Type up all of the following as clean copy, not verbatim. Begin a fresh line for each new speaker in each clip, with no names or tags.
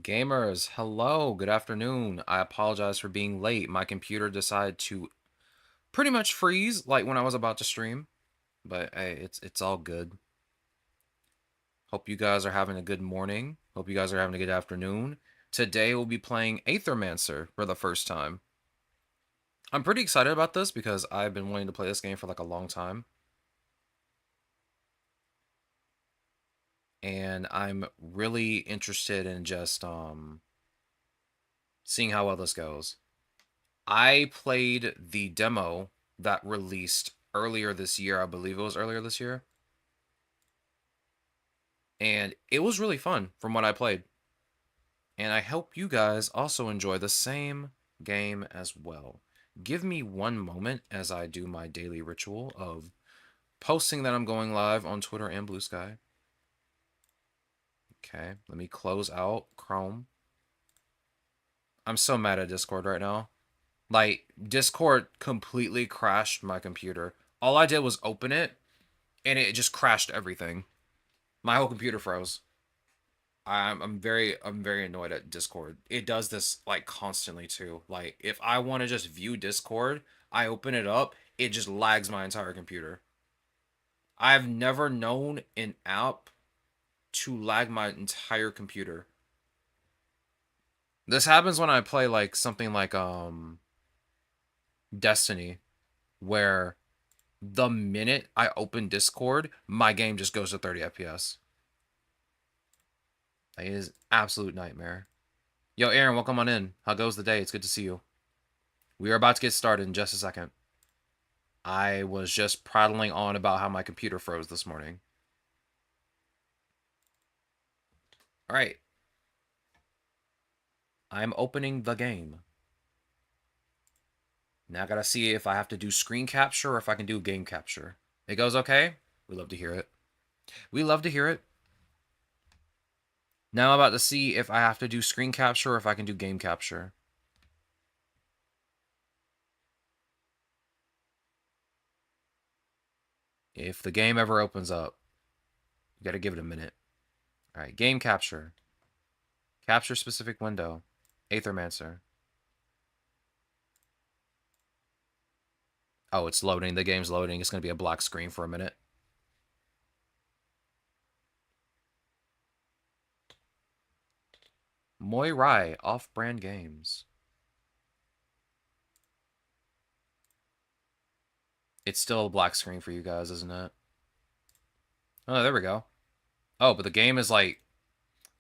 Gamers, hello, good afternoon. I apologize for being late. My computer decided to pretty much freeze like when I was about to stream, but hey, it's all good. Hope you guys are having a good morning. Hope you guys are having a good afternoon. Today we'll be playing Aethermancer for the first time. I'm pretty excited about this because I've been wanting to play this game for like a long time. And I'm really interested in just seeing how well this goes. I played the demo that released earlier this year. I believe it was earlier this year. And it was really fun from what I played. And I hope you guys also enjoy the same game as well. Give me one moment as I do my daily ritual of posting that I'm going live on Twitter and Blue Sky. Okay, let me close out Chrome. I'm so mad at Discord right now. Like, Discord completely crashed my computer. All I did was open it, and it just crashed everything. My whole computer froze. I'm very annoyed at Discord. It does this like constantly too. Like if I want to just view Discord, I open it up, it just lags my entire computer. I've never known an app to lag my entire computer. This happens when I play like something like Destiny, where the minute I open Discord, my game just goes to 30 FPS. It is absolute nightmare. Yo, Aaron, welcome on in. How goes the day? It's good to see you. We are about to get started in just a second. I was just prattling on about how my computer froze this morning. All right. I'm opening the game. Now I gotta see if I have to do screen capture or if I can do game capture. It goes okay? We love to hear it. We love to hear it. Now I'm about to see if I have to do screen capture or if I can do game capture. If the game ever opens up, you gotta give it a minute. All right, game capture. Capture specific window. Aethermancer. Oh, it's loading. The game's loading. It's going to be a black screen for a minute. Moirai, off-brand games. It's still a black screen for you guys, isn't it? Oh, there we go. Oh, but the game is like...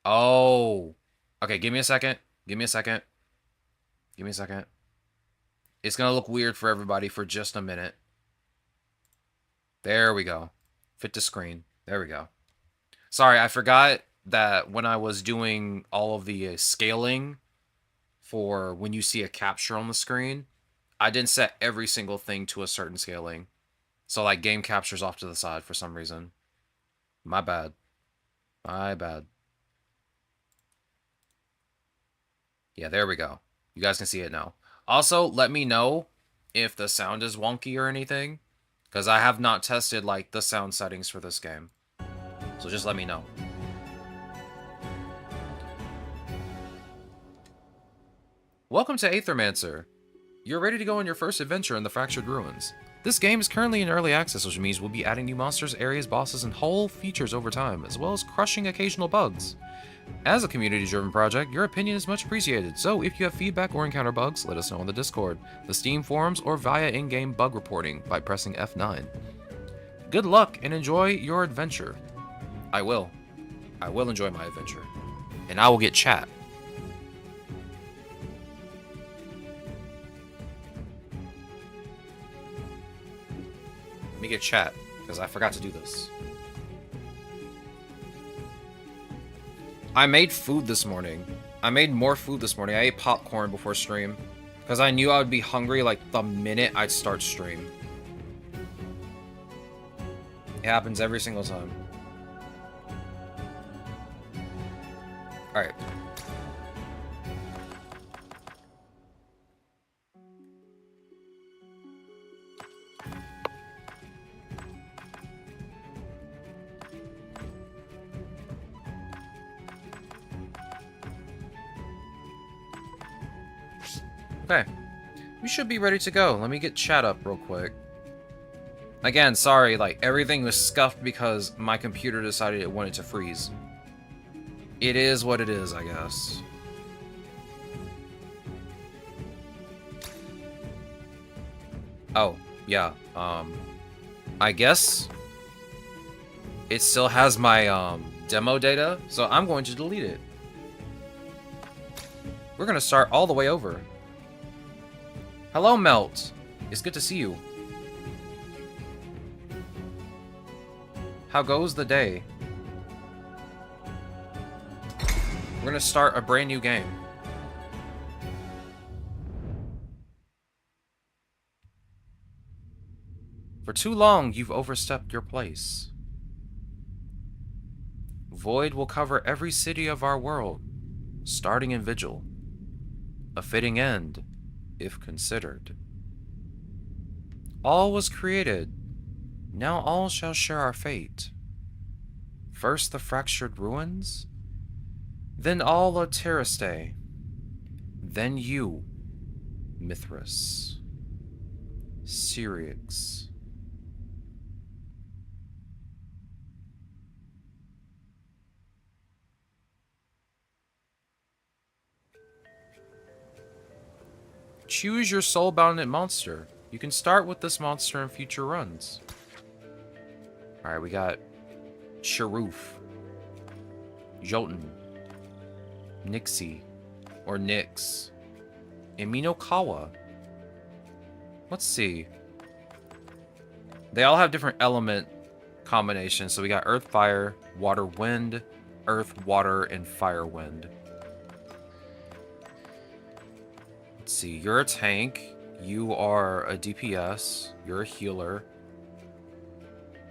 Oh. Okay, give me a second. Give me a second. Give me a second. It's going to look weird for everybody for just a minute. There we go. Fit to screen. There we go. Sorry, I forgot that when I was doing all of the scaling for when you see a capture on the screen, I didn't set every single thing to a certain scaling. So, like, game capture's off to the side for some reason. My bad. My bad. Yeah, there we go. You guys can see it now. Also, let me know if the sound is wonky or anything, because I have not tested, like, the sound settings for this game. So just let me know. Welcome to Aethermancer. You're ready to go on your first adventure in the Fractured Ruins. This game is currently in early access, which means we'll be adding new monsters, areas, bosses, and whole features over time, as well as crushing occasional bugs. As a community-driven project, your opinion is much appreciated, so if you have feedback or encounter bugs, let us know on the Discord, the Steam forums, or via in-game bug reporting by pressing F9. Good luck and enjoy your adventure. I will. I will enjoy my adventure. And I will get chat. Let me get chat, because I forgot to do this. I made food this morning. I made more food this morning. I ate popcorn before stream, because I knew I would be hungry like the minute I'd start stream. It happens every single time. Alright. Okay. We should be ready to go. Let me get chat up real quick. Again, sorry, like, everything was scuffed because my computer decided it wanted to freeze. It is what it is, I guess. Oh, yeah, I guess it still has my, demo data, so I'm going to delete it. We're gonna start all the way over. Hello, Melt. It's good to see you. How goes the day? We're gonna start a brand new game. For too long, you've overstepped your place. Void will cover every city of our world, starting in Vigil. A fitting end, if considered. All was created. Now all shall share our fate. First the fractured ruins, then all of Terraste, then you, Mithras, Syrinx. Choose your soul-bounded monster. You can start with this monster in future runs. Alright, we got Sharoof, Jotun, Nixie, or Nyx, and Minokawa. Let's see. They all have different element combinations. So we got Earth, Fire, Water, Wind, Earth, Water, and Fire, Wind. Let's see. You're a tank. You are a DPS. You're a healer.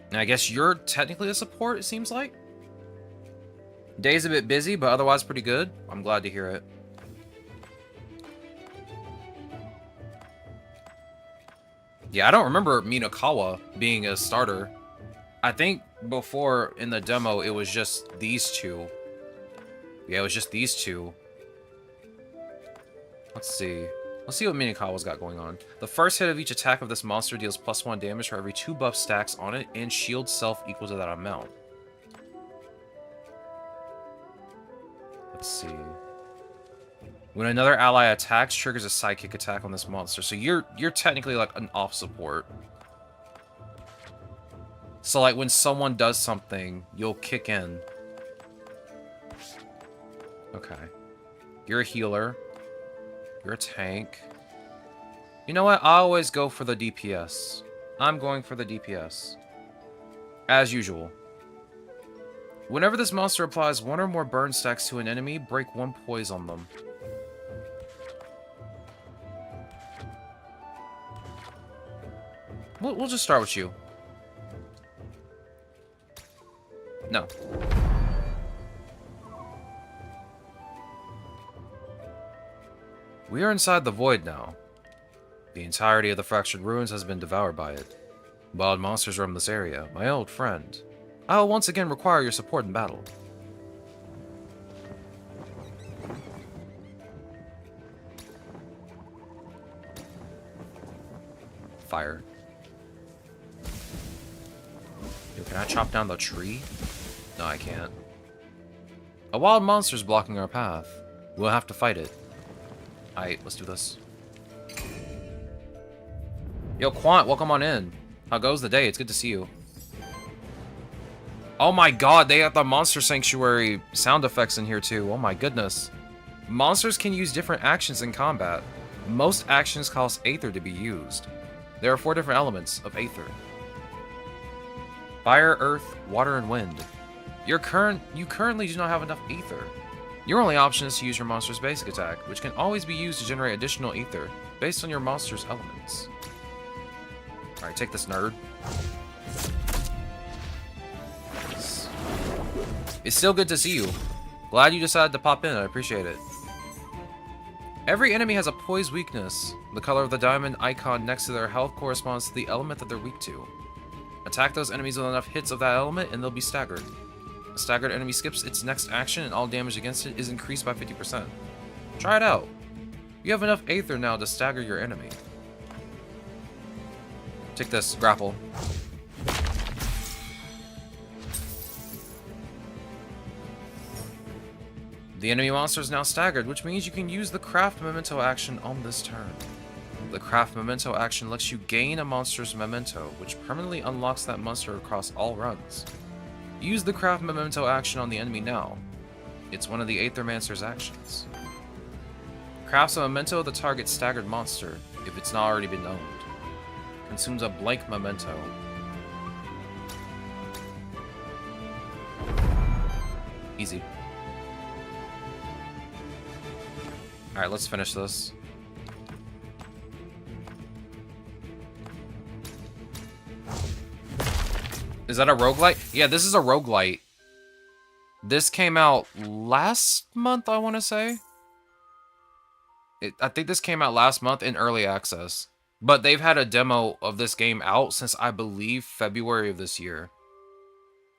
And I guess you're technically a support, it seems like. Day's a bit busy, but otherwise pretty good. I'm glad to hear it. Yeah, I don't remember Minokawa being a starter. I think before in the demo it was just these two. Yeah, it was just these two. Let's see. Let's see what Minokawa's got going on. The first hit of each attack of this monster deals +1 damage for every 2 buff stacks on it, and shield self equal to that amount. Let's see. When another ally attacks, triggers a sidekick attack on this monster. So you're technically like an off support. So like when someone does something, you'll kick in. Okay. You're a healer. You're a tank. You know what? I always go for the DPS. I'm going for the DPS. As usual. Whenever this monster applies 1 or more burn stacks to an enemy, break 1 poise on them. We'll just start with you. No. We are inside the Void now. The entirety of the Fractured Ruins has been devoured by it. Wild monsters roam this area, my old friend. I will once again require your support in battle. Fire. Yo, can I chop down the tree? No, I can't. A wild monster's blocking our path. We'll have to fight it. Alright, let's do this. Yo, Quant, welcome on in. How goes the day? It's good to see you. Oh my god, they have the Monster Sanctuary sound effects in here too. Oh my goodness. Monsters can use different actions in combat. Most actions cost Aether to be used. There are 4 different elements of Aether. Fire, Earth, Water, and Wind. You currently do not have enough Aether. Your only option is to use your monster's basic attack, which can always be used to generate additional Aether, based on your monster's elements. Alright, take this, nerd. It's still good to see you. Glad you decided to pop in, I appreciate it. Every enemy has a poise weakness. The color of the diamond icon next to their health corresponds to the element that they're weak to. Attack those enemies with enough hits of that element and they'll be staggered. A staggered enemy skips its next action and all damage against it is increased by 50%. Try it out. You have enough Aether now to stagger your enemy. Take this, grapple. The enemy monster is now staggered, which means you can use the craft memento action on this turn. The craft memento action lets you gain a monster's memento, which permanently unlocks that monster across all runs. Use the craft memento action on the enemy now. It's one of the Aethermancer's actions. Crafts a memento of the target's staggered monster, if it's not already been owned. Consumes a blank memento. Easy. Alright, let's finish this. Is that a roguelite? Yeah, this is a roguelite. This came out last month, I want to say. I think this came out last month in early access. But they've had a demo of this game out since, I believe, February of this year.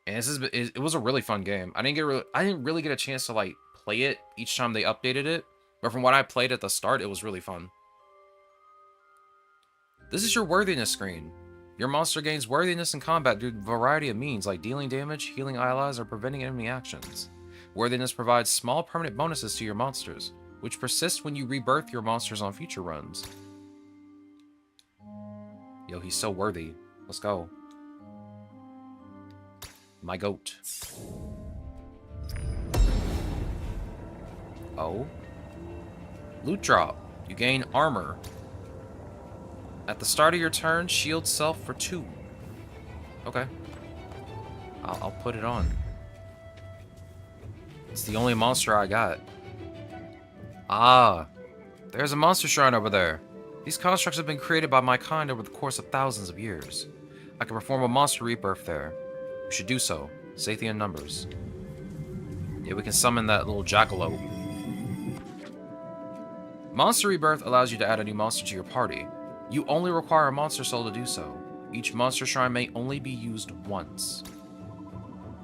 And it was a really fun game. I didn't really get a chance to like play it each time they updated it. But from what I played at the start, it was really fun. This is your worthiness screen. Your monster gains worthiness in combat due to a variety of means, like dealing damage, healing allies, or preventing enemy actions. Worthiness provides small permanent bonuses to your monsters, which persist when you rebirth your monsters on future runs. Yo, he's so worthy. Let's go. My goat. Oh. Loot drop. You gain armor. At the start of your turn, shield self for 2. Okay. I'll put it on. It's the only monster I got. Ah. There's a monster shrine over there. These constructs have been created by my kind over the course of thousands of years. I can perform a monster rebirth there. We should do so. Safety in numbers. Yeah, we can summon that little jackalope. Monster rebirth allows you to add a new monster to your party. You only require a monster soul to do so. Each monster shrine may only be used once.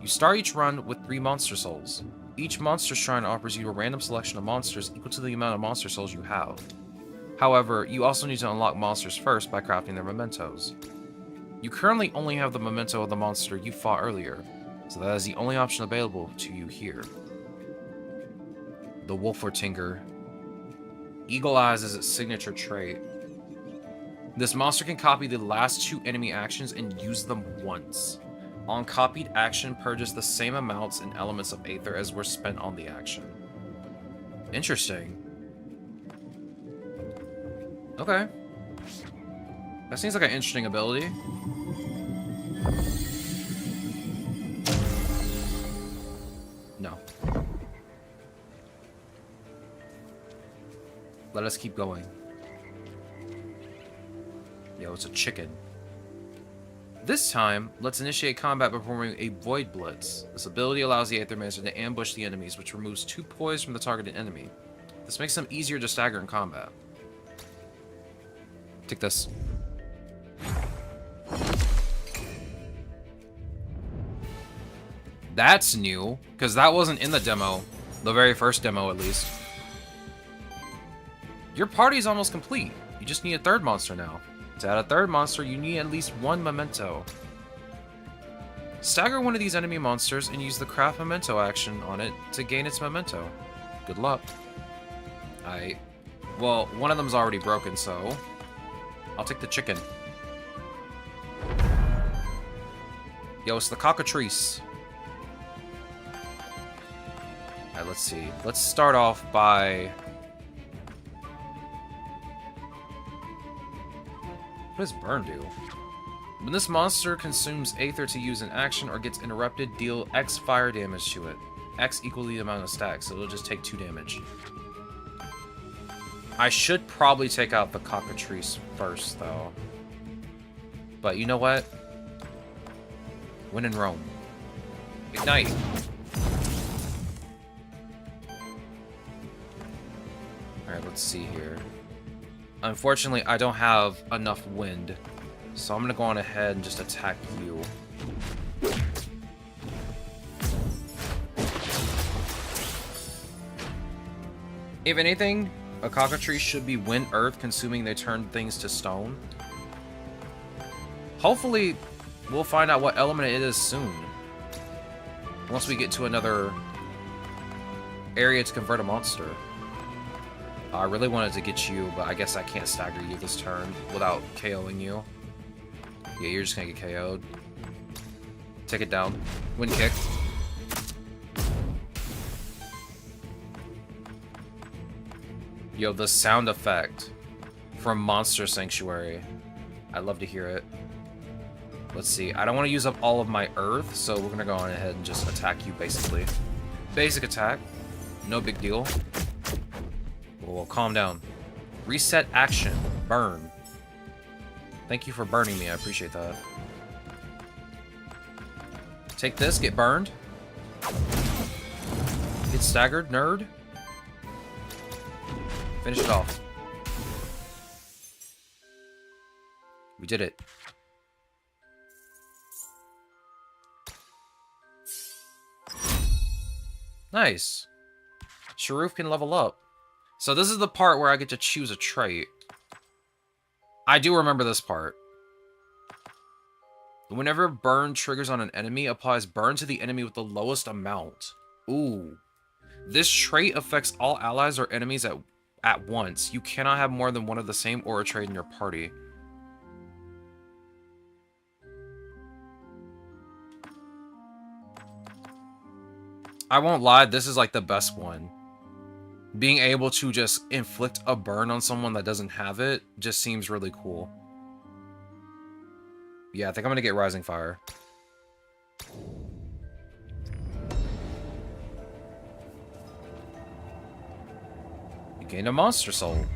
You start each run with 3 monster souls. Each monster shrine offers you a random selection of monsters equal to the amount of monster souls you have. However, you also need to unlock monsters first by crafting their mementos. You currently only have the memento of the monster you fought earlier, so that is the only option available to you here. The Wolfertinger. Eagle Eyes is its signature trait. This monster can copy the last 2 enemy actions and use them once. On copied action, purges the same amounts and elements of Aether as were spent on the action. Interesting. Okay. That seems like an interesting ability. No. Let us keep going. Yo, it's a chicken. This time, let's initiate combat by performing a Void Blitz. This ability allows the Aethermancer to ambush the enemies, which removes 2 poise from the targeted enemy. This makes them easier to stagger in combat. Take this. That's new, because that wasn't in the demo. The very first demo, at least. Your party's almost complete. You just need a 3rd monster now. To add a 3rd monster, you need at least 1 memento. Stagger one of these enemy monsters and use the craft memento action on it to gain its memento. Good luck. Well, one of them's already broken, so I'll take the chicken. Yo, it's the cockatrice. Alright, let's see. Let's start off by... What does burn do? When this monster consumes Aether to use an action or gets interrupted, deal X fire damage to it. X equal the amount of stacks, so it'll just take 2 damage. I should probably take out the cockatrice first, though. But you know what? When in Rome. Ignite! Alright, let's see here. Unfortunately, I don't have enough wind, so I'm gonna go on ahead and just attack you. If anything, A cockatrice should be wind earth, consuming they turn things to stone. Hopefully, we'll find out what element it is soon. Once we get to another area to convert a monster. I really wanted to get you, but I guess I can't stagger you this turn without KOing you. Yeah, you're just gonna get KO'd. Take it down. Wind kick. Yo, the sound effect from Monster Sanctuary. I'd love to hear it. Let's see. I don't want to use up all of my earth, so we're gonna go on ahead and just attack you, basically. Basic attack. No big deal. Well, calm down. Reset action. Burn. Thank you for burning me. I appreciate that. Take this. Get burned. Get staggered, nerd. Finish it off. We did it. Nice. Sharuf can level up. So this is the part where I get to choose a trait. I do remember this part. Whenever burn triggers on an enemy, applies burn to the enemy with the lowest amount. Ooh. This trait affects all allies or enemies at once. You cannot have more than one of the same aura trait in your party. I won't lie, this is like the best one. Being able to just inflict a burn on someone that doesn't have it just seems really cool. Yeah, I think I'm gonna get Rising Fire. You gained a Monster Soul.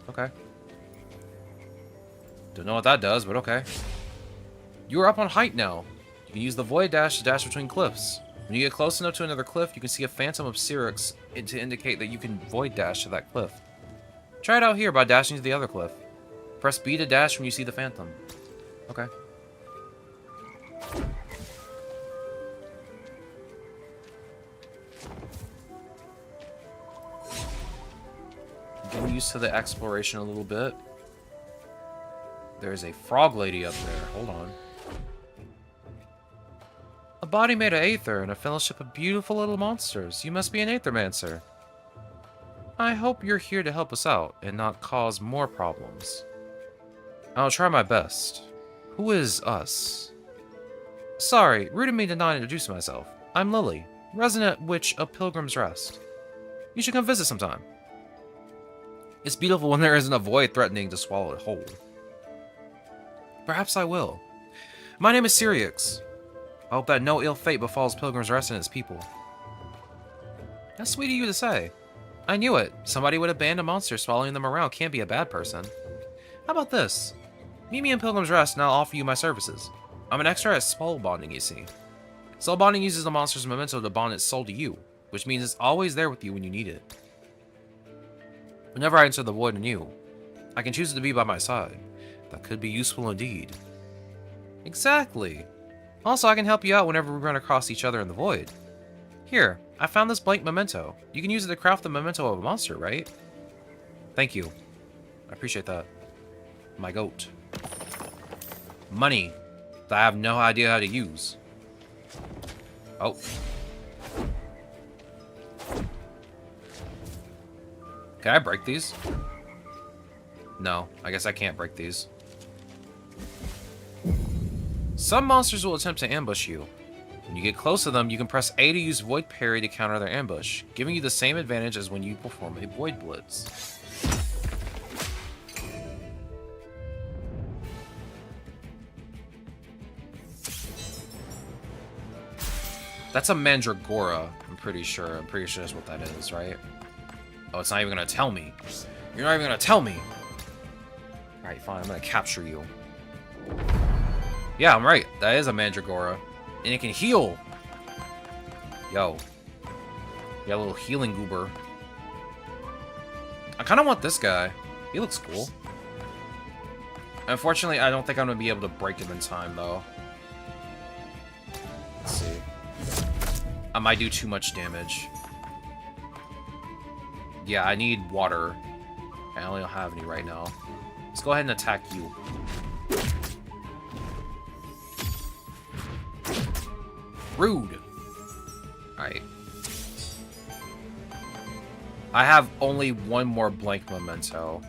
Okay. Don't know what that does, but okay. You are up on height now. You can use the Void Dash to dash between cliffs. When you get close enough to another cliff, you can see a Phantom of Syrinx to indicate that you can Void Dash to that cliff. Try it out here by dashing to the other cliff. Press B to dash when you see the Phantom. Okay. Getting used to the exploration a little bit. There's a frog lady up there. Hold on. A body made of aether and a fellowship of beautiful little monsters. You must be an Aethermancer. I hope you're here to help us out and not cause more problems. I'll try my best. Who is us? Sorry, rude of me to not introduce myself. I'm Lily, resident witch of Pilgrim's Rest. You should come visit sometime. It's beautiful when there isn't a void threatening to swallow it whole. Perhaps I will. My name is Syrinx. I hope that no ill fate befalls Pilgrim's Rest and its people. That's sweet of you to say. I knew it. Somebody with a band of monsters swallowing them around can't be a bad person. How about this? Meet me in Pilgrim's Rest and I'll offer you my services. I'm an expert at soul bonding, you see. Soul bonding uses the monster's memento to bond its soul to you, which means it's always there with you when you need it. Whenever I enter the void anew, I can choose it to be by my side. That could be useful indeed. Exactly. Also, I can help you out whenever we run across each other in the void. Here, I found this blank memento. You can use it to craft the memento of a monster, right? Thank you. I appreciate that. My goat. Money that I have no idea how to use. Oh. Can I break these? No, I guess I can't break these. Some monsters will attempt to ambush you. When you get close to them, you can press A to use Void Parry to counter their ambush, giving you the same advantage as when you perform a Void Blitz. That's a Mandragora, I'm pretty sure. I'm pretty sure that's what that is, right? Oh, it's not even gonna tell me. You're not even gonna tell me! Alright, fine, I'm gonna capture you. Yeah, I'm right. That is a Mandragora. And it can heal! Yo. You got a little healing goober. I kinda want this guy. He looks cool. Unfortunately, I don't think I'm gonna be able to break him in time, though. Let's see. I might do too much damage. Yeah, I need water. I only don't have any right now. Let's go ahead and attack you. Rude. Alright. I have only one more blank memento.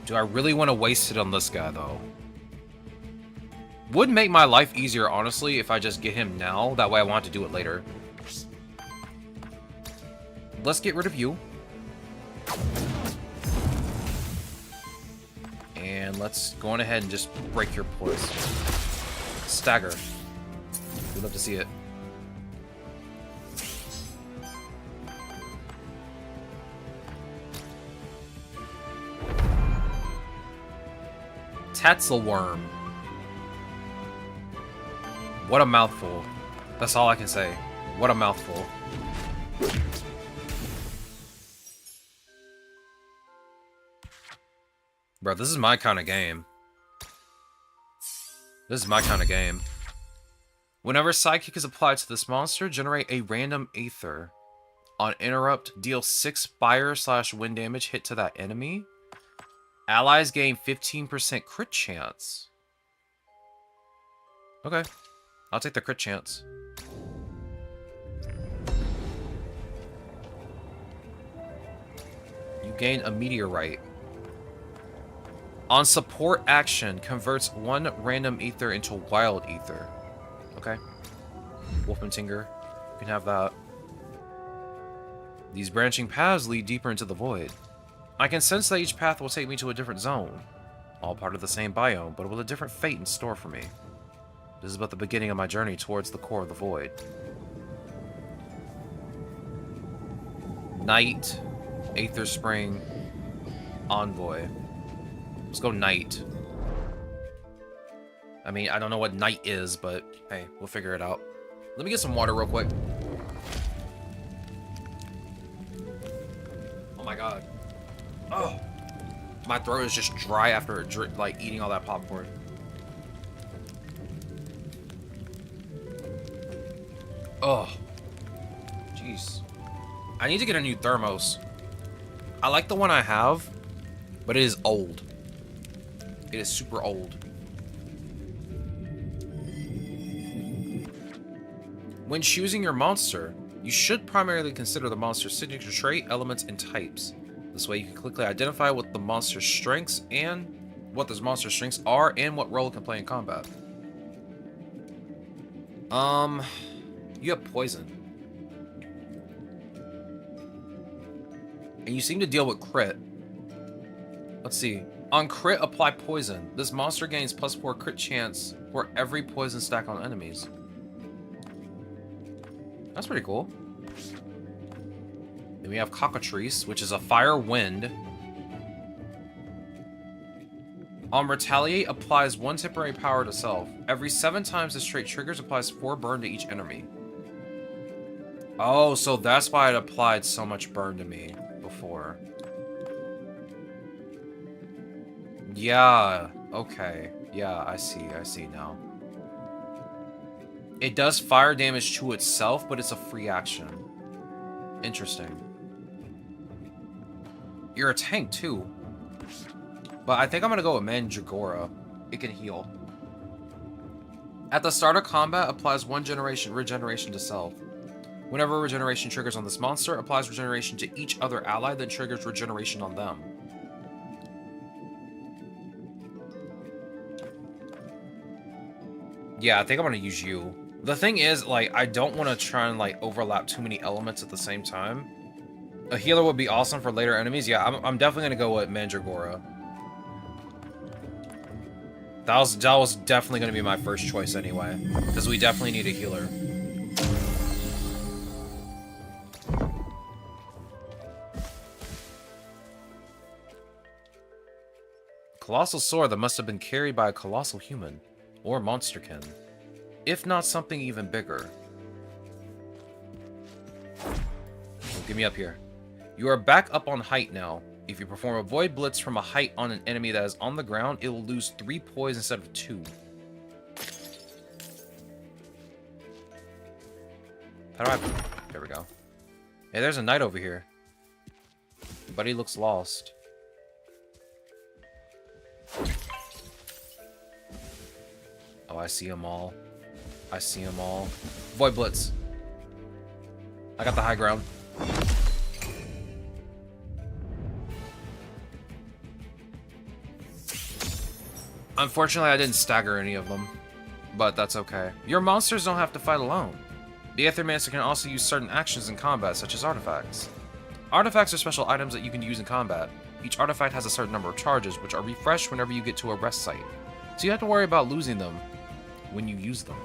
Do I really want to waste it on this guy, though? Would make my life easier, honestly, if I just get him now. That way I want to do it later. Let's get rid of you. And let's go on ahead and just break your poise. Stagger. We'd love to see it. Tatzelworm. What a mouthful. That's all I can say. What a mouthful. Bro, this is my kind of game. This is my kind of game. Whenever Psychic is applied to this monster, generate a random Aether. On interrupt, deal 6 fire/wind damage hit to that enemy. Allies gain 15% crit chance. Okay. I'll take the crit chance. You gain a meteorite. On support action, converts 1 random ether into wild ether. Okay. Wolfman Tinger. You can have that. These branching paths lead deeper into the void. I can sense that each path will take me to a different zone. All part of the same biome, but with a different fate in store for me. This is but the beginning of my journey towards the core of the void. Night. Aether Spring. Envoy. Let's go night. I mean, I don't know what night is, but hey, we'll figure it out. Let me get some water real quick. Oh my god. Oh. My throat is just dry after like eating all that popcorn. Oh. Jeez. I need to get a new thermos. I like the one I have, but it is old. It is super old. When choosing your monster, you should primarily consider the monster's signature trait, elements, and types. This way you can quickly identify what the monster's strengths and what this monster's strengths are and what role it can play in combat. You have poison. And you seem to deal with crit. Let's see. On crit, apply poison. This monster gains +4 crit chance for every poison stack on enemies. That's pretty cool. Then we have Cockatrice, which is a fire wind. On retaliate, applies 1 temporary power to self. Every 7 times this trait triggers, applies 4 burn to each enemy. Oh, so that's why it applied so much burn to me before. Yeah, okay. Yeah, I see now. It does fire damage to itself, but it's a free action. Interesting. You're a tank, too. But I think I'm gonna go with Mandragora. It can heal. At the start of combat, applies 1 regeneration to self. Whenever regeneration triggers on this monster, applies regeneration to each other ally, then triggers regeneration on them. Yeah, I think I'm gonna use you. The thing is, like, I don't want to try and, like, overlap too many elements at the same time. A healer would be awesome for later enemies. Yeah, I'm definitely gonna go with Mandragora. That was definitely gonna be my first choice anyway, because we definitely need a healer. Colossal sword that must have been carried by a colossal human, or monsterkin, if not something even bigger. Get me up here. You are back up on height now. If you perform a void blitz from a height on an enemy that is on the ground, it will lose 3 poise instead of 2. How do I... There we go. Hey, there's a knight over here. Buddy looks lost. Oh, I see them all. I see them all. Void Blitz. I got the high ground. Unfortunately, I didn't stagger any of them, but that's okay. Your monsters don't have to fight alone. The Aethermancer can also use certain actions in combat, such as artifacts. Artifacts are special items that you can use in combat. Each artifact has a certain number of charges, which are refreshed whenever you get to a rest site. So you have to worry about losing them when you use them.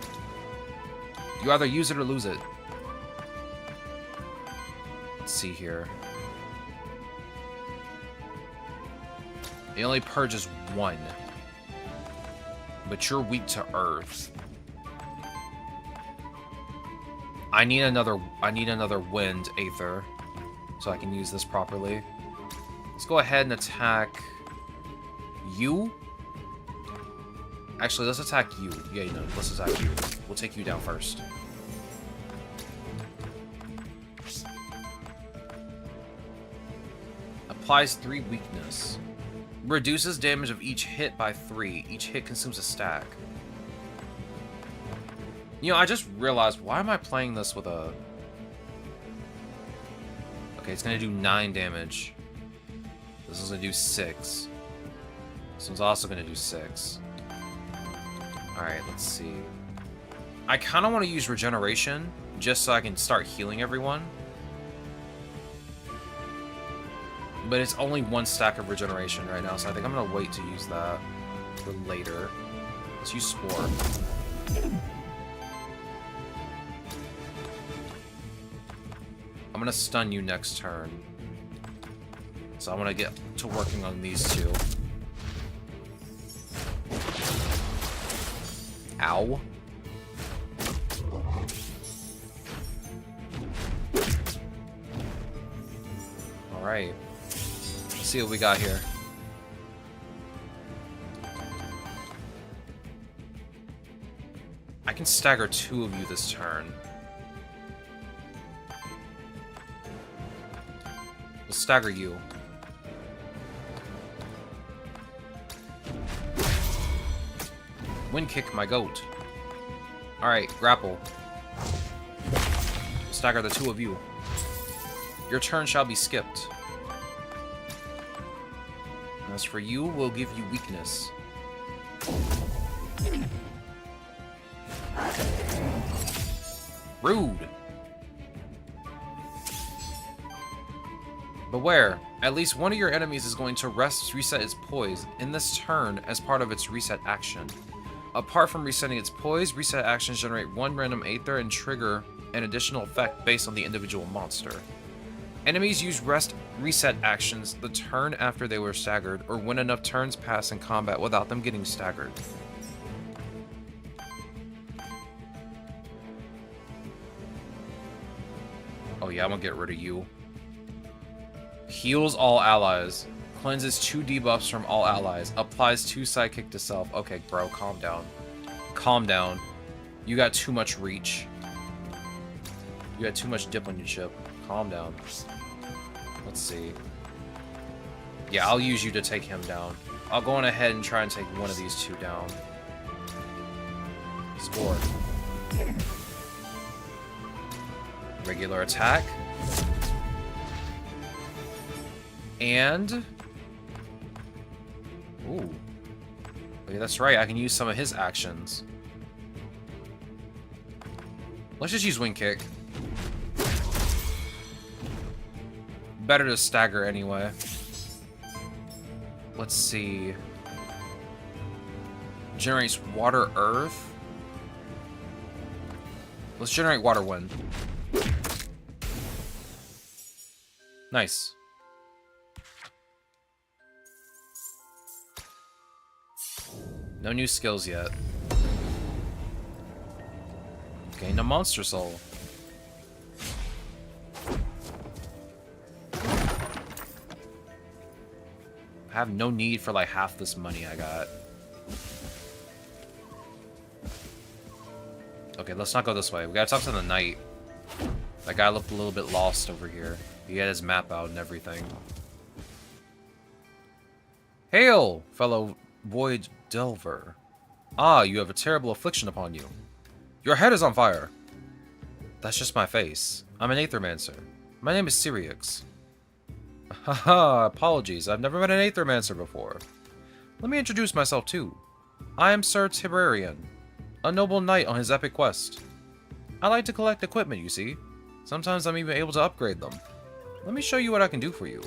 You either use it or lose it. Let's see here. It only purges one. But you're weak to earth. I need another wind aether so I can use this properly. Let's go ahead and attack you. Actually, let's attack you. Yeah, no, let's attack you. We'll take you down first. Applies 3 weakness. Reduces damage of each hit by 3. Each hit consumes a stack. You know, I just realized, why am I playing this with a... Okay, it's gonna do 9 damage. This is gonna do 6. This one's also gonna do 6. Alright, let's see. I kind of want to use regeneration, just so I can start healing everyone. But it's only 1 stack of regeneration right now, so I think I'm gonna wait to use that for later. Let's use Spore. I'm gonna stun you next turn. So I'm gonna get to working on these two. Ow. Alright. Let's see what we got here. I can stagger 2 of you this turn. We'll stagger you. Wind kick my goat. Alright, grapple. Stagger the 2 of you. Your turn shall be skipped. As for you, we'll give you weakness. Rude! Beware, at least one of your enemies is going to reset its poise in this turn as part of its reset action. Apart from resetting its poise, reset actions generate 1 random aether and trigger an additional effect based on the individual monster. Enemies use reset actions the turn after they were staggered, or when enough turns pass in combat without them getting staggered. Oh yeah, I'm gonna get rid of you. Heals all allies. Cleanses 2 debuffs from all allies. Applies 2 sidekick to self. Okay, bro, calm down. Calm down. You got too much reach. You got too much dip on your chip. Calm down. Let's see. Yeah, I'll use you to take him down. I'll go on ahead and try and take one of these 2 down. Score. Regular attack. And... Ooh. Okay, that's right, I can use some of his actions. Let's just use Wind Kick. Better to stagger anyway. Let's see. Generates Water Earth. Let's generate Water Wind. Nice. No new skills yet. Gained a Monster Soul. I have no need for like half this money I got. Okay, let's not go this way. We gotta talk to the knight. That guy looked a little bit lost over here. He had his map out and everything. Hail, fellow void delver. Ah, you have a terrible affliction upon you. Your head is on fire. That's just my face. I'm an Aethermancer. My name is Syriax. Haha, apologies. I've never met an Aethermancer before. Let me introduce myself too. I am Sir Tiberian, a noble knight on his epic quest. I like to collect equipment, you see. Sometimes I'm even able to upgrade them. Let me show you what I can do for you.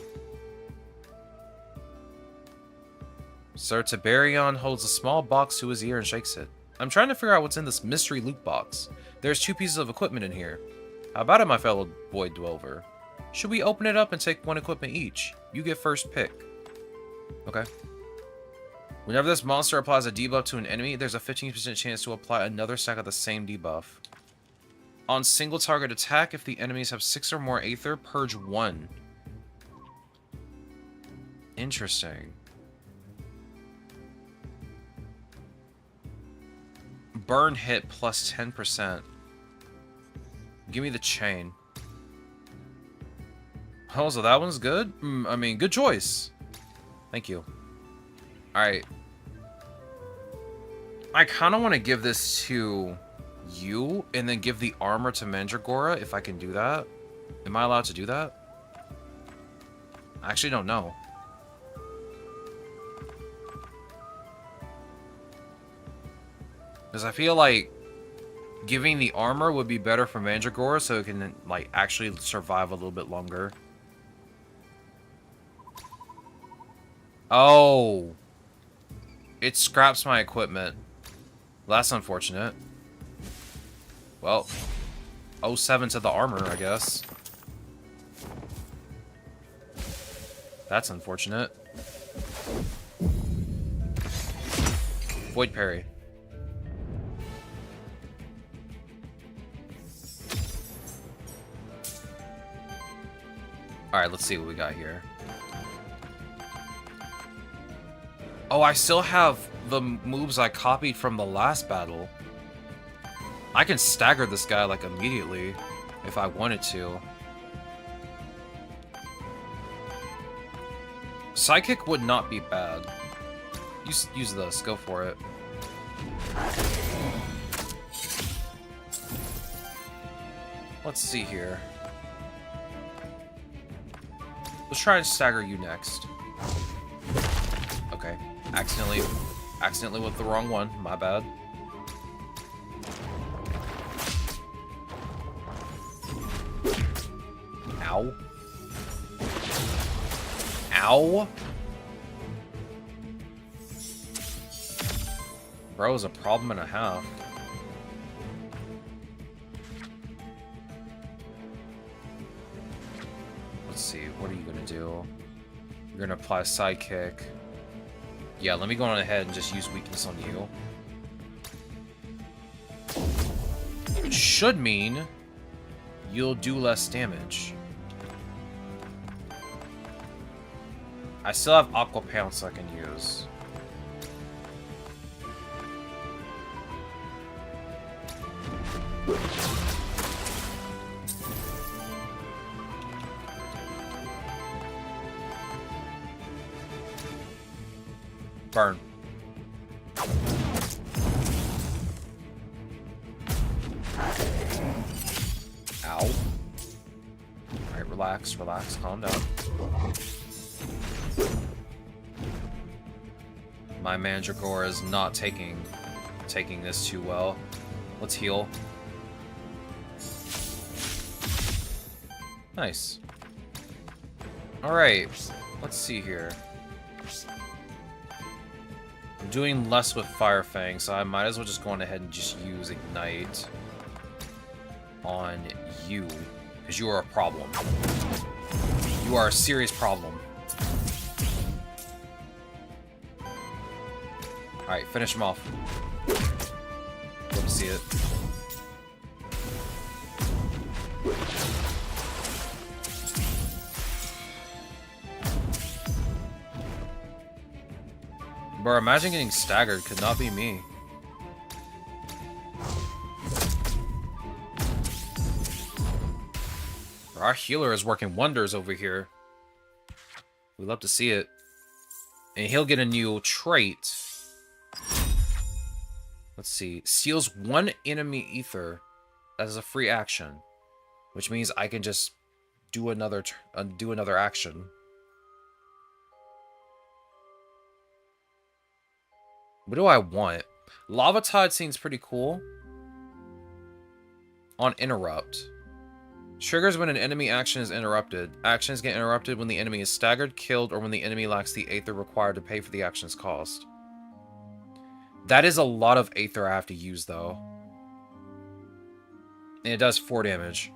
Sir Tiberian holds a small box to his ear and shakes it. I'm trying to figure out what's in this mystery loot box. There's 2 pieces of equipment in here. How about it, my fellow void dweller? Should we open it up and take 1 equipment each? You get first pick. Okay. Whenever this monster applies a debuff to an enemy, there's a 15% chance to apply another stack of the same debuff. On single target attack, if the enemies have 6 or more Aether, purge 1. Interesting. Burn hit plus 10%. Give me the chain. Oh, so that one's good? I mean, good choice. Thank you. Alright. I kind of want to give this to you, and then give the armor to Mandragora, if I can do that. Am I allowed to do that? I actually don't know. Because I feel like giving the armor would be better for Mandragora, so it can, like, actually survive a little bit longer. Oh. It scraps my equipment. Well, that's unfortunate. Well, 07 to the armor, I guess. That's unfortunate. Void parry. Alright, let's see what we got here. Oh, I still have the moves I copied from the last battle. I can stagger this guy, like, immediately, if I wanted to. Psychic would not be bad. Use this, go for it. Let's see here. Let's try and stagger you next. Okay. Accidentally with the wrong one. My bad. Ow. Ow. Bro is a problem and a half. Let's see, what are you gonna do? You're gonna apply sidekick. Yeah, let me go on ahead and just use weakness on you. It should mean you'll do less damage. I still have Aqua Pounce I can use. Burn. Ow. Alright, relax, relax, calm down. My Mandragora is not taking this too well. Let's heal. Nice. Alright, let's see here. I'm doing less with Fire Fang, so I might as well just go on ahead and just use Ignite on you, because you are a problem. You are a serious problem. Alright, finish him off. Love to see it. Bro, imagine getting staggered. Could not be me. Our healer is working wonders over here. We love to see it. And he'll get a new trait. Let's see. Steals one enemy ether. That is a free action. Which means I can just do another action. What do I want? Lava Tide seems pretty cool. On interrupt. Triggers when an enemy action is interrupted. Actions get interrupted when the enemy is staggered, killed, or when the enemy lacks the Aether required to pay for the action's cost. That is a lot of Aether I have to use, though. And it does 4 damage.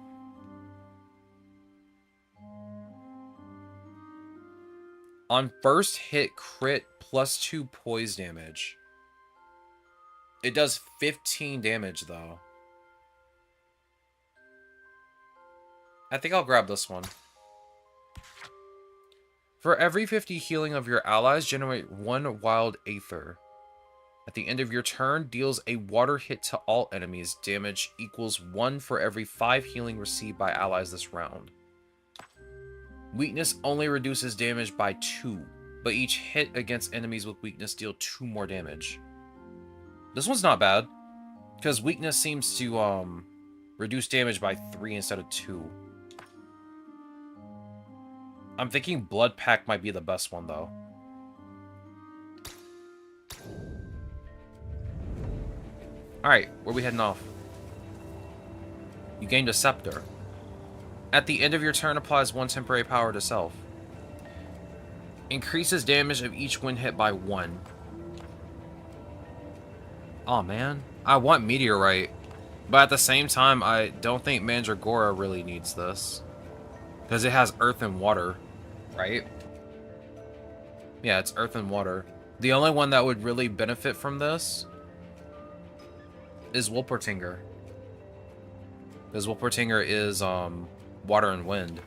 On first hit, crit, +2 poise damage. It does 15 damage, though. I think I'll grab this one. For every 50 healing of your allies, generate 1 wild Aether. At the end of your turn, deals a water hit to all enemies. Damage equals 1 for every 5 healing received by allies this round. Weakness only reduces damage by 2, but each hit against enemies with weakness deal 2 more damage. This one's not bad, because weakness seems to reduce damage by 3 instead of 2. I'm thinking Blood Pact might be the best one, though. Alright, where are we heading off? You gained a Scepter. At the end of your turn, applies 1 temporary power to self. Increases damage of each when hit by 1. Oh man, I want Meteorite. But at the same time, I don't think Mandragora really needs this. Because it has earth and water, right? Yeah, it's earth and water. The only one that would really benefit from this is Wolpertinger. Because Wolpertinger is water and wind.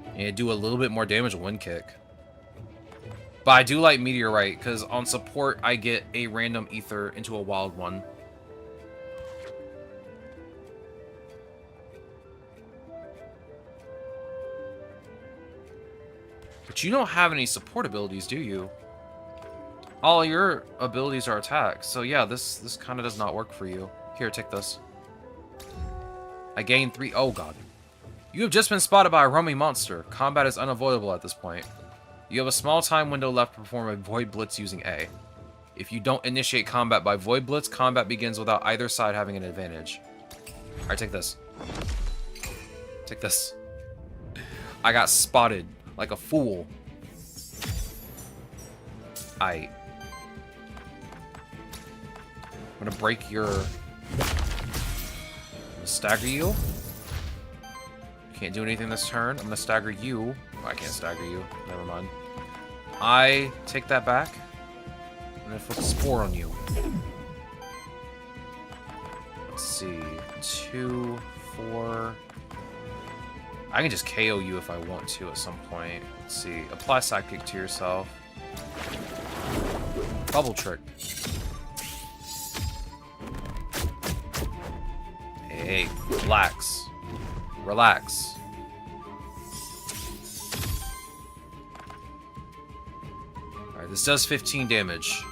And you do a little bit more damage with Wind Kick. But I do like Meteorite, because on support I get a random ether into a wild one. But you don't have any support abilities, do you? All your abilities are attacks, so yeah, this kind of does not work for you. Here, take this. I gain 3. Oh god. You have just been spotted by a roaming monster. Combat is unavoidable at this point. You have a small time window left to perform a Void Blitz using A. If you don't initiate combat by Void Blitz, combat begins without either side having an advantage. Alright, take this. Take this. I got spotted like a fool. I'm gonna break your... stagger you. Can't do anything this turn. I'm gonna stagger you. Oh, I can't stagger you. Never mind. I take that back. I'm gonna flip a Spore on you. Let's see. 2, 4... I can just KO you if I want to at some point. Let's see. Apply Sidekick to yourself. Bubble Trick. Hey, relax. Relax. Alright, this does 15 damage.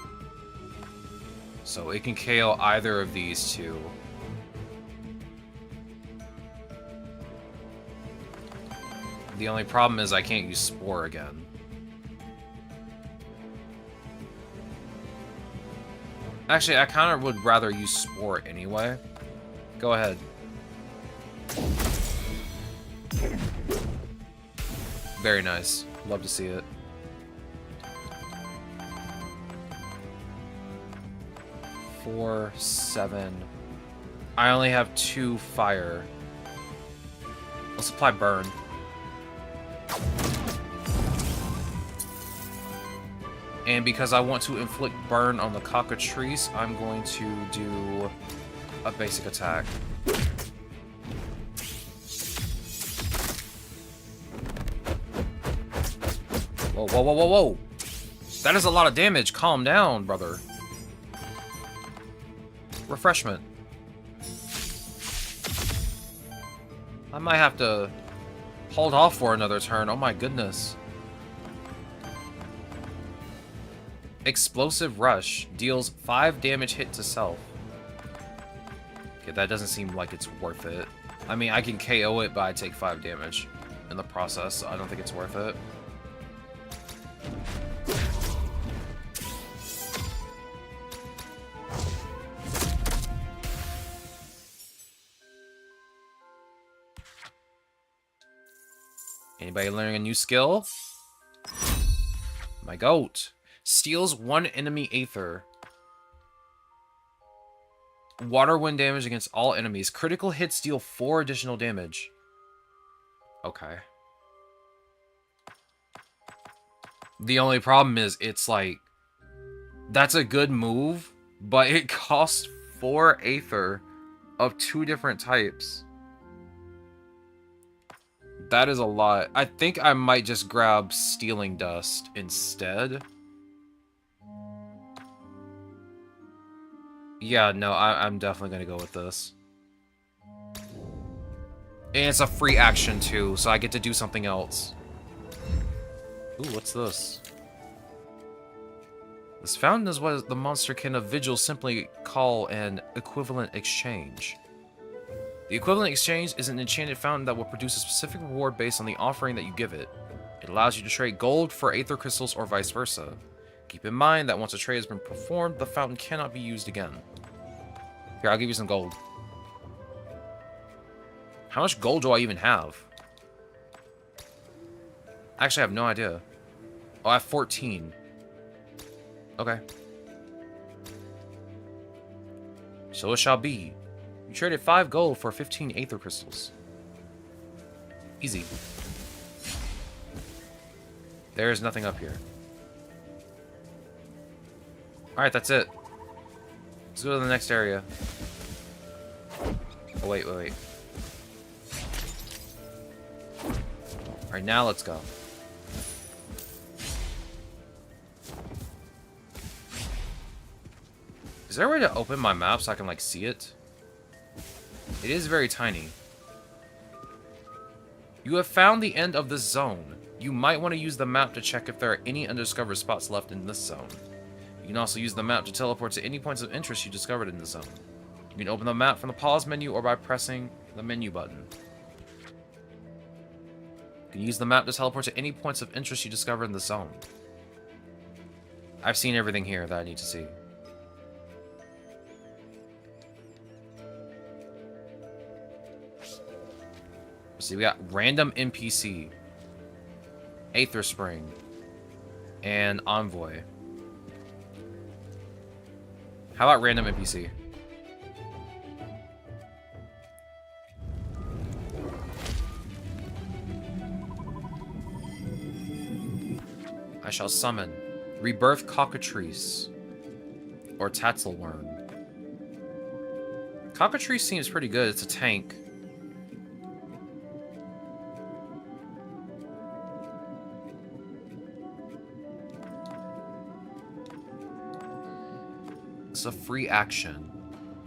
So it can KO either of these two. The only problem is I can't use Spore again. Actually, I kind of would rather use Spore anyway. Go ahead. Very nice. Love to see it. Four, 7. I only have 2 fire. Let's apply burn. And because I want to inflict burn on the cockatrice, I'm going to do a basic attack. Whoa, whoa, whoa, whoa, whoa! That is a lot of damage. Calm down, brother. Refreshment. I might have to hold off for another turn. Oh my goodness. Explosive Rush deals 5 damage hit to self. Okay, that doesn't seem like it's worth it. I mean, I can KO it, but I take 5 damage in the process, so I don't think it's worth it. Anybody learning a new skill? My goat. Steals 1 enemy Aether. Water wind damage against all enemies. Critical hits deal 4 additional damage. Okay. The only problem is, it's like... That's a good move, but it costs 4 Aether of 2 different types. That is a lot. I think I might just grab Stealing Dust instead. Yeah, no, I'm definitely going to go with this. And it's a free action, too, so I get to do something else. Ooh, what's this? This fountain is what the monsterkin of Vigil simply call an equivalent exchange. The equivalent exchange is an enchanted fountain that will produce a specific reward based on the offering that you give it. It allows you to trade gold for Aether Crystals or vice versa. Keep in mind that once a trade has been performed, the fountain cannot be used again. Here, I'll give you some gold. How much gold do I even have? Actually, I have no idea. Oh, I have 14. Okay. So it shall be. You traded 5 gold for 15 Aether Crystals. Easy. There is nothing up here. Alright, that's it. Let's go to the next area. Oh, wait. Alright, now let's go. Is there a way to open my map so I can, like, see it? It is very tiny. You have found the end of this zone. You might want to use the map to check if there are any undiscovered spots left in this zone. You can also use the map to teleport to any points of interest you discovered in the zone. You can open the map from the pause menu or by pressing the menu button. You can use the map to teleport to any points of interest you discovered in the zone. I've seen everything here that I need to see. See, we got random NPC, Aether Spring, and Envoy. How about random NPC? I shall summon Rebirth Cockatrice or Tatzelworm. Cockatrice seems pretty good. It's a tank. A free action,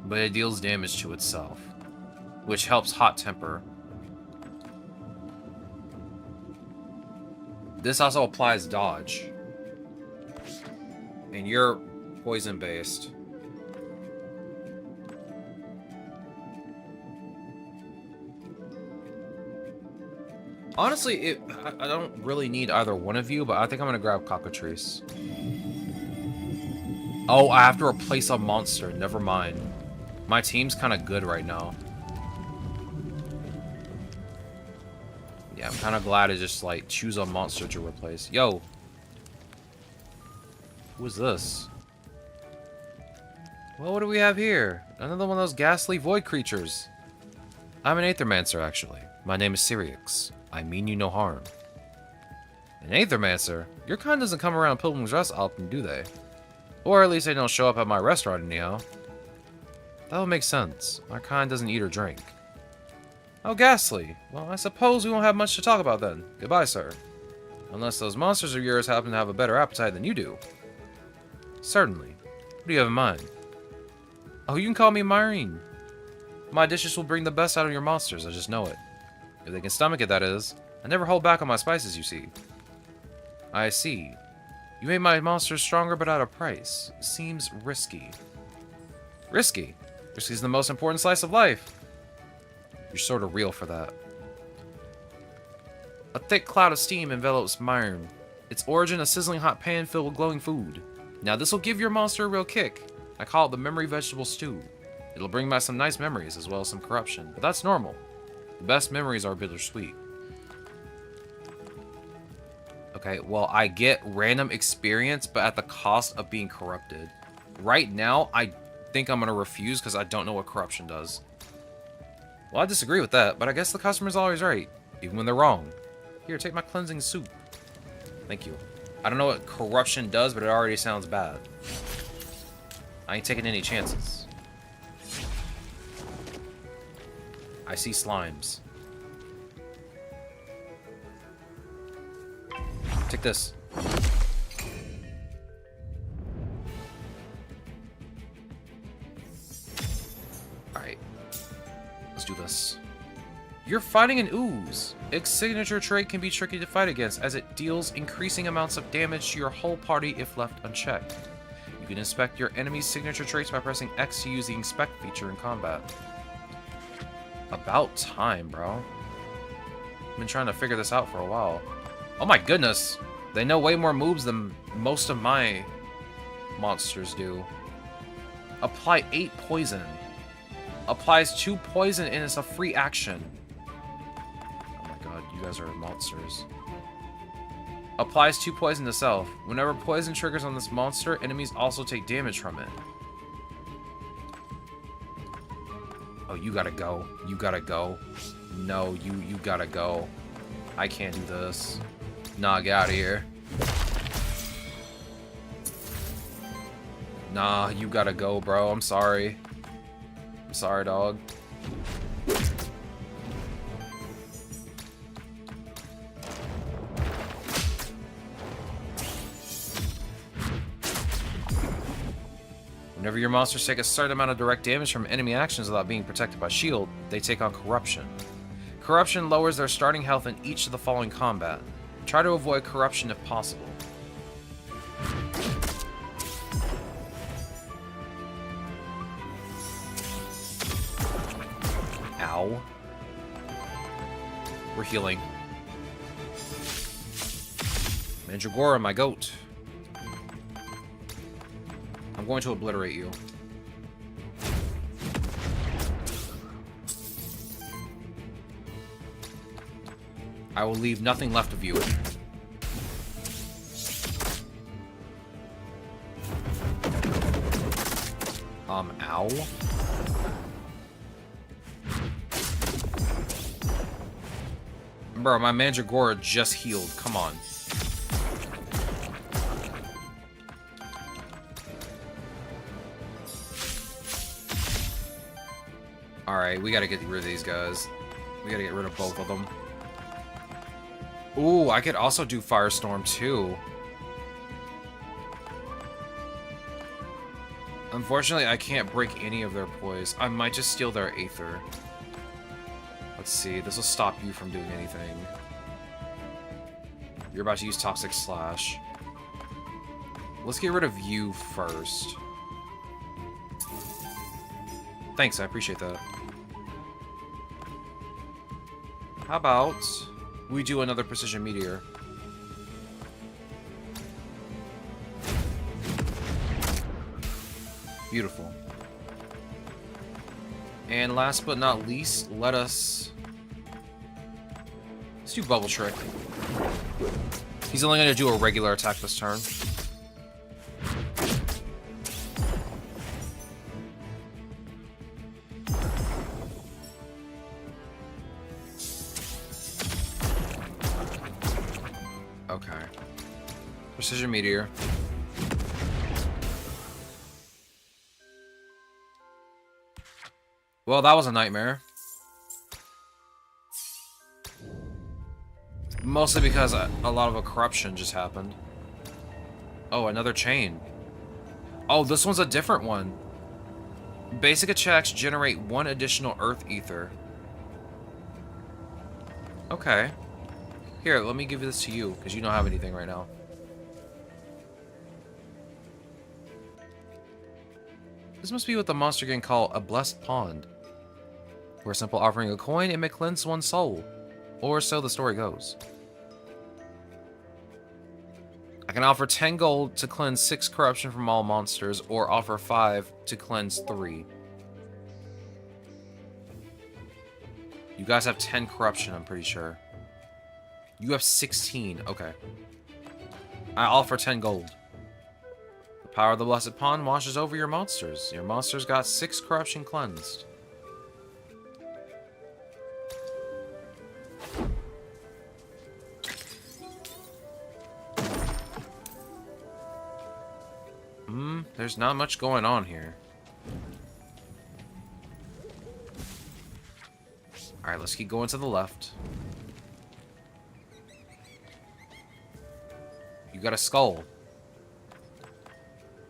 but it deals damage to itself, which helps Hot Temper. This also applies dodge, and you're poison based. Honestly, I don't really need either one of you, but I think I'm gonna grab Cockatrice. Oh, I have to replace a monster. Never mind. My team's kind of good right now. Yeah, I'm kind of glad to just, like, choose a monster to replace. Yo! Who is this? Well, what do we have here? Another one of those ghastly void creatures. I'm an Aethermancer, actually. My name is Sirius. I mean you no harm. An Aethermancer? Your kind doesn't come around Pilgrim's Rest often, do they? Or at least they don't show up at my restaurant anyhow. That would make sense. My kind doesn't eat or drink. Oh, ghastly. Well, I suppose we won't have much to talk about then. Goodbye, sir. Unless those monsters of yours happen to have a better appetite than you do. Certainly. What do you have in mind? Oh, you can call me Myrene. My dishes will bring the best out of your monsters, I just know it. If they can stomach it, that is. I never hold back on my spices, you see. I see. You made my monsters stronger, but at a price. Seems risky. Risky? Risky is the most important slice of life. You're sort of real for that. A thick cloud of steam envelops Myrn. Its origin, a sizzling hot pan filled with glowing food. Now this will give your monster a real kick. I call it the memory vegetable stew. It'll bring back some nice memories as well as some corruption, but that's normal. The best memories are bittersweet. Okay, well, I get random experience, but at the cost of being corrupted. Right now, I think I'm going to refuse because I don't know what corruption does. Well, I disagree with that, but I guess the customer's always right, even when they're wrong. Here, take my cleansing soup. Thank you. I don't know what corruption does, but it already sounds bad. I ain't taking any chances. I see slimes. Take this. Alright. Let's do this. You're fighting an ooze. Its signature trait can be tricky to fight against, as it deals increasing amounts of damage to your whole party if left unchecked. You can inspect your enemy's signature traits by pressing X to use the inspect feature in combat. About time, bro. I've been trying to figure this out for a while. Oh my goodness! They know way more moves than most of my monsters do. Apply 8 poison. Applies 2 poison and it's a free action. Oh my god, you guys are monsters. Applies 2 poison to self. Whenever poison triggers on this monster, enemies also take damage from it. Oh, you gotta go. You gotta go. No, you gotta go. I can't do this. Nah, get out of here. Nah, you gotta go, bro. I'm sorry. I'm sorry, dog. Whenever your monsters take a certain amount of direct damage from enemy actions without being protected by shield, they take on corruption. Corruption lowers their starting health in each of the following combat. Try to avoid corruption if possible. Ow. We're healing. Mandragora, my goat. I'm going to obliterate you. I will leave nothing left of you. Ow. Bro, my Mandragora just healed. Come on. Alright, we gotta get rid of these guys. We gotta get rid of both of them. Ooh, I could also do Firestorm too. Unfortunately, I can't break any of their poise. I might just steal their Aether. Let's see, this will stop you from doing anything. You're about to use Toxic Slash. Let's get rid of you first. Thanks, I appreciate that. How about we do another Precision Meteor? Beautiful. And last but not least, let's do Bubble Trick. He's only going to do a regular attack this turn. Okay. Precision Meteor. Well, that was a nightmare. Mostly because a lot of a corruption just happened. Oh, another chain. Oh, this one's a different one. Basic attacks generate 1 additional Earth Ether. Okay. Here, let me give this to you, because you don't have anything right now. This must be what the monster can call a blessed pond. Where simple offering a coin, it may cleanse one's soul. Or so the story goes. I can offer 10 gold to cleanse 6 corruption from all monsters, or offer 5 to cleanse 3. You guys have 10 corruption, I'm pretty sure. You have 16. Okay. I offer 10 gold. The power of the Blessed Pond washes over your monsters. Your monsters got 6 corruption cleansed. There's not much going on here. Alright, let's keep going to the left. You got a skull.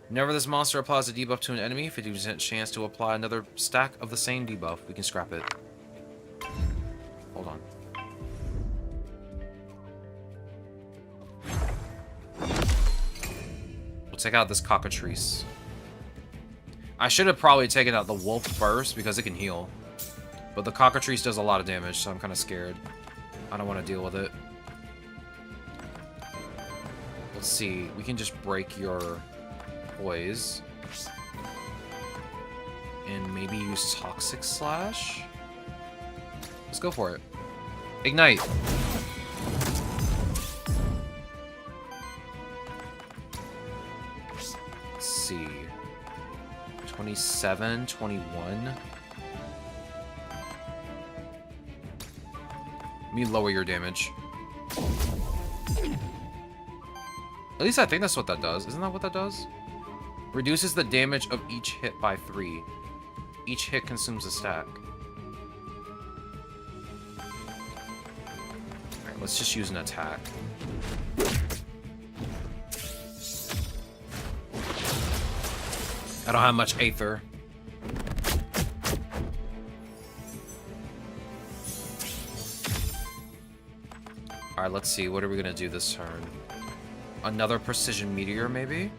Whenever this monster applies a debuff to an enemy, 50% chance to apply another stack of the same debuff. We can scrap it. Hold on. We'll take out this cockatrice. I should have probably taken out the wolf first because it can heal. But the cockatrice does a lot of damage, so I'm kind of scared. I don't want to deal with it. Let's see. We can just break your poise. And maybe use Toxic Slash? Let's go for it. Ignite! Let's see. 27, 21. Let me lower your damage. At least I think that's what that does. Isn't that what that does? Reduces the damage of each hit by 3. Each hit consumes a stack. Alright, let's just use an attack. I don't have much Aether. Alright, let's see. What are we going to do this turn? Another Precision Meteor, maybe?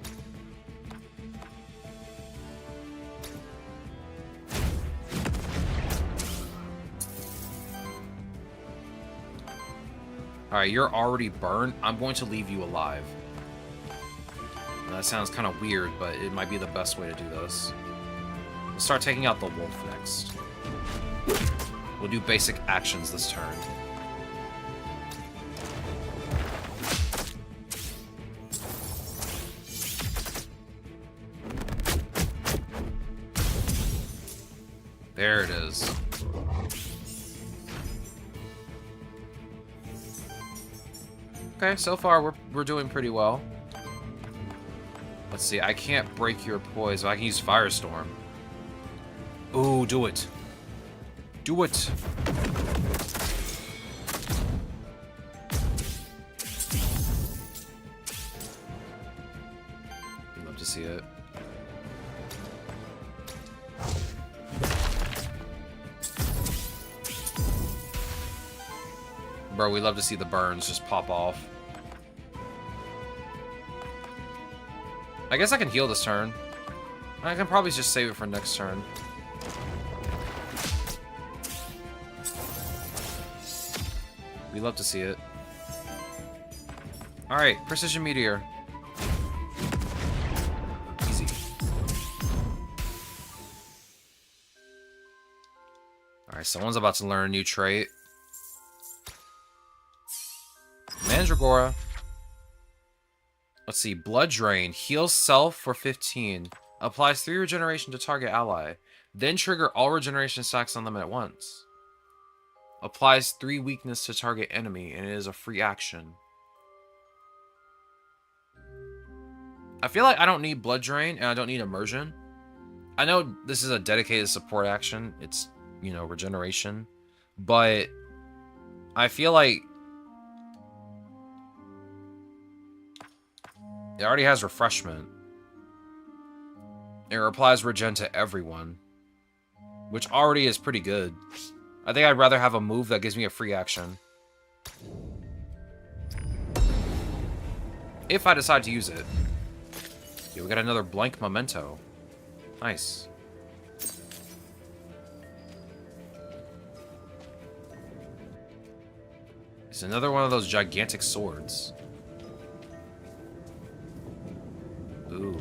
Alright, you're already burned. I'm going to leave you alive. That sounds kind of weird, but it might be the best way to do this. We'll start taking out the wolf next. We'll do basic actions this turn. There it is. Okay, so far we're doing pretty well. Let's see, I can't break your poise, but I can use Firestorm. Ooh, do it. Do it. I'd love to see it. Bro, we love to see the burns just pop off. I guess I can heal this turn. I can probably just save it for next turn. We love to see it. Alright, Precision Meteor. Easy. Alright, someone's about to learn a new trait. Mandragora. Let's see. Blood Drain. Heals self for 15. Applies 3 regeneration to target ally. Then trigger all regeneration stacks on them at once. Applies 3 weakness to target enemy, and it is a free action. I feel like I don't need Blood Drain, and I don't need Immersion. I know this is a dedicated support action. It's, you know, regeneration. But I feel like it already has Refreshment. It applies regen to everyone, which already is pretty good. I think I'd rather have a move that gives me a free action. If I decide to use it. Yeah, we got another blank memento. Nice. It's another one of those gigantic swords. Ooh.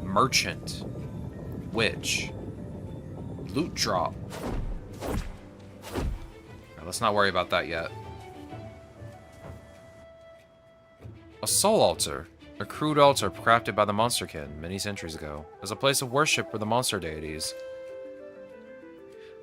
Merchant. Witch. Loot drop. Right, let's not worry about that yet. A soul altar. A crude altar crafted by the Monsterkin many centuries ago as a place of worship for the monster deities.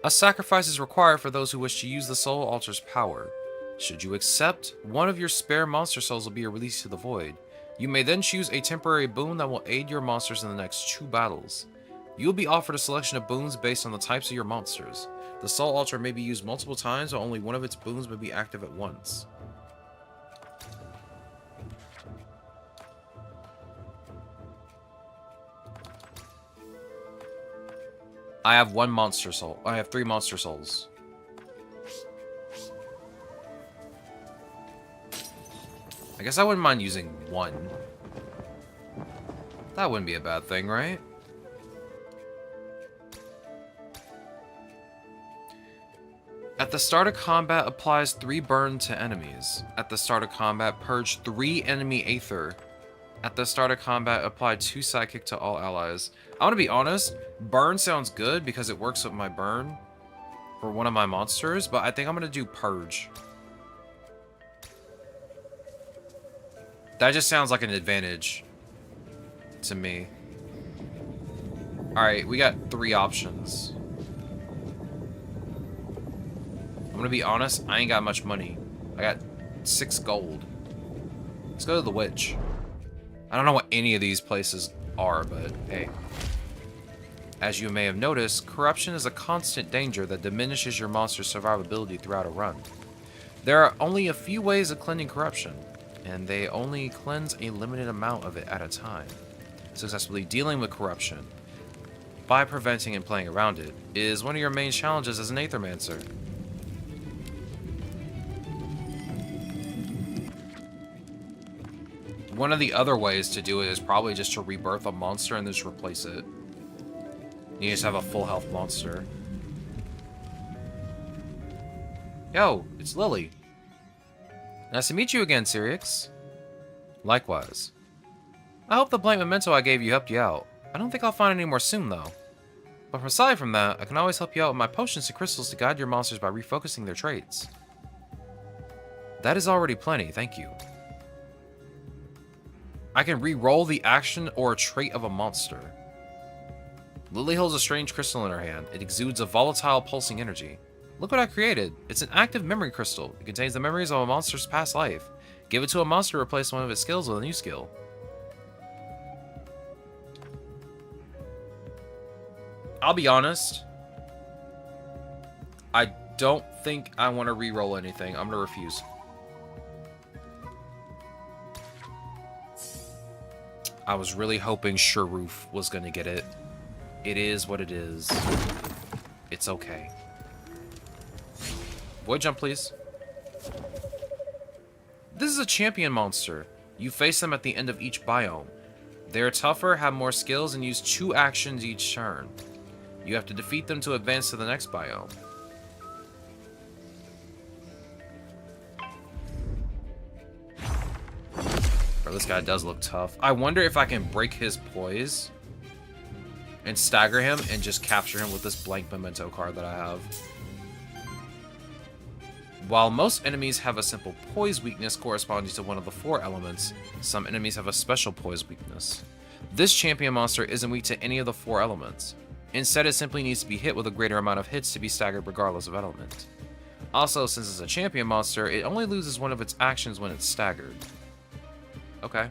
A sacrifice is required for those who wish to use the soul altar's power. Should you accept, one of your spare monster souls will be released to the void. You may then choose a temporary boon that will aid your monsters in the next 2 battles. You will be offered a selection of boons based on the types of your monsters. The soul altar may be used multiple times, but only one of its boons may be active at once. I have 1 monster soul. I have 3 monster souls. I guess I wouldn't mind using 1. That wouldn't be a bad thing, right? At the start of combat, applies 3 burn to enemies. At the start of combat, purge 3 enemy aether. At the start of combat, apply 2 psychic to all allies. I want to be honest, burn sounds good because it works with my burn for one of my monsters, but I think I'm going to do purge. That just sounds like an advantage to me. Alright, we got 3 options. I'm gonna be honest, I ain't got much money. I got 6 gold. Let's go to the witch. I don't know what any of these places are, but hey. As you may have noticed, corruption is a constant danger that diminishes your monster's survivability throughout a run. There are only a few ways of cleansing corruption, and they only cleanse a limited amount of it at a time. Successfully dealing with corruption by preventing and playing around it is one of your main challenges as an Aethermancer. One of the other ways to do it is probably just to rebirth a monster and just replace it. You just have a full health monster. Yo, it's Lily. Nice to meet you again, Sirix. Likewise. I hope the blank memento I gave you helped you out. I don't think I'll find any more soon, though. But aside from that, I can always help you out with my potions and crystals to guide your monsters by refocusing their traits. That is already plenty, thank you. I can re-roll the action or a trait of a monster. Lily holds a strange crystal in her hand. It exudes a volatile, pulsing energy. Look what I created. It's an active memory crystal. It contains the memories of a monster's past life. Give it to a monster to replace one of its skills with a new skill. I'll be honest. I don't think I want to re-roll anything. I'm going to refuse. I was really hoping Sharoof was going to get it. It is what it is. It's okay. Void jump, please. This is a champion monster. You face them at the end of each biome. They are tougher, have more skills, and use 2 actions each turn. You have to defeat them to advance to the next biome. Bro, this guy does look tough. I wonder if I can break his poise and stagger him and just capture him with this blank memento card that I have. While most enemies have a simple poise weakness corresponding to one of the 4 elements, some enemies have a special poise weakness. This champion monster isn't weak to any of the 4 elements. Instead, it simply needs to be hit with a greater amount of hits to be staggered regardless of element. Also, since it's a champion monster, it only loses one of its actions when it's staggered. Okay.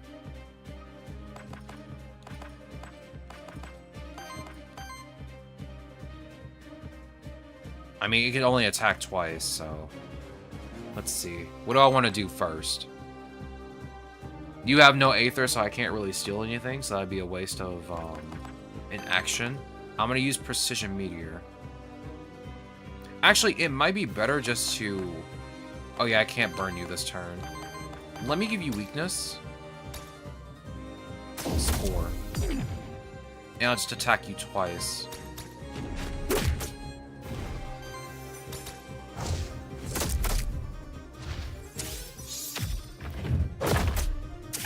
I mean, it can only attack twice, so... Let's see. What do I want to do first? You have no Aether, so I can't really steal anything, so that'd be a waste of an action. I'm going to use Precision Meteor. Actually, it might be better just to Oh yeah, I can't burn you this turn. Let me give you weakness. Score. And I'll just attack you twice.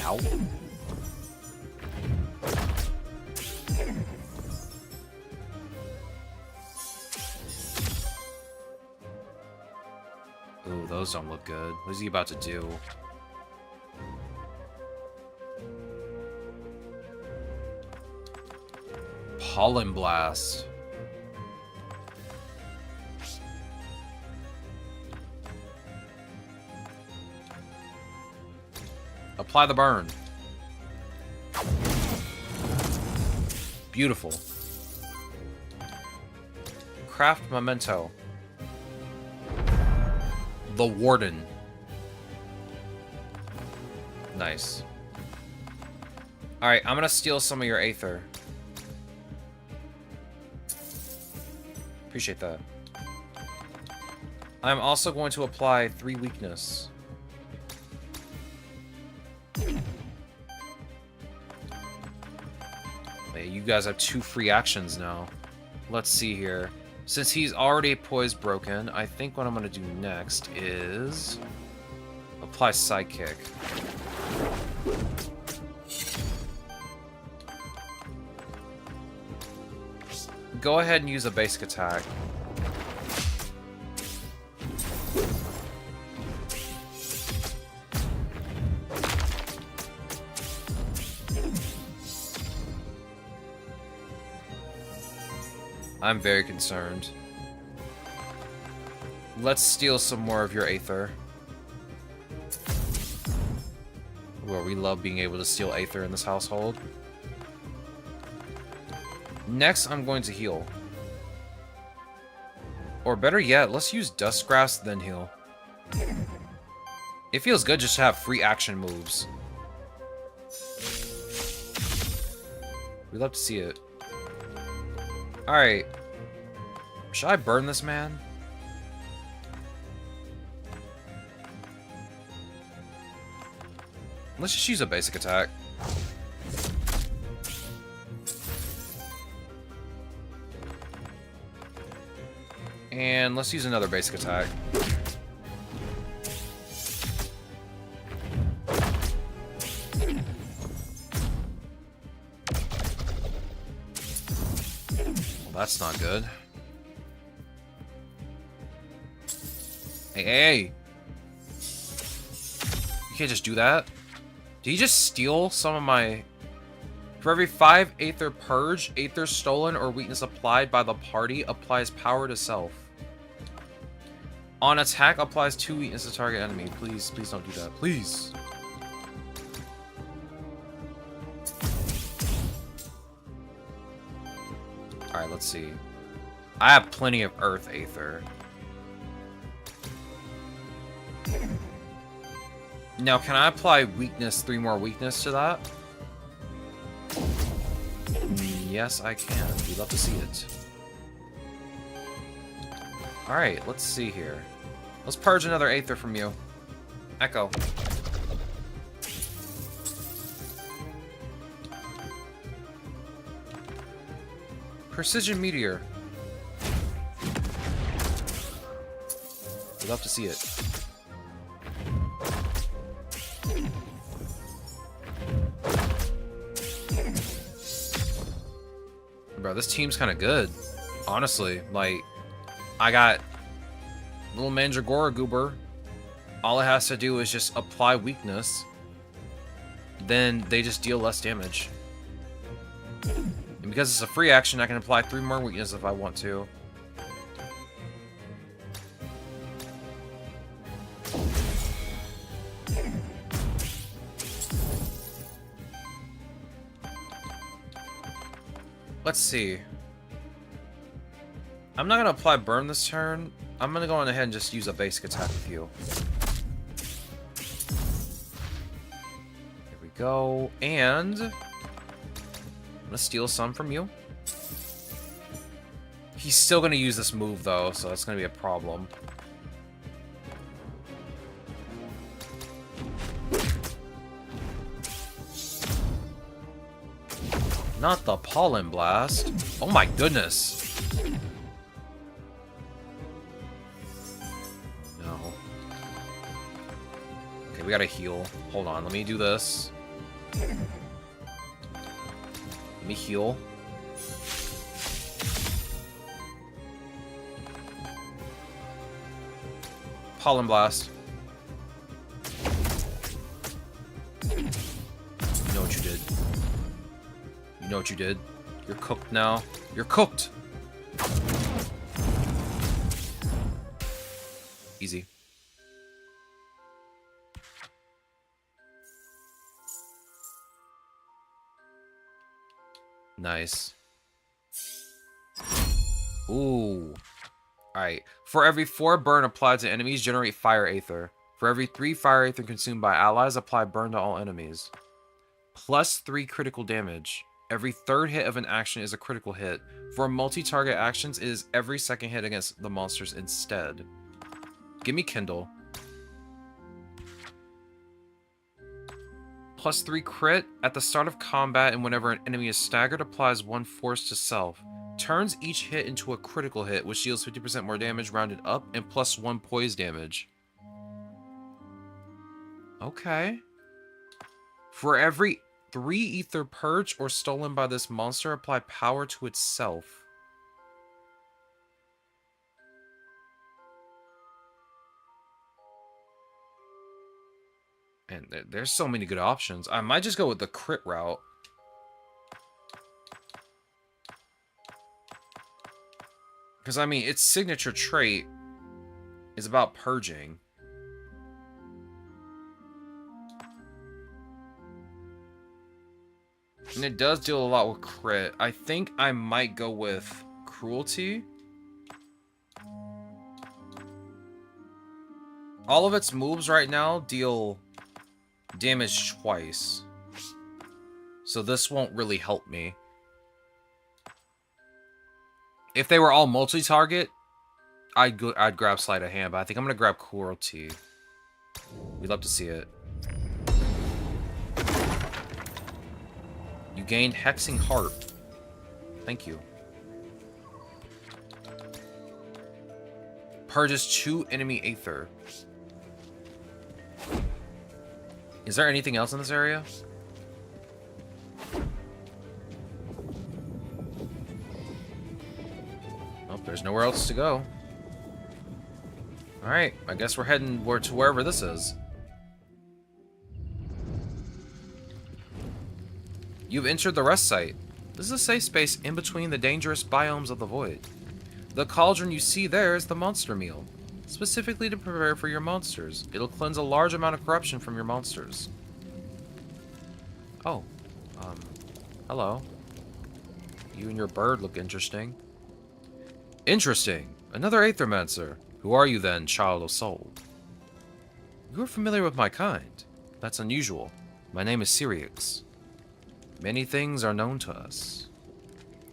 Ow. Ooh, those don't look good. What is he about to do? Pollen Blast. Apply the burn. Beautiful. Craft Memento. The Warden. Nice. Alright, I'm gonna steal some of your Aether. Appreciate that. I'm also going to apply 3 weakness. Hey, you guys have 2 free actions now. Let's see here. Since he's already poise broken, I think what I'm going to do next is apply Sidekick. Go ahead and use a basic attack. I'm very concerned. Let's steal some more of your Aether. Well, we love being able to steal Aether in this household. Next, I'm going to heal. Or better yet, let's use Duskgrass, then heal. It feels good just to have free action moves. We love to see it. Alright. Should I burn this man? Let's just use a basic attack. And let's use another basic attack. Well, that's not good. Hey, hey! You can't just do that. Did he just steal some of my... For every 5 Aether purged, Aether stolen, or weakness applied by the party applies power to self. On attack, applies 2 weakness to target enemy. Please, please don't do that. Please! Alright, let's see. I have plenty of Earth Aether. Now, can I apply weakness, 3 more weakness to that? Yes, I can. We'd love to see it. Alright, let's see here. Let's purge another Aether from you. Echo. Precision Meteor. We'd love to see it. Bro, this team's kind of good. Honestly, like, I got little Mandragora Goober. All it has to do is just apply weakness. Then they just deal less damage. And because it's a free action, I can apply 3 more weakness if I want to. Let's see. I'm not going to apply burn this turn. I'm going to go on ahead and just use a basic attack with you. Here we go. And I'm going to steal some from you. He's still going to use this move, though, so that's going to be a problem. Not the pollen blast. Oh my goodness. No. Okay, we gotta heal. Hold on, let me do this. Let me heal. Pollen blast. You know what you did. You know what you did. You're cooked now. You're cooked! Easy. Nice. Ooh. Alright. For every 4 burn applied to enemies, generate fire aether. For every 3 fire aether consumed by allies, apply burn to all enemies. Plus 3 critical damage. Every 3rd hit of an action is a critical hit. For multi-target actions, it is every 2nd hit against the monsters instead. Give me Kindle. Plus 3 crit. At the start of combat and whenever an enemy is staggered, applies 1 force to self. Turns each hit into a critical hit, which deals 50% more damage rounded up, and plus 1 poise damage. Okay. For every 3 ether purged or stolen by this monster, apply power to itself. And there's so many good options. I might just go with the crit route. Because, I mean, its signature trait is about purging. And it does deal a lot with crit. I think I might go with cruelty. All of its moves right now deal damage twice. So this won't really help me. If they were all multi-target, I'd grab Sleight of Hand, but I think I'm going to grab Cruelty. We'd love to see it. You gained Hexing Heart. Thank you. Purges 2 enemy Aether. Is there anything else in this area? Nope, there's nowhere else to go. Alright, I guess we're heading to wherever this is. You've entered the rest site. This is a safe space in between the dangerous biomes of the void. The cauldron you see there is the monster meal, specifically to prepare for your monsters. It'll cleanse a large amount of corruption from your monsters. Oh, hello. You and your bird look interesting. Interesting. Another Aethermancer. Who are you then, child of soul? You are familiar with my kind. That's unusual. My name is Syriax. Many things are known to us.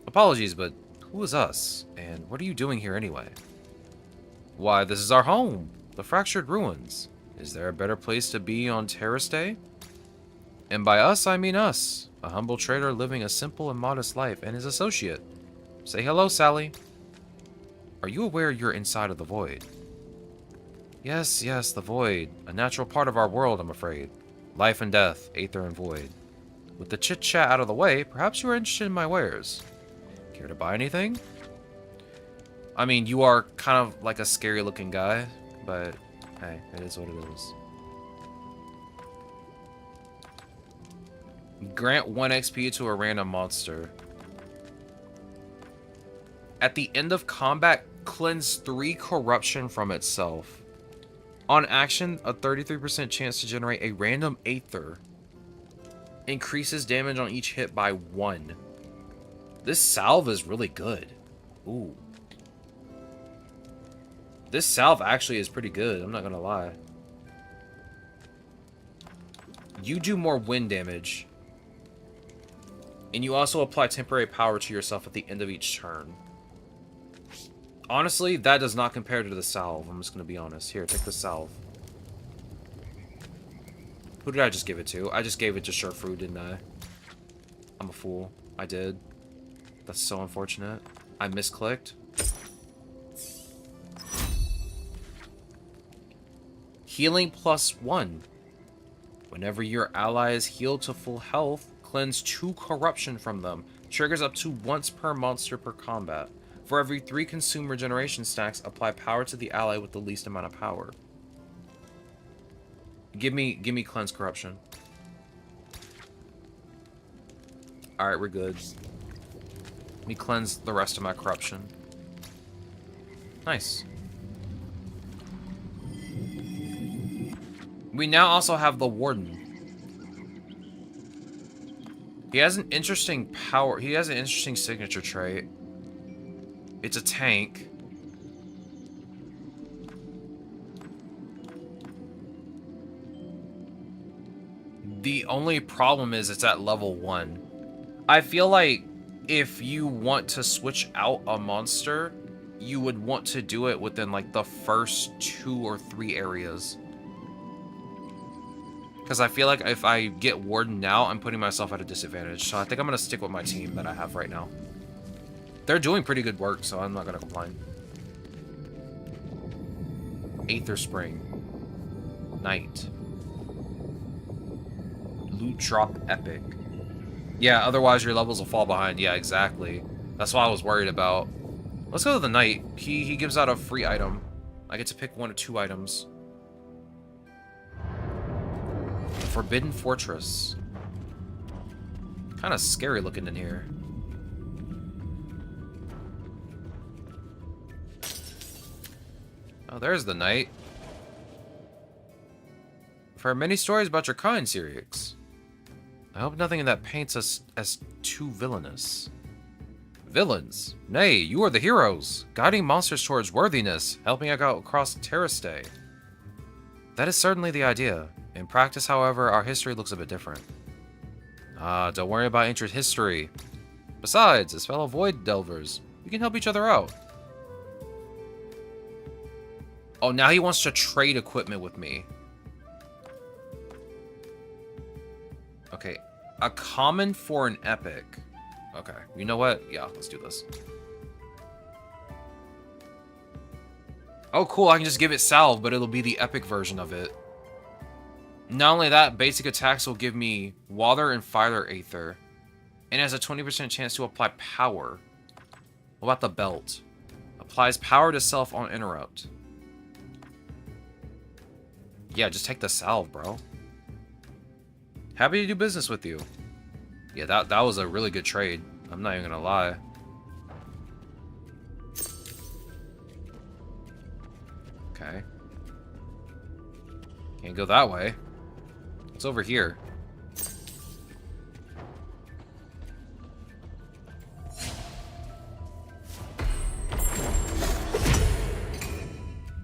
Apologies, but who is us? And what are you doing here anyway? Why, this is our home, the Fractured Ruins. Is there a better place to be on Terrace Day? And by us, I mean us, a humble trader living a simple and modest life, and his associate. Say hello, Sally. Are you aware you're inside of the void? Yes, the void. A natural part of our world, I'm afraid. Life and death, aether and void. With the chit-chat out of the way, perhaps you are interested in my wares. Care to buy anything? I mean, you are kind of like a scary-looking guy, but hey, it is what it is. Grant 1 XP to a random monster. At the end of combat, cleanse 3 corruption from itself. On action, a 33% chance to generate a random Aether. Increases damage on each hit by 1. This salve is really good. Ooh. This salve actually is pretty good, I'm not gonna lie. You do more wind damage. And you also apply temporary power to yourself at the end of each turn. Honestly, that does not compare to the salve. I'm just going to be honest. Here, take the salve. Who did I just give it to? I just gave it to Sherfru, didn't I? I'm a fool. I did. That's so unfortunate. I misclicked. Healing +1. Whenever your ally is healed to full health, cleanse 2 corruption from them. Triggers up to once per monster per combat. For every 3 consume regeneration stacks, apply power to the ally with the least amount of power. Give me cleanse corruption. Alright, we're good. Let me cleanse the rest of my corruption. Nice. We now also have the Warden. He has an interesting power. He has an interesting signature trait. It's a tank. The only problem is it's at level 1. I feel like if you want to switch out a monster, you would want to do it within like the first 2 or 3 areas. Because I feel like if I get Warden now, I'm putting myself at a disadvantage. So I think I'm going to stick with my team that I have right now. They're doing pretty good work, so I'm not going to complain. Aether Spring. Night. Loot Drop Epic. Yeah, otherwise your levels will fall behind. Yeah, exactly. That's what I was worried about. Let's go to the Knight. He gives out a free item. I get to pick 1 or 2 items. Forbidden Fortress. Kind of scary looking in here. Oh, there's the Knight. I've heard many stories about your kind, Sirix. I hope nothing in that paints us as too villainous. Villains? Nay, you are the heroes, guiding monsters towards worthiness, helping out across Terrastay. That is certainly the idea. In practice, however, our history looks a bit different. Ah, don't worry about ancient history. Besides, as fellow Void Delvers, we can help each other out. Oh, now he wants to trade equipment with me. Okay, a common for an epic. Okay, you know what? Yeah, let's do this. Oh, cool, I can just give it salve, but it'll be the epic version of it. Not only that, basic attacks will give me Water and Fire Aether. And has a 20% chance to apply power. What about the belt? Applies power to self on interrupt. Yeah, just take the salve, bro. Happy to do business with you. Yeah, that was a really good trade. I'm not even gonna lie. Okay. Can't go that way. It's over here.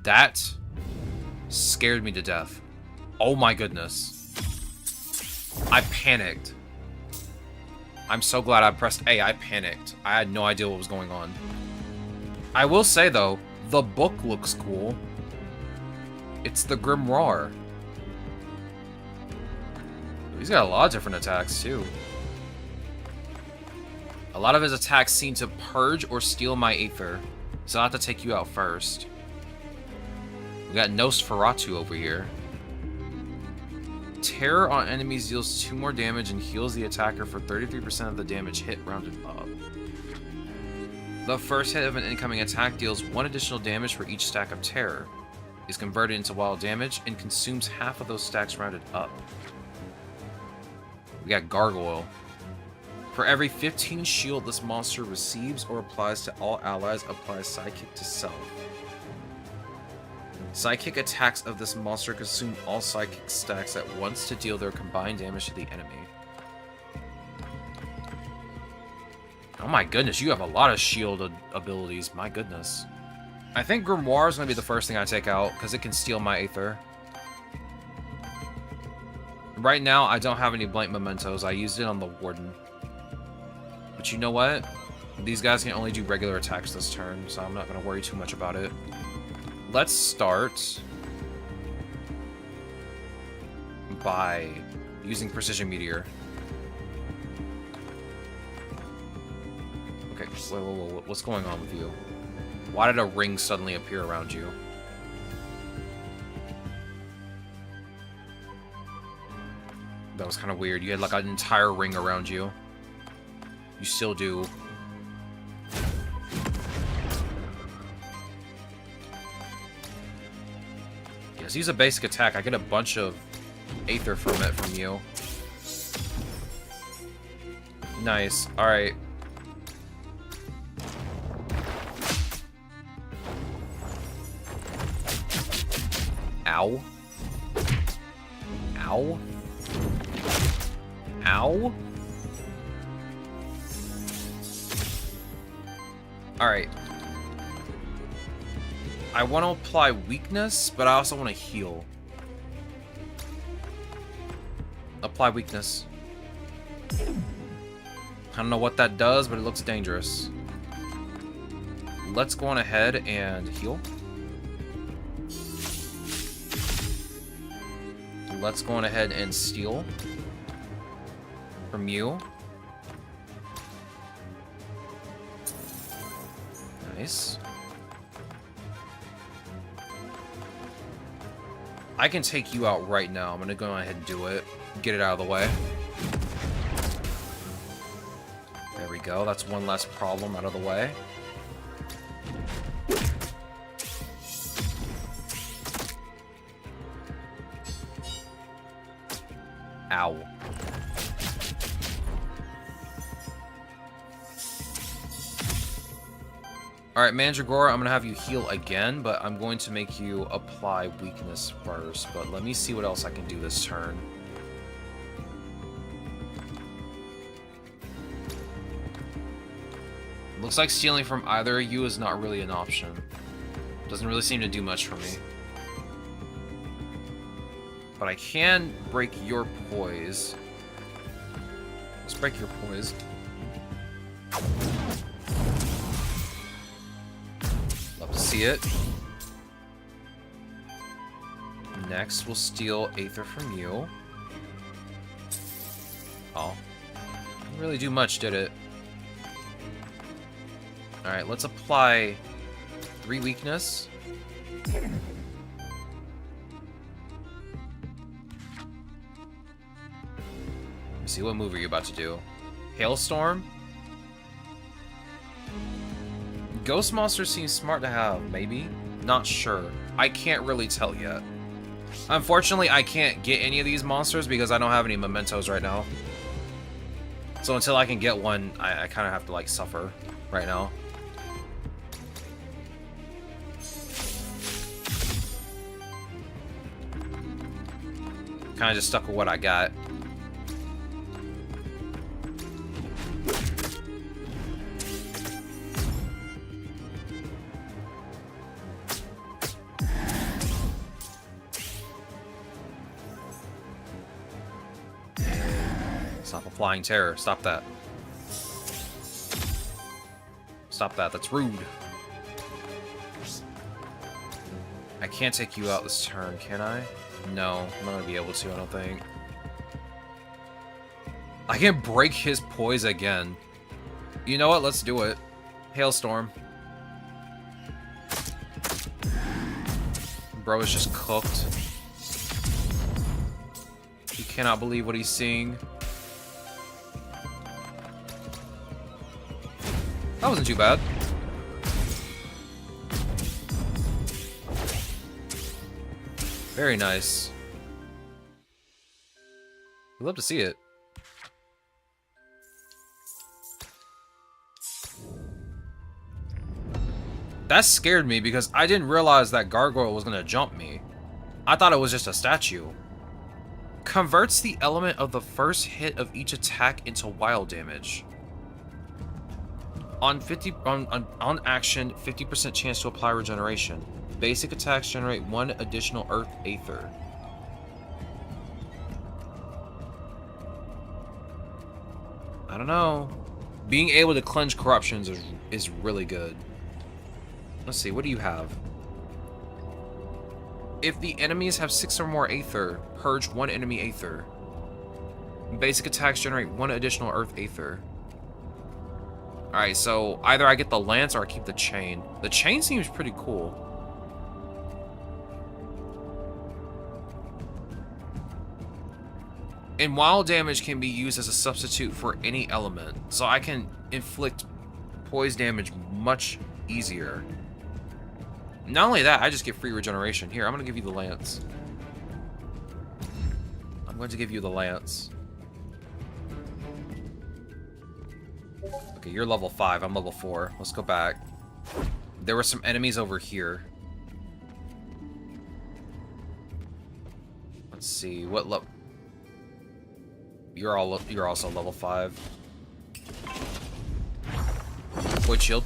That scared me to death. Oh my goodness. I panicked. I'm so glad I pressed A. I panicked. I had no idea what was going on. I will say, though, the book looks cool. It's the Grimoire. He's got a lot of different attacks, too. A lot of his attacks seem to purge or steal my Aether, so I'll have to take you out first. We got Nosferatu over here. Terror on enemies deals 2 more damage and heals the attacker for 33% of the damage hit rounded up. The first hit of an incoming attack deals 1 additional damage for each stack of terror. Is converted into wild damage and consumes half of those stacks rounded up. We got Gargoyle. For every 15 shield this monster receives or applies to all allies, applies Psychic to self. Psychic attacks of this monster consume all Psychic stacks at once to deal their combined damage to the enemy. Oh my goodness, you have a lot of shield abilities, my goodness. I think Grimoire is going to be the first thing I take out, because it can steal my Aether. Right now, I don't have any blank mementos. I used it on the Warden. But you know what? These guys can only do regular attacks this turn, so I'm not going to worry too much about it. Let's start by using Precision Meteor. Wait, what's going on with you? Why did a ring suddenly appear around you? That was kind of weird. You had like an entire ring around you. You still do. Yes, use a basic attack. I get a bunch of Aether from it from you. Nice. Alright. Ow. Ow. Ow. Alright. I want to apply weakness, but I also want to heal. Apply weakness. I don't know what that does, but it looks dangerous. Let's go on ahead and heal. Let's go on ahead and steal from you. Nice. I can take you out right now. I'm gonna go ahead and do it. Get it out of the way. There we go. That's one less problem out of the way. Ow. Alright, Mandragora, I'm going to have you heal again, but I'm going to make you apply weakness first. But let me see what else I can do this turn. Looks like stealing from either of you is not really an option. Doesn't really seem to do much for me. But I can break your poise. Let's break your poise. Love to see it. Next, we'll steal Aether from you. Oh. Didn't really do much, did it? Alright, let's apply 3 weakness. Let's see, what move are you about to do? Hailstorm? Ghost Monster seems smart to have, maybe? Not sure. I can't really tell yet. Unfortunately, I can't get any of these monsters because I don't have any mementos right now. So until I can get one, I kind of have to, like, suffer right now. Kind of just stuck with what I got. Stop applying terror. Stop that. Stop that. That's rude. I can't take you out this turn, can I? No, I'm not gonna be able to, I don't think. I can break his poise again. You know what? Let's do it. Hailstorm. Bro is just cooked. He cannot believe what he's seeing. That wasn't too bad. Very nice. I'd love to see it. That scared me because I didn't realize that Gargoyle was going to jump me. I thought it was just a statue. Converts the element of the first hit of each attack into wild damage. On action, 50% chance to apply regeneration. Basic attacks generate 1 additional Earth Aether. I don't know. Being able to cleanse corruptions is really good. Let's see, what do you have? If the enemies have 6 or more Aether, purge 1 enemy Aether. Basic attacks generate 1 additional Earth Aether. Alright, so either I get the lance or I keep the chain. The chain seems pretty cool. And wild damage can be used as a substitute for any element, so I can inflict poise damage much easier. Not only that, I just get free regeneration. Here, I'm going to give you the lance. I'm going to give you the lance. Okay, you're level 5. I'm level 4. Let's go back. There were some enemies over here. Let's see. What level? You're also level 5. Void shield.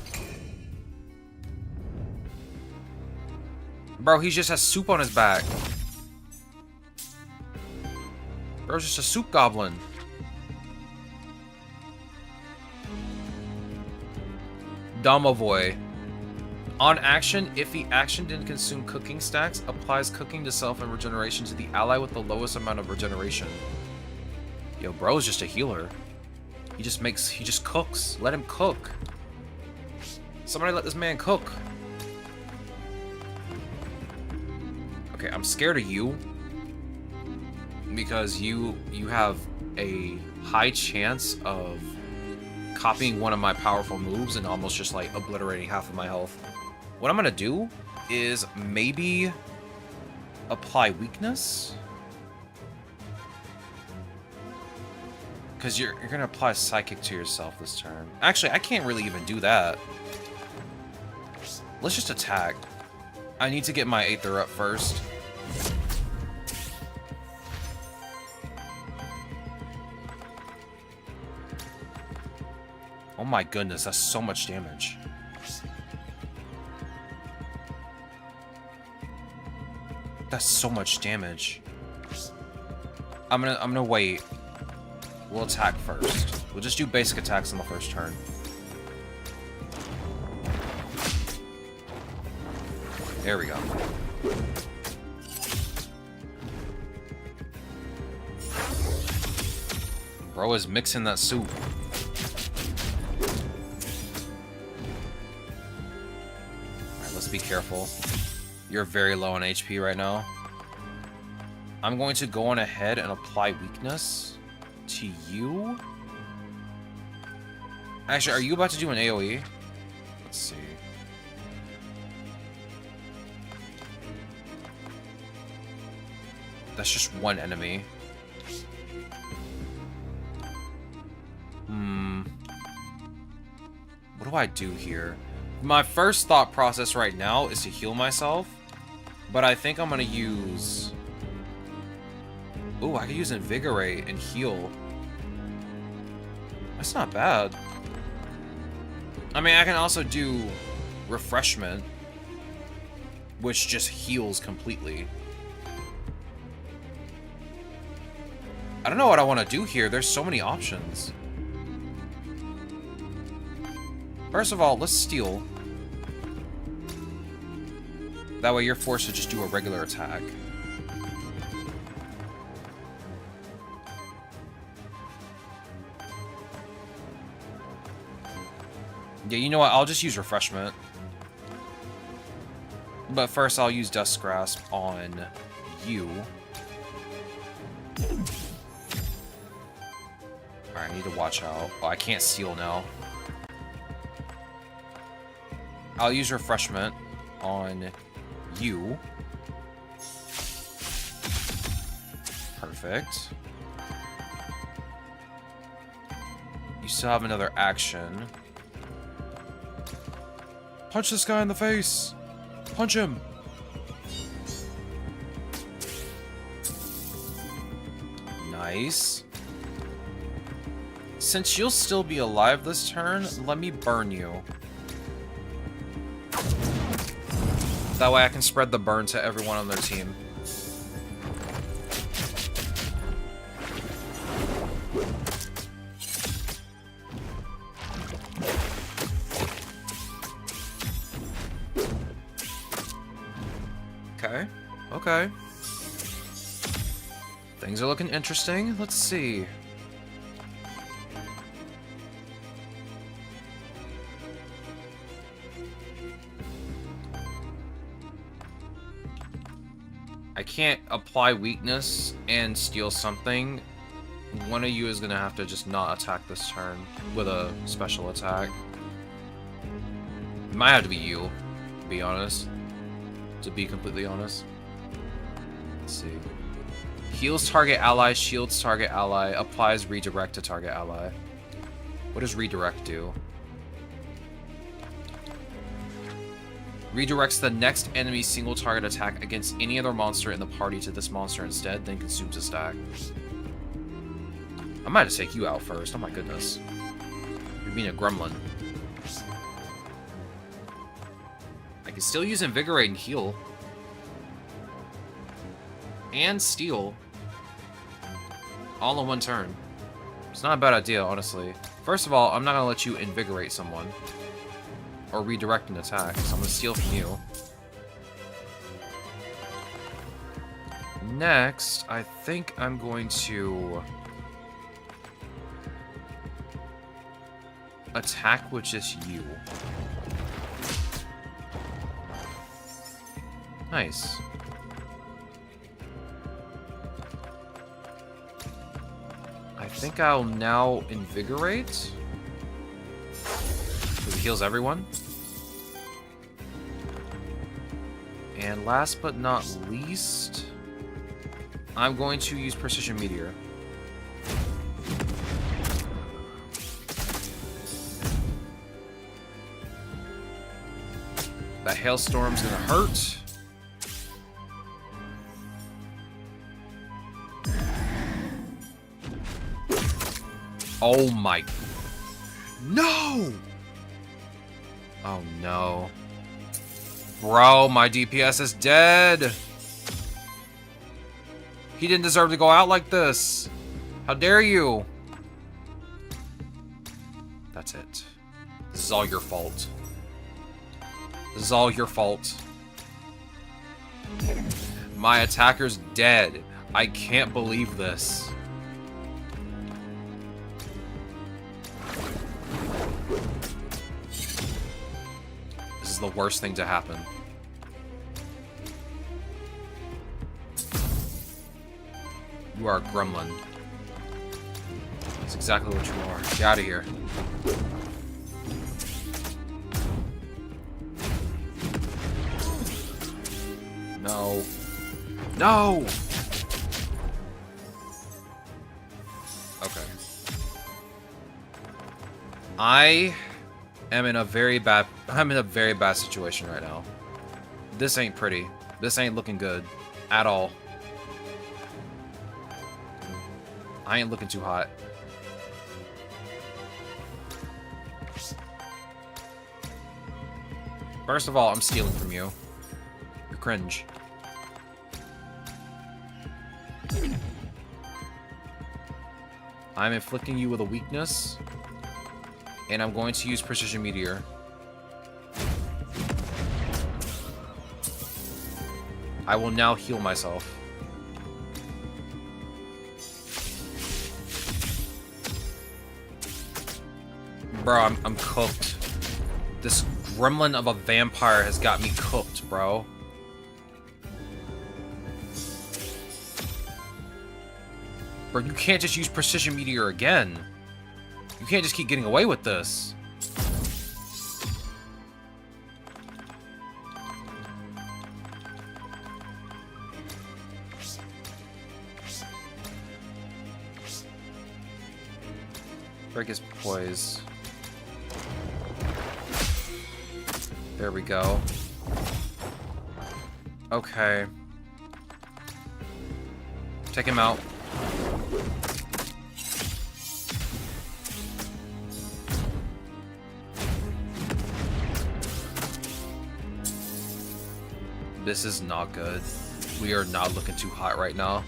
Bro, he just has soup on his back. Bro's just a soup goblin. Domovoy. On action, if the action didn't consume cooking stacks, applies cooking to self and regeneration to the ally with the lowest amount of regeneration. Yo, bro's just a healer. He just cooks. Let him cook. Somebody let this man cook. Okay, I'm scared of you. Because you have a high chance of copying one of my powerful moves and almost just like obliterating half of my health. What I'm gonna do is maybe apply weakness. Because you're gonna apply psychic to yourself this turn. Actually, I can't really even do that. Let's just attack. I need to get my Aether up first. Oh my goodness, that's so much damage. That's so much damage. I'm gonna wait. We'll attack first. We'll just do basic attacks on the first turn. There we go. Bro is mixing that soup. Alright, let's be careful. You're very low on HP right now. I'm going to go on ahead and apply weakness to you. Actually, are you about to do an AoE? Let's see. That's just one enemy. What do I do here? My first thought process right now is to heal myself, but I think I'm gonna use... Ooh, I could use Invigorate and heal. That's not bad. I mean, I can also do Refreshment, which just heals completely. I don't know what I want to do here. There's so many options. First of all, let's steal. That way you're forced to just do a regular attack. Yeah, you know what? I'll just use Refreshment. But first I'll use Dust Grasp on you. Alright, I need to watch out. Oh, I can't steal now. I'll use Refreshment on you. Perfect. You still have another action. Punch this guy in the face! Punch him! Nice. Since you'll still be alive this turn, let me burn you. That way I can spread the burn to everyone on their team. Okay. Okay. Things are looking interesting. Let's see. I can't apply weakness and steal something. One of you is gonna have to just not attack this turn with a special attack. It might have to be you, to be honest. To be completely honest. Let's see. Heals target ally, shields target ally, applies redirect to target ally. What does redirect do? Redirects the next enemy's single target attack against any other monster in the party to this monster instead, then consumes a stack. I might just take you out first. Oh my goodness. You're being a gremlin. I can still use Invigorate and heal. And steal. All in one turn. It's not a bad idea, honestly. First of all, I'm not going to let you Invigorate someone. Or redirect an attack, so I'm going to steal from you. Next, I think I'm going to attack with just you. Nice. I think I'll now Invigorate. It heals everyone. And last but not least, I'm going to use Precision Meteor. That Hailstorm's gonna hurt. Oh my... No! Oh no. Bro, my DPS is dead! He didn't deserve to go out like this! How dare you! That's it. This is all your fault. This is all your fault. My attacker's dead. I can't believe this. This is the worst thing to happen. You are a gremlin. That's exactly what you are. Get out of here. No. No! Okay. I'm in a very bad situation right now. This ain't pretty. This ain't looking good at all. I ain't looking too hot. First of all, I'm stealing from you. You're cringe. I'm inflicting you with a weakness. And I'm going to use Precision Meteor. I will now heal myself. Bro, I'm cooked. This gremlin of a vampire has got me cooked, bro. Bro, you can't just use Precision Meteor again. You can't just keep getting away with this. Break his poise. There we go. Okay. Take him out. This is not good. We are not looking too hot right now.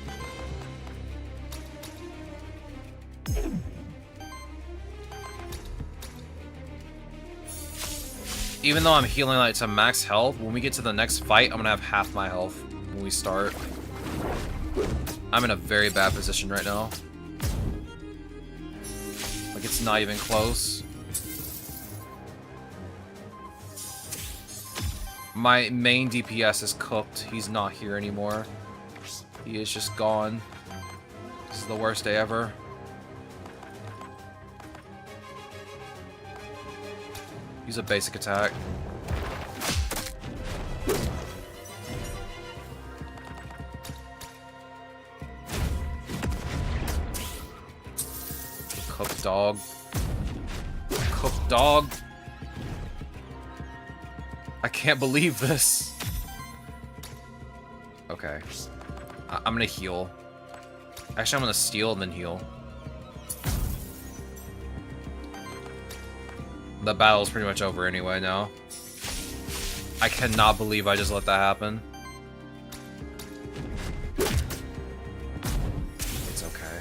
Even though I'm healing like to max health, when we get to the next fight, I'm gonna have half my health when we start. I'm in a very bad position right now. Like, it's not even close. My main DPS is cooked. He's not here anymore. He is just gone. This is the worst day ever. Use a basic attack. Cooked dog. Cooked dog. I can't believe this. Okay. I'm gonna heal. Actually, I'm gonna steal and then heal. The battle's pretty much over anyway now. I cannot believe I just let that happen. It's okay.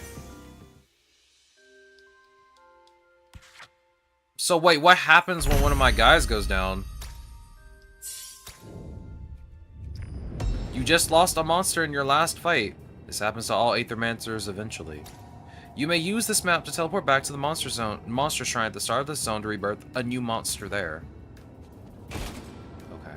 So wait, what happens when one of my guys goes down? You just lost a monster in your last fight. This happens to all Aethermancers eventually. You may use this map to teleport back to the monster shrine at the start of the zone to rebirth a new monster there. Okay.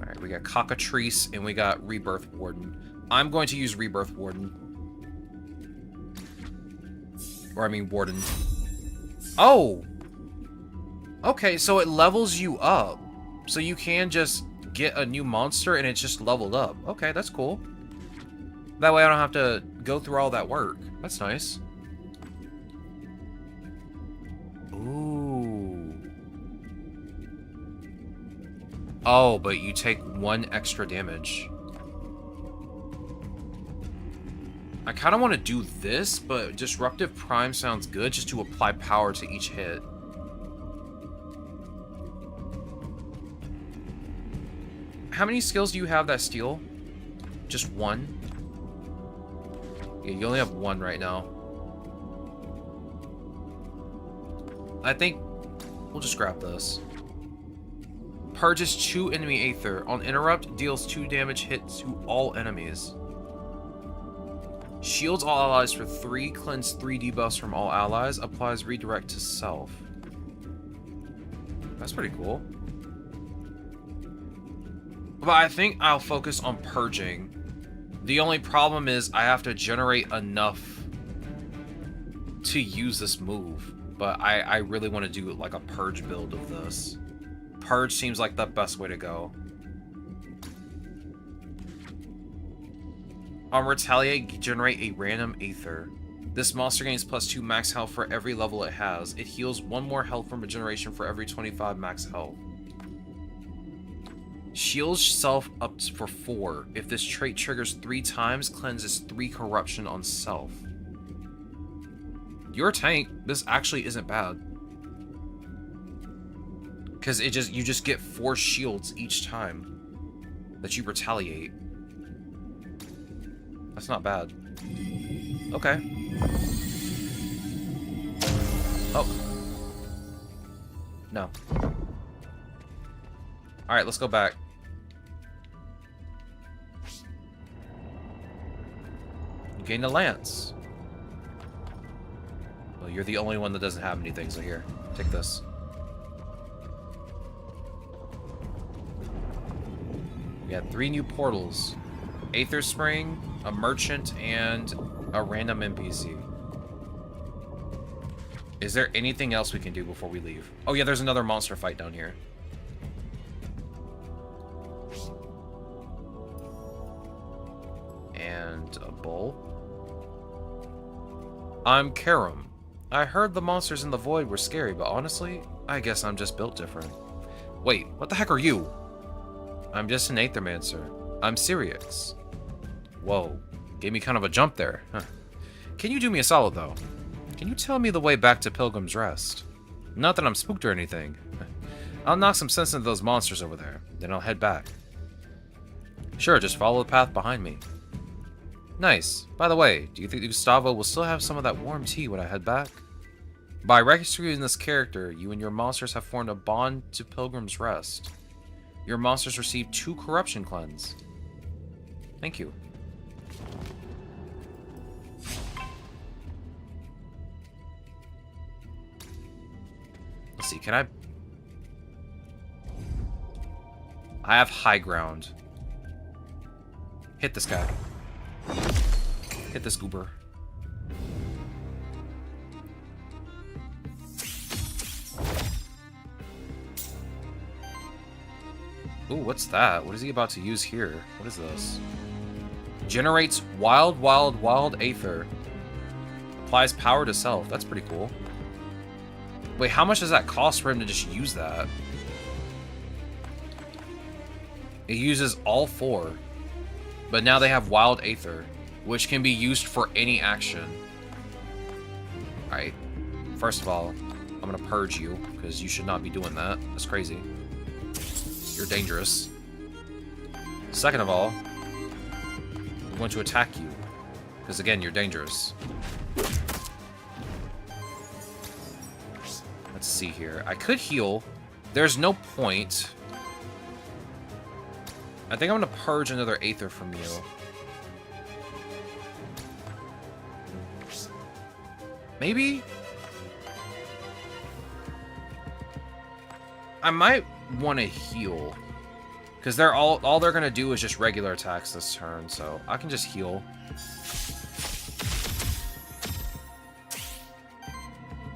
Alright, we got Cockatrice and we got Rebirth Warden. I'm going to use Rebirth Warden. Or I mean Warden. Oh! Okay, so it levels you up. So you can just get a new monster and it's just leveled up. Okay, that's cool. That way I don't have to go through all that work. That's nice. Ooh. Oh, but you take 1 extra damage. I kind of want to do this, but Disruptive Prime sounds good just to apply power to each hit. How many skills do you have that steal? Just 1? Yeah, you only have 1 right now. I think we'll just grab this. Purges 2 enemy Aether. On interrupt, deals 2 damage hit to all enemies. Shields all allies for 3, cleanse 3 debuffs from all allies, applies redirect to self. That's pretty cool. But I think I'll focus on purging. The only problem is I have to generate enough to use this move. But I really want to do like a purge build of this. Purge seems like the best way to go. On Retaliate, generate a random Aether. This monster gains +2 max health for every level it has. It heals 1 more health from regeneration for every 25 max health. Shields self up for 4. If this trait triggers 3 times, cleanses 3 corruption on self. Your tank, this actually isn't bad. Because you just get 4 shields each time that you retaliate. That's not bad. Okay. Oh. No. Alright, let's go back. You gained a lance. Well, you're the only one that doesn't have anything, so here. Take this. We got 3 new portals. Aether Spring, a merchant, and a random NPC. Is there anything else we can do before we leave? Oh yeah, there's another monster fight down here. And a bull. I'm Karam. I heard the monsters in the void were scary, but honestly, I guess I'm just built different. Wait, what the heck are you? I'm just an Aethermancer. I'm Sirius. Whoa, gave me kind of a jump there. Huh. Can you do me a solid, though? Can you tell me the way back to Pilgrim's Rest? Not that I'm spooked or anything. I'll knock some sense into those monsters over there, then I'll head back. Sure, just follow the path behind me. Nice. By the way, do you think Gustavo will still have some of that warm tea when I head back? By rescuing this character, you and your monsters have formed a bond to Pilgrim's Rest. Your monsters receive 2 corruption cleanse. Thank you. Let's see, can I I have high ground. Hit this guy. Hit this goober. Ooh, what's that? What is he about to use here? What is this? Generates wild Aether. Applies power to self. That's pretty cool. Wait, how much does that cost for him to just use that? It uses all 4. But now they have wild Aether, which can be used for any action. Alright. First of all, I'm gonna purge you, because you should not be doing that. That's crazy. You're dangerous. Second of all, I'm going to attack you. Because again, you're dangerous. Let's see here. I could heal. There's no point. I think I'm going to purge another Aether from you. Maybe? I might want to heal. Because they're all they're gonna do is just regular attacks this turn, so I can just heal.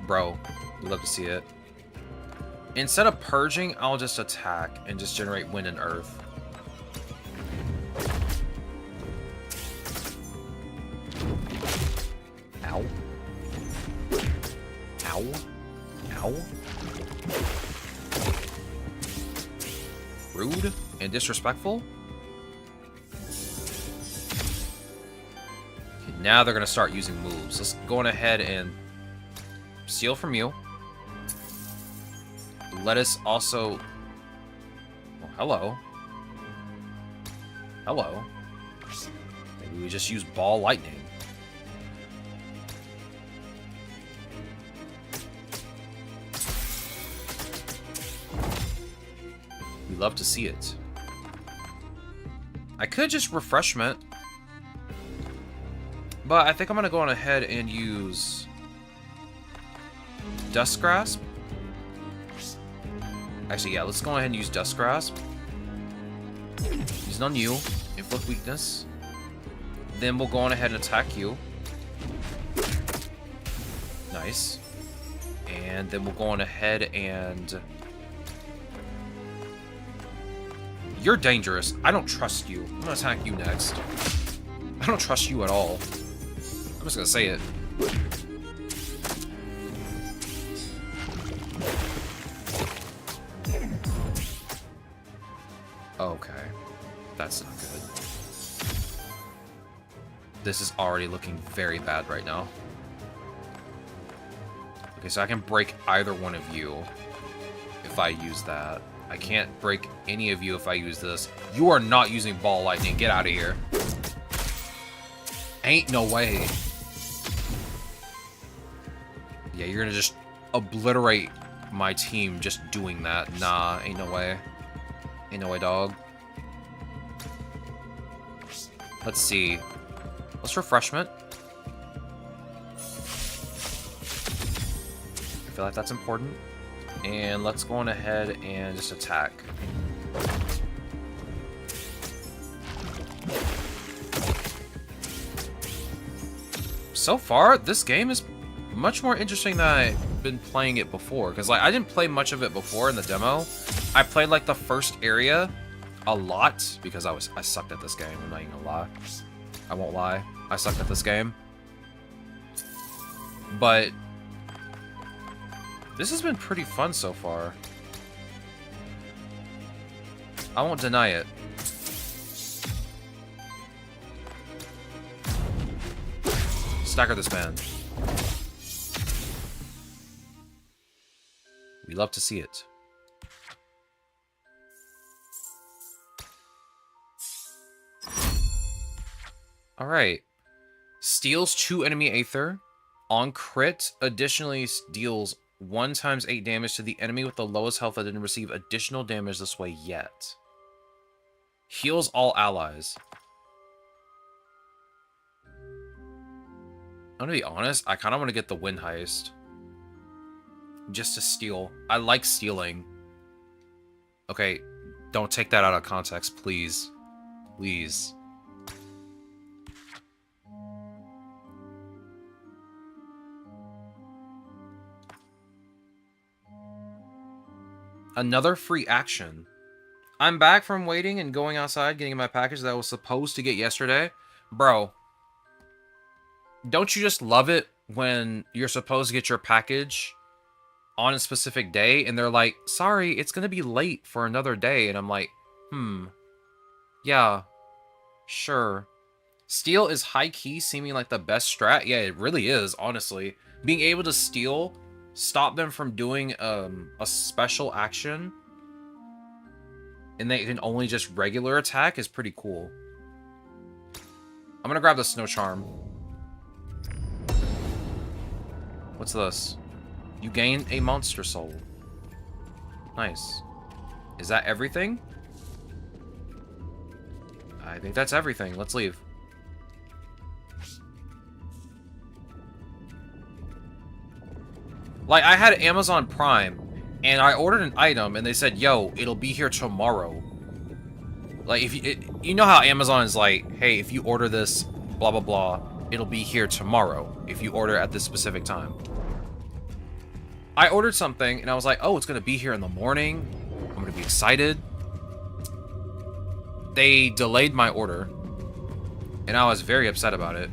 Bro, we love to see it. Instead of purging, I'll just attack and just generate wind and earth. Ow. Ow. Ow. Rude and disrespectful. Okay, now they're going to start using moves. Let's go on ahead and steal from you. Let us also... Oh, hello. Hello. Maybe we just use ball lightning. We love to see it. I could just refreshment, but I think I'm gonna go on ahead and use Dust Grasp. Actually, yeah, let's go ahead and use Dust Grasp. Use it on you. Inflict weakness. Then we'll go on ahead and attack you. Nice. And then we'll go on ahead and... You're dangerous. I don't trust you. I'm gonna attack you next. I don't trust you at all. I'm just gonna say it. Okay. That's not good. This is already looking very bad right now. Okay, so I can break either one of you if I use that. I can't break any of you if I use this. You are not using ball lightning. Get out of here. Ain't no way. Yeah, you're gonna just obliterate my team just doing that. Nah, ain't no way. Ain't no way, dog. Let's see. Let's refreshment. I feel like that's important. And let's go on ahead and just attack. So far, this game is much more interesting than I've been playing it before. Because like I didn't play much of it before in the demo. I played like the first area a lot because I sucked at this game. I'm not even gonna lie. I won't lie. I sucked at this game. But this has been pretty fun so far. I won't deny it. Stagger this man. We love to see it. Alright. Steals 2 enemy Aether. On crit, additionally deals 1 times 8 damage to the enemy with the lowest health that didn't receive additional damage this way yet. Heals all allies. I'm gonna be honest, I kind of want to get the Wind Heist. Just to steal. I like stealing. Okay, Don't take that out of context, please. Please. Another free action. I'm back from waiting and going outside, getting my package that I was supposed to get yesterday. Bro, don't you just love it when you're supposed to get your package on a specific day and they're like, sorry, it's going to be late for another day. And I'm like, yeah, sure. Steal is high-key seeming like the best strat. Yeah, it really is, honestly. Being able to steal, stop them from doing a special action, and they can only just regular attack is pretty cool. I'm gonna grab the Snow Charm. What's this? You gain a monster soul. Nice. Is that everything? I think that's everything. Let's leave. Like, I had Amazon Prime, and I ordered an item, and they said, yo, it'll be here tomorrow. Like, if you know how Amazon is like, hey, if you order this, blah, blah, blah, it'll be here tomorrow, if you order at this specific time. I ordered something, and I was like, oh, it's going to be here in the morning. I'm going to be excited. They delayed my order, and I was very upset about it.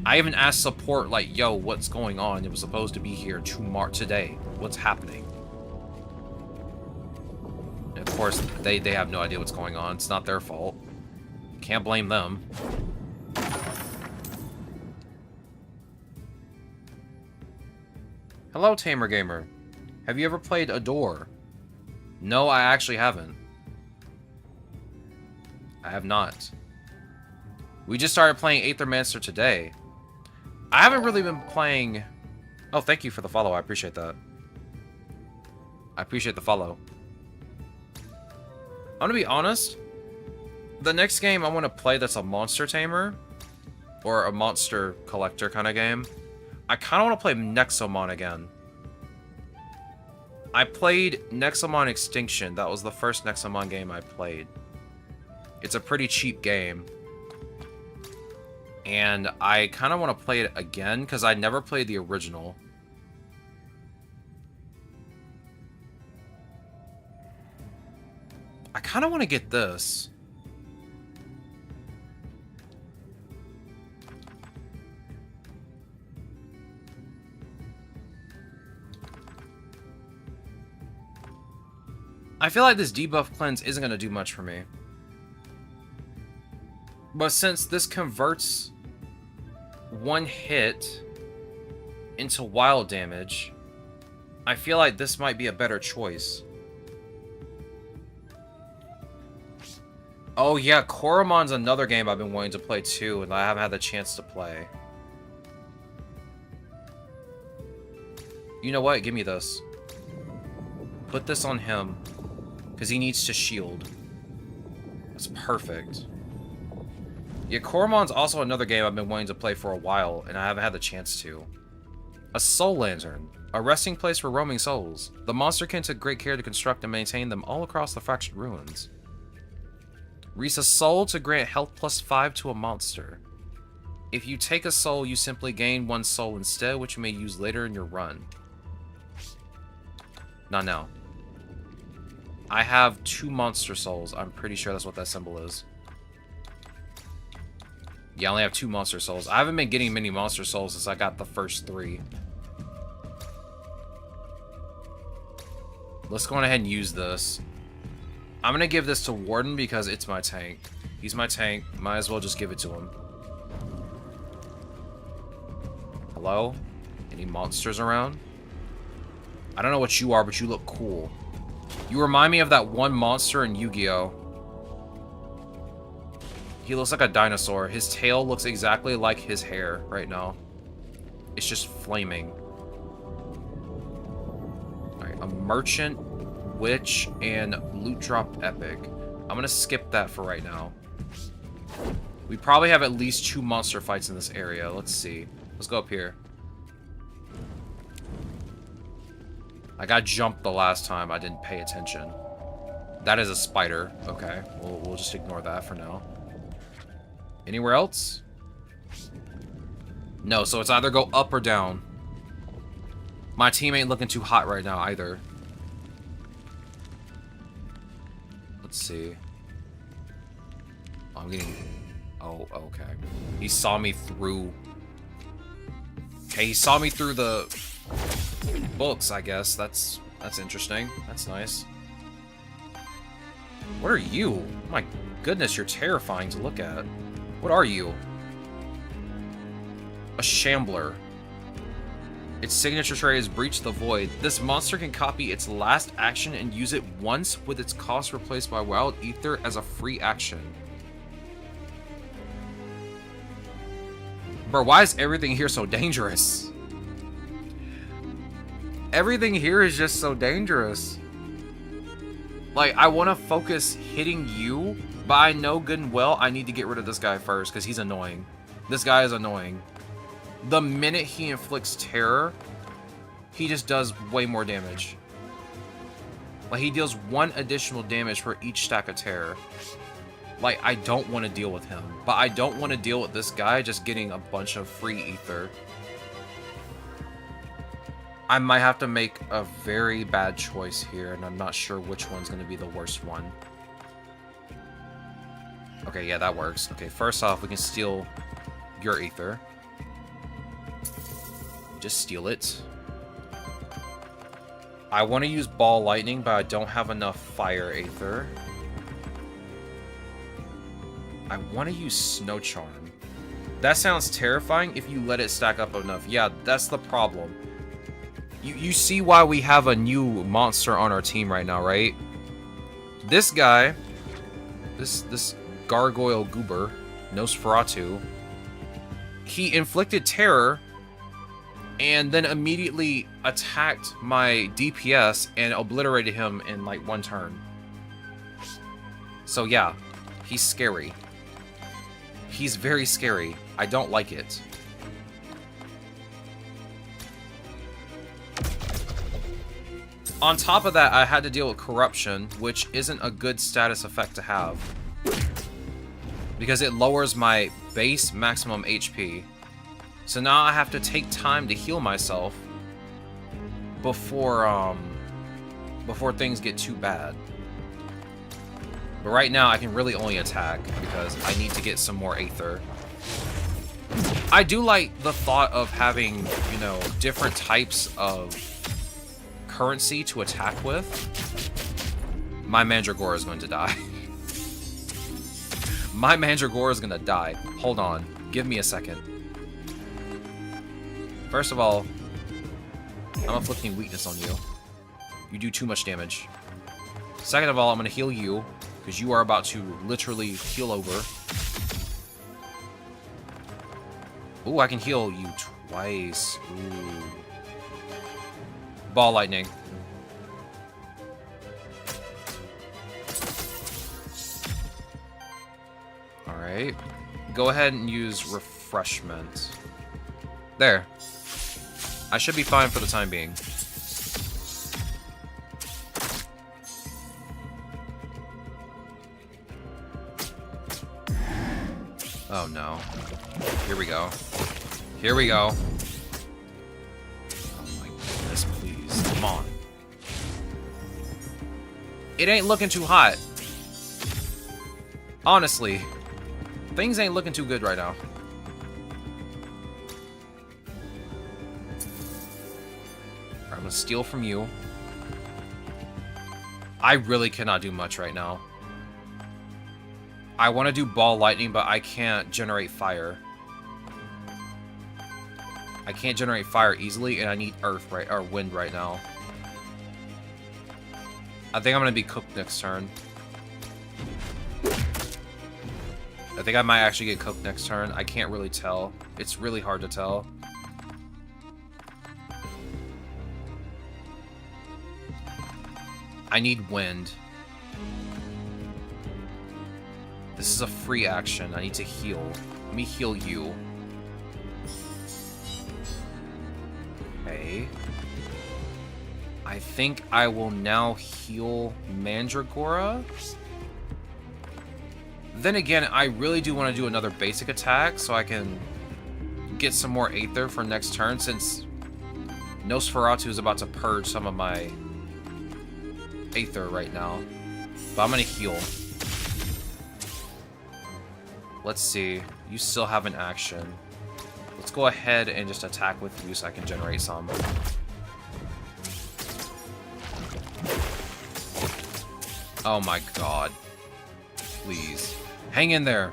I even asked support, like, yo, what's going on? It was supposed to be here today. What's happening? And of course, they have no idea what's going on. It's not their fault. Can't blame them. Hello, Tamer Gamer. Have you ever played Adore? No, I actually haven't. I have not. We just started playing Aethermancer today. I haven't really been playing... Oh, thank you for the follow. I appreciate that. I appreciate the follow. I'm gonna be honest. The next game I want to play that's a monster tamer, or a monster collector kind of game, I kind of want to play Nexomon again. I played Nexomon Extinction. That was the first Nexomon game I played. It's a pretty cheap game. And I kind of want to play it again, because I never played the original. I kind of want to get this. I feel like this debuff cleanse isn't going to do much for me. But since this converts one hit into wild damage, I feel like this might be a better choice. Oh yeah, Koramon's another game I've been wanting to play too, and I haven't had the chance to play. You know what? Give me this. Put this on him, because he needs to shield. That's perfect. Yeah, Koramon's also another game I've been wanting to play for a while, and I haven't had the chance to. A Soul Lantern. A resting place for roaming souls. The monsterkin took great care to construct and maintain them all across the fractured ruins. Reese a soul to grant health +5 to a monster. If you take a soul, you simply gain one soul instead, which you may use later in your run. Not now. I have 2 monster souls. I'm pretty sure that's what that symbol is. Yeah, I only have 2 monster souls. I haven't been getting many monster souls since I got the first 3. Let's go on ahead and use this. I'm going to give this to Warden because it's my tank. He's my tank. Might as well just give it to him. Hello? Any monsters around? I don't know what you are, but you look cool. You remind me of that one monster in Yu-Gi-Oh! He looks like a dinosaur. His tail looks exactly like his hair right now. It's just flaming. Alright, a merchant, witch, and loot drop epic. I'm gonna skip that for right now. We probably have at least 2 monster fights in this area. Let's see. Let's go up here. I got jumped the last time. I didn't pay attention. That is a spider. Okay, we'll just ignore that for now. Anywhere else? No, so it's either go up or down. My team ain't looking too hot right now either. Let's see. I'm getting... Oh, okay. He saw me through... Okay, he saw me through the books, I guess. That's interesting. That's nice. What are you? My goodness, you're terrifying to look at. What are you? A Shambler. Its signature trait is Breach the Void. This monster can copy its last action and use it once with its cost replaced by Wild Ether as a free action. Bro, why is everything here so dangerous? Everything here is just so dangerous. Like, I want to focus hitting you, but I know good and well I need to get rid of this guy first, because he's annoying. This guy is annoying. The minute he inflicts terror, he just does way more damage. Like, he deals 1 additional damage for each stack of terror. Like, I don't want to deal with him, but I don't want to deal with this guy just getting a bunch of free ether. I might have to make a very bad choice here, and I'm not sure which one's going to be the worst one. Okay, yeah, that works. Okay, first off, we can steal your ether. Just steal it. I want to use Ball Lightning, but I don't have enough Fire Aether. I want to use Snow Charm. That sounds terrifying if you let it stack up enough. Yeah, that's the problem. You see why we have a new monster on our team right now, right? This guy, this Gargoyle Goober, Nosferatu, he inflicted terror and then immediately attacked my DPS and obliterated him in like 1 turn. So yeah, he's scary. He's very scary. I don't like it. On top of that, I had to deal with Corruption, which isn't a good status effect to have. Because it lowers my base maximum HP. So now I have to take time to heal myself before things get too bad. But right now, I can really only attack because I need to get some more Aether. I do like the thought of having, you know, different types of currency to attack with. My Mandragora is going to die. My Mandragora is going to die. Hold on. Give me a second. First of all, I'm inflicting weakness on you. You do too much damage. Second of all, I'm going to heal you, because you are about to literally heal over. Ooh, I can heal you twice. Ooh. Ball Lightning. Alright. Go ahead and use Refreshment. There. I should be fine for the time being. Oh no. Here we go. Here we go. Oh my goodness, please. Come on. It ain't looking too hot. Honestly. Things ain't looking too good right now. I'm gonna steal from you. I really cannot do much right now. I want to do Ball Lightning, but I can't generate fire. I can't generate fire easily, and I need Earth right or Wind right now. I think I'm gonna be cooked next turn. I think I might actually get cooked next turn. I can't really tell. It's really hard to tell. I need Wind. This is a free action. I need to heal. Let me heal you. Okay. I think I will now heal Mandragora. Then again, I really do want to do another basic attack so I can get some more Aether for next turn, since Nosferatu is about to purge some of my Aether right now. But I'm going to heal. Let's see. You still have an action. Let's go ahead and just attack with you so I can generate some. Oh my god. Please. Hang in there.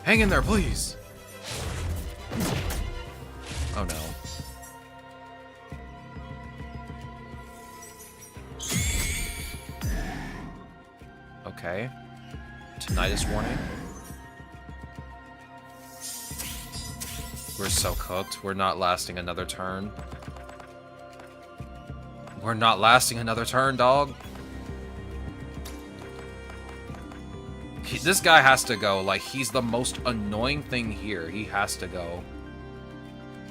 Hang in there, please. Oh no. Okay. Tinnitus warning. We're so cooked. We're not lasting another turn. We're not lasting another turn, dog. This guy has to go. Like, he's the most annoying thing here. He has to go.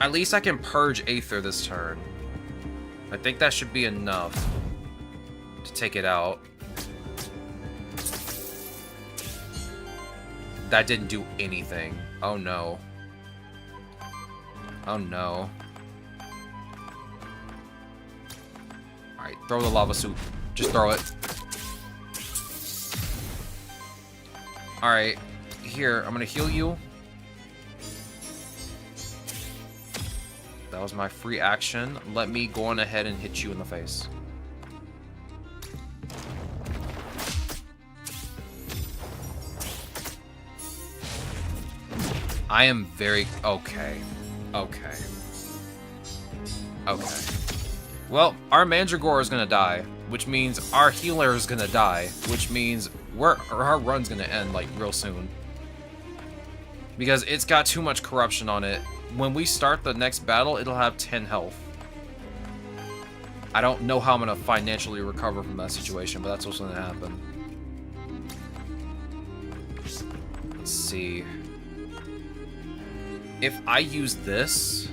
At least I can purge Aether this turn. I think that should be enough to take it out. That didn't do anything. Oh no. Oh no. Alright, throw the lava soup. Just throw it. Alright, here, I'm gonna heal you. That was my free action. Let me go on ahead and hit you in the face. I am very... Okay. Okay. Okay. Well, our Mandragora is gonna die, which means our healer is gonna die, which means our run's gonna end, like, real soon. Because it's got too much corruption on it. When we start the next battle, it'll have 10 health. I don't know how I'm gonna financially recover from that situation, but that's what's gonna happen. Let's see. If I use this,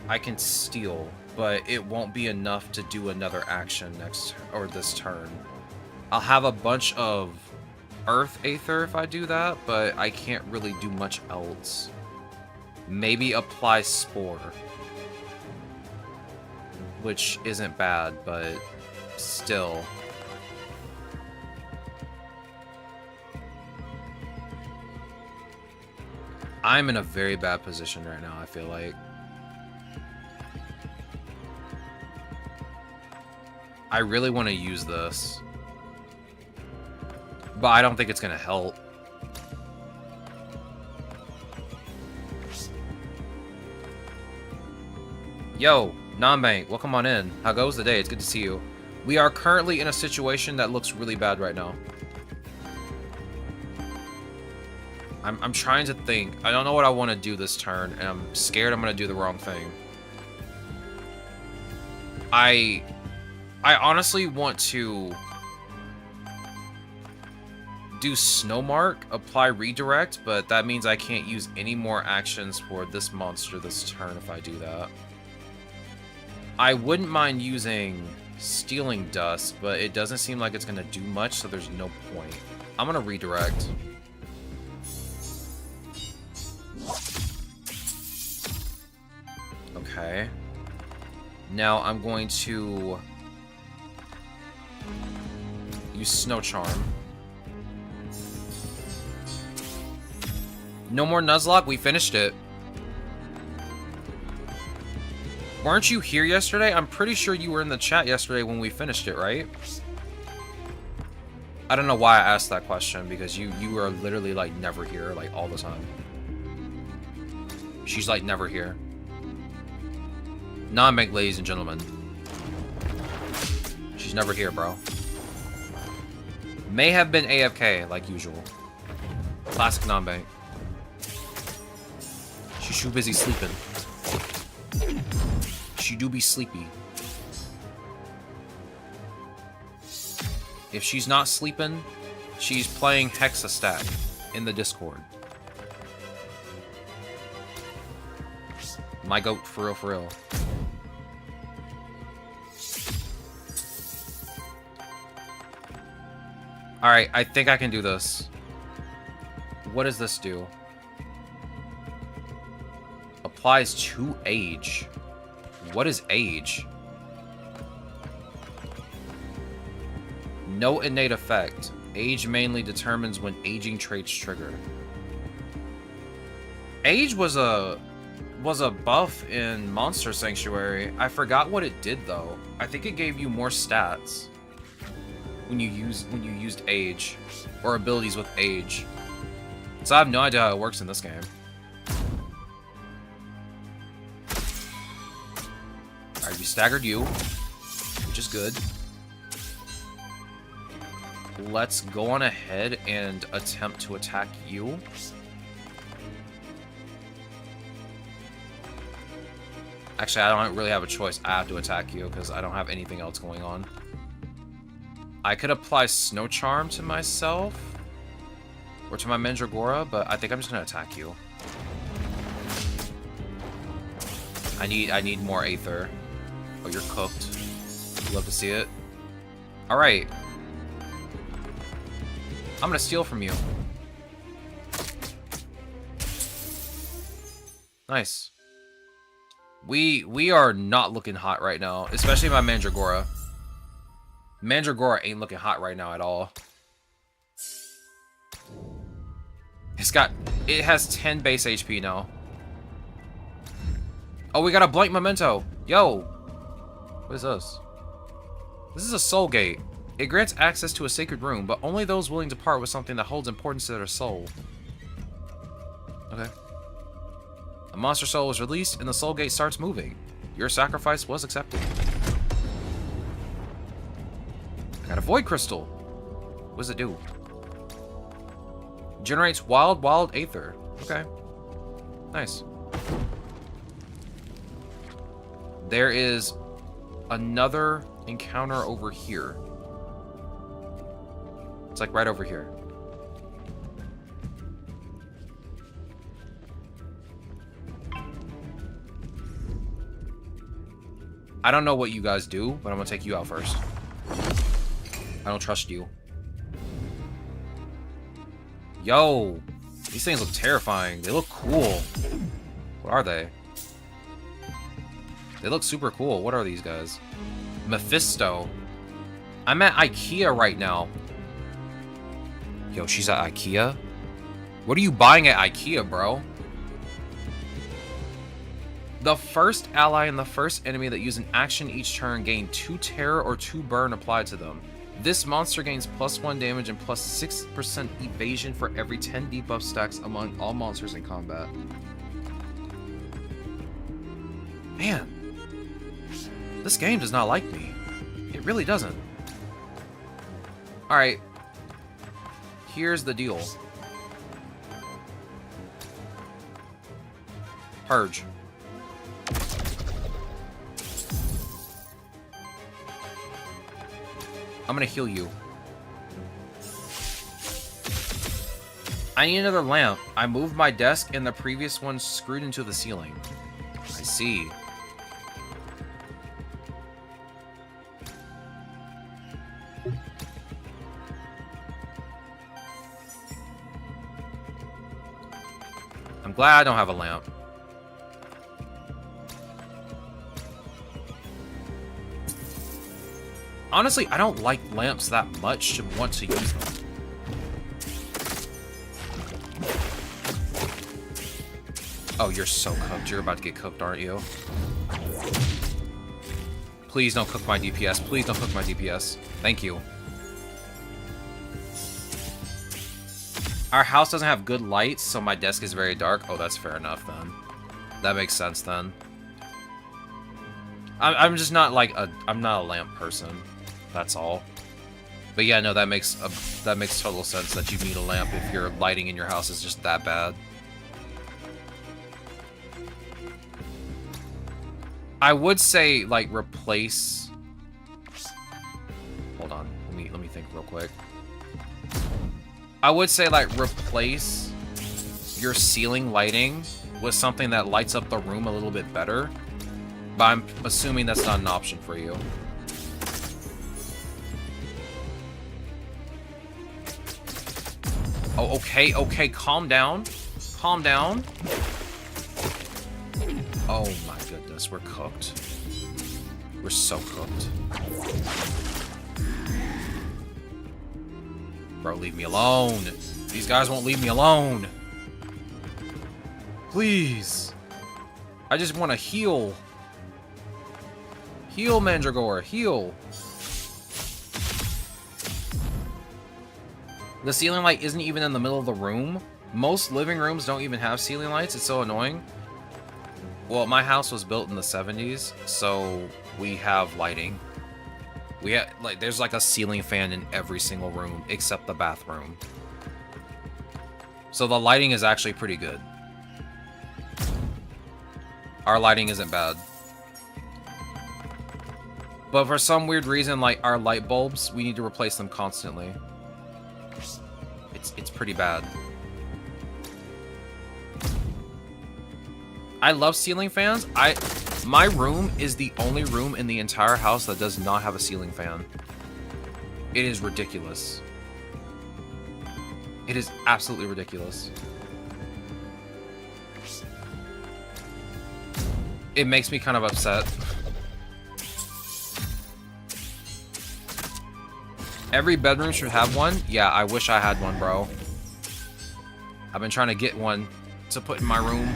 I can steal, but it won't be enough to do another action next or this turn. I'll have a bunch of Earth Aether if I do that, but I can't really do much else. Maybe apply Spore, which isn't bad, but still. I'm in a very bad position right now, I feel like. I really want to use this, but I don't think it's going to help. Yo, Nambank, welcome on in. How goes the day? It's good to see you. We are currently in a situation that looks really bad right now. I'm trying to think. I don't know what I want to do this turn, and I'm scared I'm going to do the wrong thing. I honestly want to do Snowmark, apply Redirect, but that means I can't use any more actions for this monster this turn if I do that. I wouldn't mind using Stealing Dust, but it doesn't seem like it's going to do much, so there's no point. I'm going to Redirect. Okay. Now I'm going to use Snow Charm. No more Nuzlocke? We finished it. Weren't you here yesterday? I'm pretty sure you were in the chat yesterday when we finished it, right? I don't know why I asked that question, because you are literally, like, never here, like, all the time. She's, like, never here. Non-bank, ladies and gentlemen. She's never here, bro. May have been AFK, like usual. Classic non-bank. She's too busy sleeping. She do be sleepy. If she's not sleeping, she's playing Hexastack in the Discord. My goat, for real, for real. Alright, I think I can do this. What does this do? Applies to age. What is age? No innate effect. Age mainly determines when aging traits trigger. Age was a buff in Monster Sanctuary. I forgot what it did though. I think it gave you more stats when you used age or abilities with age. So I have no idea how it works in this game. Alright, we staggered you, which is good. Let's go on ahead and attempt to attack you. Actually, I don't really have a choice. I have to attack you because I don't have anything else going on. I could apply Snow Charm to myself or to my Mandragora, but I think I'm just gonna attack you. I need more Aether. Oh, you're cooked. Love to see it. Alright. I'm gonna steal from you. Nice. We are not looking hot right now, especially my Mandragora. Mandragora ain't looking hot right now at all. It has 10 base HP now. Oh, we got a blank memento. Yo. What is this? This is a soul gate. It grants access to a sacred room, but only those willing to part with something that holds importance to their soul. Okay. A monster soul is released and the soul gate starts moving. Your sacrifice was accepted. I got a void crystal. What does it do? Generates wild Aether. Okay. Nice. There is another encounter over here. It's like right over here. I don't know what you guys do, but I'm gonna take you out first. I don't trust you. Yo! These things look terrifying. They look cool. What are they? They look super cool. What are these guys? Mephisto. I'm at IKEA right now. Yo, she's at IKEA? What are you buying at IKEA, bro? The first ally and the first enemy that use an action each turn gain 2 terror or 2 burn applied to them. This monster gains +1 damage and +6% evasion for every 10 debuff stacks among all monsters in combat. Man, this game does not like me. It really doesn't. Alright. Here's the deal. Purge. I'm gonna heal you. I need another lamp. I moved my desk and the previous one screwed into the ceiling. I see. I'm glad I don't have a lamp. Honestly, I don't like lamps that much to want to use them. Oh, you're so cooked. You're about to get cooked, aren't you? Please don't cook my DPS. Please don't cook my DPS. Thank you. Our house doesn't have good lights, so my desk is very dark. Oh, that's fair enough, then. That makes sense, then. I'm just not like I'm not a lamp person. That's all. But yeah, no, that makes total sense that you need a lamp if your lighting in your house is just that bad. I would say like replace. Hold on, let me think real quick. I would say like replace your ceiling lighting with something that lights up the room a little bit better. But I'm assuming that's not an option for you. Oh, okay, okay, calm down. Calm down. Oh my goodness, we're cooked. We're so cooked. Bro, leave me alone. These guys won't leave me alone. Please. I just want to heal. Heal, Mandragora. Heal. The ceiling light isn't even in the middle of the room. Most living rooms don't even have ceiling lights. It's so annoying. Well, my house was built in the 70s, so we have lighting. We have, like, there's like a ceiling fan in every single room except the bathroom. So the lighting is actually pretty good. Our lighting isn't bad. But for some weird reason, like, our light bulbs, we need to replace them constantly. It's pretty bad. I love ceiling fans. My room is the only room in the entire house that does not have a ceiling fan. It is ridiculous. It is absolutely ridiculous. It makes me kind of upset. Every bedroom should have one. Yeah, I wish I had one, bro. I've been trying to get one to put in my room.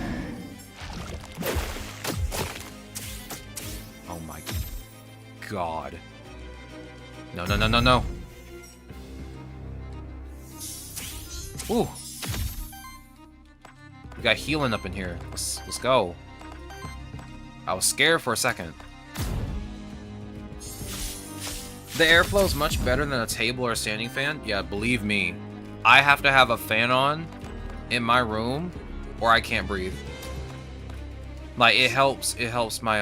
Oh my god. No, no, no, no, no. Ooh. We got healing up in here. Let's go. I was scared for a second. The airflow is much better than a table or a standing fan. Yeah, believe me. I have to have a fan on in my room or I can't breathe. Like, it helps my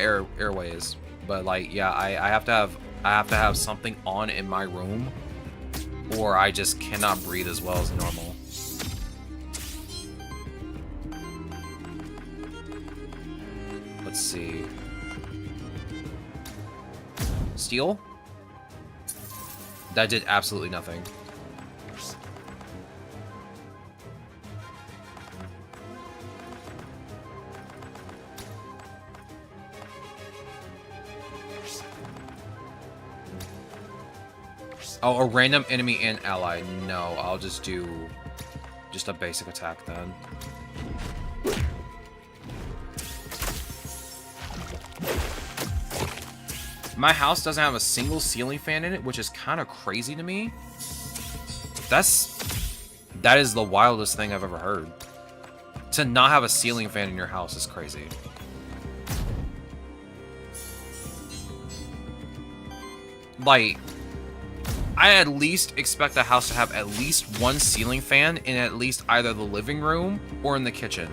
airways. But like, yeah, I have to have something on in my room or I just cannot breathe as well as normal. Let's see. Steel? That did absolutely nothing. Oh, a random enemy and ally. No, I'll just do just a basic attack then. My house doesn't have a single ceiling fan in it, which is kind of crazy to me. That is the wildest thing I've ever heard. To not have a ceiling fan in your house is crazy. Like, I at least expect the house to have at least one ceiling fan in at least either the living room or in the kitchen.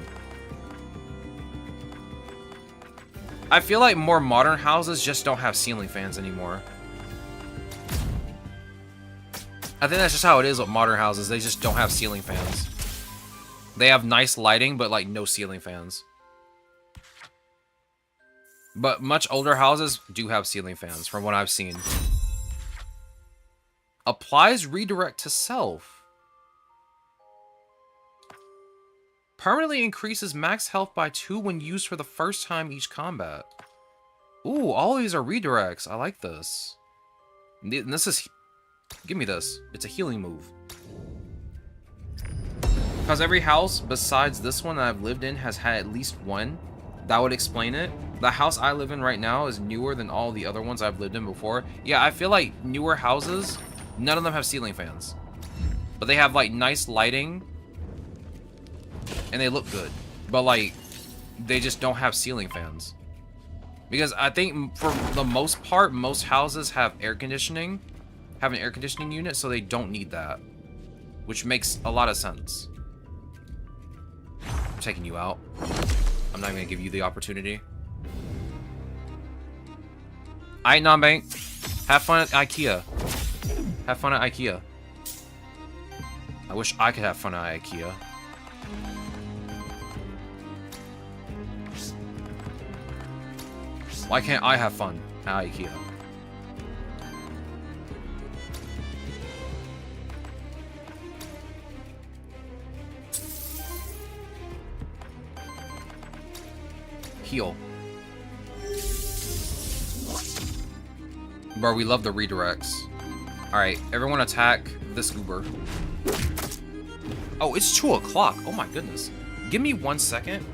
I feel like more modern houses just don't have ceiling fans anymore. I think that's just how it is with modern houses. They just don't have ceiling fans. They have nice lighting, but like no ceiling fans. But much older houses do have ceiling fans, from what I've seen. Applies redirect to self. Permanently increases max health by 2 when used for the first time each combat. Ooh, all of these are redirects. I like this. And this is... Give me this. It's a healing move. Because every house besides this one that I've lived in has had at least one. That would explain it. The house I live in right now is newer than all the other ones I've lived in before. Yeah, I feel like newer houses, none of them have ceiling fans. But they have, like, nice lighting. And they look good. But, like, they just don't have ceiling fans. Because I think, for the most part, most houses have air conditioning. Have an air conditioning unit, so they don't need that. Which makes a lot of sense. I'm taking you out. I'm not even going to give you the opportunity. Alright, non-bank. Have fun at IKEA. Have fun at IKEA. I wish I could have fun at IKEA. Why can't I have fun at IKEA? Heal. Bro, we love the redirects. Alright, everyone attack this goober. Oh, it's 2 o'clock. Oh my goodness. Give me 1 second.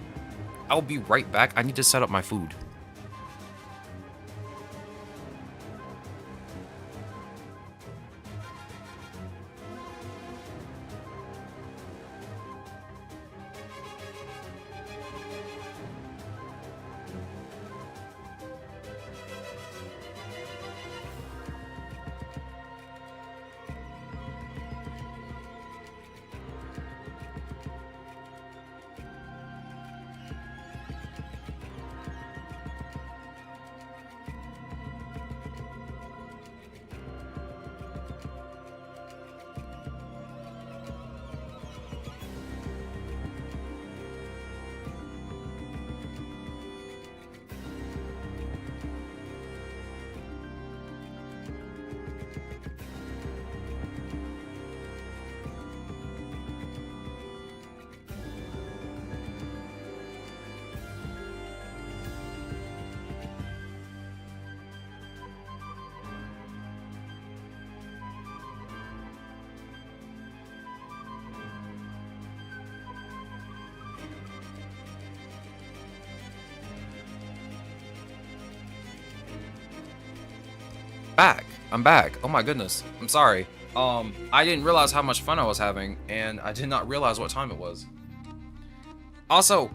I'll be right back. I need to set up my food. Back. I'm back. Oh my goodness. I'm sorry. I didn't realize how much fun I was having, and I did not realize what time it was. Also,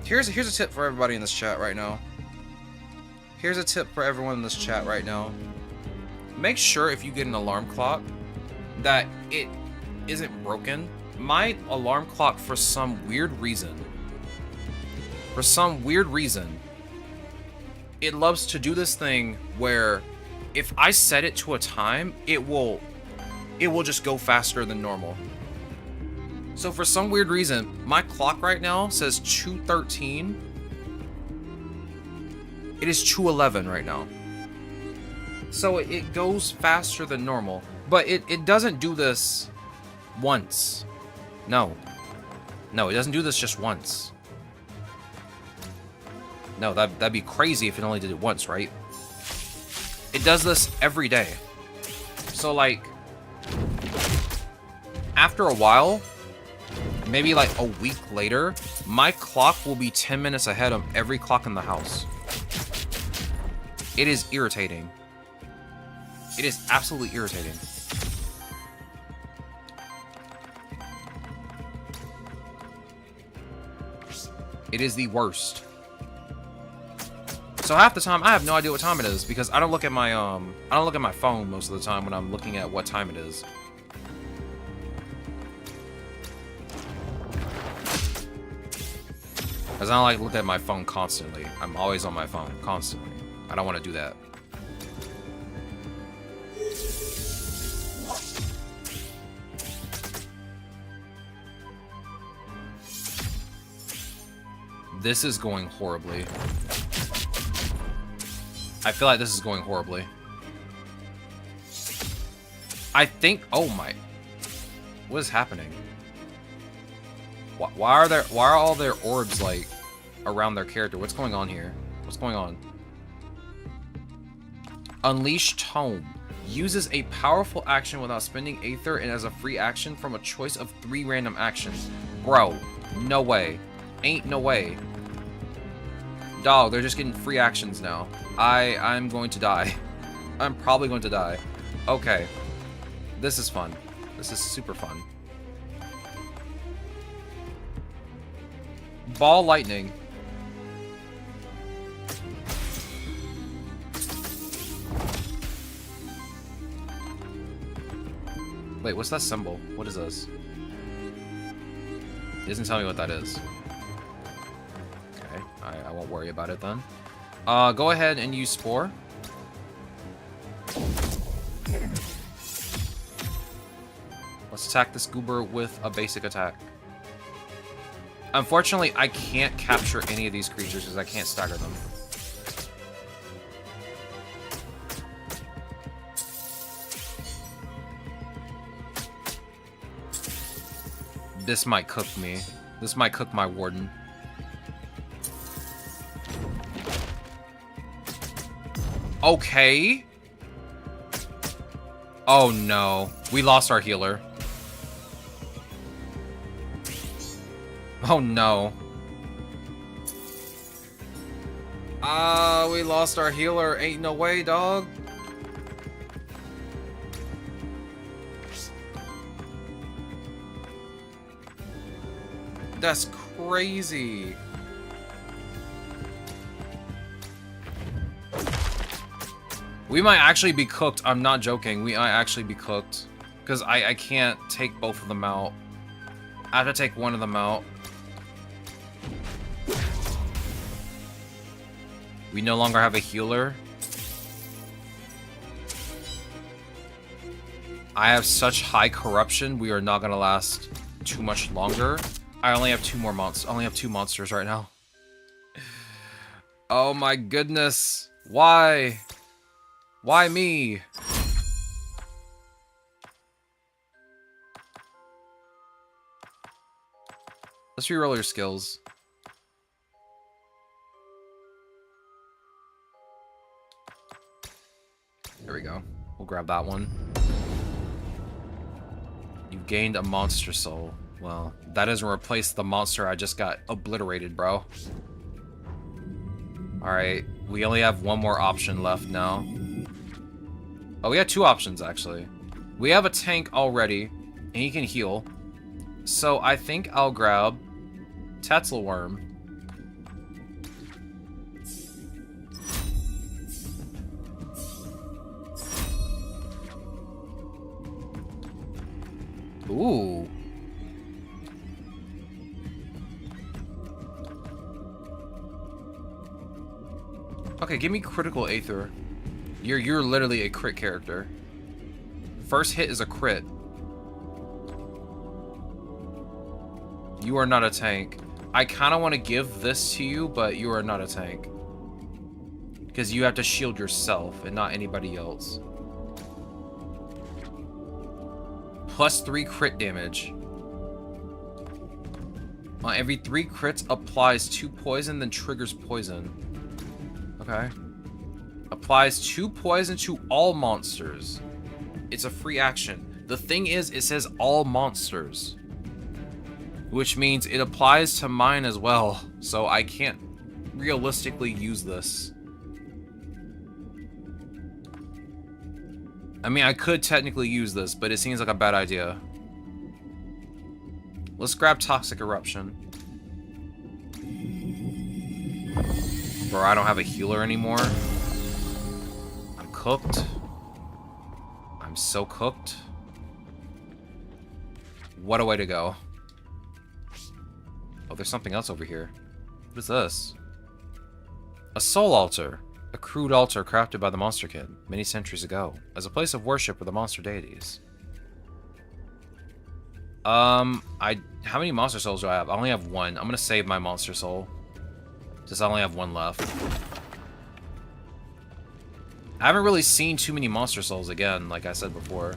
here's a tip for everybody in this chat right now. Here's a tip for everyone in this chat right now. Make sure if you get an alarm clock that it isn't broken. My alarm clock, for some weird reason, it loves to do this thing where if I set it to a time, it will just go faster than normal. So for some weird reason, my clock right now says 2:13. It is 2:11 right now. So it goes faster than normal. But it doesn't do this once. No. No, it doesn't do this just once. No, that'd be crazy if it only did it once, right? It does this every day. So, like, after a while, maybe like a week later, my clock will be 10 minutes ahead of every clock in the house. It is irritating. It is absolutely irritating. It is the worst. So half the time, I have no idea what time it is because I don't look at my phone most of the time when I'm looking at what time it is. Because I don't like to look at my phone constantly. I'm always on my phone, constantly. I don't want to do that. This is going horribly. I feel like this is going horribly. I think... Oh my... What is happening? Why are all their orbs, like, around their character? What's going on here? What's going on? Unleash Tome. Uses a powerful action without spending Aether and as a free action from a choice of 3 random actions. Bro, no way. Ain't no way. Dog, they're just getting free actions now. I'm going to die. I'm probably going to die. Okay. This is fun. This is super fun. Ball lightning. Wait, what's that symbol? What is this? It doesn't tell me what that is. Okay, I won't worry about it then. Go ahead and use Spore. Let's attack this goober with a basic attack. Unfortunately, I can't capture any of these creatures because I can't stagger them. This might cook me. This might cook my warden. Okay. Oh no. We lost our healer. Oh no. We lost our healer. Ain't no way, dog. That's crazy. We might actually be cooked. I'm not joking. We might actually be cooked. Because I can't take both of them out. I have to take one of them out. We no longer have a healer. I have such high corruption, we are not going to last too much longer. I only have two more monsters. I only have two monsters right now. Oh my goodness. Why? Why me? Let's reroll your skills. There we go. We'll grab that one. You've gained a monster soul. Well, that doesn't replace the monster I just got obliterated, bro. Alright, we only have one more option left now. Oh, we have two options, actually. We have a tank already, and he can heal. So I think I'll grab Tetzelworm. Ooh. Okay, give me critical Aether. You're literally a crit character. First hit is a crit. You are not a tank. I kind of want to give this to you, but you are not a tank. Because you have to shield yourself and not anybody else. +3 crit damage. On every 3 crits, applies 2 poison, then triggers poison. Okay. Applies 2 poison to all monsters. It's a free action. The thing is, it says all monsters. Which means it applies to mine as well. So I can't realistically use this. I mean, I could technically use this, but it seems like a bad idea. Let's grab Toxic Eruption. Bro, I don't have a healer anymore. I'm cooked. I'm so cooked. What a way to go. Oh, there's something else over here. What is this? A soul altar. A crude altar crafted by the Monster Kid many centuries ago as a place of worship for the monster deities. How many monster souls do I have? I only have one. I'm gonna save my monster soul. Just I only have one left. I haven't really seen too many monster souls again, like I said before.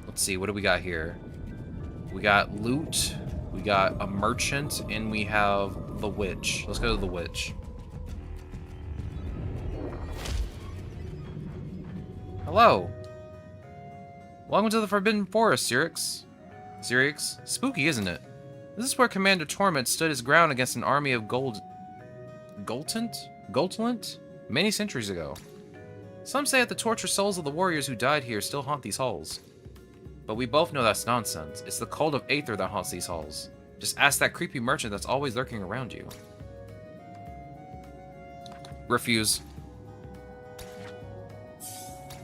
Let's see, what do we got here? We got loot, we got a merchant, and we have the witch. Let's go to the witch. Hello. Welcome to the Forbidden Forest, Cyrix. Spooky, isn't it? This is where Commander Torment stood his ground against an army of Goltlant? Many centuries ago. Some say that the tortured souls of the warriors who died here still haunt these halls. But we both know that's nonsense. It's the cult of Aether that haunts these halls. Just ask that creepy merchant that's always lurking around you. Refuse.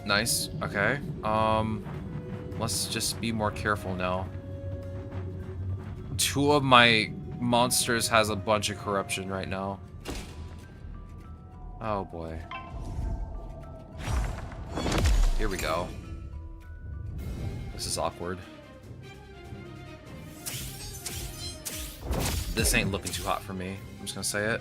Nice. Okay. Let's just be more careful now. 2 of my monsters has a bunch of corruption right now. Oh boy. Here we go. This is awkward. This ain't looking too hot for me. I'm just gonna say it.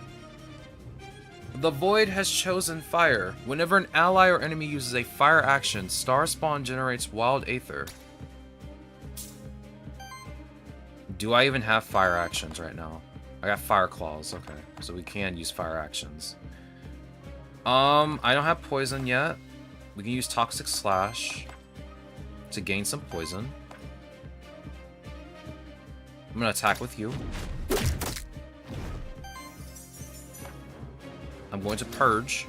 The Void has chosen fire. Whenever an ally or enemy uses a fire action, Star Spawn generates wild Aether. Do I even have fire actions right now? I got fire claws. Okay, so we can use fire actions. I don't have poison yet. We can use toxic slash to gain some poison. I'm gonna attack with you. I'm going to purge.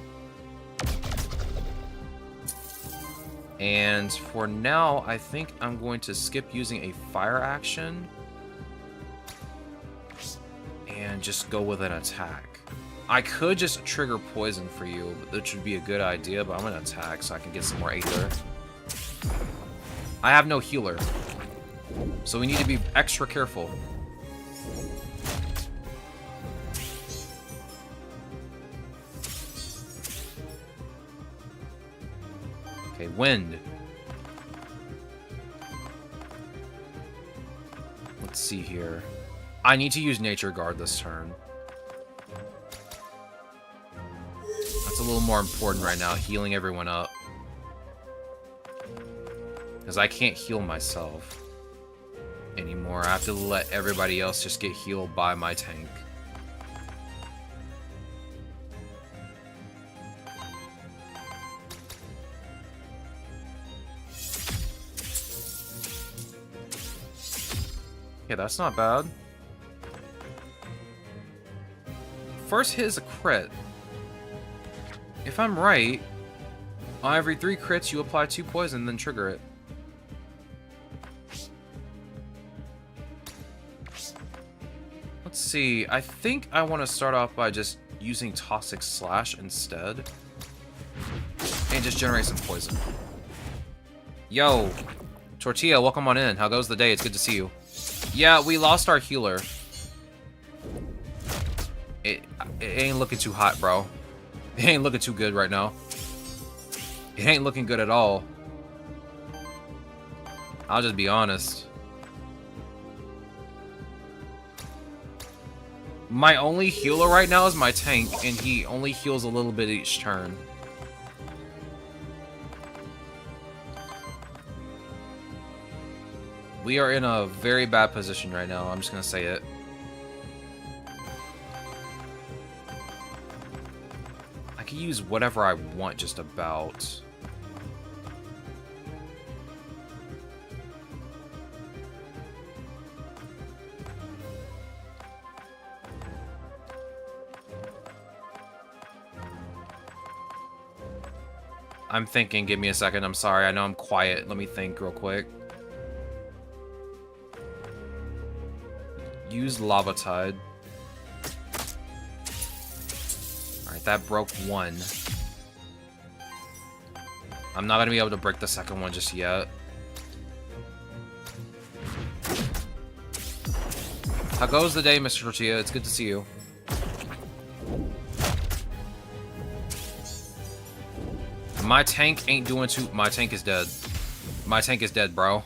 And for now, I think I'm going to skip using a fire action and just go with an attack. I could just trigger poison for you, but that should be a good idea, but I'm going to attack so I can get some more Aether. I have no healer, so we need to be extra careful. Okay, wind. Let's see here. I need to use Nature Guard this turn. That's a little more important right now, healing everyone up. Because I can't heal myself anymore. I have to let everybody else just get healed by my tank. Yeah, that's not bad. First hit is a crit. If I'm right, on every 3 crits you apply 2 poison, then trigger it. Let's see, I think I want to start off by just using Toxic Slash instead. And just generate some poison. Yo, Tortilla, welcome on in. How goes the day? It's good to see you. Yeah, we lost our healer. It ain't looking too hot, bro. It ain't looking too good right now. It ain't looking good at all. I'll just be honest. My only healer right now is my tank, and he only heals a little bit each turn. We are in a very bad position right now, I'm just gonna say it. I can use whatever I want just about. I'm thinking, give me a second, I'm sorry, I know I'm quiet. Let me think real quick. Use Lava Tide. Alright, that broke 1. I'm not gonna be able to break the second one just yet. How goes the day, Mr. Tortilla? It's good to see you. My tank ain't doing too... My tank is dead. My tank is dead, bro.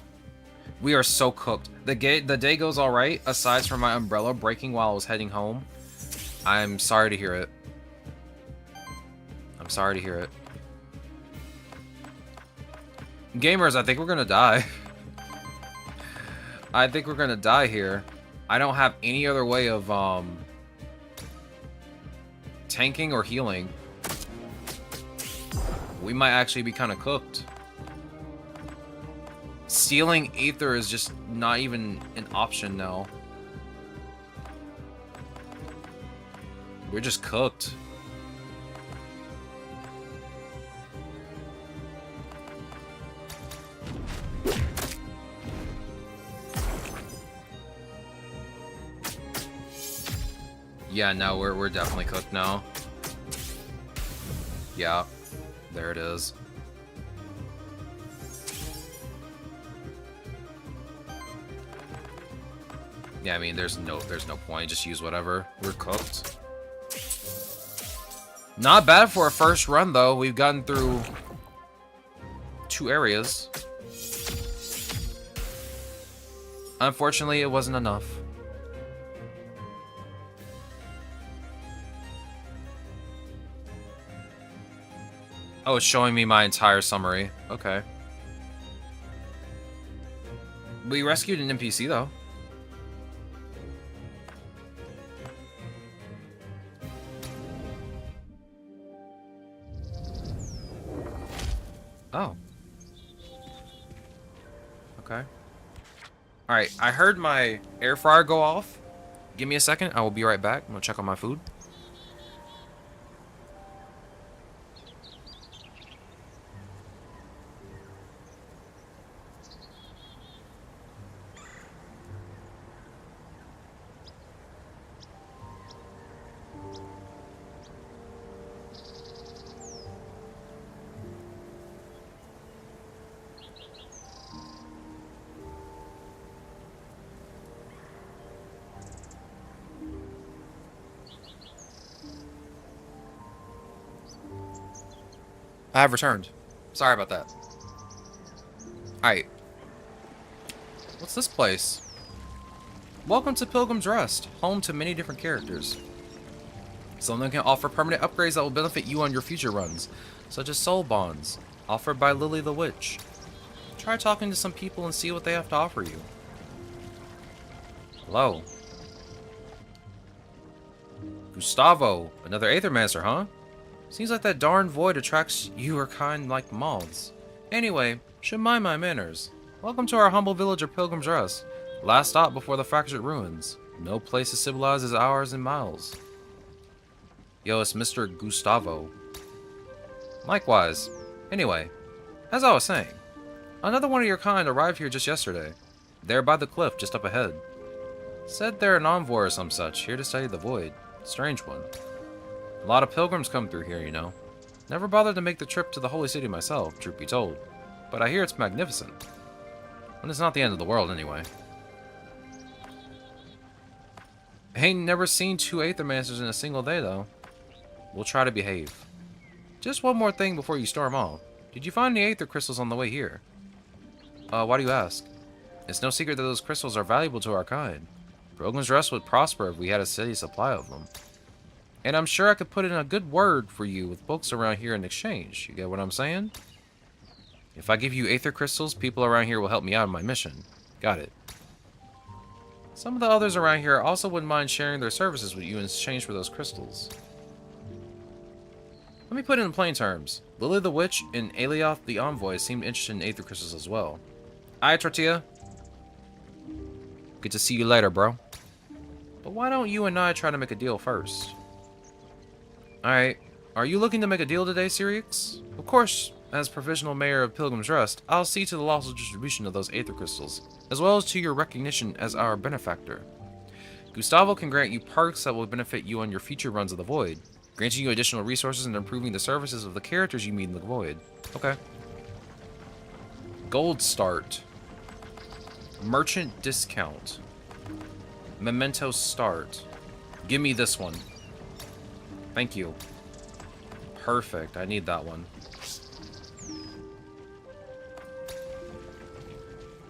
We are so cooked. The day goes alright, aside from my umbrella breaking while I was heading home. I'm sorry to hear it. I'm sorry to hear it. Gamers, I think we're gonna die. I think we're gonna die here. I don't have any other way of, tanking or healing. We might actually be kind of cooked. Stealing Aether is just not even an option now. We're just cooked. Yeah, no, we're definitely cooked now. Yeah, there it is. Yeah, I mean, there's no point. Just use whatever. We're cooked. Not bad for a first run, though. We've gotten through 2 areas. Unfortunately, it wasn't enough. Oh, it's showing me my entire summary. Okay. We rescued an NPC, though. Oh. Okay. Alright, I heard my air fryer go off. Give me a second. I will be right back. I'm gonna check on my food. I have returned. Sorry about that. Alright. What's this place? Welcome to Pilgrim's Rest, home to many different characters. Some of them can offer permanent upgrades that will benefit you on your future runs, such as soul bonds, offered by Lily the Witch. Try talking to some people and see what they have to offer you. Hello. Gustavo, another Aethermancer, huh? Seems like that darn void attracts your kind like moths. Anyway, should mind my manners. Welcome to our humble village of Pilgrim's Rest. Last stop before the fractured ruins. No place as civilized as ours in miles. Yo, it's Mr. Gustavo. Likewise. Anyway, as I was saying, another one of your kind arrived here just yesterday. There by the cliff, just up ahead. Said they're an envoy or some such, here to study the void. Strange one. A lot of pilgrims come through here, you know. Never bothered to make the trip to the holy city myself, truth be told. But I hear it's magnificent. And it's not the end of the world, anyway. Ain't never seen 2 Aethermancers in a single day, though. We'll try to behave. Just one more thing before you storm off. Did you find any Aether crystals on the way here? Why do you ask? It's no secret that those crystals are valuable to our kind. Pilgrim's Rest would prosper if we had a steady supply of them. And I'm sure I could put in a good word for you with folks around here in exchange. You get what I'm saying? If I give you Aether crystals, people around here will help me out on my mission. Got it. Some of the others around here also wouldn't mind sharing their services with you in exchange for those crystals. Let me put it in plain terms. Lily the Witch and Alioth the Envoy seemed interested in Aether crystals as well. Aye, Tortilla. Good to see you later, bro. But why don't you and I try to make a deal first? Alright, are you looking to make a deal today, Sirix? Of course, as provisional mayor of Pilgrim's Rest, I'll see to the lawful distribution of those Aether crystals, as well as to your recognition as our benefactor. Gustavo can grant you perks that will benefit you on your future runs of the Void, granting you additional resources and improving the services of the characters you meet in the Void. Okay. Gold start. Merchant discount. Memento start. Give me this one. Thank you. Perfect. I need that one.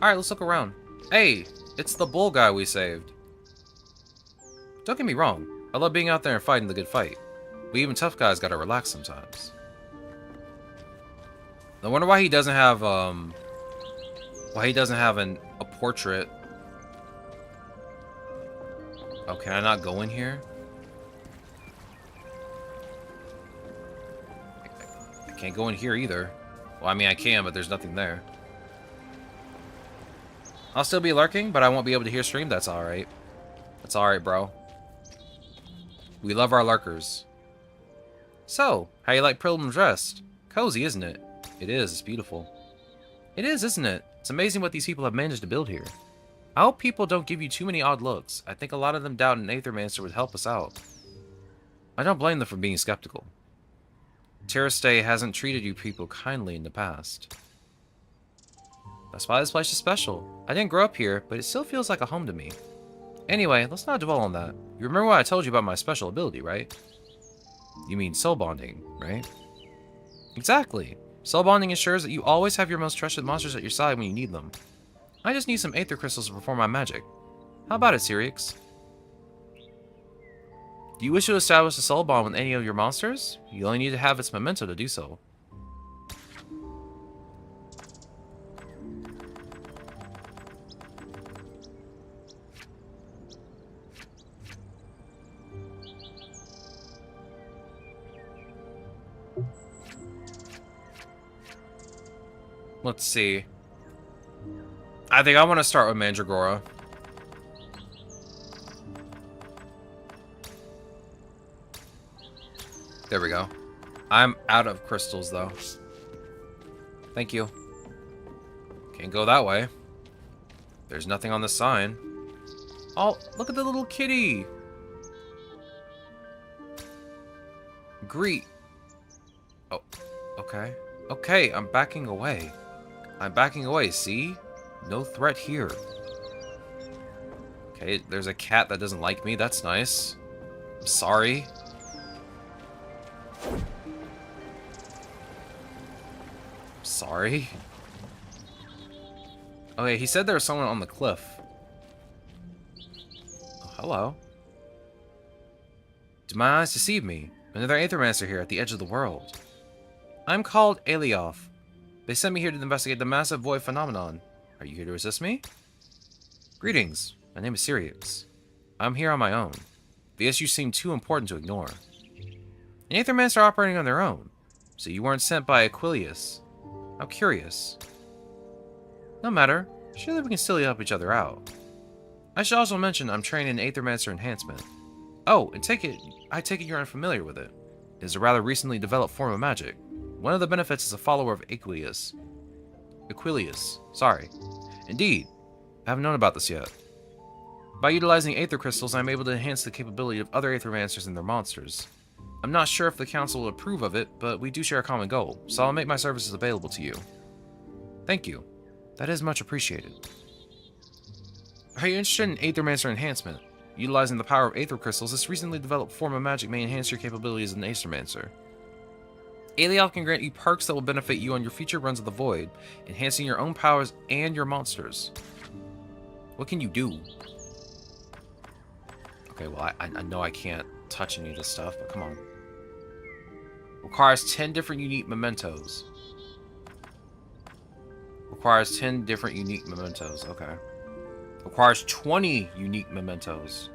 Alright, let's look around. Hey, it's the bull guy we saved. Don't get me wrong. I love being out there and fighting the good fight. But even tough guys gotta relax sometimes. I wonder why he doesn't have, a portrait. Oh, can I not go in here? I can't go in here either. Well, I mean, I can, but there's nothing there. I'll still be lurking, but I won't be able to hear stream. That's alright. That's alright, bro. We love our lurkers. So, how you like Pilgrim's Rest? Cozy, isn't it? It is. It's beautiful. It is, isn't it? It's amazing what these people have managed to build here. I hope people don't give you too many odd looks. I think a lot of them doubt an Aethermancer would help us out. I don't blame them for being skeptical. Terrastay hasn't treated you people kindly in the past. That's why this place is special. I didn't grow up here, but it still feels like a home to me. Anyway, let's not dwell on that. You remember what I told you about my special ability, right? You mean soul bonding, right? Exactly. Soul bonding ensures that you always have your most trusted monsters at your side when you need them. I just need some Aether crystals to perform my magic. How about it, Sirix? Do you wish to establish a soul bond with any of your monsters? You only need to have its memento to do so. Let's see. I think I want to start with Mandragora. There we go. I'm out of crystals, though. Thank you. Can't go that way. There's nothing on the sign. Oh, look at the little kitty. Greet. Oh, okay. Okay, I'm backing away. I'm backing away, see? No threat here. Okay, there's a cat that doesn't like me. That's nice. I'm sorry. Sorry. Okay, he said there was someone on the cliff. Oh, hello. Did my eyes deceive me? Another Aethermancer here at the edge of the world. I'm called Alioth. They sent me here to investigate the massive void phenomenon. Are you here to assist me? Greetings. My name is Sirius. I'm here on my own. The issues seem too important to ignore. An Aethermancer operating on their own. So you weren't sent by Aquilius. How curious. No matter. Surely we can still help each other out. I should also mention I'm training in Aethermancer enhancement. Oh, and I take it you're unfamiliar with it. It is a rather recently developed form of magic. One of the benefits is a follower of Aquilius. Sorry. Indeed. I haven't known about this yet. By utilizing Aether Crystals, I'm able to enhance the capability of other Aethermancers and their monsters. I'm not sure if the Council will approve of it, but we do share a common goal, so I'll make my services available to you. Thank you. That is much appreciated. Are you interested in Aethermancer enhancement? Utilizing the power of Aether Crystals, this recently developed form of magic may enhance your capabilities as an Aethermancer. Alioth can grant you perks that will benefit you on your future runs of the Void, enhancing your own powers and your monsters. What can you do? Okay, well, I know I can't touch any of this stuff, but come on. Requires 10 different unique mementos. Requires 10 different unique mementos, okay. Requires 20 unique mementos.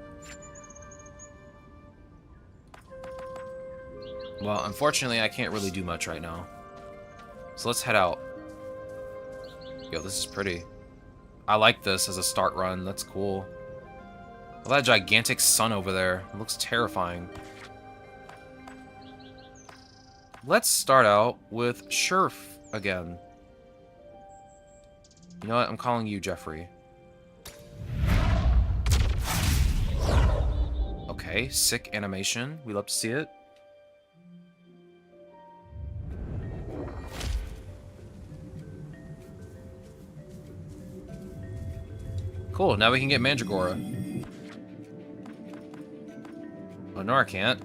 Well, unfortunately, I can't really do much right now. So let's head out. Yo, this is pretty. I like this as a start run. That's cool. Look at that gigantic sun over there. It looks terrifying. Let's start out with Shurf again. You know what? I'm calling you Jeffrey. Okay, sick animation. We love to see it. Cool, now we can get Mandragora. Oh, no, I can't.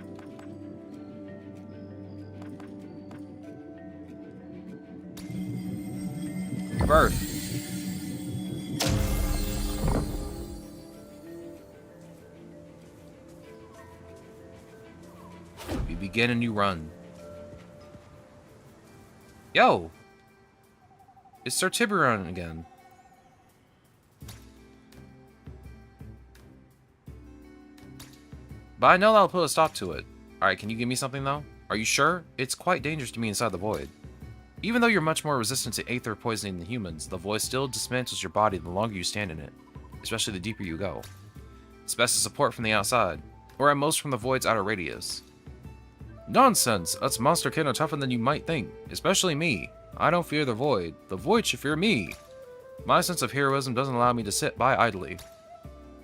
Birth. We begin a new run. Yo! It's Sir Tiburon again. But I know that'll put a stop to it. Alright, can you give me something though? Are you sure? It's quite dangerous to be inside the Void. Even though you're much more resistant to Aether poisoning than humans, the Void still dismantles your body the longer you stand in it. Especially the deeper you go. It's best to support from the outside, or at most from the Void's outer radius. Nonsense! Us monsterkin are tougher than you might think, especially me. I don't fear the Void should fear me. My sense of heroism doesn't allow me to sit by idly.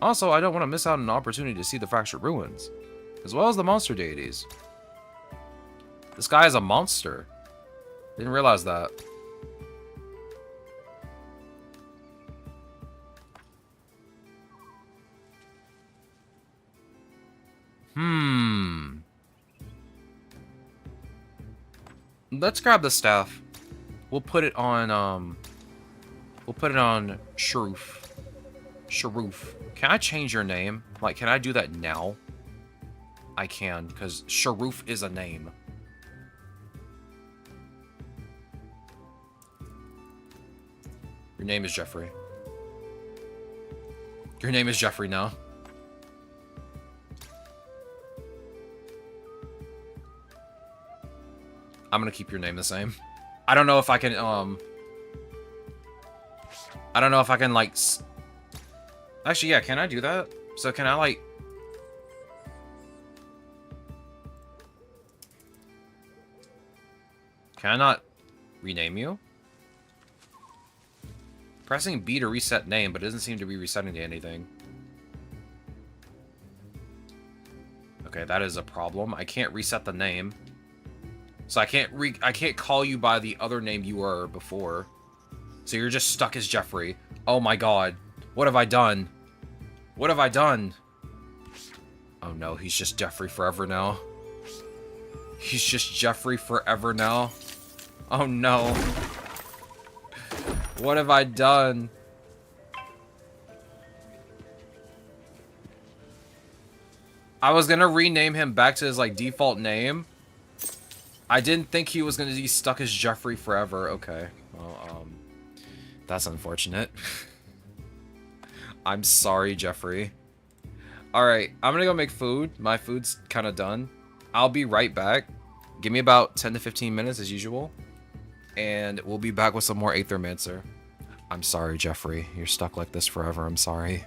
Also, I don't want to miss out on an opportunity to see the fractured ruins, as well as the monster deities. This guy is a monster. Didn't realize that. Let's grab the staff. We'll put it on, Sharoof. Sharoof. Can I change your name? Like, can I do that now? I can, because Sharoof is a name. Your name is Jeffrey. Your name is Jeffrey now. I'm gonna keep your name the same. I don't know if I can, I don't know if I can, like... Actually, yeah, can I do that? So can I, like... Can I not rename you? Pressing B to reset name, but it doesn't seem to be resetting to anything. Okay, that is a problem. I can't reset the name. So I can't call you by the other name you were before. So you're just stuck as Jeffrey. Oh my god. What have I done? What have I done? Oh no, he's just Jeffrey forever now. He's just Jeffrey forever now. Oh no. What have I done? I was gonna rename him back to his, like, default name. I didn't think he was gonna be stuck as Jeffrey forever. Okay. Well, that's unfortunate. I'm sorry, Jeffrey. Alright, I'm gonna go make food. My food's kind of done. I'll be right back. Give me about 10 to 15 minutes as usual. And we'll be back with some more Aethermancer. I'm sorry, Jeffrey. You're stuck like this forever. I'm sorry.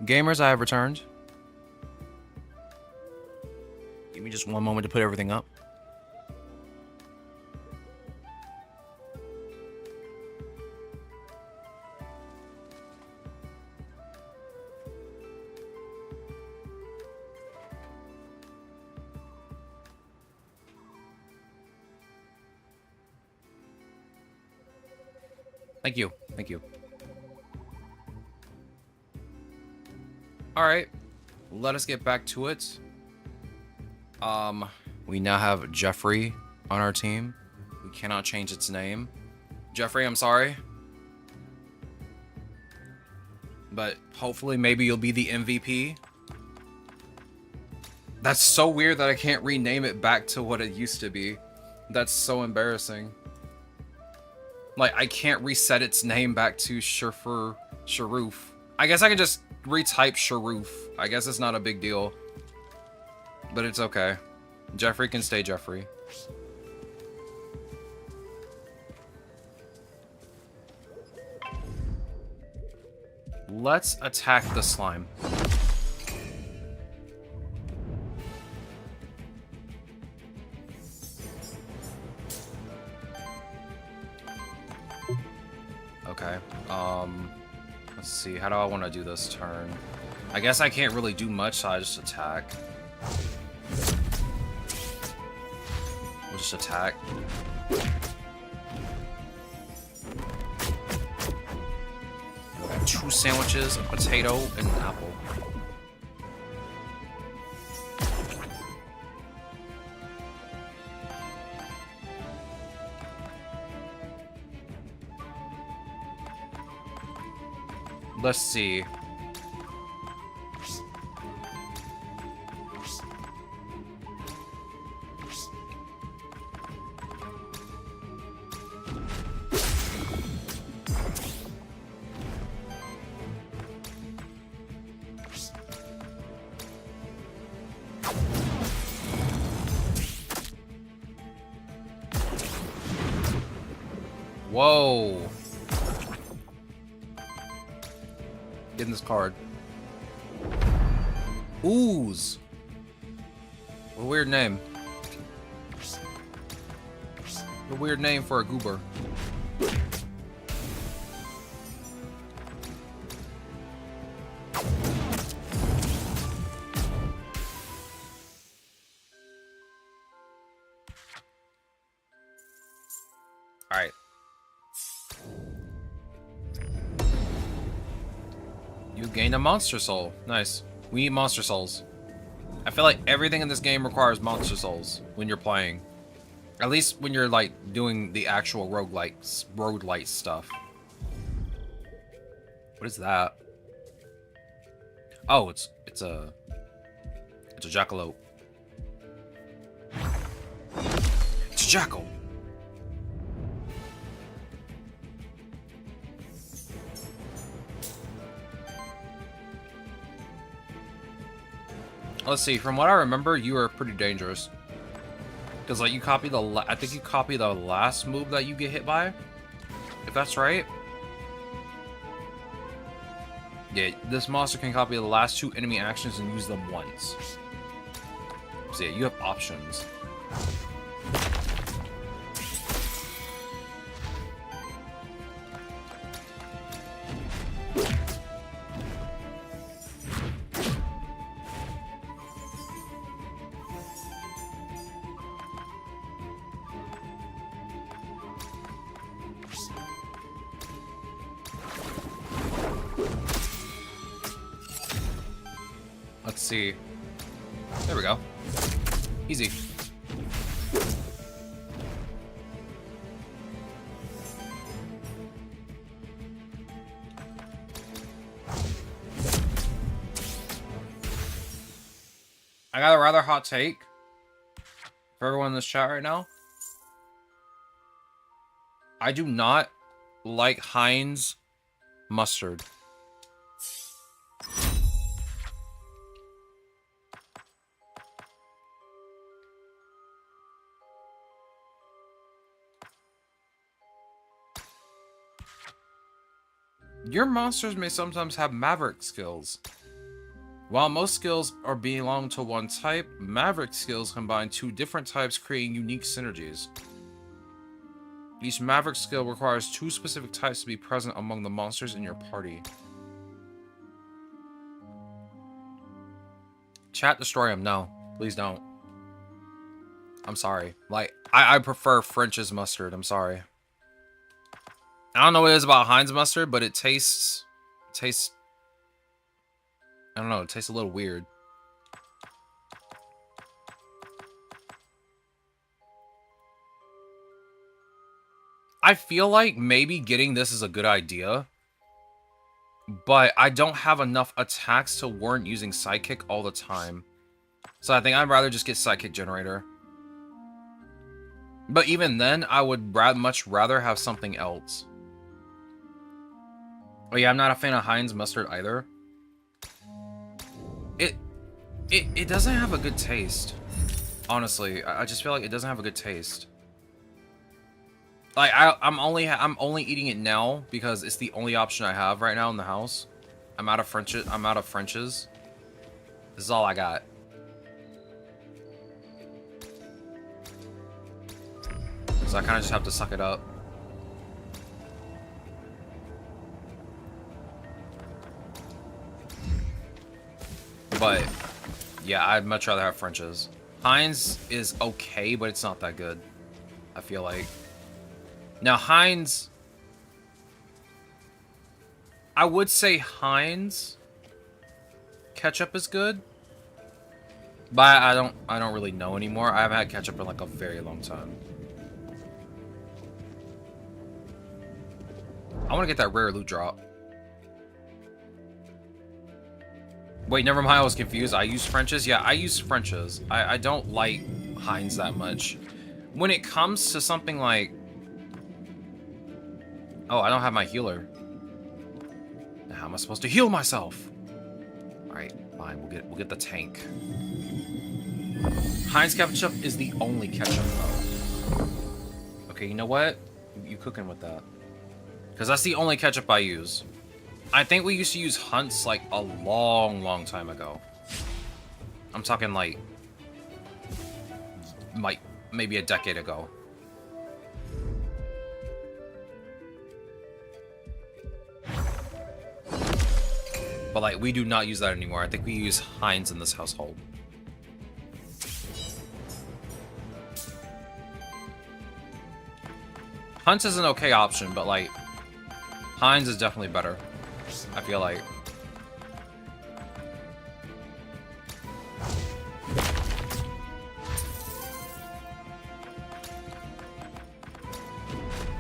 Gamers, I have returned. Give me just one moment to put everything up. Thank you. Thank you. Alright. Let us get back to it. We now have Jeffrey on our team. We cannot change its name. Jeffrey, I'm sorry. But hopefully maybe you'll be the MVP. That's so weird that I can't rename it back to what it used to be. That's so embarrassing. Like, I can't reset its name back to Sharoof. I guess I can just retype Sharoof. I guess it's not a big deal. But it's okay. Jeffrey can stay Jeffrey. Let's attack the slime. Okay. Let's see. How do I want to do this turn? I guess I can't really do much, so I just attack. We'll just attack. We got 2 sandwiches, a potato, and an apple. Let's see. Whoa. Getting this card. Ooze. What a weird name. What a weird name for a goober. Alright. You gained a monster soul. Nice. We need monster souls. I feel like everything in this game requires monster souls when you're playing. At least when you're like doing the actual roguelite stuff. What is that? Oh, it's a jackalope. It's a jackal. Let's see. From what I remember, you are pretty dangerous. Because like you copy I think you copy the last move that you get hit by, if that's right. Yeah, this monster can copy the last 2 enemy actions and use them once. So yeah, you have options. Let's see. There we go. Easy. I got a rather hot take for everyone in this chat right now. I do not like Heinz mustard. Your monsters may sometimes have maverick skills. While most skills are belong to one type, Maverick skills combine two different types, creating unique synergies. Each Maverick skill requires two specific types to be present among the monsters in your party. Chat, destroy him. No, please don't. I'm sorry. Like, I prefer French's mustard. I'm sorry. I don't know what it is about Heinz mustard, but it tastes... I don't know, it tastes a little weird. I feel like maybe getting this is a good idea, but I don't have enough attacks to warrant using Sidekick all the time. So I think I'd rather just get Sidekick Generator. But even then, I would much rather have something else. Oh yeah, I'm not a fan of Heinz mustard either. It doesn't have a good taste. Honestly, I just feel like it doesn't have a good taste. Like I'm only eating it now because it's the only option I have right now in the house. I'm out of French's. This is all I got. So I kind of just have to suck it up. But yeah, I'd much rather have French's. Heinz is okay, but it's not that good, I feel like. Now Heinz, I would say Heinz ketchup is good, but I don't really know anymore. I haven't had ketchup in like a very long time. I want to get that rare loot drop. Wait, never mind, I was confused. I use French's? Yeah, I use French's. I don't like Heinz that much. When it comes to something like... Oh, I don't have my healer. Now, how am I supposed to heal myself? Alright, fine, we'll get the tank. Heinz ketchup is the only ketchup, though. Okay, you know what? You cooking with that. Because that's the only ketchup I use. I think we used to use Hunt's like a long time ago. I'm talking like maybe a decade ago. But like we do not use that anymore. I think we use Heinz in this household. Hunt's is an okay option, but like Heinz is definitely better, I feel like.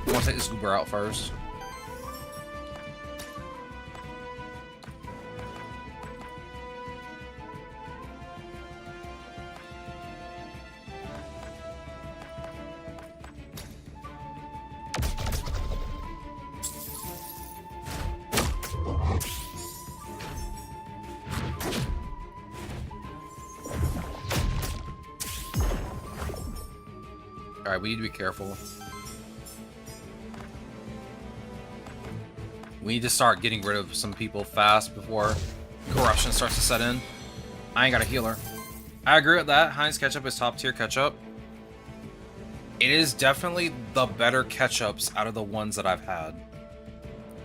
I want to take this goober out first. Alright, we need to be careful. We need to start getting rid of some people fast before corruption starts to set in. I ain't got a healer. I agree with that. Heinz ketchup is top tier ketchup. It is definitely the better ketchups out of the ones that I've had.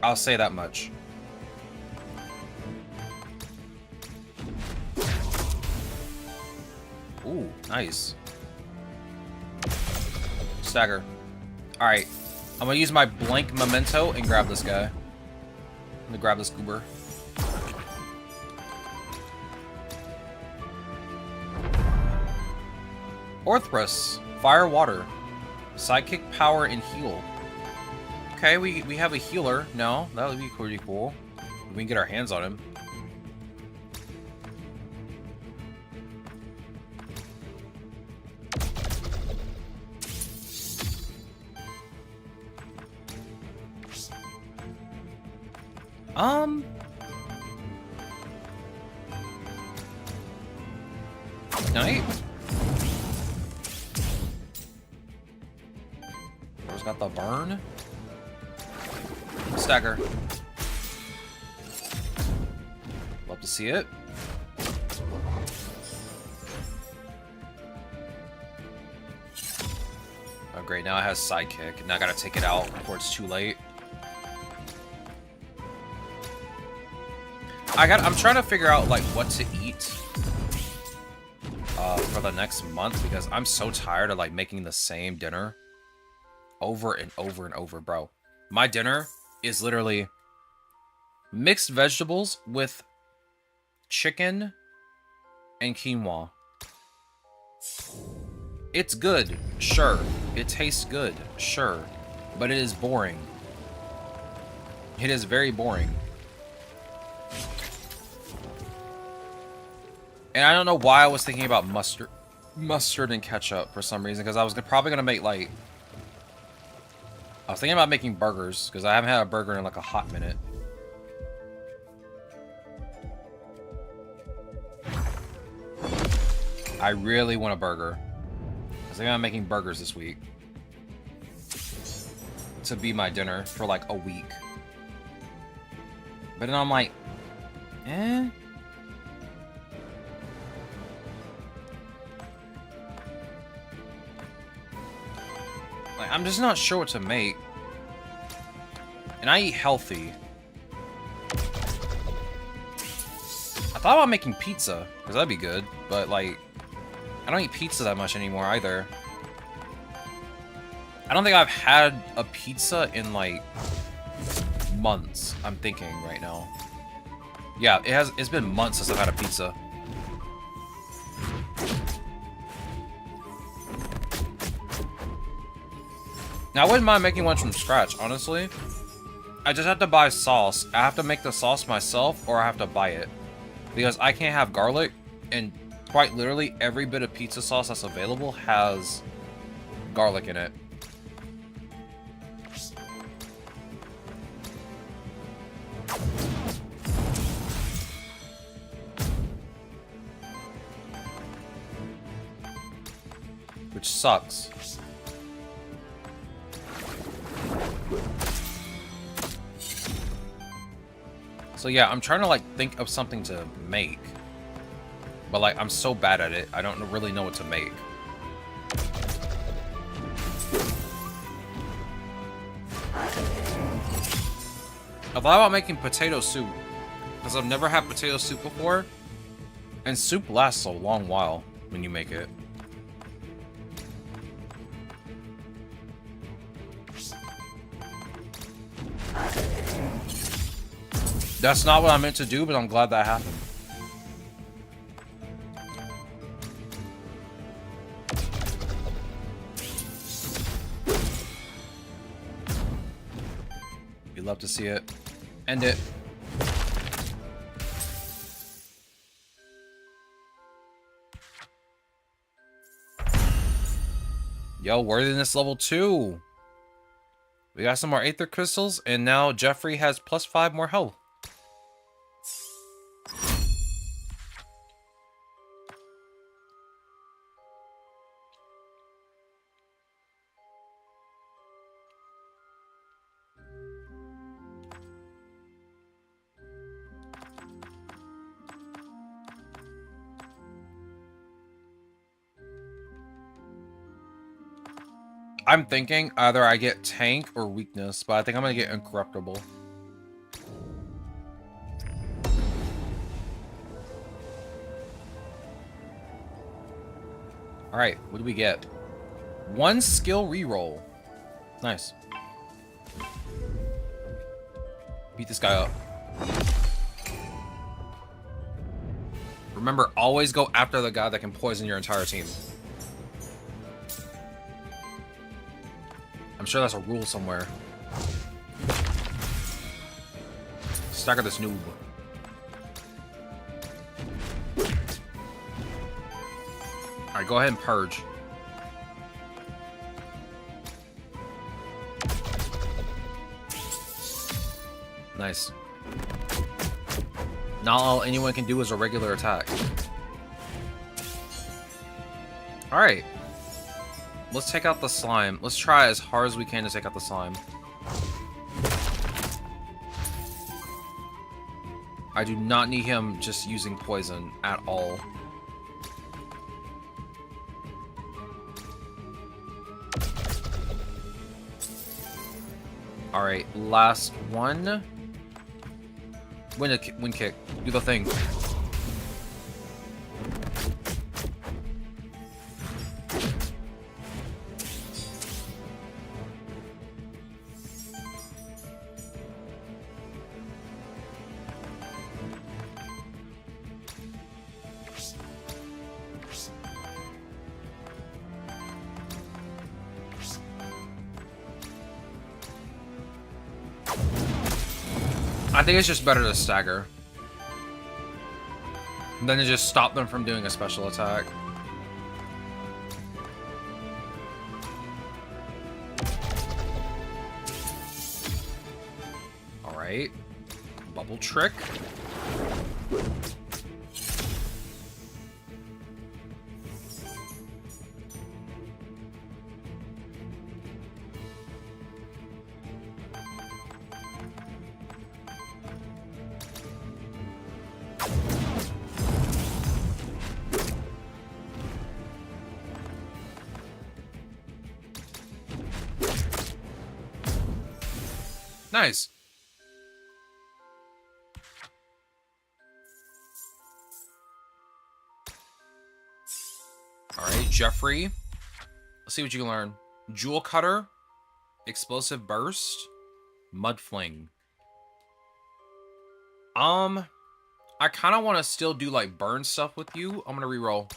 I'll say that much. Ooh, nice. Stagger. Alright. I'm gonna use my blank memento and grab this guy. I'm gonna grab this goober. Orthrus. Fire, water. Sidekick, power, and heal. Okay, we have a healer now. That would be pretty cool. We can get our hands on him. Knight? Who's got the burn? Stagger. Love to see it. great. Now it has sidekick, and I gotta take it out before it's too late. I'm trying to figure out like what to eat for the next month because I'm so tired of like making the same dinner over and over and over, bro. My dinner is literally mixed vegetables with chicken and quinoa. It's good, sure. It tastes good, sure. But it is boring. It is very boring. And I don't know why I was thinking about mustard and ketchup for some reason, because I was probably going to make, like... I was thinking about making burgers, because I haven't had a burger in, like, a hot minute. I really want a burger. I was thinking about making burgers this week. To be my dinner for, like, a week. But then I'm like... Eh... Like, I'm just not sure what to make. And I eat healthy. I thought about making pizza, because that'd be good. But, like, I don't eat pizza that much anymore, either. I don't think I've had a pizza in, like, months, I'm thinking right now. Yeah, it's been months since I've had a pizza. Now, I wouldn't mind making one from scratch, honestly. I just have to buy sauce. I have to make the sauce myself, or I have to buy it. Because I can't have garlic, and quite literally, every bit of pizza sauce that's available has garlic in it. Which sucks. So yeah, I'm trying to like think of something to make. But like, I'm so bad at it, I don't really know what to make. I thought about making potato soup. Because I've never had potato soup before. And soup lasts a long while when you make it. That's not what I meant to do, but I'm glad that happened. You'd love to see it. End it. Yo, worthiness level 2. We got some more Aether crystals, and now Jeffrey has +5 more health. I'm thinking either I get tank or weakness, but I think I'm gonna get incorruptible. Alright, what do we get? 1 skill reroll. Nice. Beat this guy up. Remember, always go after the guy that can poison your entire team. I'm sure that's a rule somewhere. Stagger this noob. Alright, go ahead and purge. Nice. Now all anyone can do is a regular attack. Alright. Let's take out the slime. Let's try as hard as we can to take out the slime. I do not need him just using poison at all. Alright, last one. Wind kick. Do the thing. I think it's just better to stagger. Then to just stop them from doing a special attack. Alright. Bubble trick. Nice. Alright, Jeffrey. Let's see what you can learn. Jewel Cutter, Explosive Burst, Mud Fling. I kind of want to still do like burn stuff with you. I'm gonna reroll.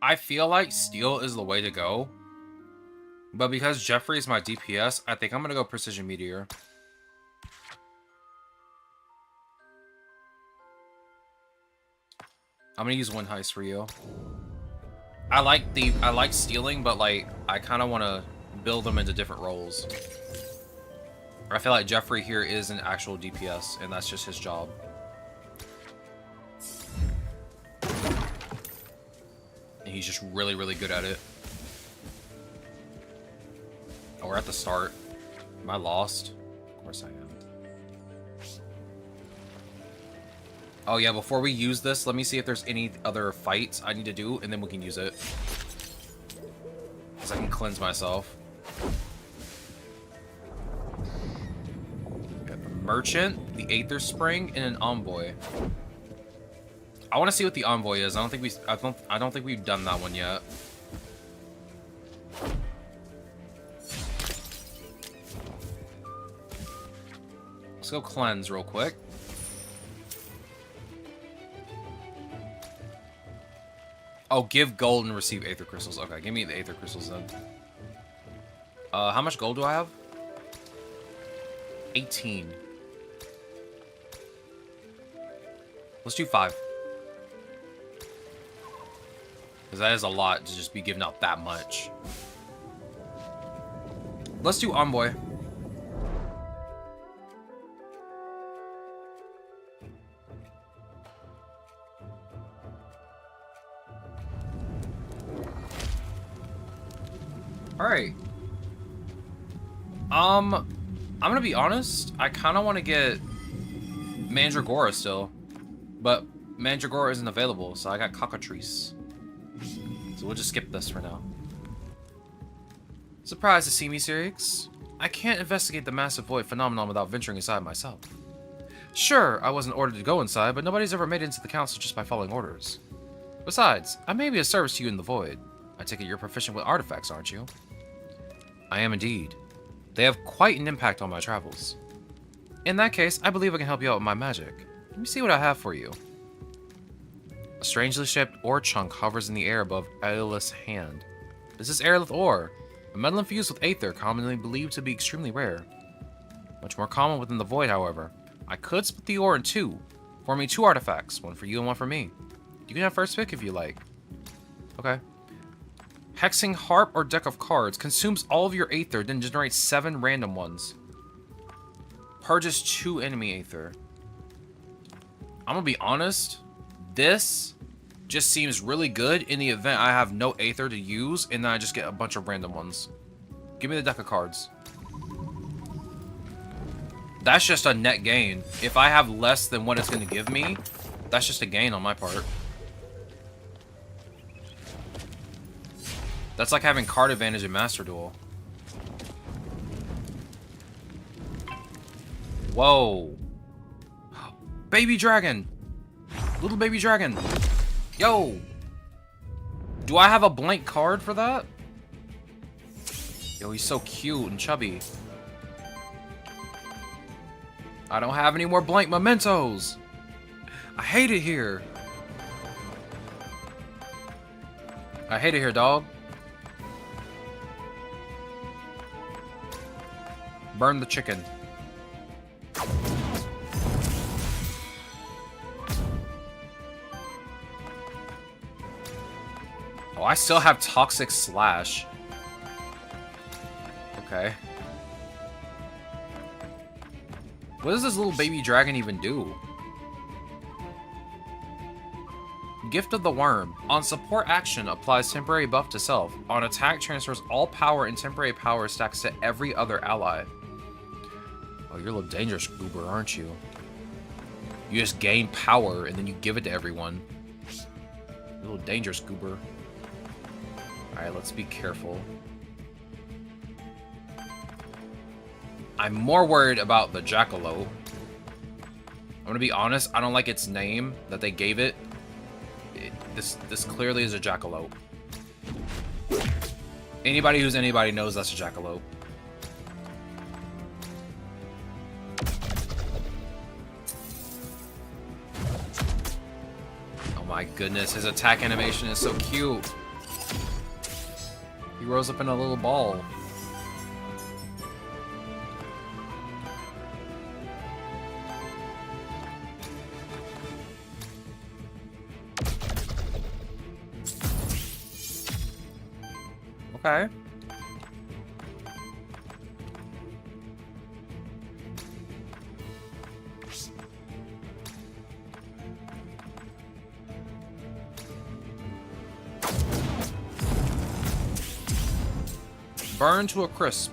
I feel like steel is the way to go. But because Jeffrey is my DPS, I think I'm going to go Precision Meteor. I'm going to use Wind Heist for you. I like stealing, but like I kind of want to build them into different roles. I feel like Jeffrey here is an actual DPS, and that's just his job. And he's just really, really good at it. Oh, we're at the start. Am I lost? Of course I am. Oh yeah, before we use this, let me see if there's any other fights I need to do, and then we can use it. Because I can cleanse myself. Got the Merchant, the Aether Spring, and an Envoy. I want to see what the Envoy is. I don't think we've done that one yet. Let's go cleanse real quick. Oh, give gold and receive Aether Crystals. Okay, give me the Aether Crystals then. How much gold do I have? 18. Let's do 5. Because that is a lot to just be giving out that much. Let's do Envoy. Alright. I'm gonna be honest. I kind of want to get Mandragora still. But Mandragora isn't available, so I got Cockatrice. So we'll just skip this for now. Surprised to see me, Sirix? I can't investigate the massive void phenomenon without venturing inside myself. Sure, I wasn't ordered to go inside, but nobody's ever made it into the council just by following orders. Besides, I may be of service to you in the void. I take it you're proficient with artifacts, aren't you? I am indeed. They have quite an impact on my travels. In that case, I believe I can help you out with my magic. Let me see what I have for you. A strangely shaped ore chunk hovers in the air above Aeolus' hand. This is aerolith ore, a metal infused with aether, commonly believed to be extremely rare. Much more common within the void, however. I could split the ore in 2, forming 2 artifacts, one for you and one for me. You can have first pick if you like. Okay. Hexing Harp or deck of cards consumes all of your aether, then generates 7 random ones. Purges 2 enemy aether. I'm gonna be honest, this just seems really good in the event I have no Aether to use, and then I just get a bunch of random ones. Give me the deck of cards. That's just a net gain. If I have less than what it's going to give me, that's just a gain on my part. That's like having card advantage in Master Duel. Whoa. Baby dragon. Little baby dragon. Yo. Do I have a blank card for that? Yo, he's so cute and chubby. I don't have any more blank mementos. I hate it here. I hate it here, dog. Burn the chicken. Oh, I still have Toxic Slash. Okay. What does this little baby dragon even do? Gift of the Worm. On support action, applies temporary buff to self. On attack, transfers all power and temporary power stacks to every other ally. Oh, you're a little dangerous, goober, aren't you? You just gain power and then you give it to everyone. You're a little dangerous, goober. Alright, let's be careful. I'm more worried about the Jackalope. I'm gonna be honest, I don't like its name that they gave it. This clearly is a Jackalope. Anybody who's anybody knows that's a Jackalope. Oh my goodness, his attack animation is so cute. He rose up in a little ball. Okay. Burn to a crisp.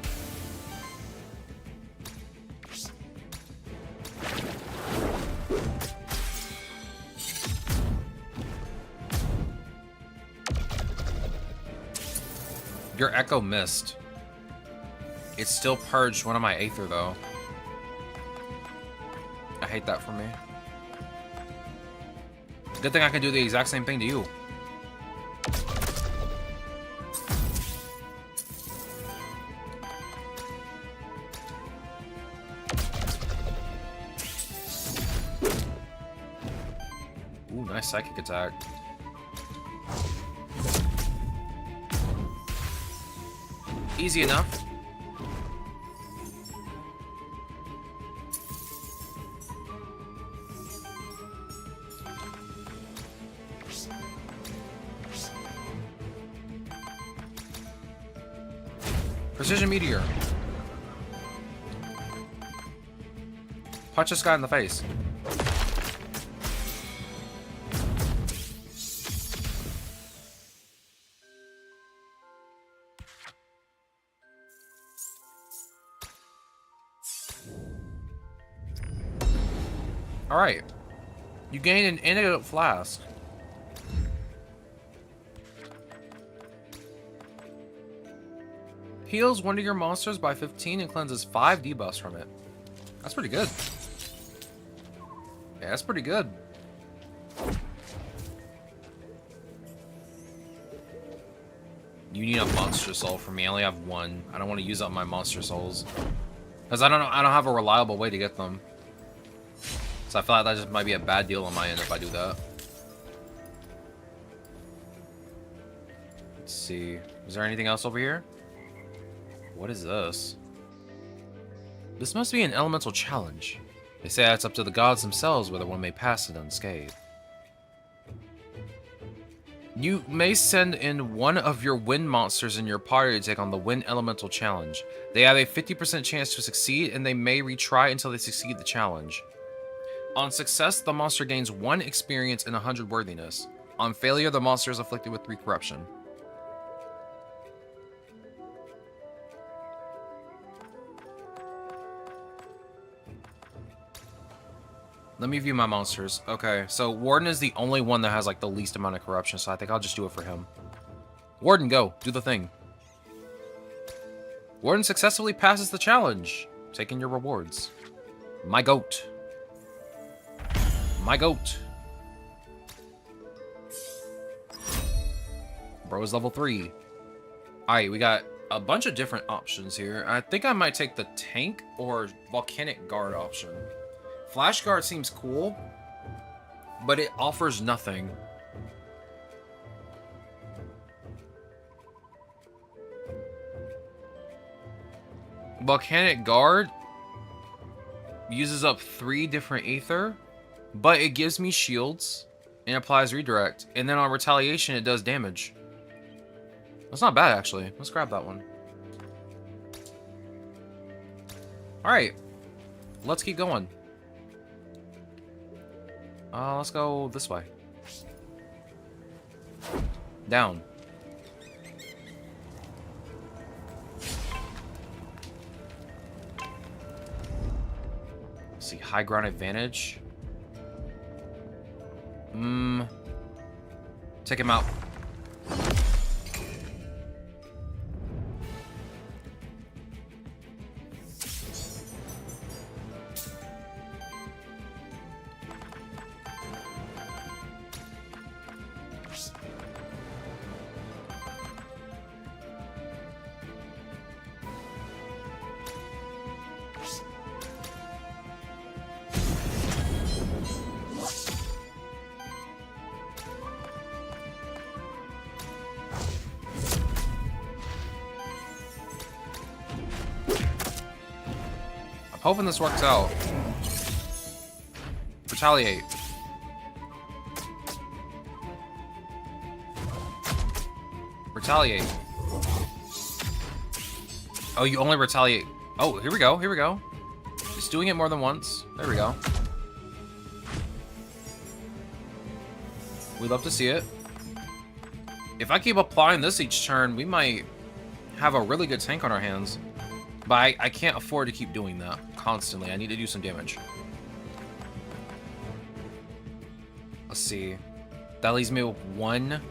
Your Echo missed. It still purged one of my Aether, though. I hate that for me. Good thing I can do the exact same thing to you. Ooh, nice psychic attack. Easy enough. Precision Meteor. Punch this guy in the face. Alright. You gain an antidote flask. Heals one of your monsters by 15 and cleanses 5 debuffs from it. That's pretty good. Yeah, that's pretty good. You need a monster soul for me. I only have one. I don't want to use up my monster souls. Because I don't have a reliable way to get them. So I feel like that just might be a bad deal on my end if I do that. Let's see. Is there anything else over here? What is this? This must be an elemental challenge. They say it's up to the gods themselves whether one may pass it unscathed. You may send in one of your wind monsters in your party to take on the wind elemental challenge. They have a 50% chance to succeed, and they may retry until they succeed the challenge. On success, the monster gains 1 experience and 100 worthiness. On failure, the monster is afflicted with 3 corruption. Let me view my monsters. Okay, so Warden is the only one that has like the least amount of corruption, so I think I'll just do it for him. Warden, go. Do the thing. Warden successfully passes the challenge. Taking your rewards. My goat. My goat. Bro is level 3. Alright, we got a bunch of different options here. I think I might take the tank or volcanic guard option. Flash guard seems cool, but it offers nothing. Volcanic guard uses up 3 different ether, but it gives me shields and applies redirect. And then on retaliation, it does damage. That's not bad, actually. Let's grab that one. Alright. Let's keep going. Let's go this way. Down. Let's see, high ground advantage. Take him out. Hoping this works out. Retaliate. Retaliate. Oh, you only retaliate. Oh, here we go. Here we go. Just doing it more than once. There we go. We'd love to see it. If I keep applying this each turn, we might have a really good tank on our hands. But I can't afford to keep doing that constantly. I need to do some damage. Let's see. That leaves me with 1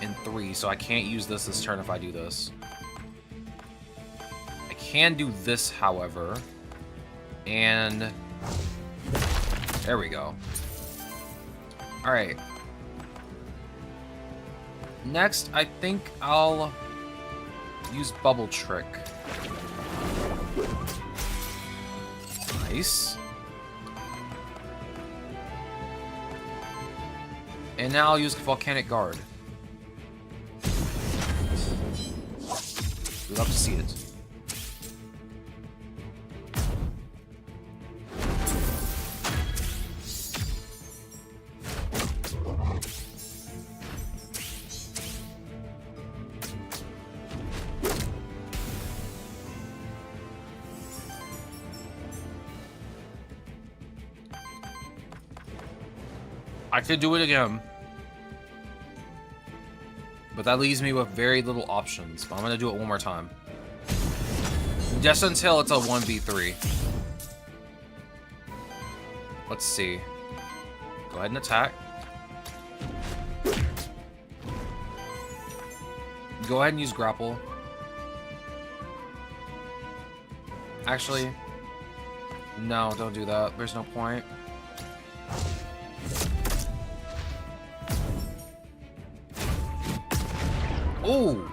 and 3, so I can't use this turn if I do this. I can do this, however. And there we go. Alright. Next, I think I'll use Bubble Trick. Nice. And now I'll use Volcanic Guard. We'd love to see it. I could do it again. But that leaves me with very little options. But I'm going to do it one more time. Just until it's a 1v3. Let's see. Go ahead and attack. Go ahead and use grapple. Actually, no, don't do that. There's no point. Ooh!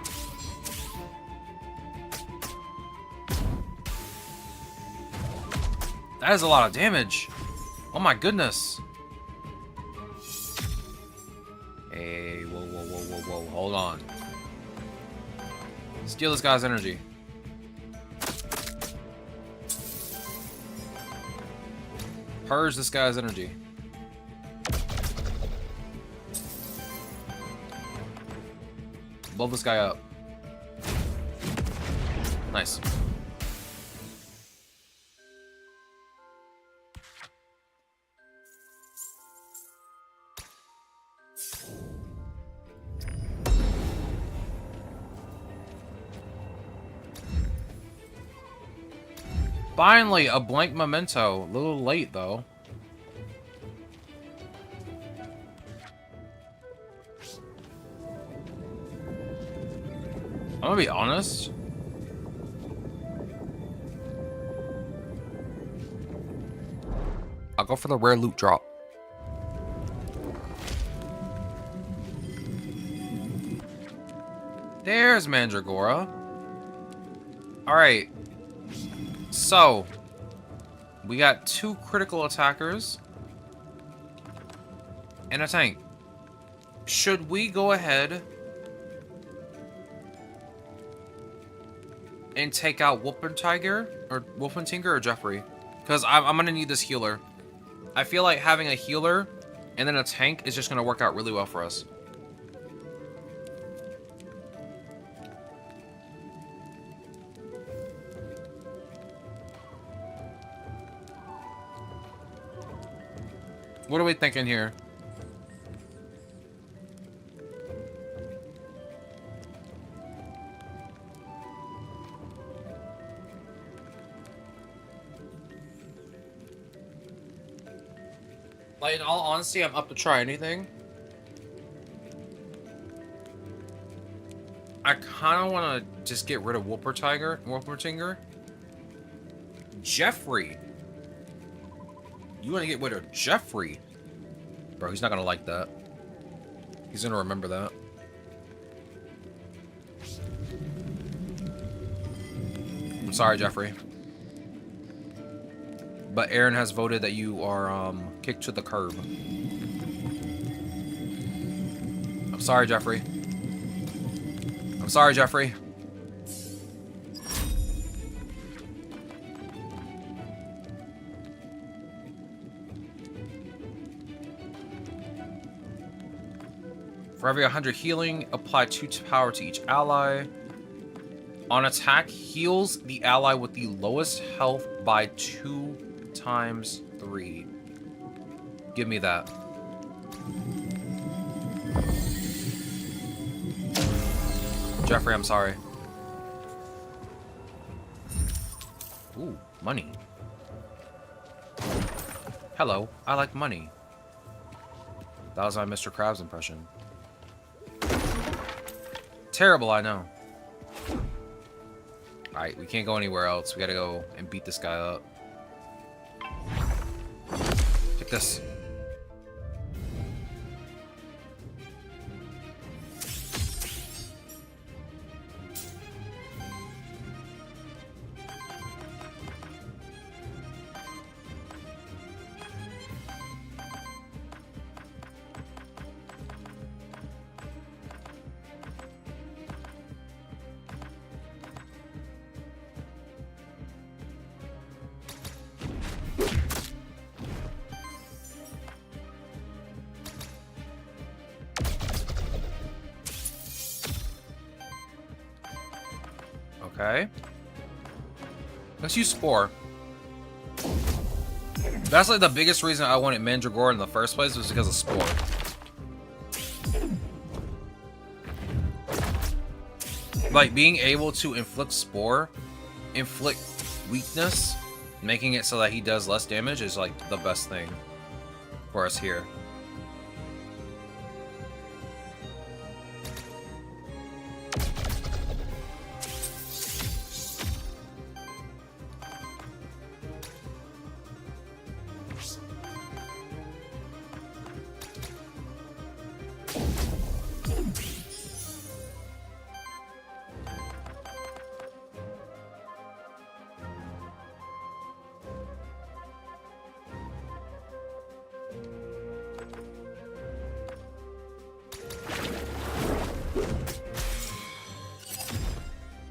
That is a lot of damage. Oh my goodness. Hey, whoa, whoa, whoa, whoa, whoa. Hold on. Steal this guy's energy. Purge this guy's energy. Blow this guy up. Nice. Finally, a blank memento. A little late, though. I'm gonna be honest. I'll go for the rare loot drop. There's Mandragora. Alright. So, we got 2 critical attackers and a tank. Should we go ahead and take out Wolfentiger or Jeffrey? Because I'm gonna need this healer. I feel like having a healer and then a tank is just gonna work out really well for us. What are we thinking here? Like, in all honesty, I'm up to try anything. I kind of want to just get rid of Wolpertinger. Jeffrey. You want to get rid of Jeffrey? Bro, he's not going to like that. He's going to remember that. I'm sorry, Jeffrey. But Aaron has voted that you are kicked to the curb. I'm sorry, Jeffrey. I'm sorry, Jeffrey. For every 100 healing, apply 2 power to each ally. On attack, heals the ally with the lowest health by 2 times 3. Give me that. Jeffrey, I'm sorry. Ooh, money. Hello, I like money. That was my Mr. Krabs impression. Terrible, I know. Alright, we can't go anywhere else. We gotta go and beat this guy up. Take this. Okay. Let's use Spore. That's like the biggest reason I wanted Mandragora in the first place was because of Spore. Like, being able to inflict Spore, inflict weakness, making it so that he does less damage is like the best thing for us here.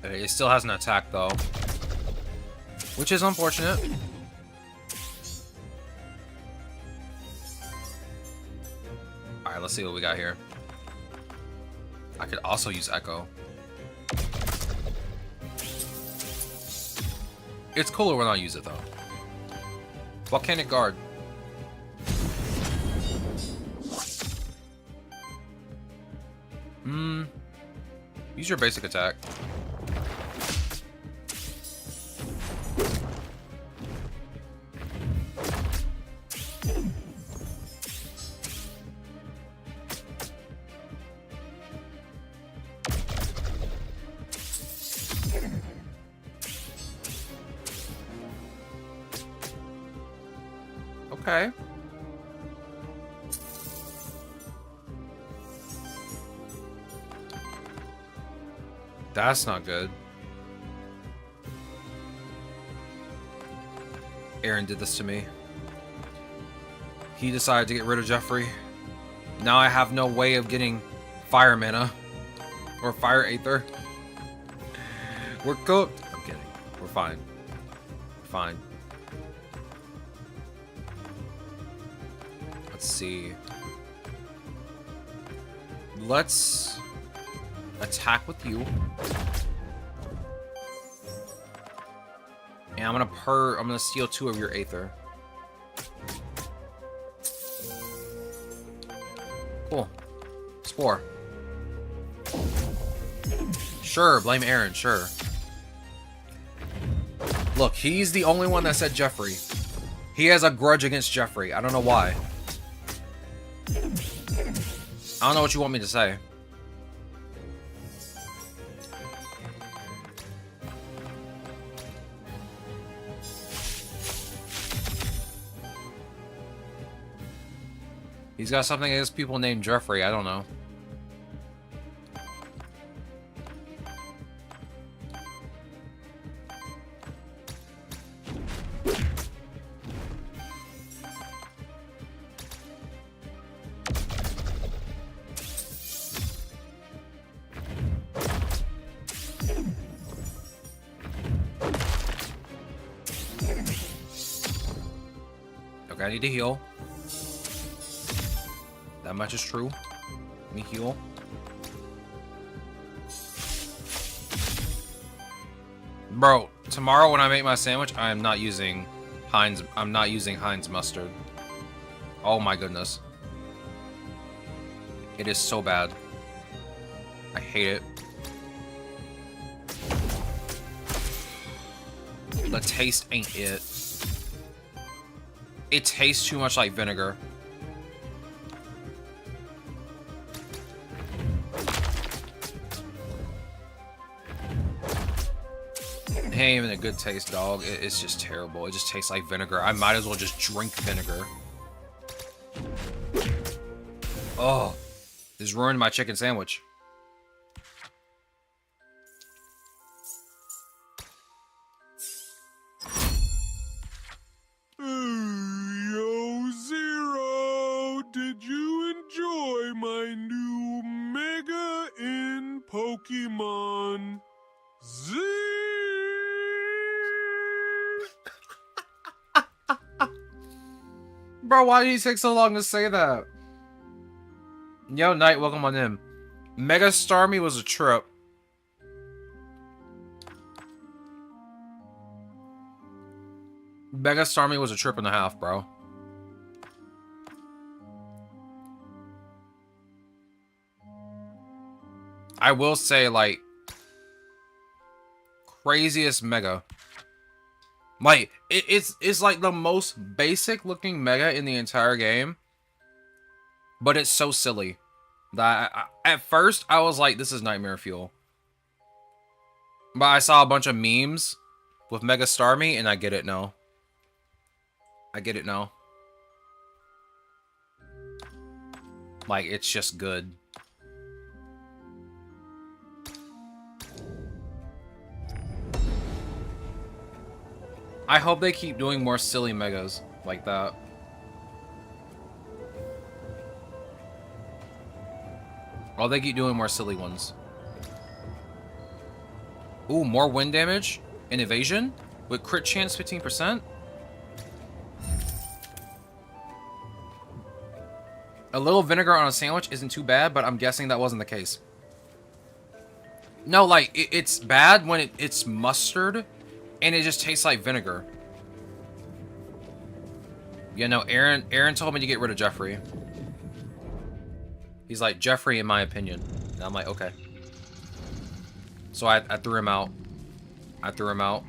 It still has an attack though, which is unfortunate. Alright, let's see what we got here. I could also use Echo. It's cooler when I use it though. Volcanic Guard. Use your basic attack. Okay. That's not good. Aaron did this to me. He decided to get rid of Jeffrey. Now I have no way of getting fire mana. Or fire aether. We're cooked. I'm kidding. We're fine. We're fine. Let's see. Let's attack with you. And I'm gonna steal 2 of your aether. Cool. Spore. Sure, blame Aaron, sure. Look, he's the only one that said Jeffrey. He has a grudge against Jeffrey. I don't know why. I don't know what you want me to say. He's got something against people named Jeffrey. I don't know. Okay, I need to heal. That much is true. Let me heal. Bro, tomorrow when I make my sandwich, I am not using Heinz. I'm not using Heinz mustard. Oh my goodness. It is so bad. I hate it. The taste ain't it. It tastes too much like vinegar. It ain't even a good taste, dog. It's just terrible. It just tastes like vinegar. I might as well just drink vinegar. Oh, this ruined my chicken sandwich.
Yo, Zero, did you enjoy my new Mega in Pokemon Z?
Bro, why did he take so long to say that? Yo, Knight, welcome on in. Mega Starmie was a trip. Mega Starmie was a trip and a half, bro. I will say, like, craziest Mega. Like, it's like the most basic looking Mega in the entire game. But it's so silly. That at first, I was like, this is nightmare fuel. But I saw a bunch of memes with Mega Starmie, and I get it now. I get it now. Like, it's just good. I hope they keep doing more silly Megas like that. Oh, they keep doing more silly ones. Ooh, more wind damage and evasion with crit chance 15%. A little vinegar on a sandwich isn't too bad, but I'm guessing that wasn't the case. No, like, it's bad when it's mustard and it just tastes like vinegar. Yeah, no, Aaron told me to get rid of Jeffrey. He's like, Jeffrey, in my opinion. And I'm like, okay. So I threw him out. I threw him out.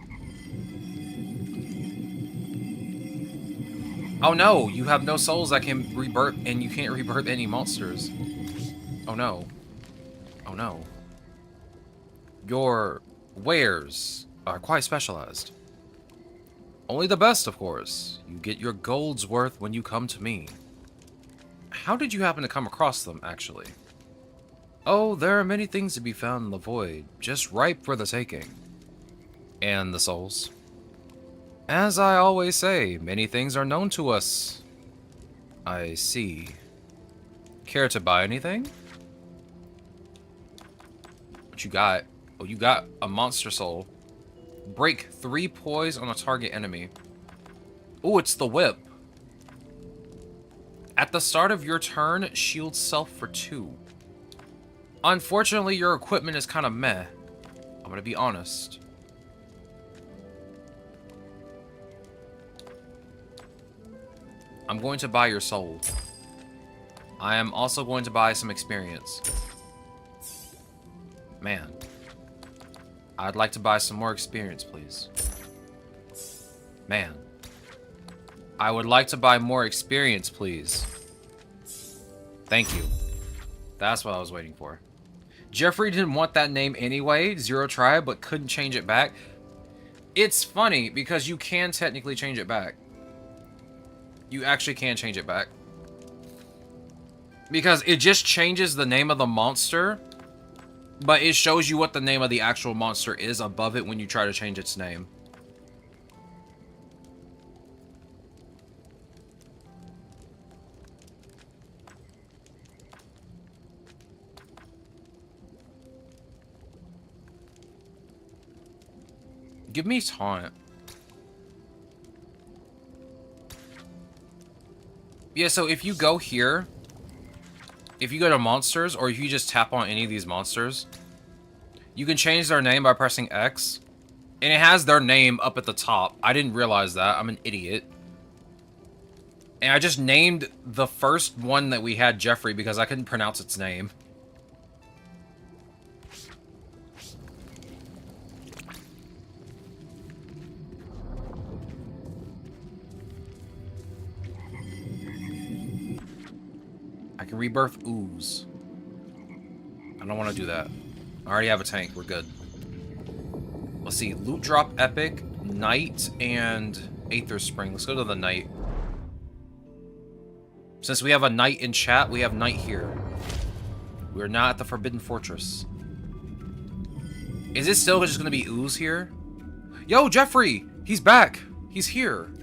Oh no, you have no souls that can rebirth, and you can't rebirth any monsters. Oh no. Oh no. Your wares are quite specialized. Only the best, of course. You get your gold's worth when you come to me. How did you happen to come across them, actually? Oh, there are many things to be found in the void, just ripe for the taking. And the souls. As I always say, many things are known to us. I see. Care to buy anything? What you got? Oh, you got a monster soul. Break 3 poise on a target enemy. Oh, it's the whip. At the start of your turn, shield self for 2. Unfortunately, your equipment is kind of meh. I'm gonna be honest. I'm going to buy your soul. I am also going to buy some experience. Man. I'd like to buy some more experience, please. Man. I would like to buy more experience, please. Thank you. That's what I was waiting for. Jeffrey didn't want that name anyway, Zero Tribe, but couldn't change it back. It's funny, because you can technically change it back. You actually can change it back. Because it just changes the name of the monster, but it shows you what the name of the actual monster is above it when you try to change its name. Give me taunt. Yeah, so if you go here, if you go to monsters, or if you just tap on any of these monsters, you can change their name by pressing X. And it has their name up at the top. I didn't realize that. I'm an idiot. And I just named the first one that we had Jeffrey because I couldn't pronounce its name. I can rebirth ooze. I don't want to do that. I already have a tank. We're good. Let's see. Loot drop epic, Knight, and Aether Spring. Let's go to the Knight. Since we have a Knight in chat, we have Knight here. We're not at the Forbidden Fortress. Is it still just going to be ooze here? Yo, Jeffrey! He's back! He's here!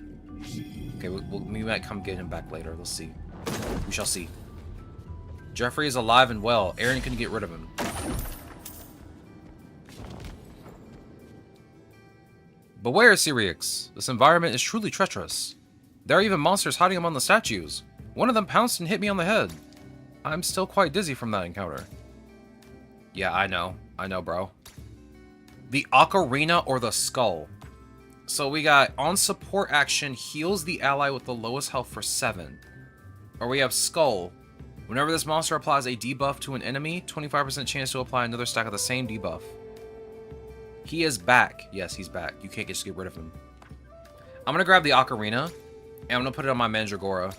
Okay, we might come get him back later. Let's see. We shall see. Jeffrey is alive and well. Aaron can get rid of him. Beware, Syriax. This environment is truly treacherous. There are even monsters hiding among the statues. One of them pounced and hit me on the head. I'm still quite dizzy from that encounter. Yeah, I know. I know, bro. The Ocarina or the Skull. So we got on support action, heals the ally with the lowest health for 7. Or we have Skull. Whenever this monster applies a debuff to an enemy, 25% chance to apply another stack of the same debuff. He is back. Yes, he's back. You can't just get rid of him. I'm going to grab the Ocarina, and I'm going to put it on my Mandragora.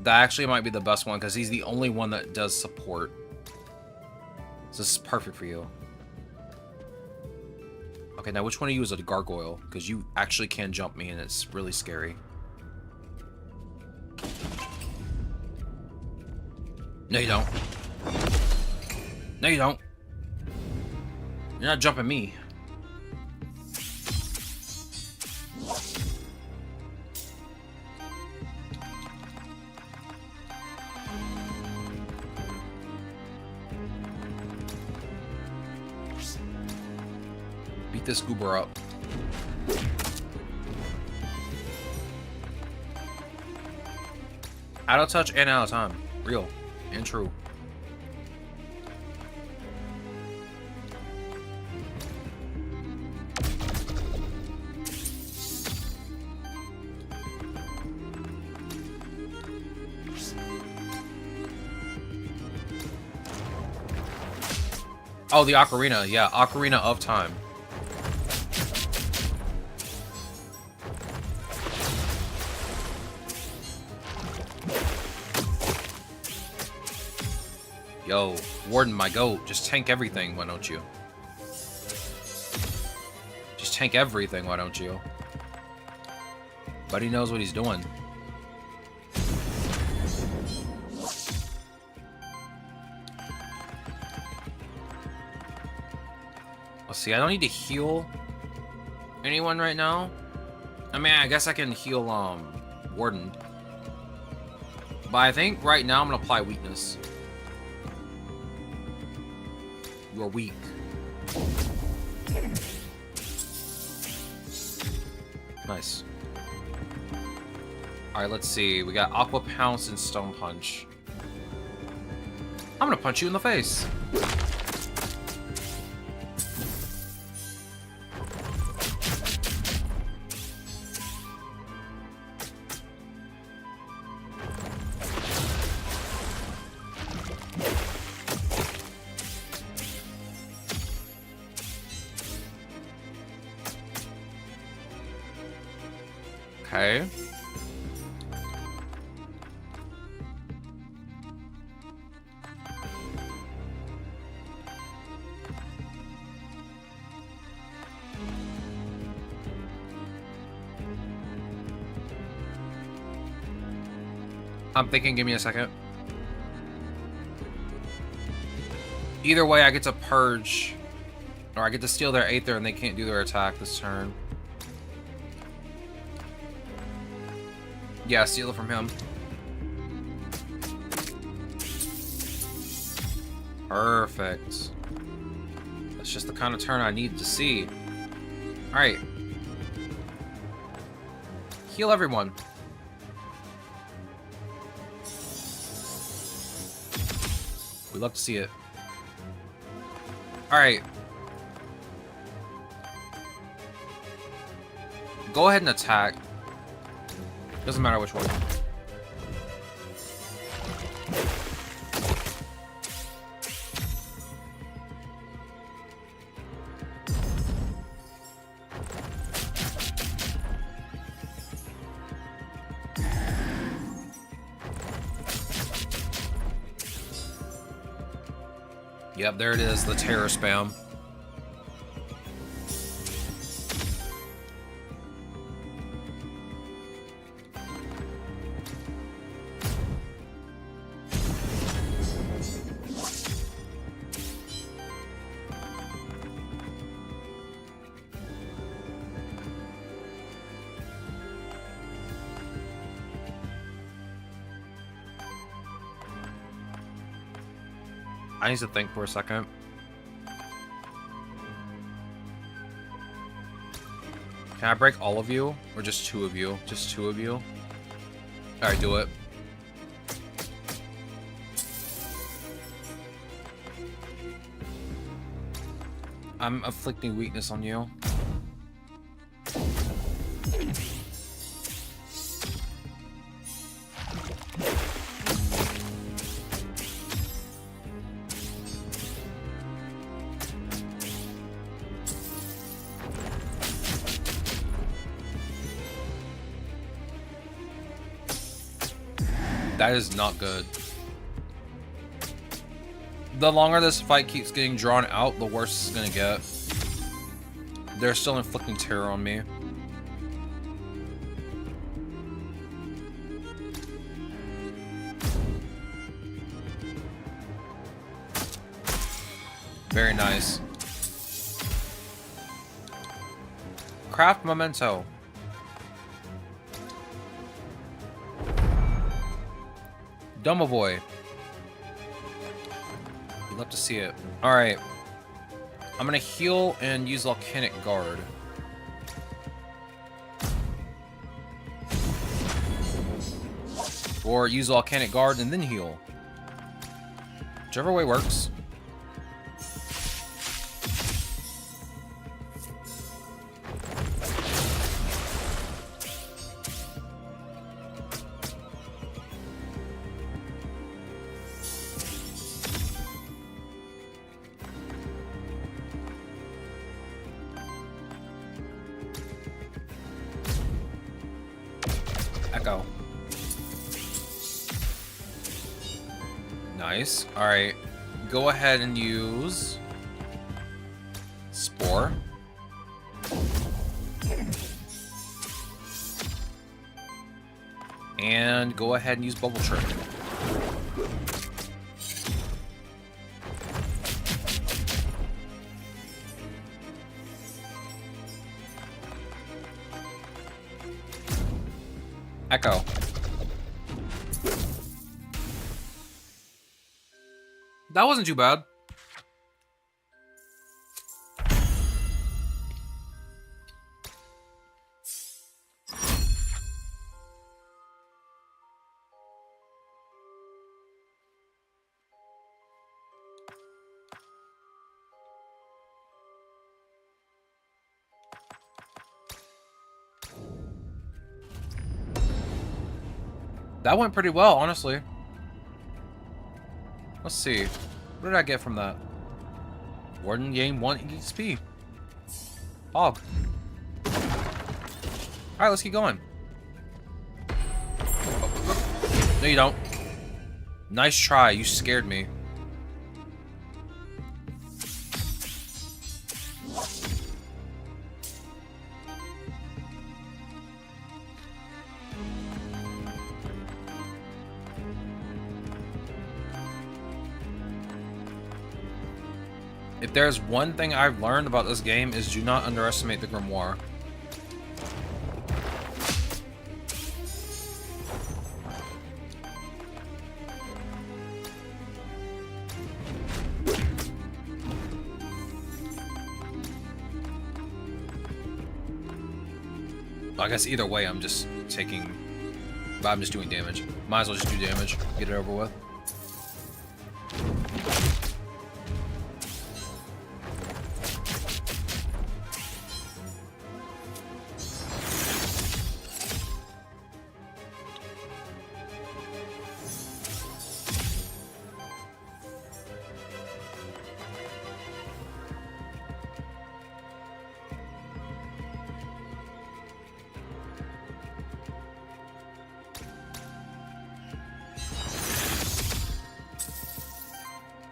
That actually might be the best one, because he's the only one that does support. So this is perfect for you. Okay, now which one of you is a gargoyle? Because you actually can jump me, and it's really scary. No, you don't. No, you don't. You're not jumping me. Beat this goober up. Out of touch and out of time. Real and true. Oh, the Ocarina. Yeah, Ocarina of Time. Yo, Warden, my goat, just tank everything, why don't you? Just tank everything, why don't you? Buddy knows what he's doing. Let's see, I don't need to heal anyone right now. I mean, I guess I can heal, Warden. But I think right now I'm gonna apply weakness. You're weak. Nice. Alright, let's see. We got Aqua Pounce and Stone Punch. I'm gonna punch you in the face. Okay. I'm thinking, give me a second. Either way, I get to purge. Or I get to steal their Aether and they can't do their attack this turn. Yeah, steal it from him. Perfect. That's just the kind of turn I need to see. Alright. Heal everyone. We love to see it. Alright. Go ahead and attack. Doesn't matter which one. Yep, there it is, the terror spam. I need to think for a second. Can I break all of you? Or just two of you? Just two of you? Alright, do it. I'm afflicting weakness on you. That is not good. The longer this fight keeps getting drawn out, the worse it's gonna get. They're still inflicting terror on me. Very nice. Craft memento. Dumboy. You'd love to see it. Alright. I'm gonna heal and use Volcanic Guard. Or use Volcanic Guard and then heal. Whichever way works. Echo. Nice. Alright. Go ahead and use Spore. And go ahead and use Bubble Trick. Echo. That wasn't too bad. That went pretty well, honestly. Let's see. What did I get from that? Warden gained 1 XP. Hog. Alright, let's keep going. No, you don't. Nice try. You scared me. If there's one thing I've learned about this game is do not underestimate the Grimoire. I guess either way I'm just doing damage. Might as well just do damage. Get it over with.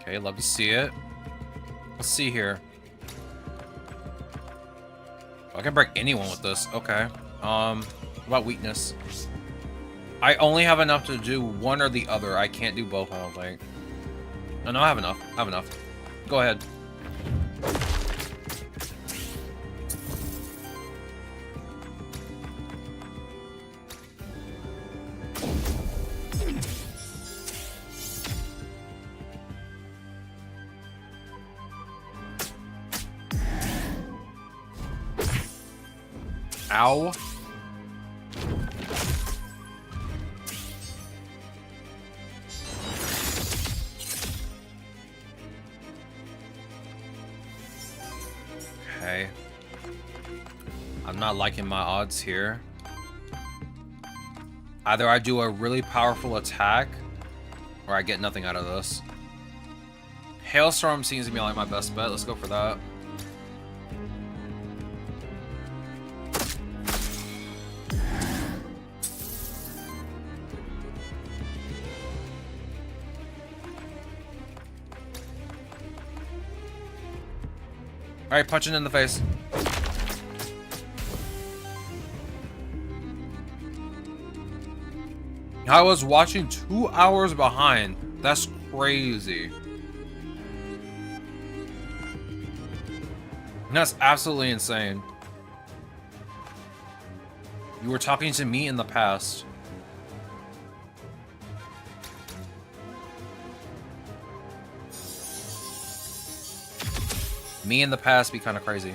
Okay, love to see it. Let's see here. I can break anyone with this. Okay. What about weakness? I only have enough to do one or the other. I can't do both, I don't think. No, I have enough. I have enough. Go ahead. Ow. Okay. I'm not liking my odds here. Either I do a really powerful attack, or I get nothing out of this. Hailstorm seems to be like my best bet. Let's go for that. Alright, punching in the face. I was watching 2 hours behind. That's crazy. That's absolutely insane. You were talking to me in the past. Me in the past be kind of crazy.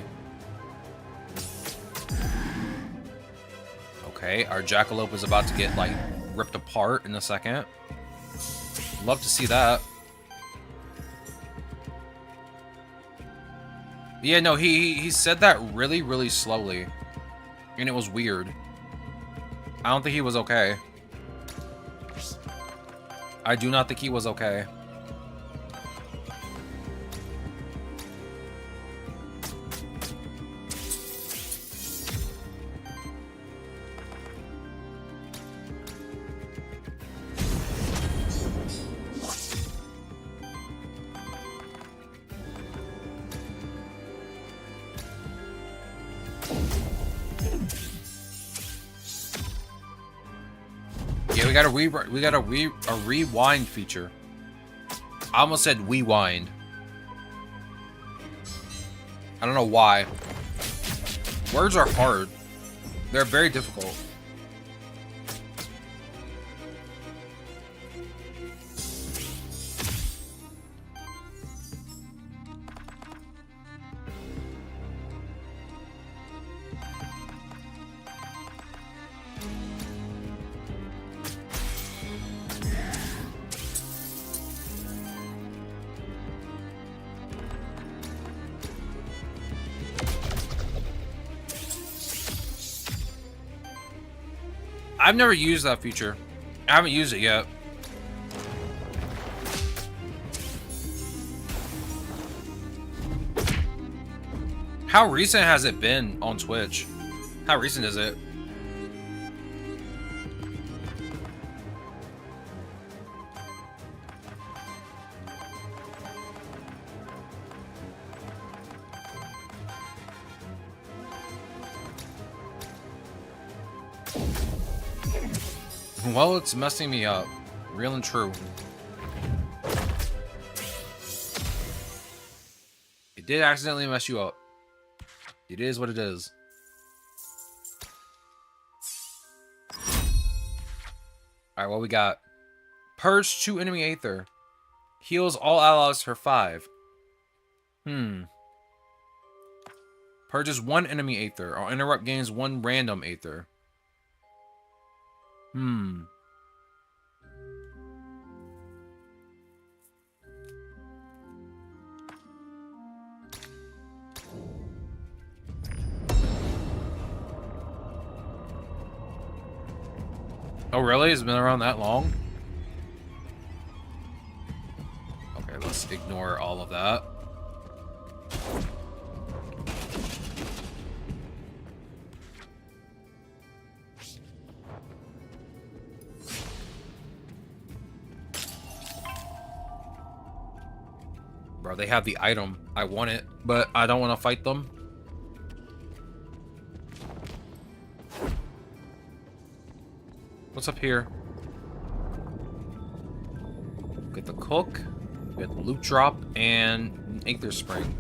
Okay, our jackalope is about to get, like, ripped apart in a second. Love to see that. Yeah, no, he said that really, really slowly. And it was weird. I don't think he was okay. I do not think he was okay. we got a rewind feature. I almost said rewind. I don't know why. Words are hard. They're very difficult. I've never used that feature. I haven't used it yet. How recent has it been on Twitch? How recent is it? Well, it's messing me up. Real and true. It did accidentally mess you up. It is what it is. Alright, what we got? Purge 2 enemy Aether. Heals all allies for 5. Purges 1 enemy Aether. Or interrupt gains 1 random Aether. Oh, really? It's been around that long? Okay, let's ignore all of that. Bro, they have the item. I want it, but I don't want to fight them. What's up here? Get the cook, get the loot drop, and an Aether Spring.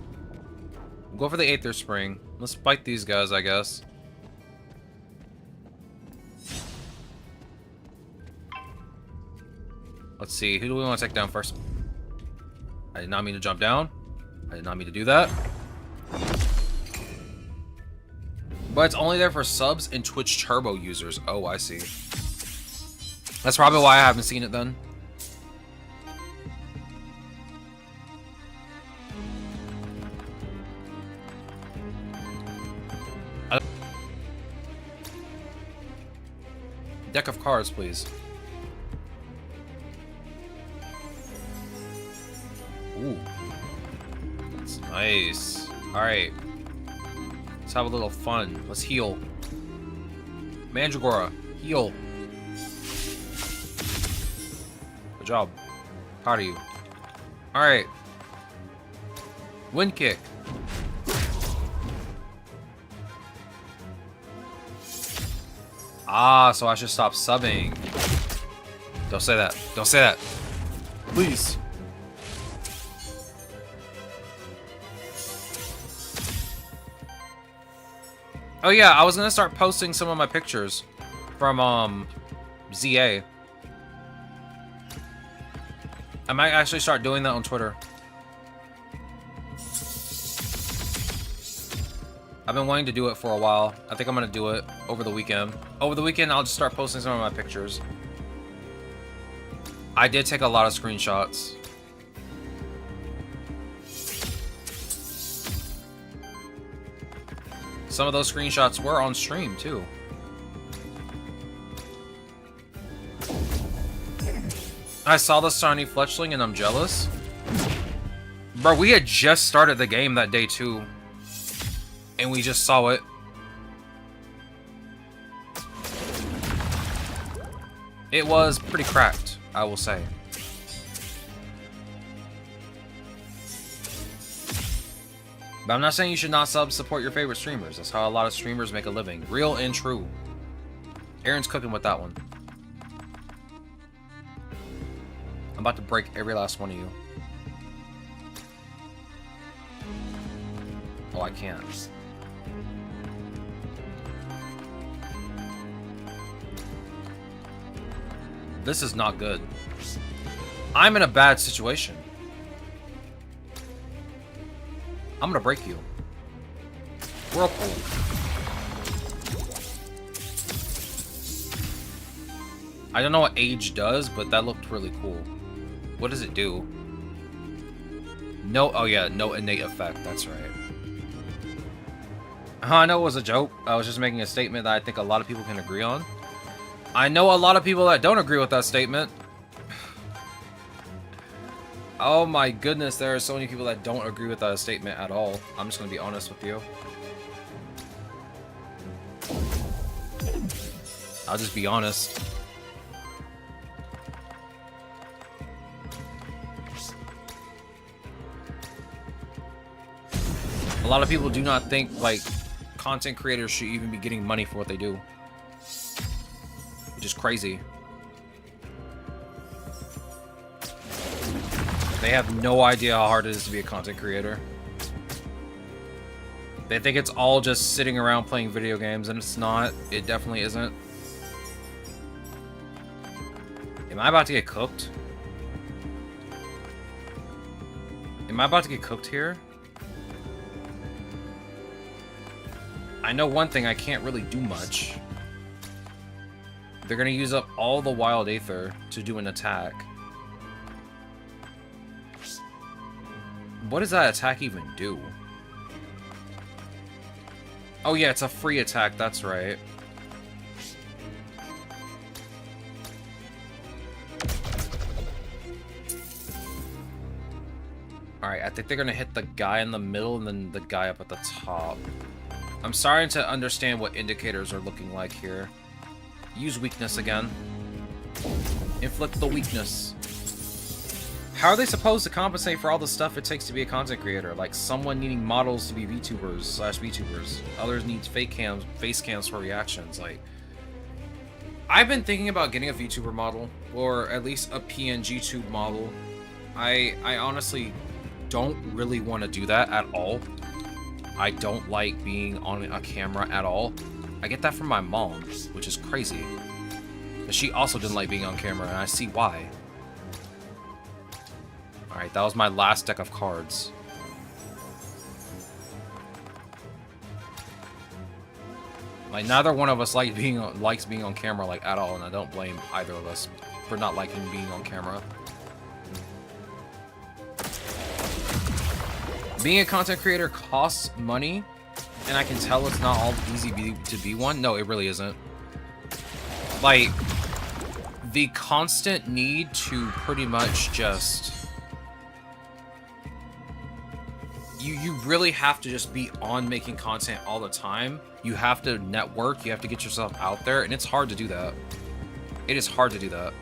We'll go for the Aether Spring. Let's fight these guys, I guess. Let's see, who do we want to take down first? I did not mean to jump down. I did not mean to do that. But it's only there for subs and Twitch Turbo users. Oh, I see. That's probably why I haven't seen it then. Deck of cards, please. Ooh. That's nice. Alright. Let's have a little fun. Let's heal. Mandragora, heal. Good job. Proud of you. Alright. Wind kick. Ah, so I should stop subbing. Don't say that. Don't say that. Please. Oh yeah, I was gonna start posting some of my pictures from ZA. I might actually start doing that on Twitter. I've been wanting to do it for a while. I think I'm gonna do it over the weekend. Over the weekend, I'll just start posting some of my pictures. I did take a lot of screenshots. Some of those screenshots were on stream, too. I saw the shiny fletchling and I'm jealous. Bro, we had just started the game that day, too. And we just saw it. It was pretty cracked, I will say. But I'm not saying you should not support your favorite streamers. That's how a lot of streamers make a living. Real and true. Aaron's cooking with that one. about to break every last one of you. Oh, I can't. This is not good. I'm in a bad situation. I'm gonna break you. Whirlpool. I don't know what age does, but that looked really cool. What does it do? No, oh yeah, no innate effect, that's right. I know it was a joke. I was just making a statement that I think a lot of people can agree on. I know a lot of people that don't agree with that statement. Oh my goodness, there are so many people that don't agree with that statement at all. I'm just gonna be honest with you. I'll just be honest. A lot of people do not think, like, content creators should even be getting money for what they do. Which is crazy. They have no idea how hard it is to be a content creator. They think it's all just sitting around playing video games, and it's not. It definitely isn't. Am I about to get cooked? Am I about to get cooked here? I know one thing, I can't really do much. They're gonna use up all the wild aether to do an attack. What does that attack even do? Oh yeah, it's a free attack, that's right. Alright, I think they're gonna hit the guy in the middle and then the guy up at the top. I'm starting to understand what indicators are looking like here. Use weakness again. Inflict the weakness. How are they supposed to compensate for all the stuff it takes to be a content creator? Like someone needing models to be VTubers / VTubers. Others need face cams for reactions. Like, I've been thinking about getting a VTuber model, or at least a PNG tube model. I honestly don't really want to do that at all. I don't like being on a camera at all. I get that from my mom, which is crazy. But she also didn't like being on camera, and I see why. Alright, that was my last deck of cards. Like, neither one of us likes being on camera, like, at all, and I don't blame either of us for not liking being on camera. Being a content creator costs money, and I can tell it's not all easy to be one. No, it really isn't. Like, the constant need to pretty much just... You really have to just be on making content all the time. You have to network, you have to get yourself out there, and it's hard to do that. It is hard to do that.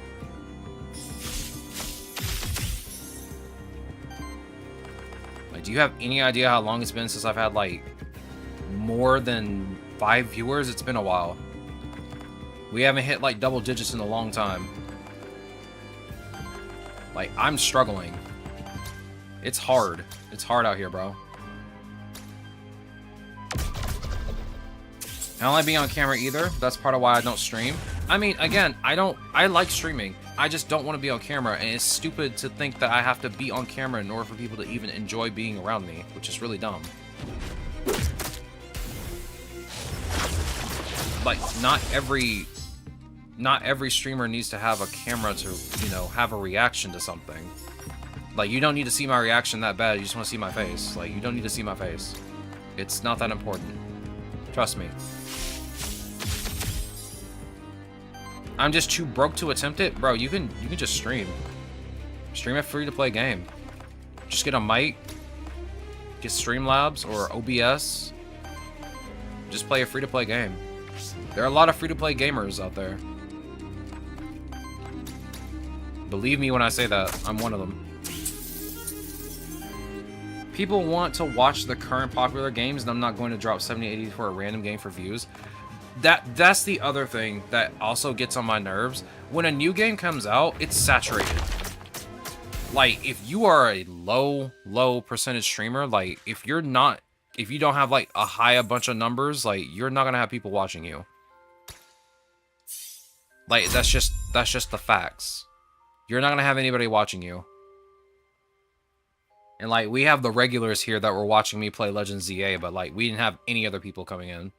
Like, do you have any idea how long it's been since I've had, like, more than 5 viewers? It's been a while. We haven't hit, like, double digits in a long time. Like, I'm struggling. It's hard. It's hard out here, bro. I don't like being on camera either. That's part of why I don't stream. I mean, again, I like streaming. I just don't want to be on camera, and it's stupid to think that I have to be on camera in order for people to even enjoy being around me, which is really dumb. Like, not every streamer needs to have a camera to, you know, have a reaction to something. Like, you don't need to see my reaction that bad, you just want to see my face. Like, you don't need to see my face. It's not that important. Trust me. I'm just too broke to attempt it? Bro, you can just stream. Stream a free-to-play game. Just get a mic, get Streamlabs or OBS. Just play a free-to-play game. There are a lot of free-to-play gamers out there. Believe me when I say that, I'm one of them. People want to watch the current popular games, and I'm not going to drop 70-80 for a random game for views. That's the other thing that also gets on my nerves. When a new game comes out, it's saturated. Like, if you are a low percentage streamer, like, if you don't have, like, a bunch of numbers, like, you're not gonna have people watching you. Like, that's just the facts. You're not gonna have anybody watching you. And, like, we have the regulars here that were watching me play Legends ZA, but, like, we didn't have any other people coming in.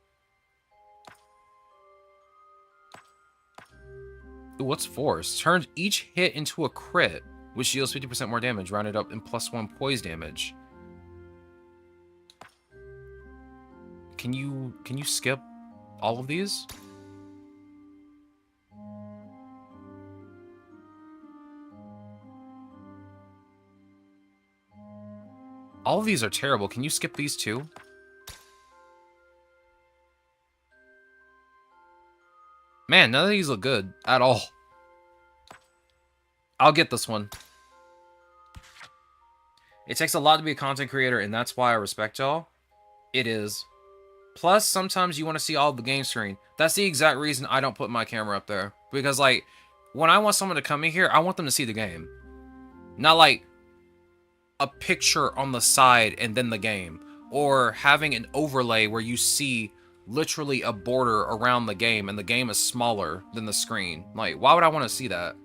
Ooh, what's Force? Turns each hit into a crit, which deals 50% more damage, rounded up in +1 poise damage. Can you skip all of these? All of these are terrible. Can you skip these too? Man, none of these look good at all. I'll get this one. It takes a lot to be a content creator, and that's why I respect y'all. It is. Plus, sometimes you want to see all the game screen. That's the exact reason I don't put my camera up there. Because, like, when I want someone to come in here, I want them to see the game. Not, like, a picture on the side and then the game. Or having an overlay where you see literally a border around the game and the game is smaller than the screen. Like, why would I want to see that?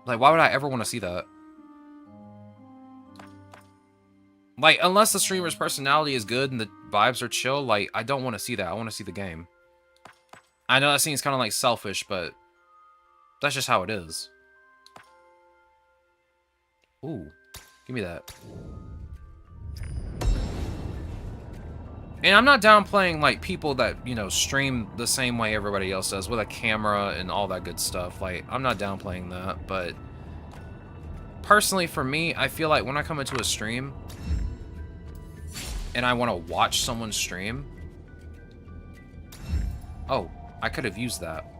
Like, why would I ever want to see that? Like, unless the streamer's personality is good and the vibes are chill, like, I don't want to see that. I want to see the game. I know that seems kind of, like, selfish, but that's just how it is. Ooh, give me that. And I'm not downplaying, like, people that, you know, stream the same way everybody else does, with a camera and all that good stuff. Like, I'm not downplaying that, but personally, for me, I feel like when I come into a stream and I want to watch someone stream... Oh, I could have used that.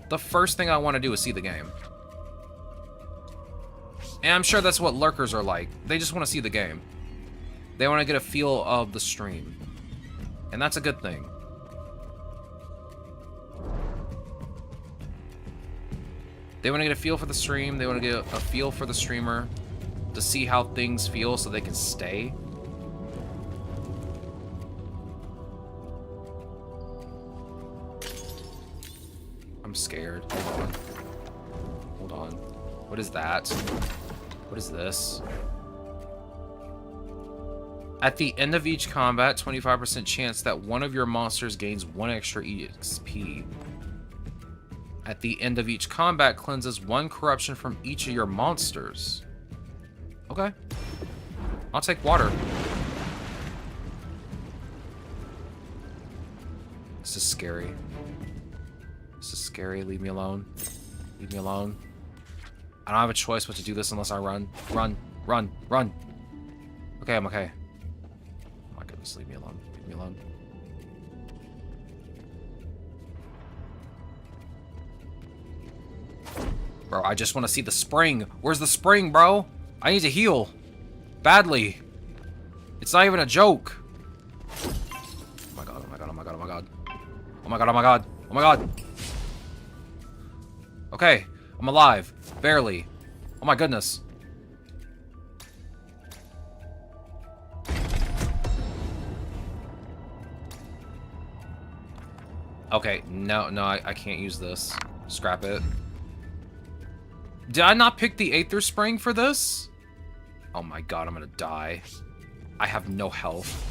The first thing I want to do is see the game. And I'm sure that's what lurkers are like. They just want to see the game. They want to get a feel of the stream. And that's a good thing. They want to get a feel for the stream. They want to get a feel for the streamer. To see how things feel so they can stay. I'm scared. Hold on. Hold on. What is that? What is this? At the end of each combat, 25% chance that one of your monsters gains 1 extra EXP. At the end of each combat, cleanses 1 corruption from each of your monsters. Okay. I'll take water. This is scary. This is scary. Leave me alone. Leave me alone. I don't have a choice but to do this unless I run. Run. Run. Run. Okay, I'm okay. Oh my goodness, leave me alone. Leave me alone. Bro, I just want to see the spring. Where's the spring, bro? I need to heal. Badly. It's not even a joke. Oh my god, oh my god, oh my god, oh my god. Oh my god, oh my god. Oh my god. Okay, I'm alive. Barely. Oh my goodness. Okay, no, I can't use this. Scrap it. Did I not pick the Aether Spring for this? Oh my god, I'm gonna die. I have no health.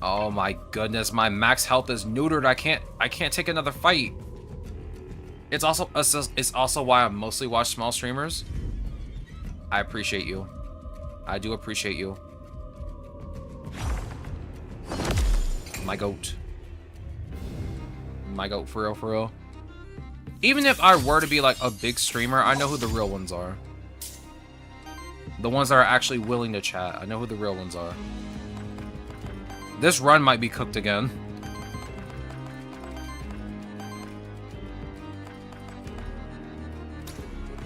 Oh my goodness, my max health is neutered. I can't take another fight. It's also why I mostly watch small streamers. I appreciate you. I do appreciate you. My goat. My goat, for real, for real. Even if I were to be like a big streamer, I know who the real ones are. The ones that are actually willing to chat. I know who the real ones are. This run might be cooked again.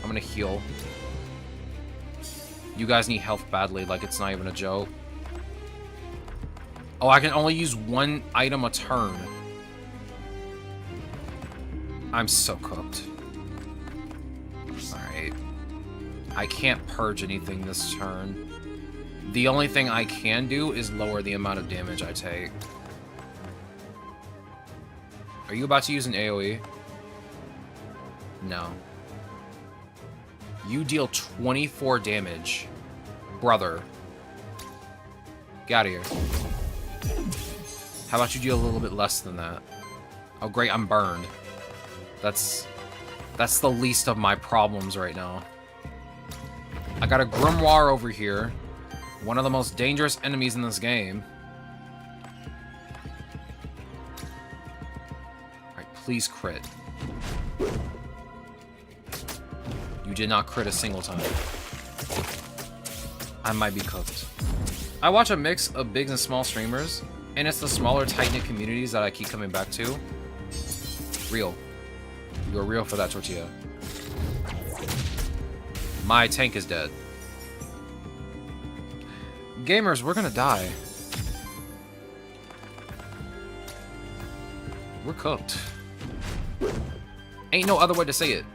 I'm gonna heal. You guys need health badly, like it's not even a joke. Oh, I can only use 1 item a turn. I'm so cooked. Alright. I can't purge anything this turn. The only thing I can do is lower the amount of damage I take. Are you about to use an AoE? No. You deal 24 damage. Brother. Get out of here. How about you deal a little bit less than that? Oh great, I'm burned. That's the least of my problems right now. I got a Grimoire over here. One of the most dangerous enemies in this game. Alright, please crit. You did not crit a single time. I might be cooked. I watch a mix of big and small streamers, and it's the smaller, tight-knit communities that I keep coming back to. Real. You're real for that, Tortilla. My tank is dead. Gamers, we're gonna die. We're cooked. Ain't no other way to say it.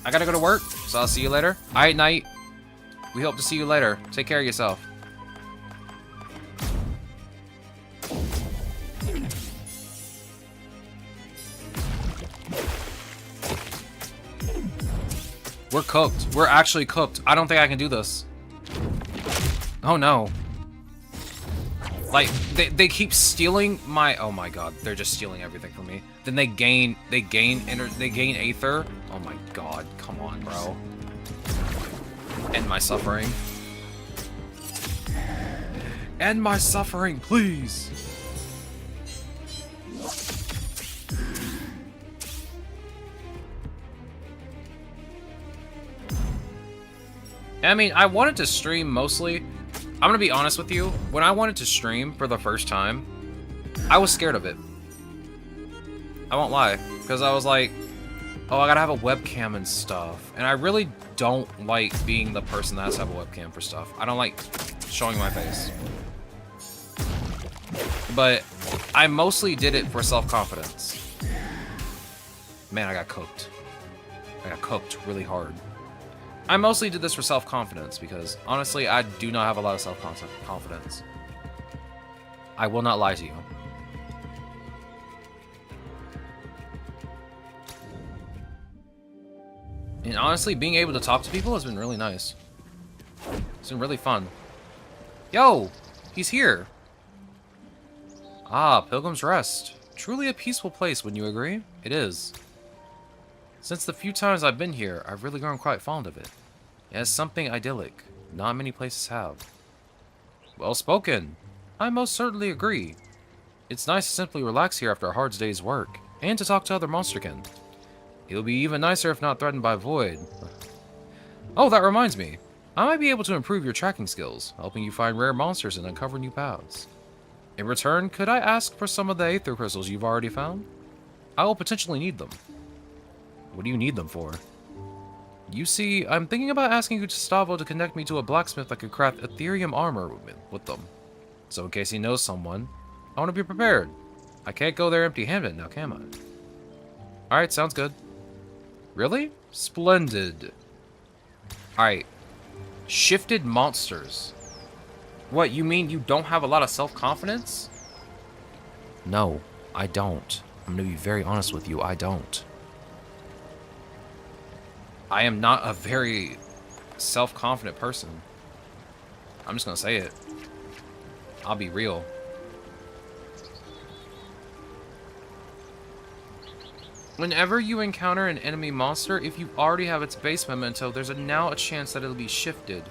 I gotta go to work, so I'll see you later. Alright, night. We hope to see you later. Take care of yourself. We're cooked. We're actually cooked. I don't think I can do this. Oh no. Like, they keep stealing my... Oh my god, they're just stealing everything from me. Then they gain Aether. Oh my god, come on, bro. End my suffering. End my suffering, please. I mean, I wanted to stream mostly. I'm gonna be honest with you. When I wanted to stream for the first time, I was scared of it. I won't lie. Because I was like, oh, I gotta have a webcam and stuff. And I really don't like being the person that has to have a webcam for stuff. I don't like showing my face. But I mostly did it for self-confidence. Man, I got cooked. I got cooked really hard. I mostly did this for self-confidence because, honestly, I do not have a lot of self-confidence. I will not lie to you. And honestly, being able to talk to people has been really nice. It's been really fun. Yo! He's here! Ah, Pilgrim's Rest. Truly a peaceful place, wouldn't you agree? It is. Since the few times I've been here, I've really grown quite fond of it. It has something idyllic. Not many places have. Well spoken. I most certainly agree. It's nice to simply relax here after a hard day's work, and to talk to other monsterkin. It'll be even nicer if not threatened by Void. Oh, that reminds me. I might be able to improve your tracking skills, helping you find rare monsters and uncover new paths. In return, could I ask for some of the Aether crystals you've already found? I will potentially need them. What do you need them for? You see, I'm thinking about asking Gustavo to connect me to a blacksmith that could craft Ethereum armor with them. So in case he knows someone, I want to be prepared. I can't go there empty-handed now, can I? Alright, sounds good. Really? Splendid. Alright. Shifted monsters. What, you mean you don't have a lot of self-confidence? No, I don't. I'm gonna be very honest with you, I don't. I am not a very self-confident person. I'm just gonna say it. I'll be real. Whenever you encounter an enemy monster, if you already have its base memento, there's now a chance that it'll be shifted.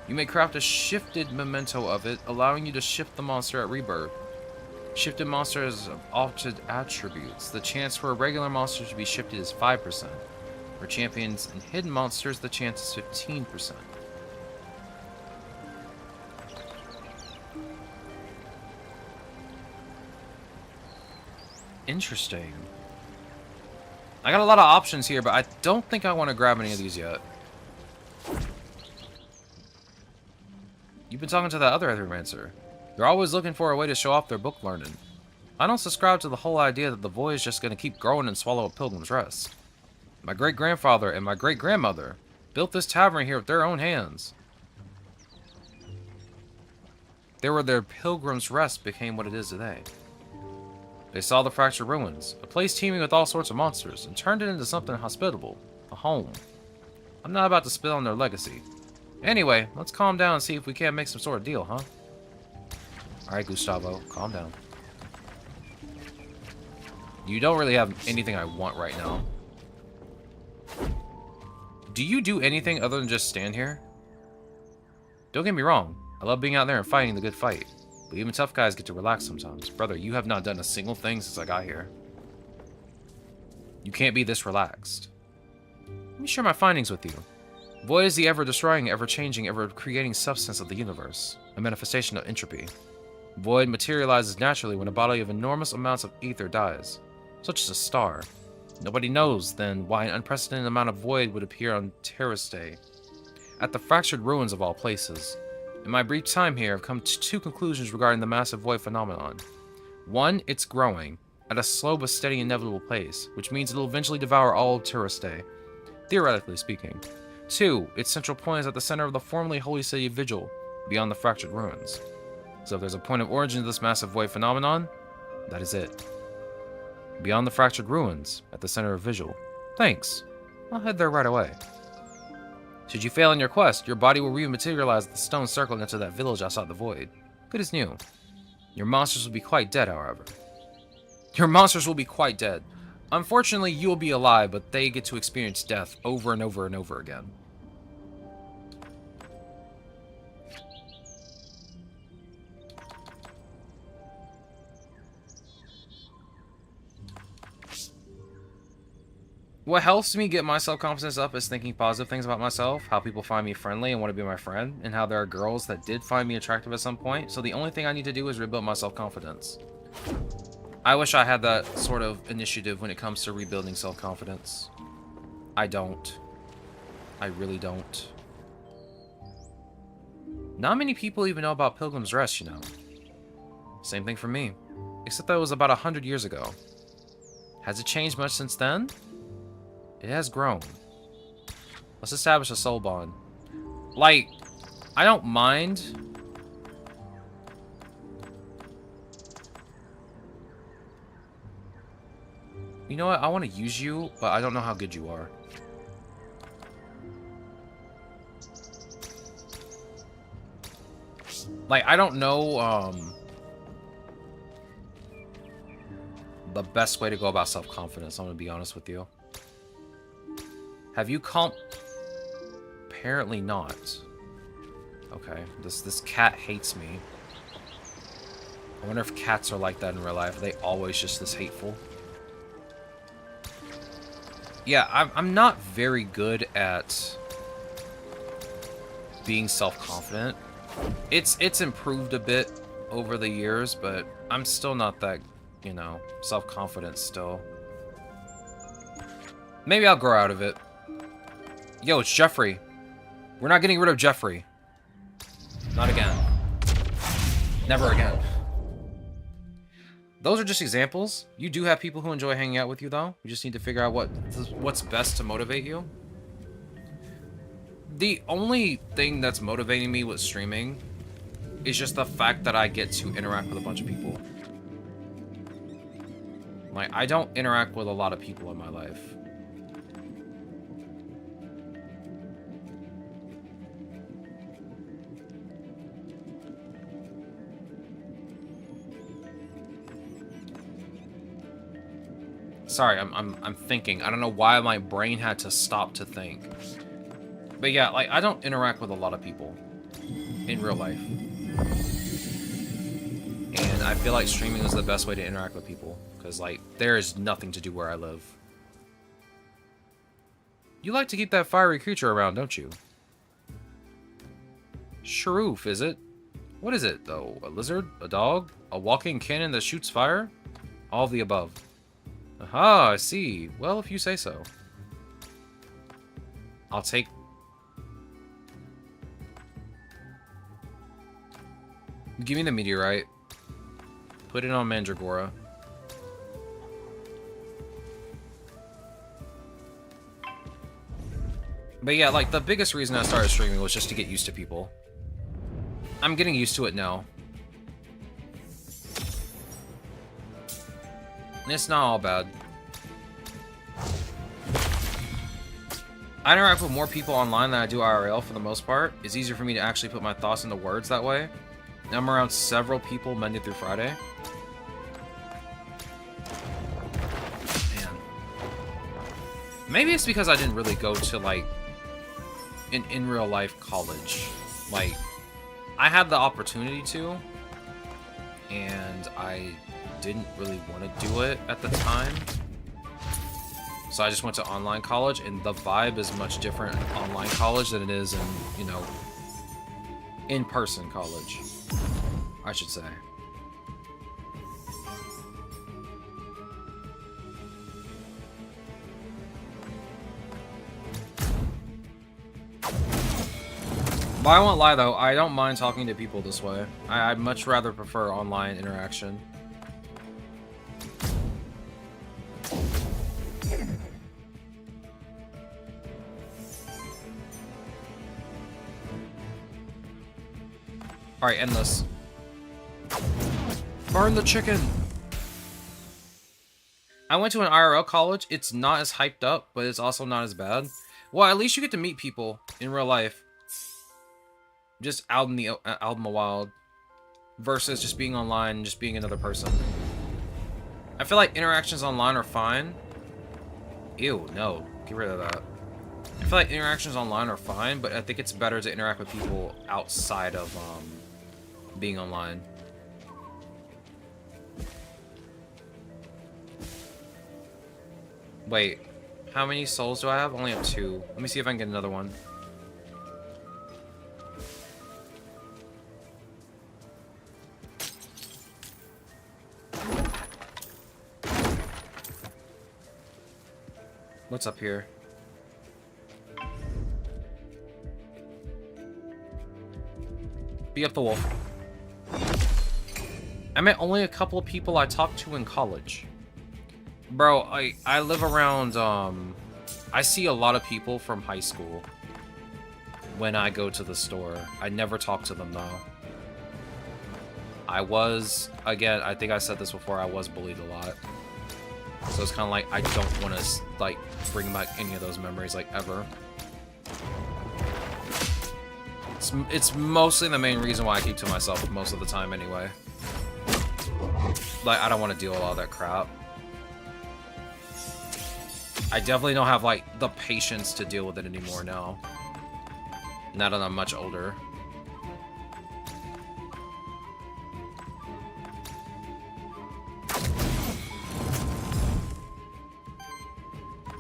You may craft a shifted memento of it, allowing you to shift the monster at rebirth. Shifted monsters have altered attributes. The chance for a regular monster to be shifted is 5%. For champions and hidden monsters, the chance is 15%. Interesting. I got a lot of options here, but I don't think I want to grab any of these yet. You've been talking to that other Aethermancer. They're always looking for a way to show off their book learning. I don't subscribe to the whole idea that the void is just going to keep growing and swallow a Pilgrim's Rest. My great-grandfather and my great-grandmother built this tavern here with their own hands. They were their pilgrim's rest became what it is today. They saw the fractured ruins, a place teeming with all sorts of monsters, and turned it into something hospitable, a home. I'm not about to spit on their legacy. Anyway, let's calm down and see if we can't make some sort of deal, huh? Alright, Gustavo, calm down. You don't really have anything I want right now. Do you do anything other than just stand here? Don't get me wrong, I love being out there and fighting the good fight. But even tough guys get to relax sometimes. Brother, you have not done a single thing since I got here. You can't be this relaxed. Let me share my findings with you. Void is the ever-destroying, ever-changing, ever-creating substance of the universe, a manifestation of entropy. Void materializes naturally when a body of enormous amounts of ether dies, such as a star. Nobody knows, then, why an unprecedented amount of void would appear on Terrace Day, at the fractured ruins of all places. In my brief time here, I've come to two conclusions regarding the massive void phenomenon. One, it's growing, at a slow but steady inevitable pace, which means it'll eventually devour all of Terrace Day, theoretically speaking. Two, its central point is at the center of the formerly holy city of Vigil, beyond the fractured ruins. So if there's a point of origin to this massive void phenomenon, that is it. Beyond the fractured ruins, at the center of Vigil. Thanks. I'll head there right away. Should you fail in your quest, your body will rematerialize at the stone circle into that village outside the void. Good as new. Your monsters will be quite dead, however. Your monsters will be quite dead. Unfortunately, you will be alive, but they get to experience death over and over and over again. What helps me get my self-confidence up is thinking positive things about myself, how people find me friendly and want to be my friend, and how there are girls that did find me attractive at some point, so the only thing I need to do is rebuild my self-confidence. I wish I had that sort of initiative when it comes to rebuilding self-confidence. I don't. I really don't. Not many people even know about Pilgrim's Rest, you know. Same thing for me. Except that it was about 100 years ago. Has it changed much since then? It has grown. Let's establish a soul bond. Like, I don't mind. You know what? I want to use you, but I don't know how good you are. Like, I don't know, the best way to go about self-confidence, I'm gonna be honest with you. Have you Apparently not. Okay, this cat hates me. I wonder if cats are like that in real life. Are they always just this hateful? Yeah, I'm not very good at being self-confident. It's improved a bit over the years, but I'm still not that, you know, self-confident still. Maybe I'll grow out of it. Yo, it's Jeffrey. We're not getting rid of Jeffrey. Not again. Never again. Those are just examples. You do have people who enjoy hanging out with you, though. You just need to figure out what's best to motivate you. The only thing that's motivating me with streaming is just the fact that I get to interact with a bunch of people. Like, I don't interact with a lot of people in my life. Sorry, I'm thinking. I don't know why my brain had to stop to think. But yeah, like, I don't interact with a lot of people in real life. And I feel like streaming is the best way to interact with people. Because, like, there is nothing to do where I live. You like to keep that fiery creature around, don't you? Sharoof, is it? What is it, though? A lizard? A dog? A walking cannon that shoots fire? All of the above. Aha, I see. Well, if you say so. I'll take... Give me the meteorite. Put it on Mandragora. But yeah, like, the biggest reason I started streaming was just to get used to people. I'm getting used to it now. And it's not all bad. I interact with more people online than I do IRL for the most part. It's easier for me to actually put my thoughts into words that way. I'm around several people Monday through Friday. Man. Maybe it's because I didn't really go to, like, in real life college. Like, I had the opportunity to, and I didn't really want to do it at the time. So I just went to online college, and the vibe is much different in online college than it is in, you know, in-person college, I should say. But I won't lie though, I don't mind talking to people this way. I'd much rather prefer online interaction. Alright, end this. Burn the chicken! I went to an IRL college. It's not as hyped up, but it's also not as bad. Well, at least you get to meet people in real life. Just out in the wild. Versus just being online and just being another person. I feel like interactions online are fine. Ew, no. Get rid of that. I feel like interactions online are fine, but I think it's better to interact with people outside of being online. Wait, how many souls do I have? I only have 2. Let me see if I can get another one. What's up here? Be up the wolf. I met only a couple of people I talked to in college. Bro, I live around, I see a lot of people from high school when I go to the store. I never talk to them, though. I was, again, I think I said this before, I was bullied a lot. So it's kind of like, I don't want to, like, bring back any of those memories, like, ever. It's mostly the main reason why I keep to myself most of the time, anyway. Like, I don't want to deal with all that crap. I definitely don't have, like, the patience to deal with it anymore now. Now that I'm much older.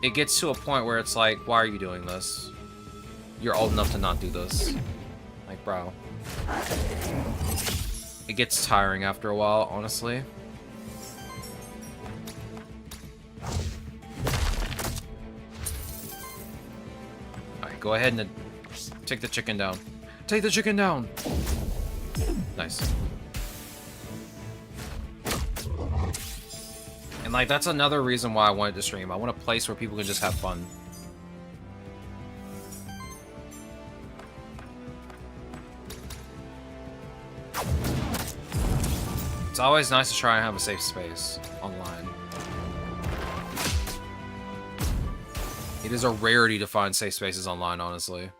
It gets to a point where it's like, why are you doing this? You're old enough to not do this. Like, bro. It gets tiring after a while, honestly. Alright, go ahead and take the chicken down. Take the chicken down! Nice. And, like, that's another reason why I wanted to stream. I want a place where people can just have fun. It's always nice to try and have a safe space online. It is a rarity to find safe spaces online, honestly.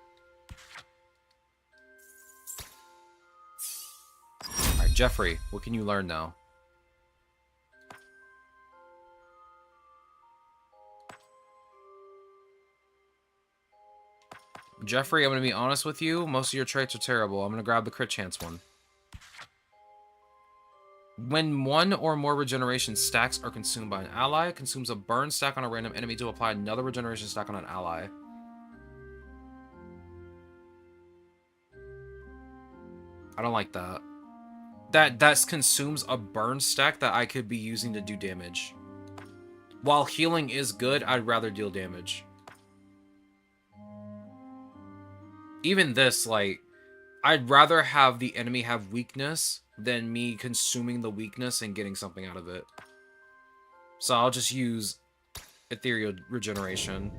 Alright, Jeffrey, what can you learn now? Jeffrey, I'm going to be honest with you. Most of your traits are terrible. I'm going to grab the crit chance one. When one or more regeneration stacks are consumed by an ally, it consumes a burn stack on a random enemy to apply another regeneration stack on an ally. I don't like that. That consumes a burn stack that I could be using to do damage. While healing is good, I'd rather deal damage. Even this, like, I'd rather have the enemy have weakness than me consuming the weakness and getting something out of it. So I'll just use ethereal regeneration.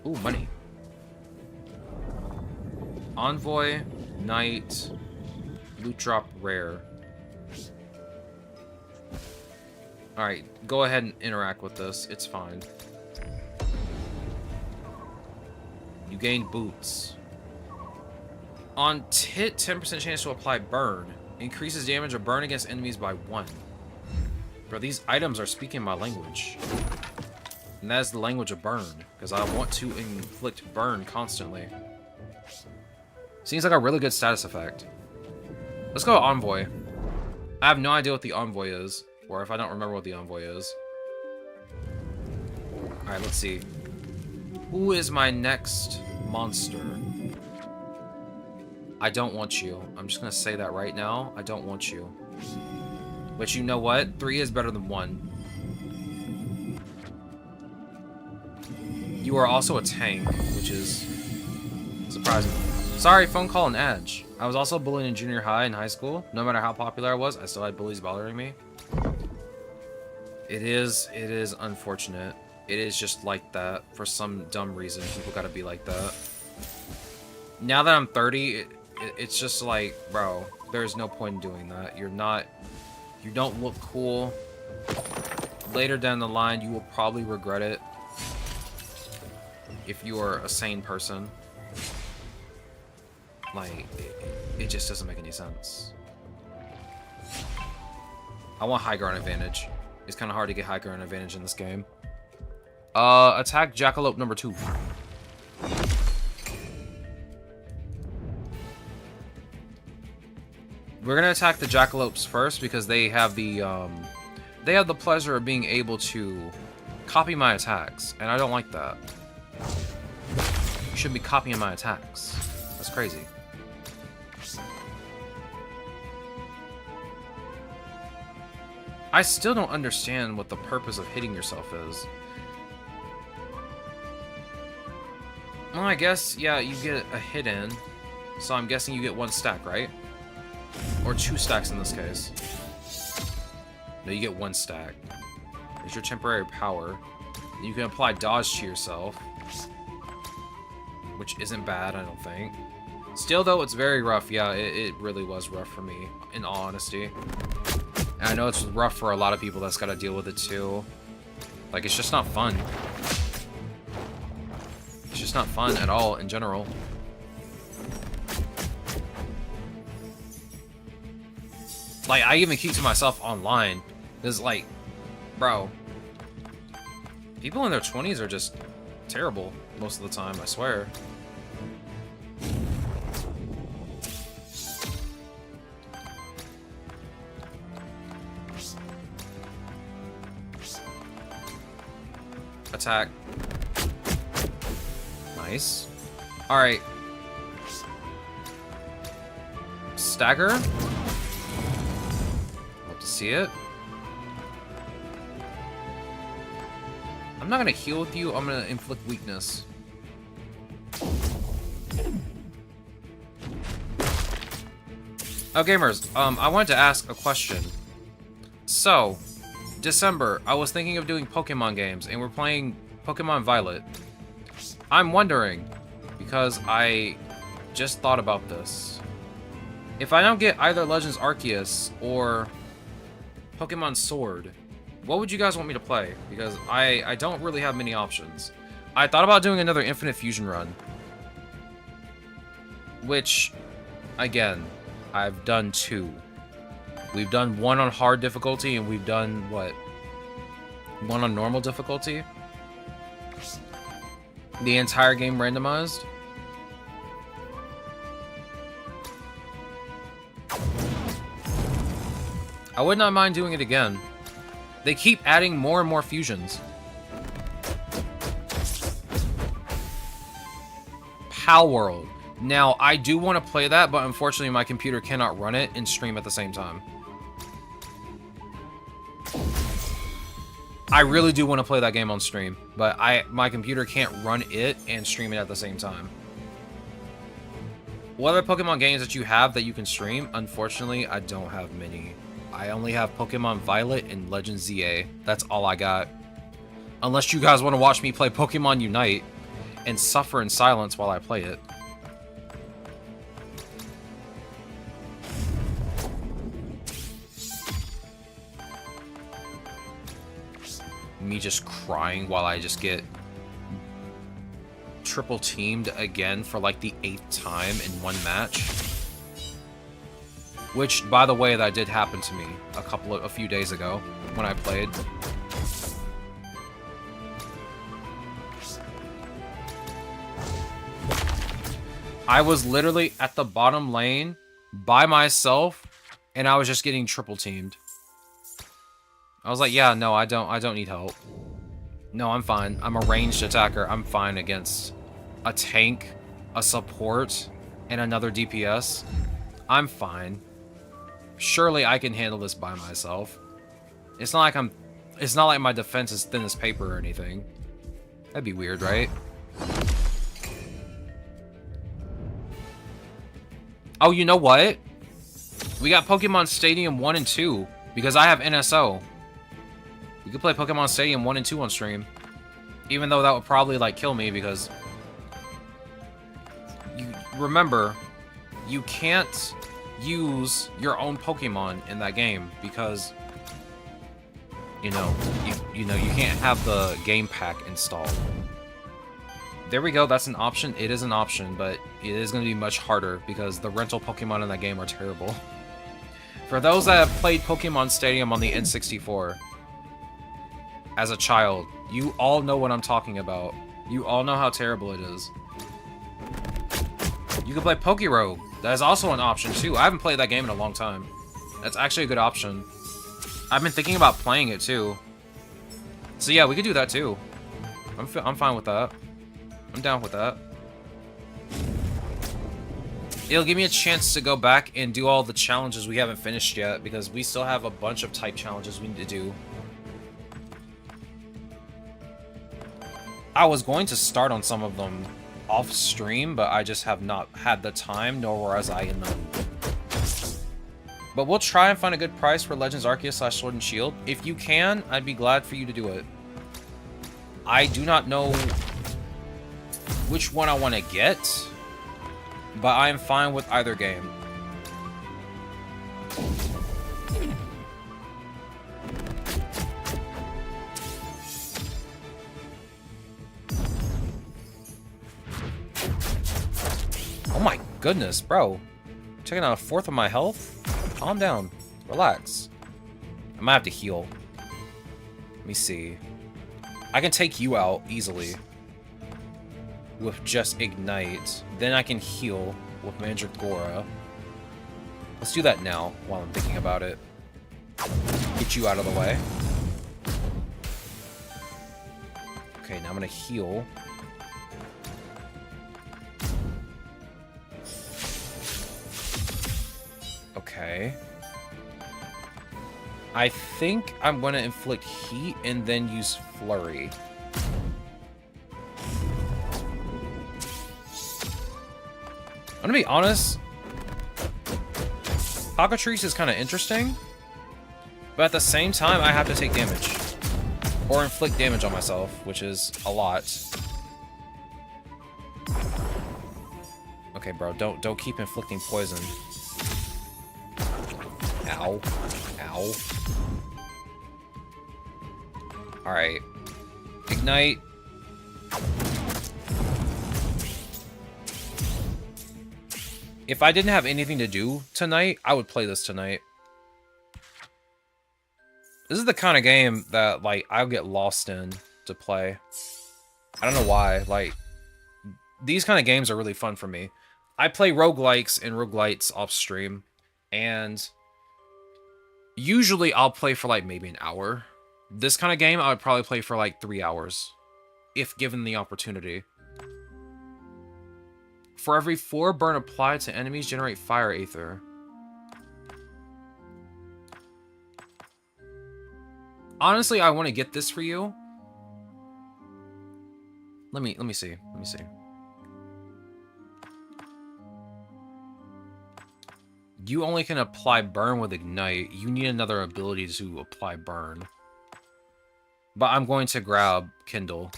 Ooh, money. Envoy, Knight, loot drop rare. Alright, go ahead and interact with this. It's fine. You gained boots. On hit, 10% chance to apply burn. Increases damage of burn against enemies by 1. Bro, these items are speaking my language. And that is the language of burn. Because I want to inflict burn constantly. Seems like a really good status effect. Let's go Envoy. I have no idea what the Envoy is. Or if I don't remember what the Envoy is. Alright, let's see. Who is my next monster? I don't want you. I'm just gonna say that right now. I don't want you. But you know what? 3 is better than 1. You are also a tank, which is surprising. Sorry, phone call and edge. I was also bullied in junior high and high school. No matter how popular I was, I still had bullies bothering me. It is unfortunate. It is just like that. For some dumb reason, people gotta be like that. Now that I'm 30, it's just like, bro, there's no point in doing that. You don't look cool. Later down the line, you will probably regret it. If you are a sane person. Like, it just doesn't make any sense. I want high ground advantage. It's kind of hard to get high ground advantage in this game. Attack Jackalope number 2. We're gonna attack the Jackalopes first because they have the pleasure of being able to copy my attacks, and I don't like that. You shouldn't be copying my attacks. That's crazy. I still don't understand what the purpose of hitting yourself is. Well, I guess, yeah, you get a hit in. So I'm guessing you get 1 stack, right? Or 2 stacks in this case. No, you get 1 stack. It's your temporary power. You can apply dodge to yourself. Which isn't bad, I don't think. Still, though, it's very rough. Yeah, it really was rough for me, in all honesty. And I know it's rough for a lot of people that's got to deal with it, too. Like, it's just not fun. It's just not fun at all, in general. Like, I even keep to myself online. Because, like, bro. People in their 20s are just terrible most of the time, I swear. Attack. Nice. Alright. Stagger. Love to see it. I'm not gonna heal with you, I'm gonna inflict weakness. Oh, gamers, I wanted to ask a question. So, December, I was thinking of doing Pokemon games, and we're playing Pokemon Violet. I'm wondering, because I just thought about this. If I don't get either Legends Arceus or Pokemon Sword, what would you guys want me to play? Because I don't really have many options. I thought about doing another Infinite Fusion run. Which, again, I've done 2. We've done 1 on hard difficulty, and we've done, what? 1 on normal difficulty? The entire game randomized? I would not mind doing it again. They keep adding more and more fusions. Pal World. Now, I do want to play that, but unfortunately my computer cannot run it and stream at the same time. I really do want to play that game on stream, but my computer can't run it and stream it at the same time. What other Pokemon games that you have that you can stream? Unfortunately, I don't have many. I only have Pokemon Violet and Legend ZA. That's all I got. Unless you guys want to watch me play Pokemon Unite. and suffer in silence while I play it. Me just crying while I just get triple teamed again for like the 8th time in one match. Which, by the way, that did happen to me a few days ago when I played. I was literally at the bottom lane by myself, and I was just getting triple teamed. I was like, yeah, no, I don't need help. No, I'm fine. I'm a ranged attacker. I'm fine against a tank, a support, and another DPS. I'm fine. Surely I can handle this by myself. It's not like my defense is thin as paper or anything. That'd be weird, right? Oh, you know what? We got Pokemon Stadium 1 and 2 because I have NSO. We could play Pokemon Stadium 1 and 2 on stream. Even though that would probably, like, kill me because... You remember, you can't use your own Pokemon in that game because... You know, you can't have the game pack installed. There we go, that's an option. It is an option, but it is going to be much harder because the rental Pokemon in that game are terrible. For those that have played Pokemon Stadium on the N64 as a child, you all know what I'm talking about. You all know how terrible it is. You can play Pokerogue. That is also an option too. I haven't played that game in a long time. That's actually a good option. I've been thinking about playing it too. So yeah, we could do that too. I'm fine with that. I'm down with that. It'll give me a chance to go back and do all the challenges we haven't finished yet, because we still have a bunch of type challenges we need to do. I was going to start on some of them off stream, but I just have not had the time, nor was I in them. But we'll try and find a good price for Legends Arceus / Sword and Shield. If you can, I'd be glad for you to do it. I do not know which one I want to get, but I am fine with either game. Oh my goodness, bro. Taking out 1/4 of my health? Calm down. Relax. I might have to heal. Let me see. I can take you out easily with just Ignite. Then I can heal with Mandragora. Let's do that now while I'm thinking about it. Get you out of the way. Okay, now I'm gonna heal. Okay. I think I'm gonna inflict heat and then use flurry. I'm gonna be honest. Cockatrice is kind of interesting, but at the same time, I have to take damage or inflict damage on myself, which is a lot. Okay, bro, don't keep inflicting poison. Ow. Ow. Alright. Ignite. If I didn't have anything to do tonight, I would play this tonight. This is the kind of game that, like, I'll get lost in to play. I don't know why. Like, these kind of games are really fun for me. I play roguelikes and roguelites off stream, and usually I'll play for like maybe an hour. This kind of game I would probably play for like 3 hours, if given the opportunity. For every 4 burn applied to enemies, generate fire aether. Honestly, I want to get this for you. Let me see. Let me see. You only can apply burn with Ignite. You need another ability to apply burn. But I'm going to grab Kindle.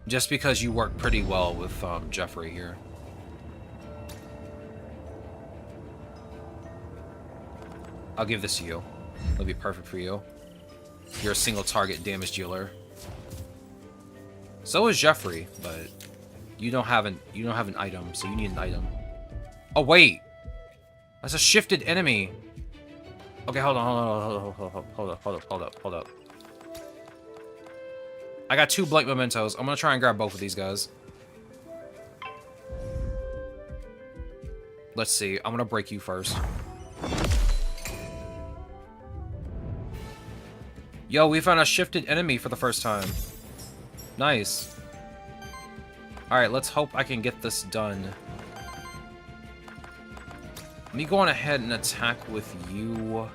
Just because you work pretty well with Jeffrey here. I'll give this to you. It'll be perfect for you. You're a single target damage dealer. So is Jeffrey, but you don't have an item, so you need an item. Oh wait, that's a shifted enemy. Okay, hold on, hold up. I got 2 blank mementos. I'm gonna try and grab both of these guys. Let's see. I'm gonna break you first. Yo, we found a shifted enemy for the first time. Nice. Alright, let's hope I can get this done. Me going ahead and attack with you.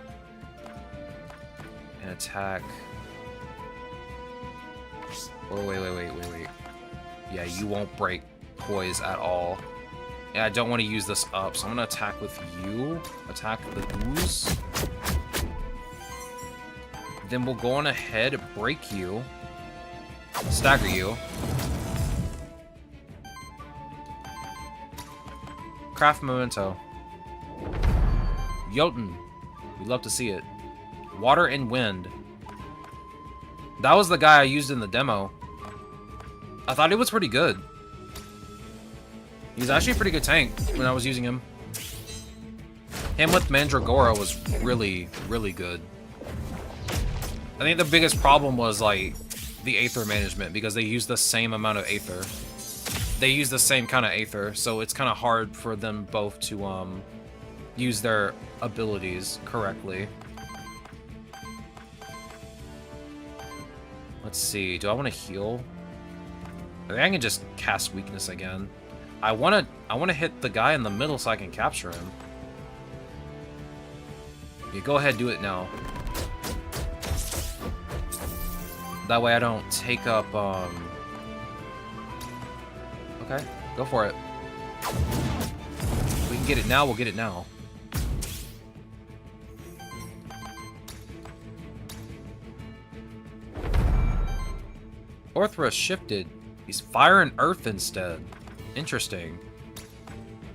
And attack. Oh, wait. Yeah, you won't break poise at all. Yeah, I don't want to use this up, so I'm going to attack with you. Attack the ooze. Then we'll go on ahead, break you. Stagger you. Craft memento. Jotun. We'd love to see it. Water and wind. That was the guy I used in the demo. I thought he was pretty good. He was actually a pretty good tank when I was using him. Him with Mandragora was really, really good. I think the biggest problem was, like, the Aether management, because they use the same amount of Aether. They use the same kind of Aether, so it's kind of hard for them both to, use their abilities correctly. Let's see, do I want to heal? I think I can just cast weakness again. I wanna hit the guy in the middle so I can capture him. Yeah, go ahead, do it now. That way I don't take up, Okay, go for it. If we can get it now, we'll get it now. Orthra shifted. He's fire and earth instead. Interesting.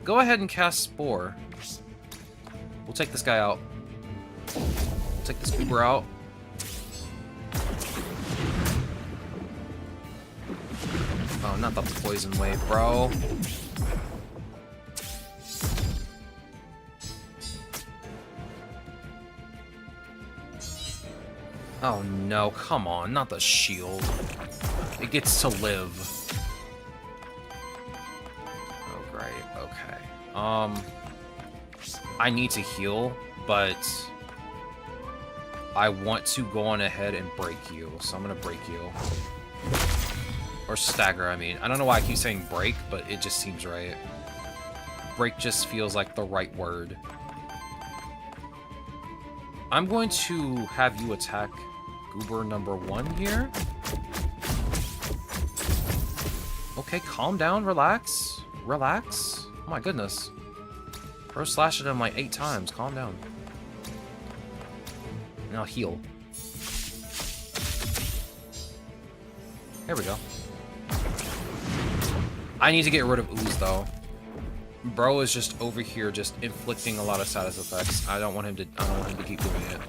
Go ahead and cast Spore. We'll take this guy out. We'll take this Uber out. Oh, not the poison wave, bro. Oh no, come on, not the shield. It gets to live. Oh, great, okay. I need to heal, but I want to go on ahead and break you, so I'm gonna break you. Or stagger, I mean. I don't know why I keep saying break, but it just seems right. Break just feels like the right word. I'm going to have you attack Goober number 1 here. Okay, calm down, relax. Relax. Oh my goodness. Bro slashed at him like 8 times. Calm down. Now heal. There we go. I need to get rid of Ooze, though. Bro is just over here, just inflicting a lot of status effects. I don't want him to keep doing it.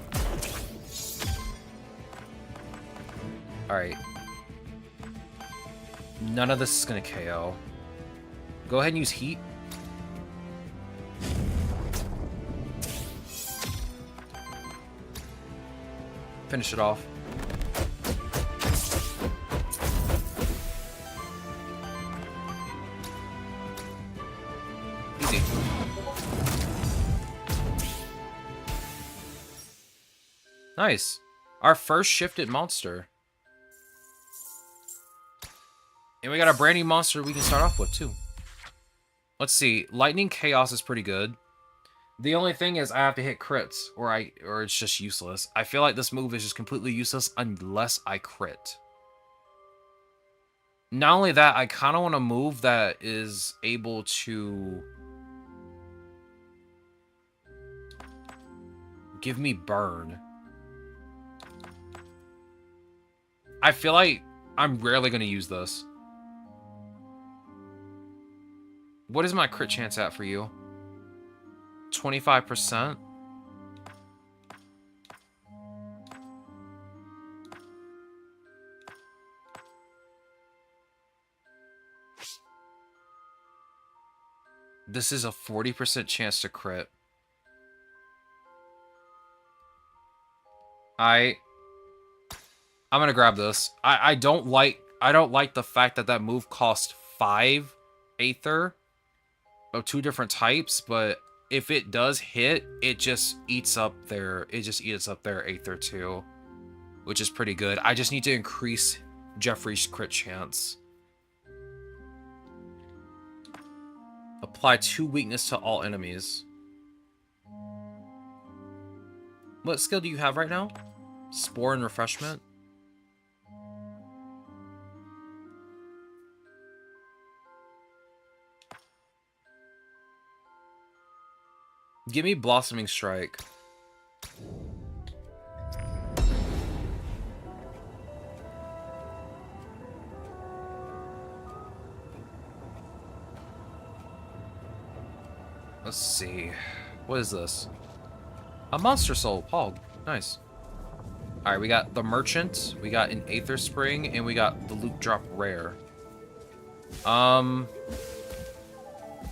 Alright. None of this is gonna KO. Go ahead and use heat. Finish it off. Easy. Nice. Our first shifted monster. And we got a brand new monster we can start off with, too. Let's see. Lightning Chaos is pretty good. The only thing is I have to hit crits, or it's just useless. I feel like this move is just completely useless unless I crit. Not only that, I kind of want a move that is able to give me burn. I feel like I'm rarely going to use this. What is my crit chance at for you? 25%? This is a 40% chance to crit. I'm gonna grab this. I don't like the fact that that move cost 5 Aether of 2 different types, but if it does hit, it just eats up their Aether too, which is pretty good. I just need to increase Jeffrey's crit chance. Apply 2 weakness to all enemies. What skill do you have right now? Spore and Refreshment? Give me Blossoming Strike. Let's see. What is this? A Monster Soul. Pog. Nice. Alright, we got the Merchant, we got an Aether Spring, and we got the Loot Drop Rare.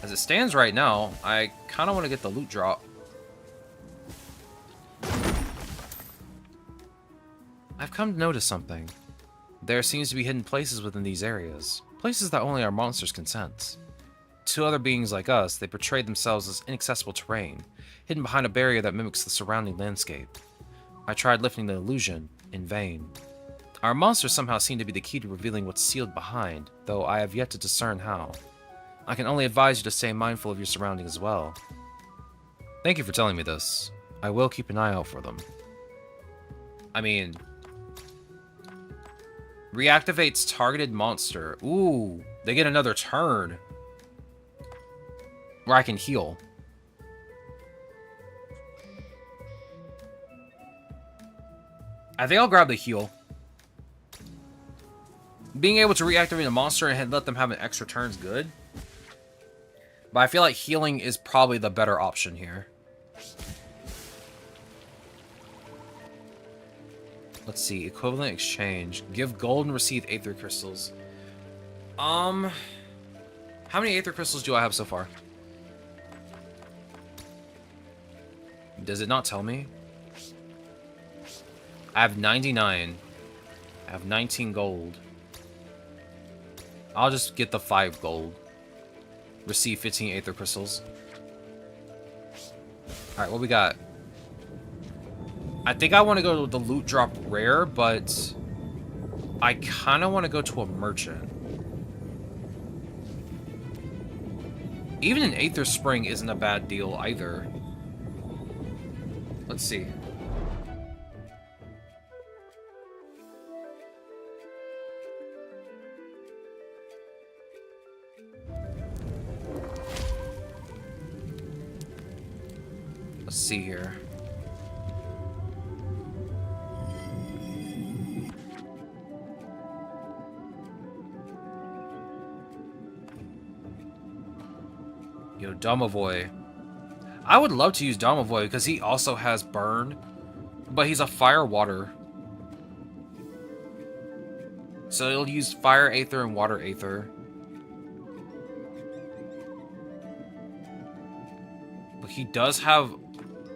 As it stands right now, I kind of want to get the Loot Drop. I've come to notice something. There seems to be hidden places within these areas. Places that only our monsters can sense. To other beings like us, they portray themselves as inaccessible terrain, hidden behind a barrier that mimics the surrounding landscape. I tried lifting the illusion, in vain. Our monsters somehow seem to be the key to revealing what's sealed behind, though I have yet to discern how. I can only advise you to stay mindful of your surroundings as well. Thank you for telling me this. I will keep an eye out for them. I mean... Reactivates targeted monster. Ooh, they get another turn. Where I can heal. I think I'll grab the heal. Being able to reactivate a monster and let them have an extra turn is good. But I feel like healing is probably the better option here. Let's see. Equivalent exchange. Give gold and receive Aether Crystals. How many Aether Crystals do I have so far? Does it not tell me? I have 99. I have 19 gold. I'll just get the 5 gold. Receive 15 Aether Crystals. Alright, what we got? I think I want to go to the Loot Drop Rare, but I kind of want to go to a Merchant. Even an Aether Spring isn't a bad deal either. Let's see. Let's see here. Yo, Domovoy. I would love to use Domovoy because he also has Burn, but he's a Fire Water. So he'll use Fire Aether and Water Aether. But he does have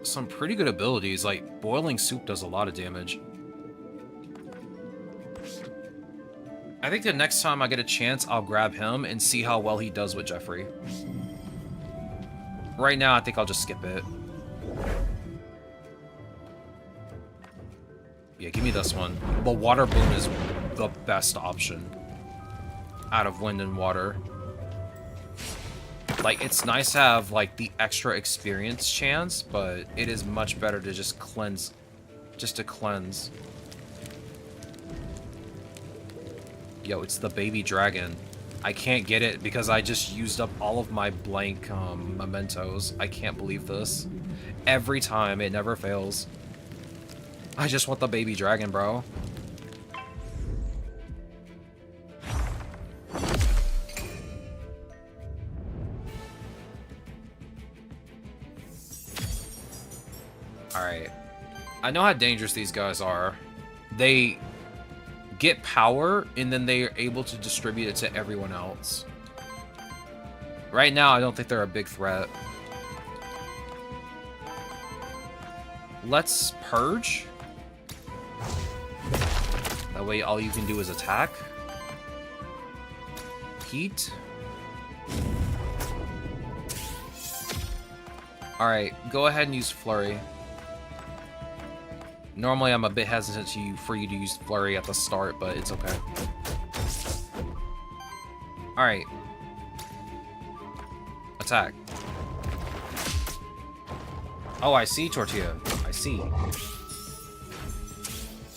some pretty good abilities, like Boiling Soup does a lot of damage. I think the next time I get a chance, I'll grab him and see how well he does with Jeffrey. Right now, I think I'll just skip it. Yeah, give me this one. The Water Boom is the best option out of Wind and Water. Like, it's nice to have, like, the extra experience chance, but it is much better to just cleanse. Just to cleanse. Yo, it's the baby dragon. I can't get it because I just used up all of my blank mementos. I can't believe this. Every time, it never fails. I just want the baby dragon, bro. Alright. I know how dangerous these guys are. They get power, and then they are able to distribute it to everyone else. Right now, I don't think they're a big threat. Let's purge. That way, all you can do is attack. Heat. Alright, go ahead and use Flurry. Normally, I'm a bit hesitant for you to use Flurry at the start, but it's okay. Alright. Attack. Oh, I see, Tortilla. I see.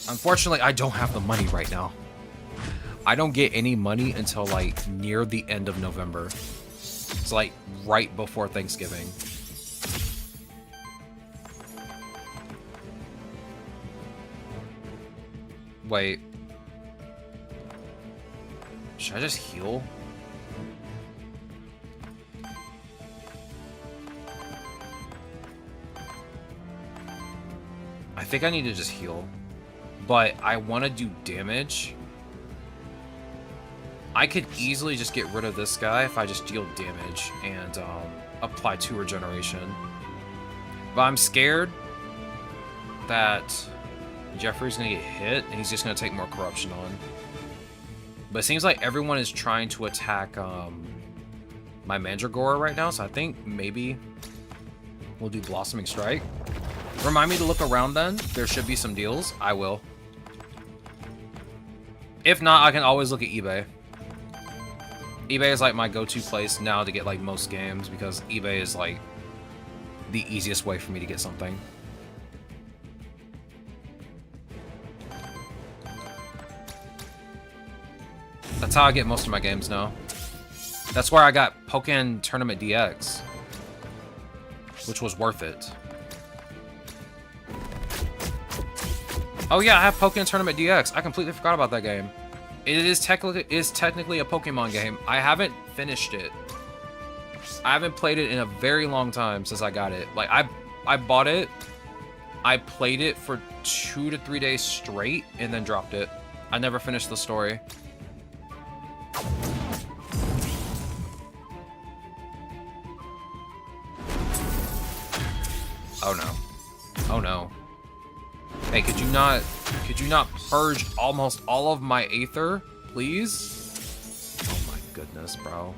Unfortunately, I don't have the money right now. I don't get any money until, like, near the end of November. It's, like, right before Thanksgiving. Wait. Should I just heal? I think I need to just heal. But I want to do damage. I could easily just get rid of this guy if I just deal damage and apply 2 regeneration. But I'm scared that Jeffrey's gonna get hit and he's just gonna take more corruption on. But it seems like everyone is trying to attack my Mandragora right now, so I think maybe we'll do Blossoming Strike. Remind me to look around then. There should be some deals. I will. If not, I can always look at eBay. eBay is like my go-to place now to get like most games because eBay is like the easiest way for me to get something. That's how I get most of my games now. That's where I got Pokken Tournament DX, which was worth it. Oh yeah, I have Pokken Tournament DX. I completely forgot about that game. It is technically a Pokemon game. I haven't finished it. I haven't played it in a very long time since I got it. Like I bought it, I played it for 2 to 3 days straight, and then dropped it. I never finished the story. Oh no. Oh no. Hey, could you not purge almost all of my Aether, please? Oh my goodness, bro.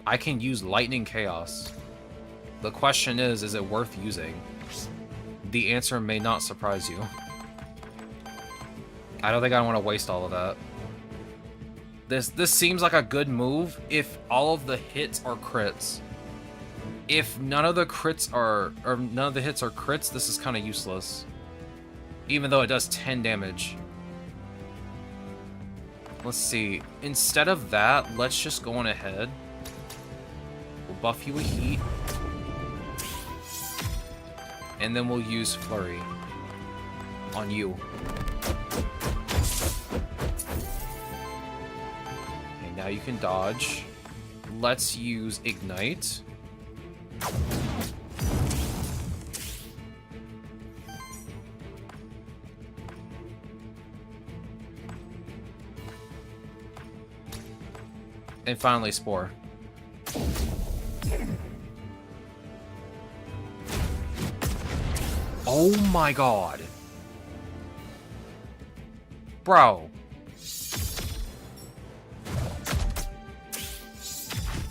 I can use Lightning Chaos. The question is it worth using? The answer may not surprise you. I don't think I want to waste all of that. This seems like a good move if all of the hits are crits. If none of the hits are crits, this is kind of useless. Even though it does 10 damage. Let's see. Instead of that, let's just go on ahead. We'll buff you with heat. And then we'll use Flurry on you. Okay, now you can dodge. Let's use Ignite. And finally, Spore. Oh my god. Bro.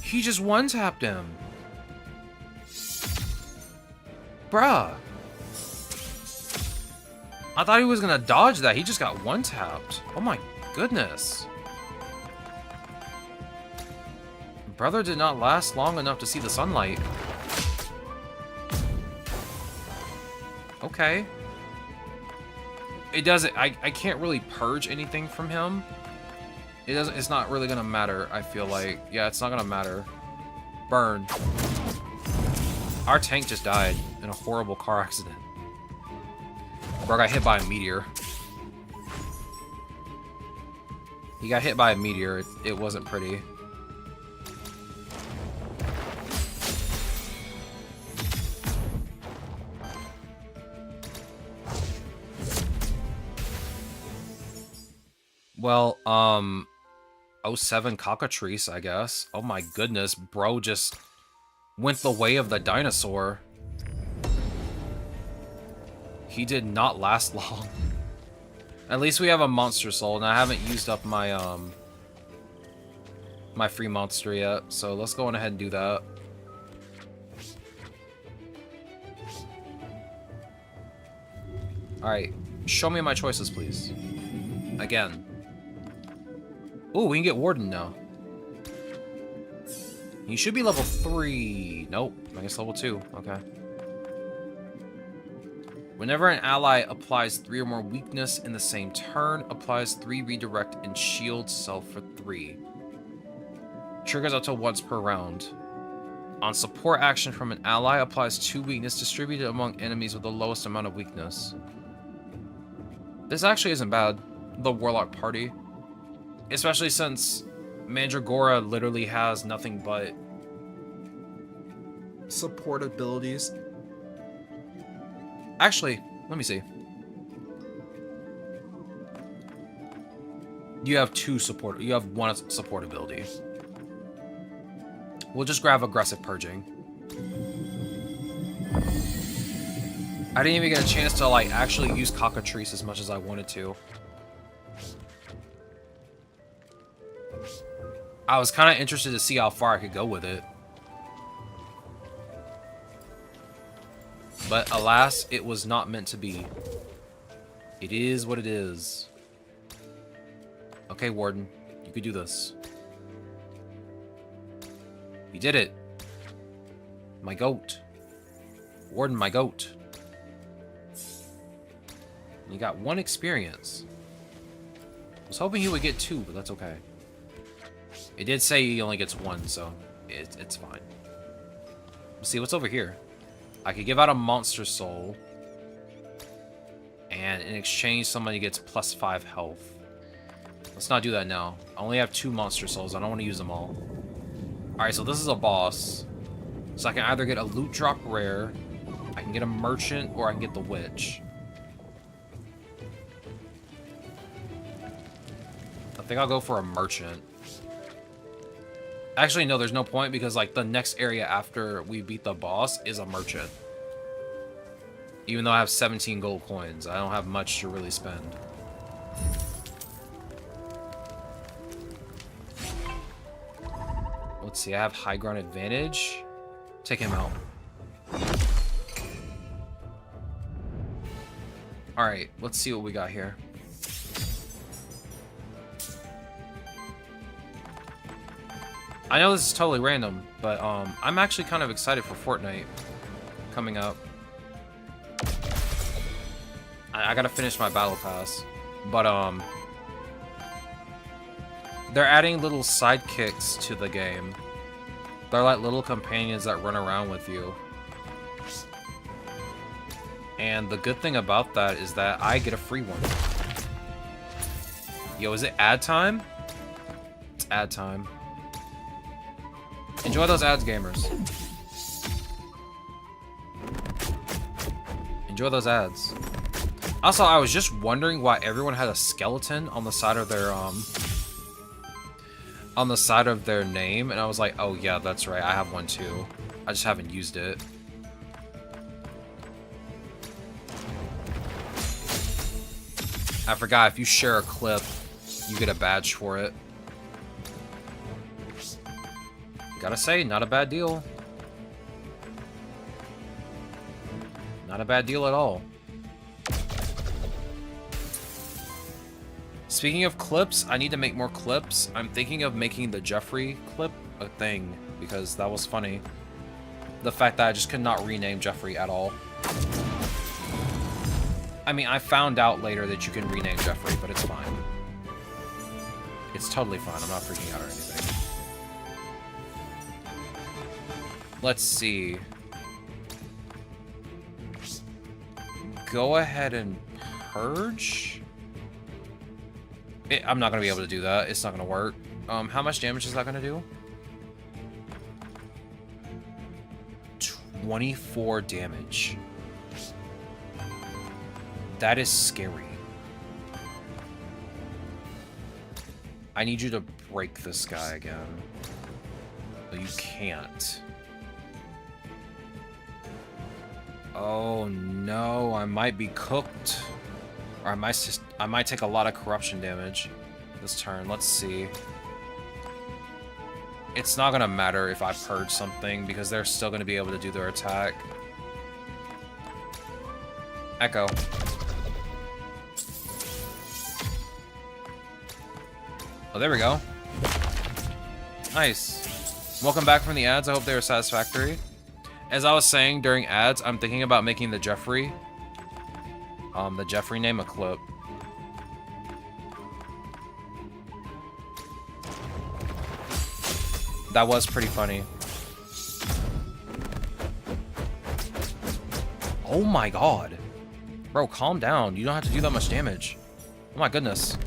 He just one-tapped him. Bruh. I thought he was gonna dodge that. He just got one-tapped. Oh my goodness. Brother did not last long enough to see the sunlight. Okay. It doesn't... I can't really purge anything from him. It doesn't... It's not really gonna matter, I feel like. Yeah, it's not gonna matter. Burn. Our tank just died in a horrible car accident. Bro got hit by a meteor. He got hit by a meteor. It wasn't pretty. Well, 07 cockatrice, I guess. Oh my goodness, bro just went the way of the dinosaur. He did not last long. At least we have a monster soul, and I haven't used up my, my free monster yet, so let's go on ahead and do that. Alright, show me my choices, please. Again. Ooh, we can get Warden now. He should be level 3. Nope, I guess level 2. Okay. Whenever an ally applies 3 or more weakness in the same turn, applies 3 redirect and shields self for 3. Triggers up to once per round. On support action from an ally, applies 2 weakness distributed among enemies with the lowest amount of weakness. This actually isn't bad, the Warlock party. Especially since Mandragora literally has nothing but support abilities. Actually, let me see. You have 2 support. You have 1 support ability. We'll just grab Aggressive Purging. I didn't even get a chance to, like, actually use Cockatrice as much as I wanted to. I was kind of interested to see how far I could go with it. But alas, it was not meant to be. It is what it is. Okay, Warden, you could do this. You did it. My goat. Warden, my goat. You got 1 experience. I was hoping he would get 2, but that's okay. It did say he only gets 1, so it's fine. Let's see what's over here. I could give out a monster soul, and in exchange somebody gets plus 5 health. Let's not do that now. I only have 2 monster souls. I don't want to use them all. Alright, so this is a boss. So I can either get a loot drop rare, I can get a merchant, or I can get the witch. I think I'll go for a merchant. Actually, no, there's no point because, like, the next area after we beat the boss is a merchant. Even though I have 17 gold coins, I don't have much to really spend. Let's see, I have high ground advantage. Take him out. Alright, let's see what we got here. I know this is totally random, but I'm actually kind of excited for Fortnite coming up. I gotta finish my battle pass, but they're adding little sidekicks to the game. They're like little companions that run around with you. And the good thing about that is that I get a free one. Yo, is it ad time? It's ad time. Enjoy those ads, gamers. Enjoy those ads. Also, I was just wondering why everyone had a skeleton on the side of their name, and I was like, oh yeah, that's right, I have one too. I just haven't used it. I forgot, if you share a clip, you get a badge for it. Gotta say, not a bad deal. Not a bad deal at all. Speaking of clips, I need to make more clips. I'm thinking of making the Jeffrey clip a thing, because that was funny. The fact that I just could not rename Jeffrey at all. I mean, I found out later that you can rename Jeffrey, but it's fine. It's totally fine. I'm not freaking out or anything. Let's see. Go ahead and purge? I'm not going to be able to do that. It's not going to work. How much damage is that going to do? 24 damage. That is scary. I need you to break this guy again. No, you can't. Oh no, I might be cooked. Or I might take a lot of corruption damage this turn. Let's see. It's not gonna matter if I purge something because they're still gonna be able to do their attack. Echo. Oh, there we go. Nice. Welcome back from the ads. I hope they were satisfactory. As I was saying during ads, I'm thinking about making the Jeffrey name a clip. That was pretty funny. Oh my god. Bro, calm down. You don't have to do that much damage. Oh my goodness.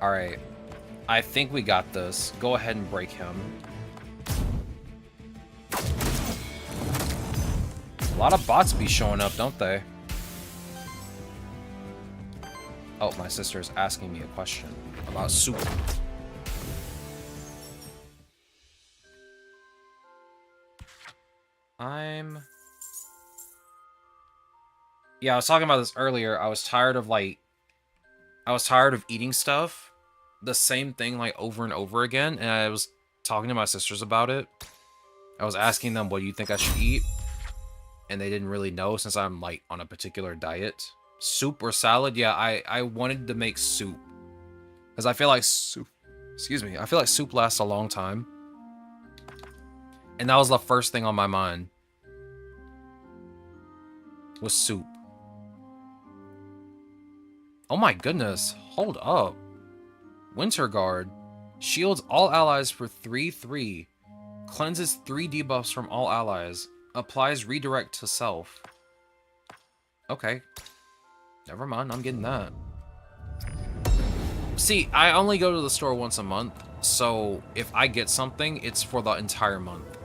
Alright. I think we got this. Go ahead and break him. A lot of bots be showing up, don't they? Oh, my sister's asking me a question about soup. Yeah, I was talking about this earlier. I was tired of eating stuff. The same thing, like, over and over again. And I was talking to my sisters about it. I was asking them, what do you think I should eat? And they didn't really know since I'm, like, on a particular diet. Soup or salad? Yeah, I wanted to make soup. Because I feel like soup... Excuse me. I feel like soup lasts a long time. And that was the first thing on my mind. Was soup. Oh my goodness. Hold up. Winter Guard. Shields all allies for 3/3. Cleanses 3 debuffs from all allies. Applies redirect to self. Okay. Never mind, I'm getting that. See, I only go to the store once a month, so if I get something, it's for the entire month.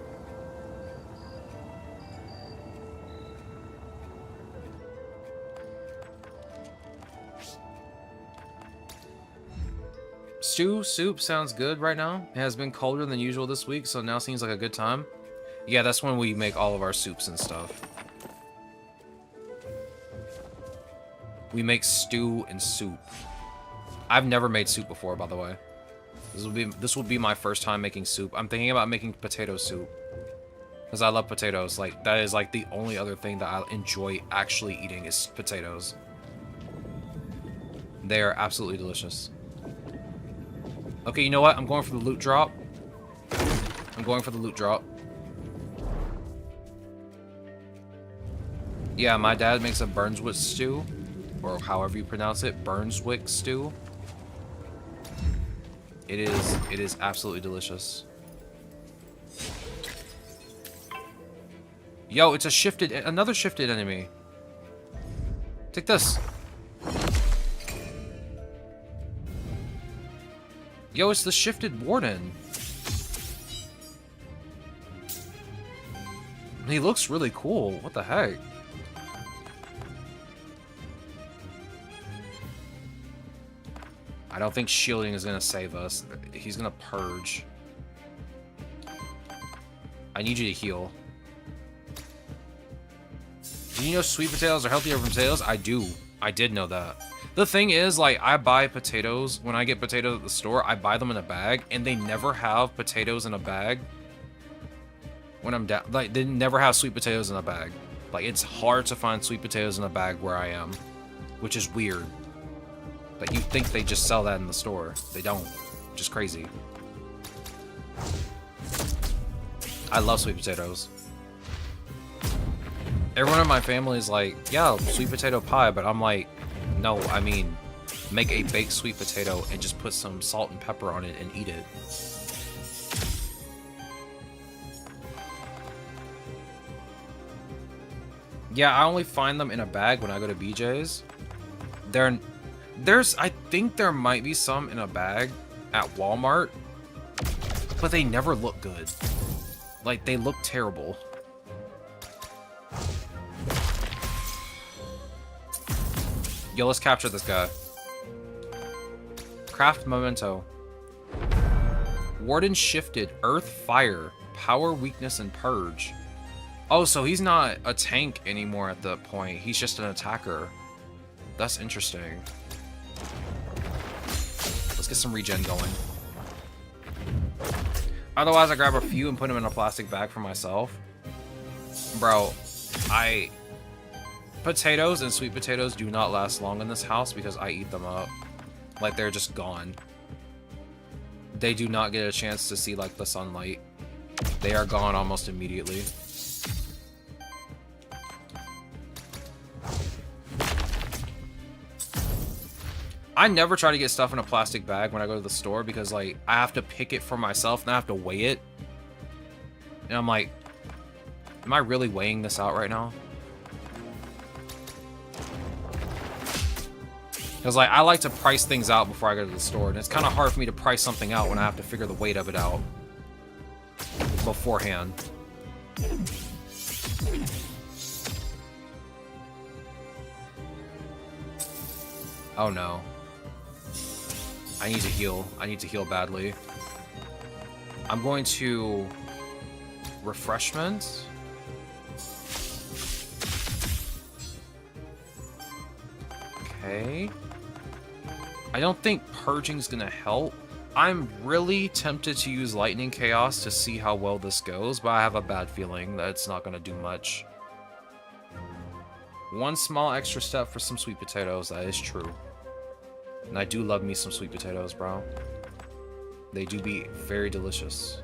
Stew, soup sounds good right now. It has been colder than usual this week, so now seems like a good time. Yeah, that's when we make all of our soups and stuff. We make stew and soup. I've never made soup before, by the way. This will be my first time making soup. I'm thinking about making potato soup. Because I love potatoes. Like, that is like the only other thing that I enjoy actually eating is potatoes. They are absolutely delicious. Okay, you know what? I'm going for the loot drop. I'm going for the loot drop. Yeah, my dad makes a Burnswick stew. Or however you pronounce it. Burnswick stew. It is absolutely delicious. Yo, it's another shifted enemy. Take this. Yo, it's the shifted warden. He looks really cool. What the heck? I don't think shielding is gonna save us. He's gonna purge. I need you to heal. Do you know sweet potatoes are healthier from potatoes? I do. I did know that. The thing is, like, I buy potatoes. When I get potatoes at the store, I buy them in a bag, and they never have potatoes in a bag. When I'm down, like, they never have sweet potatoes in a bag. Like, it's hard to find sweet potatoes in a bag where I am, which is weird. Like, you'd think they just sell that in the store. They don't. Which is crazy. I love sweet potatoes. Everyone in my family is like, yeah, sweet potato pie, but I'm like, no, I mean, make a baked sweet potato and just put some salt and pepper on it and eat it. Yeah, I only find them in a bag when I go to BJ's. I think there might be some in a bag at Walmart, but they never look good. Like, they look terrible. Yo, let's capture this guy. Craft memento. Warden shifted. Earth, fire, power, weakness, and purge. Oh, so he's not a tank anymore at that point. He's just an attacker. That's interesting. Let's get some regen going. Otherwise, I grab a few and put them in a plastic bag for myself. Bro, potatoes and sweet potatoes do not last long in this house because I eat them up. Like, they're just gone. They do not get a chance to see, like, the sunlight. They are gone almost immediately. I never try to get stuff in a plastic bag when I go to the store because, like, I have to pick it for myself and I have to weigh it. And I'm like, am I really weighing this out right now? Because, like, I like to price things out before I go to the store, and it's kind of hard for me to price something out when I have to figure the weight of it out beforehand. Oh no. I need to heal. I need to heal badly. I'm going to... refreshment. Okay. I don't think purging's gonna help. I'm really tempted to use Lightning Chaos to see how well this goes, but I have a bad feeling that it's not gonna do much. One small extra step for some sweet potatoes, that is true. And I do love me some sweet potatoes, bro. They do be very delicious.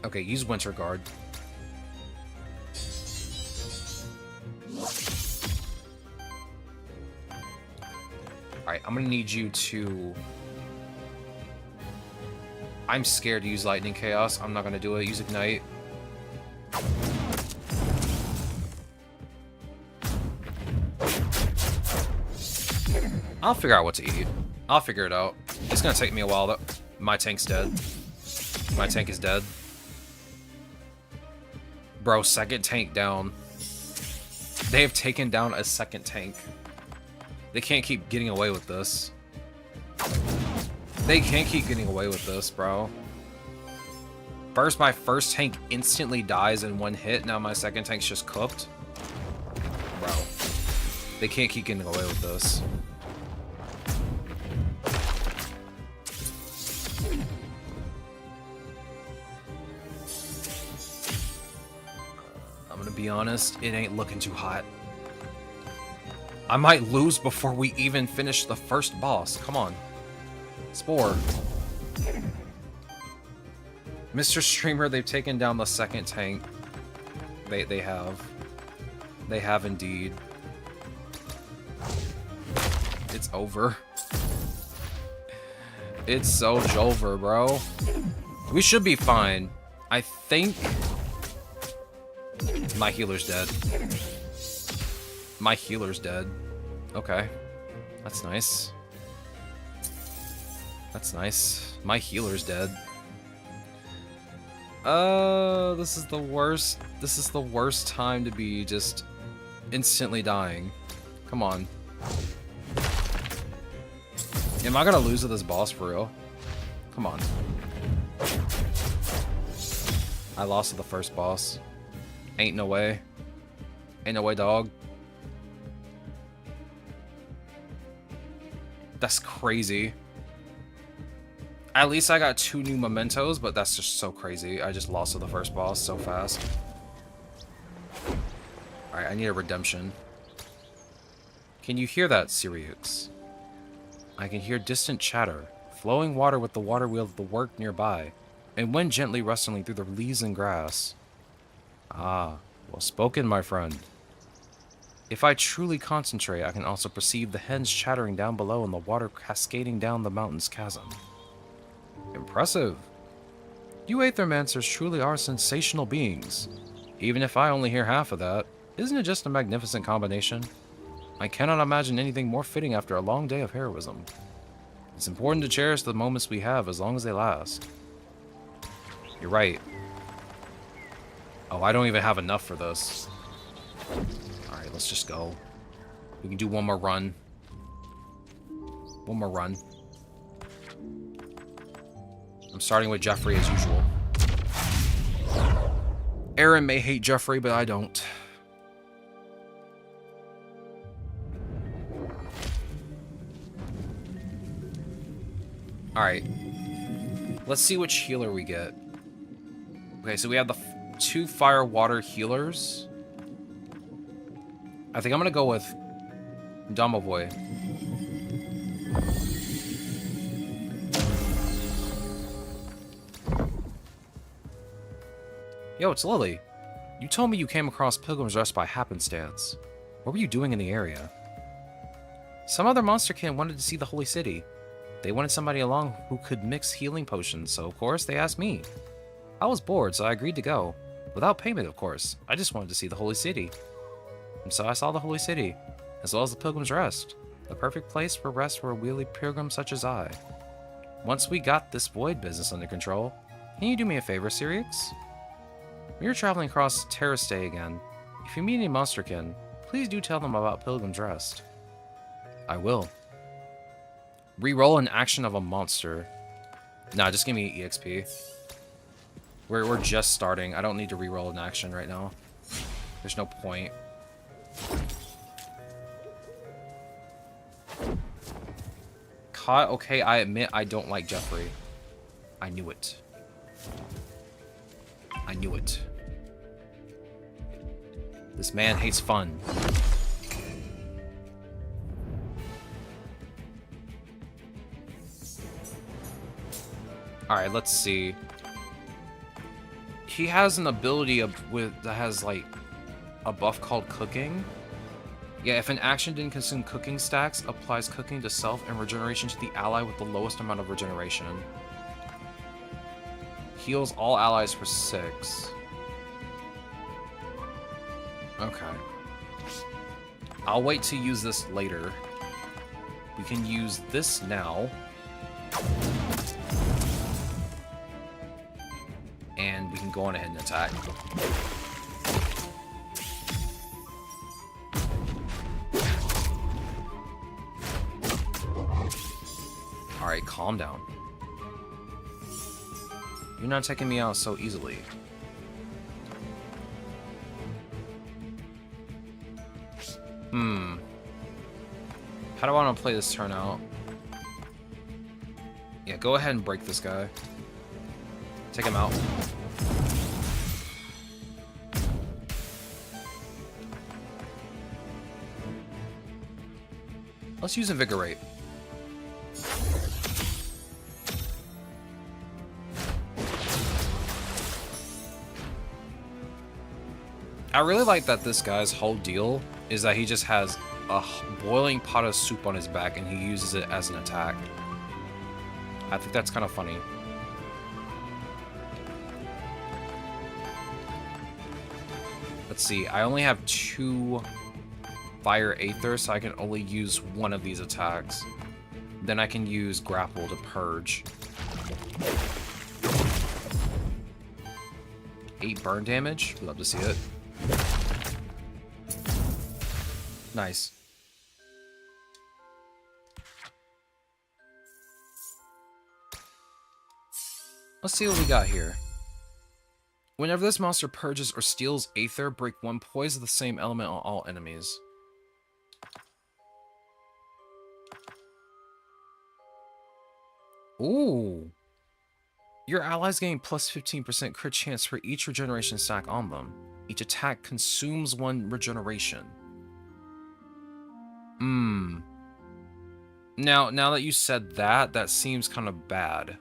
Okay, use Winter Guard. Alright, I'm gonna need you to... I'm scared to use Lightning Chaos. I'm not gonna do it. Use Ignite. I'll figure out what to eat. I'll figure it out. It's gonna take me a while, though. My tank's dead. My tank is dead. Bro, second tank down. They have taken down a second tank. They can't keep getting away with this. They can't keep getting away with this, bro. First, my first tank instantly dies in one hit. Now my second tank's just cooked. Bro. They can't keep getting away with this. I'm gonna be honest, it ain't looking too hot. I might lose before we even finish the first boss. Come on. Spore. Mr. Streamer, they've taken down the second tank. They have. They have indeed. It's over. It's so over, bro. We should be fine. I think... My healer's dead. My healer's dead. Okay. That's nice. That's nice. My healer's dead. This is the worst. This is the worst time to be just instantly dying. Come on. Am I gonna lose to this boss for real? Come on. I lost to the first boss. Ain't no way. Ain't no way, dog. That's crazy. At least I got 2 new mementos, but that's just so crazy. I just lost to the first boss so fast. Alright, I need a redemption. Can you hear that, Sirius? I can hear distant chatter, flowing water with the water wheel of the work nearby, and wind gently rustling through the leaves and grass. Ah, well spoken, my friend. If I truly concentrate, I can also perceive the hens chattering down below and the water cascading down the mountain's chasm. Impressive. You Aethermancers truly are sensational beings. Even if I only hear half of that, isn't it just a magnificent combination? I cannot imagine anything more fitting after a long day of heroism. It's important to cherish the moments we have as long as they last. You're right. Oh, I don't even have enough for this. Alright, let's just go. We can do one more run. One more run. I'm starting with Jeffrey as usual. Aaron may hate Jeffrey, but I don't. Alright. Let's see which healer we get. Okay, so we have the 2 fire water healers. I think I'm gonna go with Domovoy. Yo, it's Lily. You told me you came across Pilgrim's Rest by happenstance. What were you doing in the area? Some other monster kin wanted to see the Holy City. They wanted somebody along who could mix healing potions, so of course they asked me. I was bored, so I agreed to go. Without payment, of course. I just wanted to see the Holy City. And so I saw the Holy City, as well as the Pilgrim's Rest. The perfect place for rest for a weary pilgrim such as I. Once we got this void business under control, can you do me a favor, Sirix? When you're traveling across Terrace Day again, if you meet any monsterkin, please do tell them about Pilgrim's Rest. I will. Reroll an action of a monster. Nah, just give me EXP. We're just starting. I don't need to reroll an action right now. There's no point. Okay, I admit I don't like Jeffrey. I knew it. I knew it. This man hates fun. Alright, let's see. He has an ability that has like a buff called cooking. Yeah, if an action didn't consume cooking stacks, applies cooking to self and regeneration to the ally with the lowest amount of regeneration. Heals all allies for 6. Okay. I'll wait to use this later. We can use this now. And we can go on ahead and attack. Alright, calm down. You're not taking me out so easily. How do I want to play this turn out? Yeah, go ahead and break this guy. Take him out. Let's use Invigorate. I really like that this guy's whole deal is that he just has a boiling pot of soup on his back and he uses it as an attack. I think that's kind of funny. Let's see, I only have 2 Fire Aether, so I can only use one of these attacks. Then I can use Grapple to purge. 8 burn damage, love to see it. Nice. Let's see what we got here. Whenever this monster purges or steals Aether, break 1 poison of the same element on all enemies. Ooh. Your allies gain plus 15% crit chance for each regeneration stack on them. Each attack consumes 1 regeneration. Now that you said that, that seems kind of bad.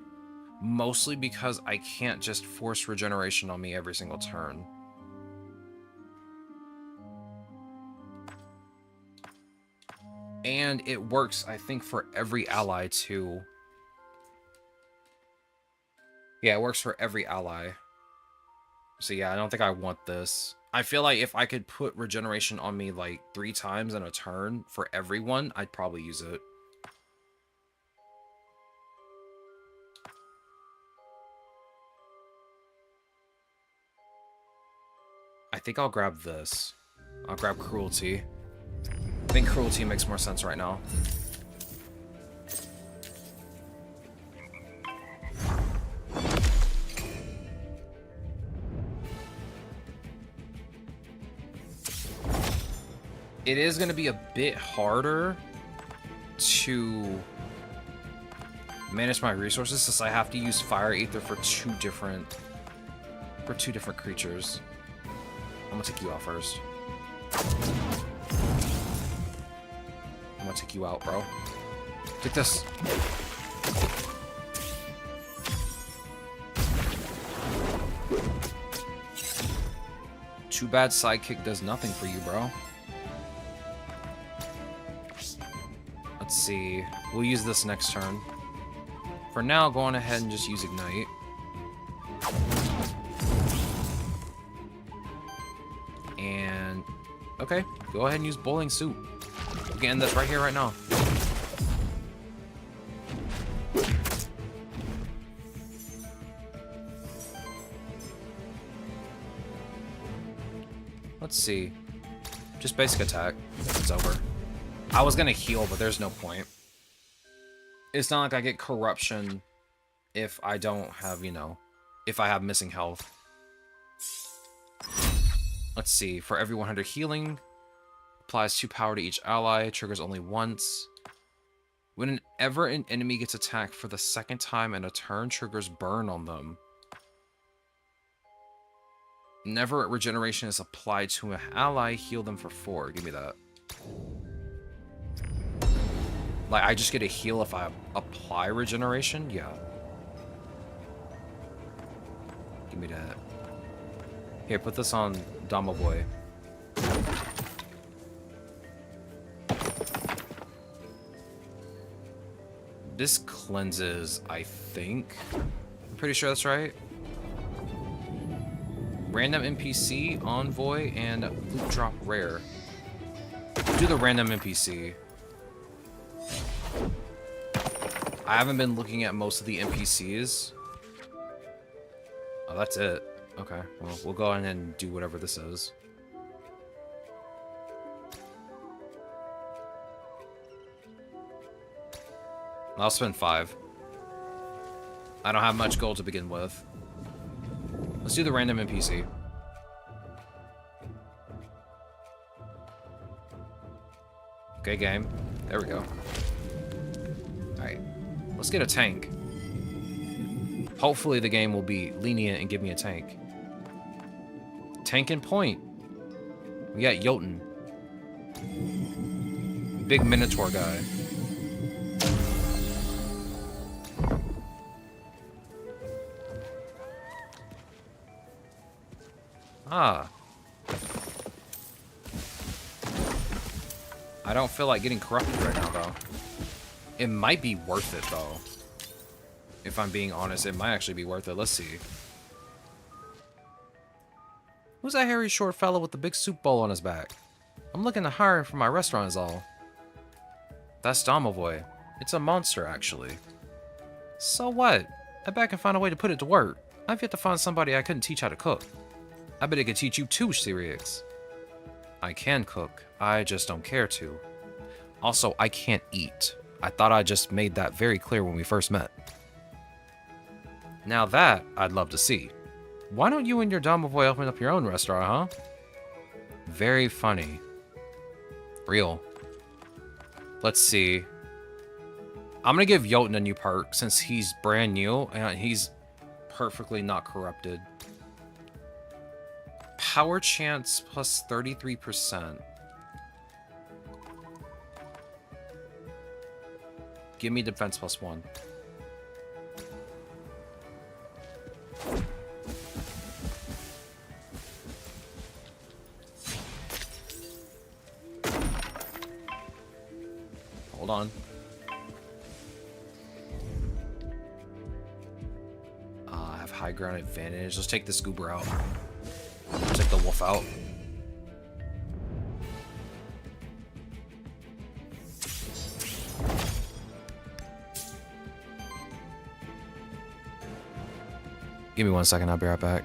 Mostly because I can't just force regeneration on me every single turn. And it works, I think, for every ally, too. Yeah, it works for every ally. So yeah, I don't think I want this. I feel like if I could put regeneration on me, like, 3 times in a turn for everyone, I'd probably use it. I think I'll grab this. I'll grab Cruelty. I think Cruelty makes more sense right now. It is going to be a bit harder to manage my resources since I have to use Fire Ether for two different creatures. I'm gonna take you out first. I'm gonna take you out, bro. Take this. Too bad Sidekick does nothing for you, bro. Let's see. We'll use this next turn. For now, go on ahead and just use Ignite. And... okay, go ahead and use Bowling Suit. We can end this right here, right now. Let's see. Just basic attack. It's over. I was gonna heal, but there's no point. It's not like I get corruption if I don't have, you know, if I have missing health. Let's see. For every 100 healing, applies 2 power to each ally, triggers only once. Whenever an enemy gets attacked for the second time in a turn, triggers burn on them. Whenever regeneration is applied to an ally, heal them for 4. Give me that. Like, I just get a heal if I apply regeneration? Yeah. Give me that. Here, put this on Dama Boy. This cleanses, I think. I'm pretty sure that's right. Random NPC, Envoy, and Loot Drop Rare. Do the random NPC. I haven't been looking at most of the NPCs. Oh, that's it. Okay, well, we'll go ahead and do whatever this is. I'll spend 5. I don't have much gold to begin with. Let's do the random NPC. Okay, game. There we go. Alright. Let's get a tank. Hopefully the game will be lenient and give me a tank. Tank and point. We got Jotun. Big Minotaur guy. Ah. I don't feel like getting corrupted right now, though. It might be worth it, though. If I'm being honest, it might actually be worth it. Let's see. Who's that hairy short fellow with the big soup bowl on his back? I'm looking to hire him for my restaurant is all. That's Domovoy. It's a monster, actually. So what? I bet I can find a way to put it to work. I've yet to find somebody I couldn't teach how to cook. I bet it could teach you too, Sirix. I can cook. I just don't care to. Also, I can't eat. I thought I just made that very clear when we first met. Now that, I'd love to see. Why don't you and your Domovoy open up your own restaurant, huh? Very funny. Real. Let's see. I'm gonna give Jotun a new perk since he's brand new and he's perfectly not corrupted. Power chance plus 33%. Give me defense plus 1. Hold on. I have high ground advantage. Let's take the Scoober out. Take the wolf out. Give me 1 second, I'll be right back.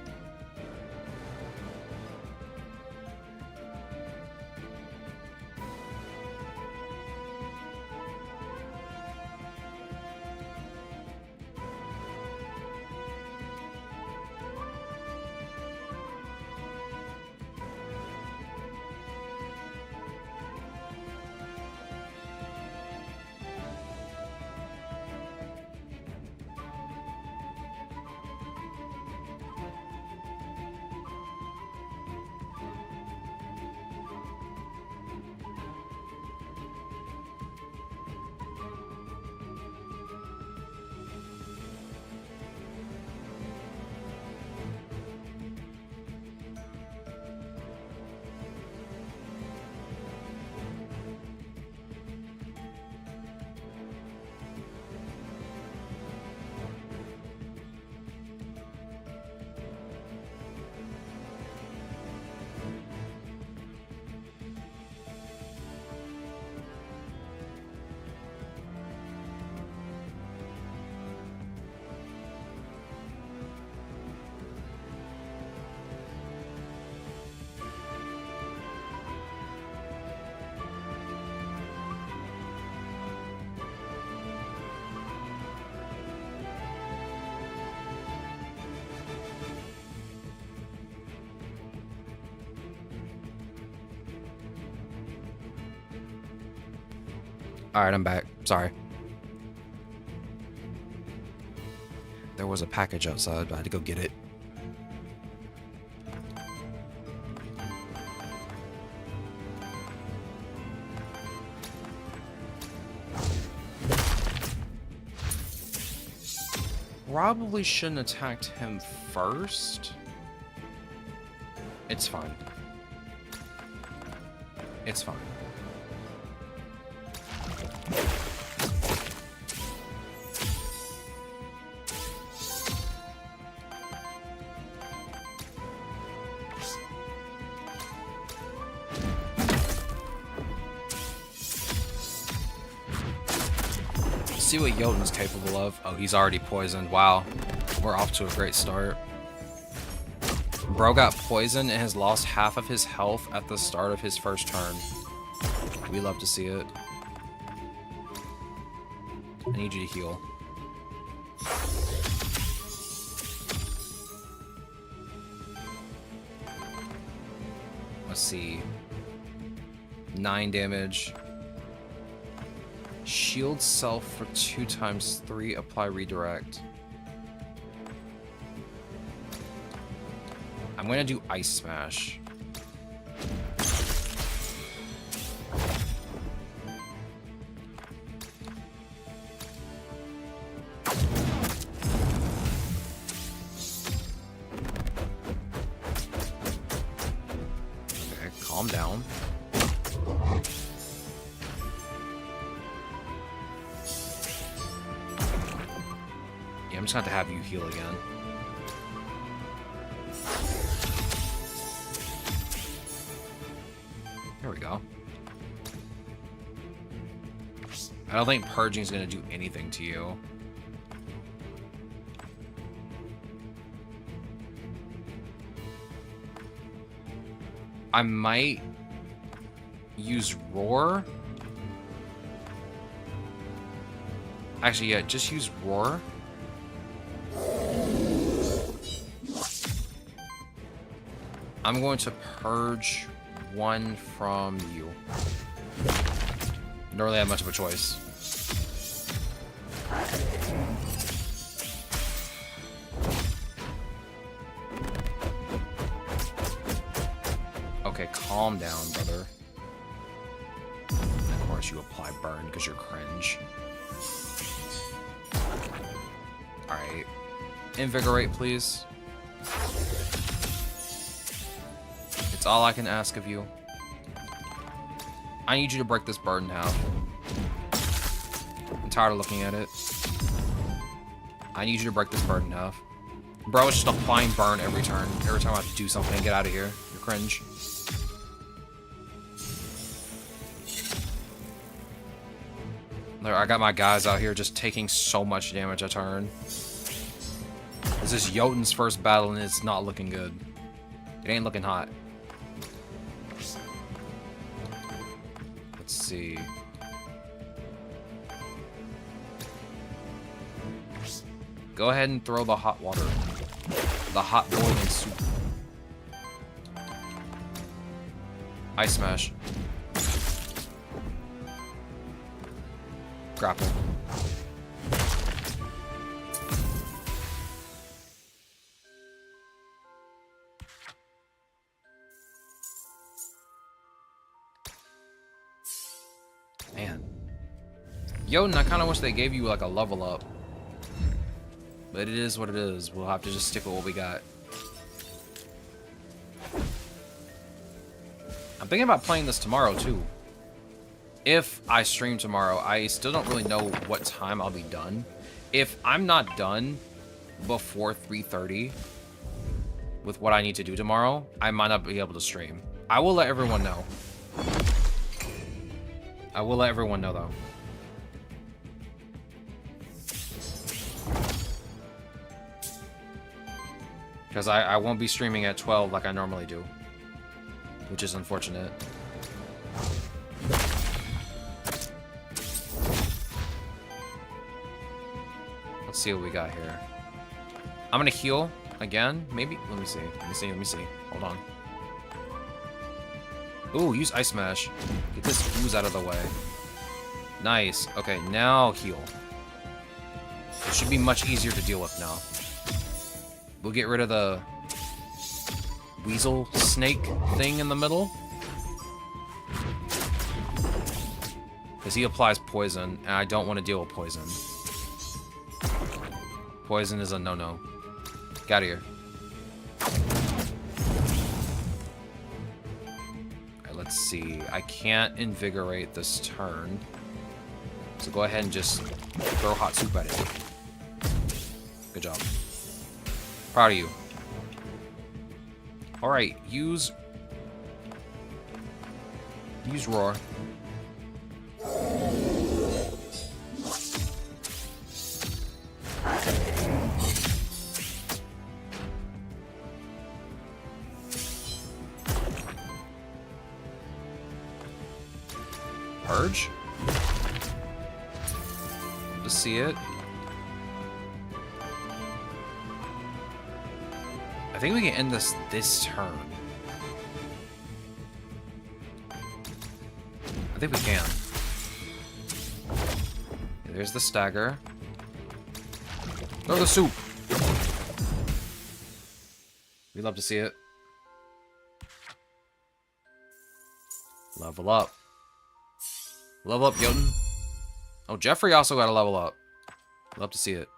Alright, I'm back. Sorry. There was a package outside, but I had to go get it. Probably shouldn't have attacked him first. It's fine. It's fine. See what Jotun's capable of. Oh, he's already poisoned. Wow. We're off to a great start. Bro got poisoned and has lost half of his health at the start of his first turn. We love to see it. I need you to heal. Let's see. 9 damage. Shield self for 2 times 3. Apply redirect. I'm gonna do Ice Smash. Okay, calm down. Yeah, I'm just gonna have to have you heal again. There we go. I don't think purging is going to do anything to you. I might use Roar. Actually, yeah, just use Roar. I'm going to purge 1 from you. Don't really have much of a choice. Okay, calm down, brother. And of course you apply burn because you're cringe. Alright. Invigorate, please. It's all I can ask of you. I need you to break this bird in half. I'm tired of looking at it. I need you to break this bird in half. Bro, it's just applying burn every turn. Every time I have to do something, get out of here. You're cringe. There, I got my guys out here just taking so much damage a turn. This is Jotun's first battle and it's not looking good. It ain't looking hot. Let's see. Go ahead and throw the hot water. The hot boiling soup. Ice Smash. Grapple. Man. Jotun, I kind of wish they gave you like a level up. But it is what it is. We'll have to just stick with what we got. I'm thinking about playing this tomorrow too. If I stream tomorrow, I still don't really know what time I'll be done. If I'm not done before 3:30 with what I need to do tomorrow, I might not be able to stream. I will let everyone know. I will let everyone know though. Because I won't be streaming at 12 like I normally do. Which is unfortunate. Let's see what we got here. I'm gonna heal again, maybe? Let me see. Hold on. Ooh, use Ice Smash. Get this ooze out of the way. Nice. Okay, now heal. It should be much easier to deal with now. We'll get rid of the weasel snake thing in the middle. Because he applies poison, and I don't want to deal with poison. Poison is a no-no. Get out of here. Alright, let's see. I can't invigorate this turn. So go ahead and just throw hot soup at it. Good job. Proud of you. Alright, use roar. Purge? To see it. I think we can end this turn. I think we can. Okay, there's the stagger. Throw the soup. We'd love to see it. Level up. Level up, Jotun. Oh, Jeffrey also got to level up. Love to see it.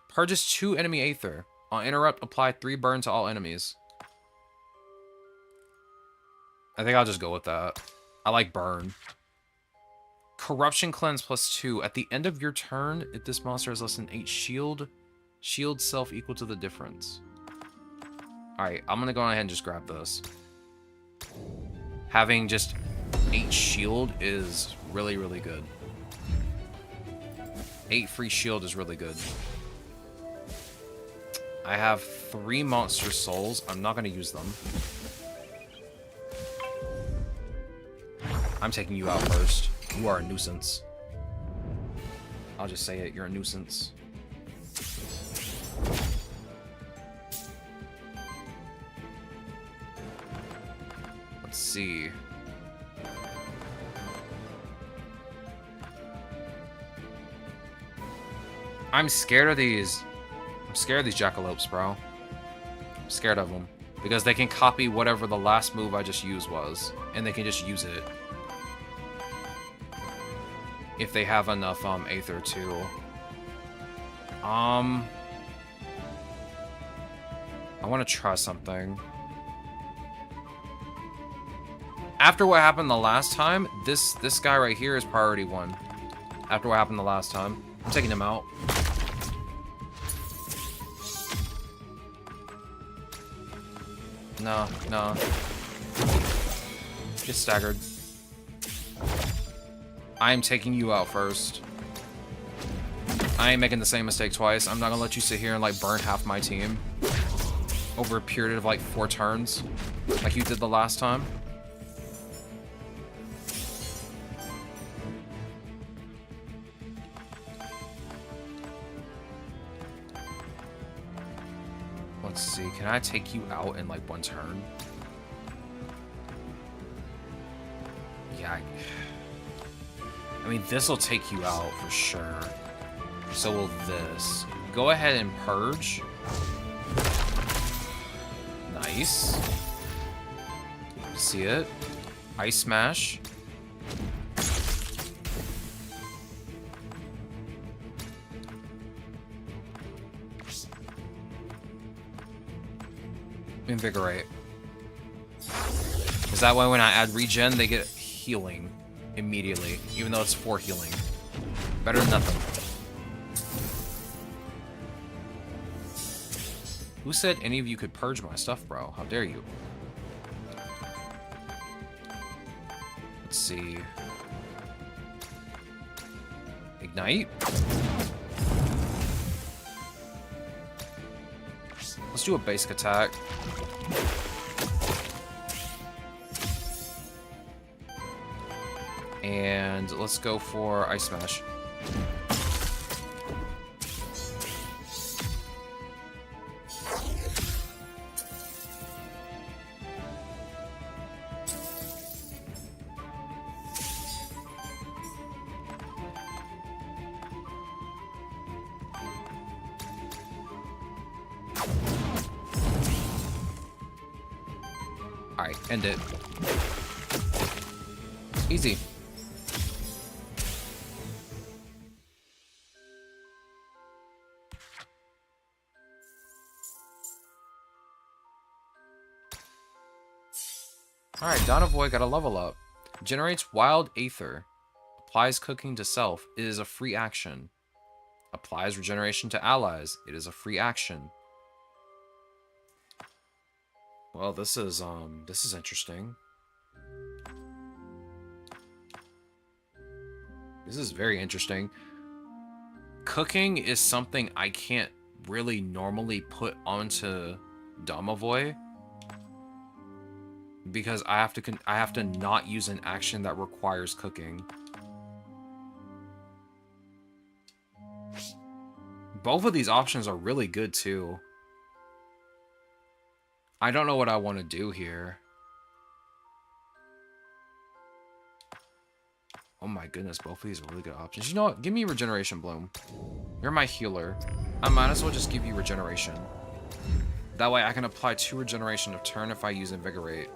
Purges 2 enemy Aether. On interrupt, apply 3 burn to all enemies. I think I'll just go with that. I like burn. Corruption cleanse +2. At the end of your turn, if this monster has less than 8 shield self equal to the difference. Alright, I'm gonna go ahead and just grab this. Having just 8 shield is really, really good. 8 free shield is really good. I have 3 monster souls. I'm not going to use them. I'm taking you out first. You are a nuisance. I'll just say it. You're a nuisance. Let's see. I'm scared of these. I'm scared of these jackalopes, bro. I'm scared of them. Because they can copy whatever the last move I just used was. And they can just use it. If they have enough Aether too. I want to try something. After what happened the last time, this guy right here is priority 1. After what happened the last time. I'm taking him out. No, no. Get staggered. I'm taking you out first. I ain't making the same mistake twice. I'm not gonna let you sit here and like burn half my team over a period of like 4 turns, like you did the last time. Let's see, can I take you out in like 1 turn? Yeah, I mean, this will take you out for sure. So will this. Go ahead and purge. Nice. See it? Ice Smash. Invigorate. Because that way when I add regen, they get healing immediately, even though it's 4 healing. Better than nothing. Who said any of you could purge my stuff, bro? How dare you? Let's see. Ignite? Let's do a basic attack. And let's go for Ice Smash. End it. Easy. Alright, Donavoy got a level up. Generates wild aether. Applies cooking to self. It is a free action. Applies regeneration to allies. It is a free action. Well, this is interesting. This is very interesting. Cooking is something I can't really normally put onto Domovoy because I have to not use an action that requires cooking. Both of these options are really good too. I don't know what I want to do here. Oh my goodness, both of these are really good options. You know what? Give me Regeneration Bloom. You're my healer. I might as well just give you Regeneration. That way I can apply 2 Regeneration a turn if I use Invigorate.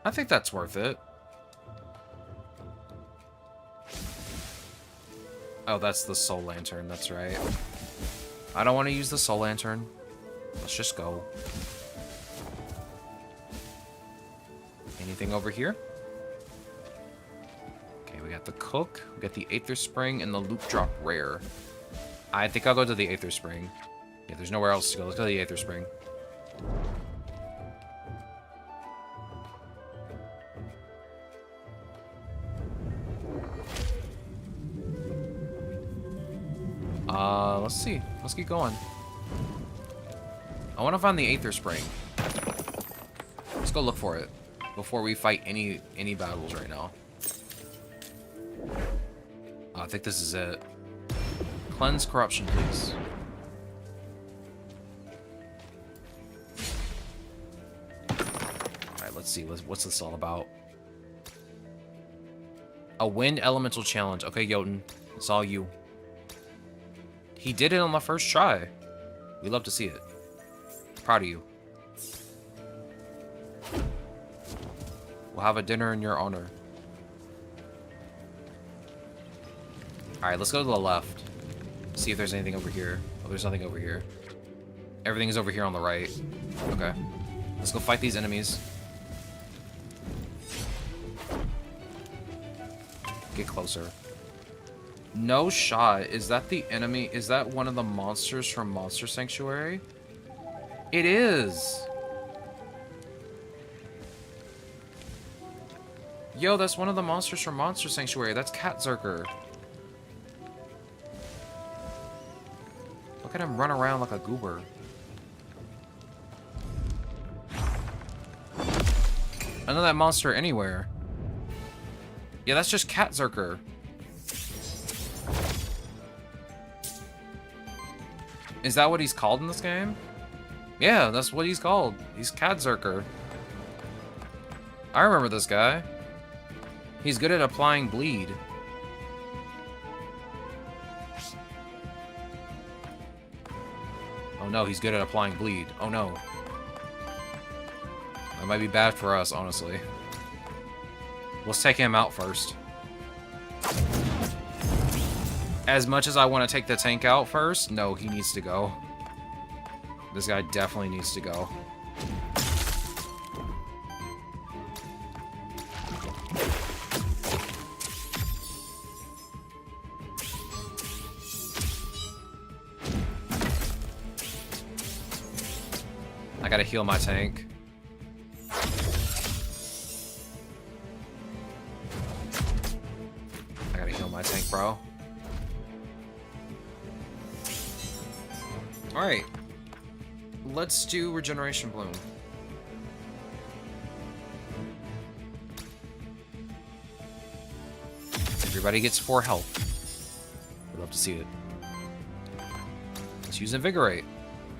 I think that's worth it. Oh, that's the Soul Lantern, that's right. I don't want to use the Soul Lantern. Let's just go. Anything over here? Okay, we got the Cook, we got the Aether Spring, and the Loop Drop Rare. I think I'll go to the Aether Spring. Yeah, there's nowhere else to go. Let's go to the Aether Spring. Let's see. Let's keep going. I want to find the Aether Spring. Let's go look for it before we fight any battles right now. Oh, I think this is it. Cleanse corruption, please. Alright, let's see. What's this all about? A wind elemental challenge. Okay, Jotun. It's all you. He did it on the first try. We love to see it. Proud of you. We'll have a dinner in your honor. Alright, let's go to the left. See if there's anything over here. Oh, there's nothing over here. Everything is over here on the right. Okay. Let's go fight these enemies. Get closer. No shot. Is that the enemy? Is that one of the monsters from Monster Sanctuary? It is. Yo, that's one of the monsters from Monster Sanctuary. That's Catzerker. Look at him run around like a goober. I know that monster anywhere. Yeah, that's just Catzerker. Is that what he's called in this game? Yeah, that's what he's called. He's Catzerker. I remember this guy. He's good at applying bleed. Oh no, he's good at applying bleed. Oh no. That might be bad for us, honestly. Let's take him out first. As much as I want to take the tank out first, no, he needs to go. This guy definitely needs to go. I gotta heal my tank. I gotta heal my tank, bro. Alright. Let's do Regeneration Bloom. Everybody gets 4 health. We'd love to see it. Let's use Invigorate.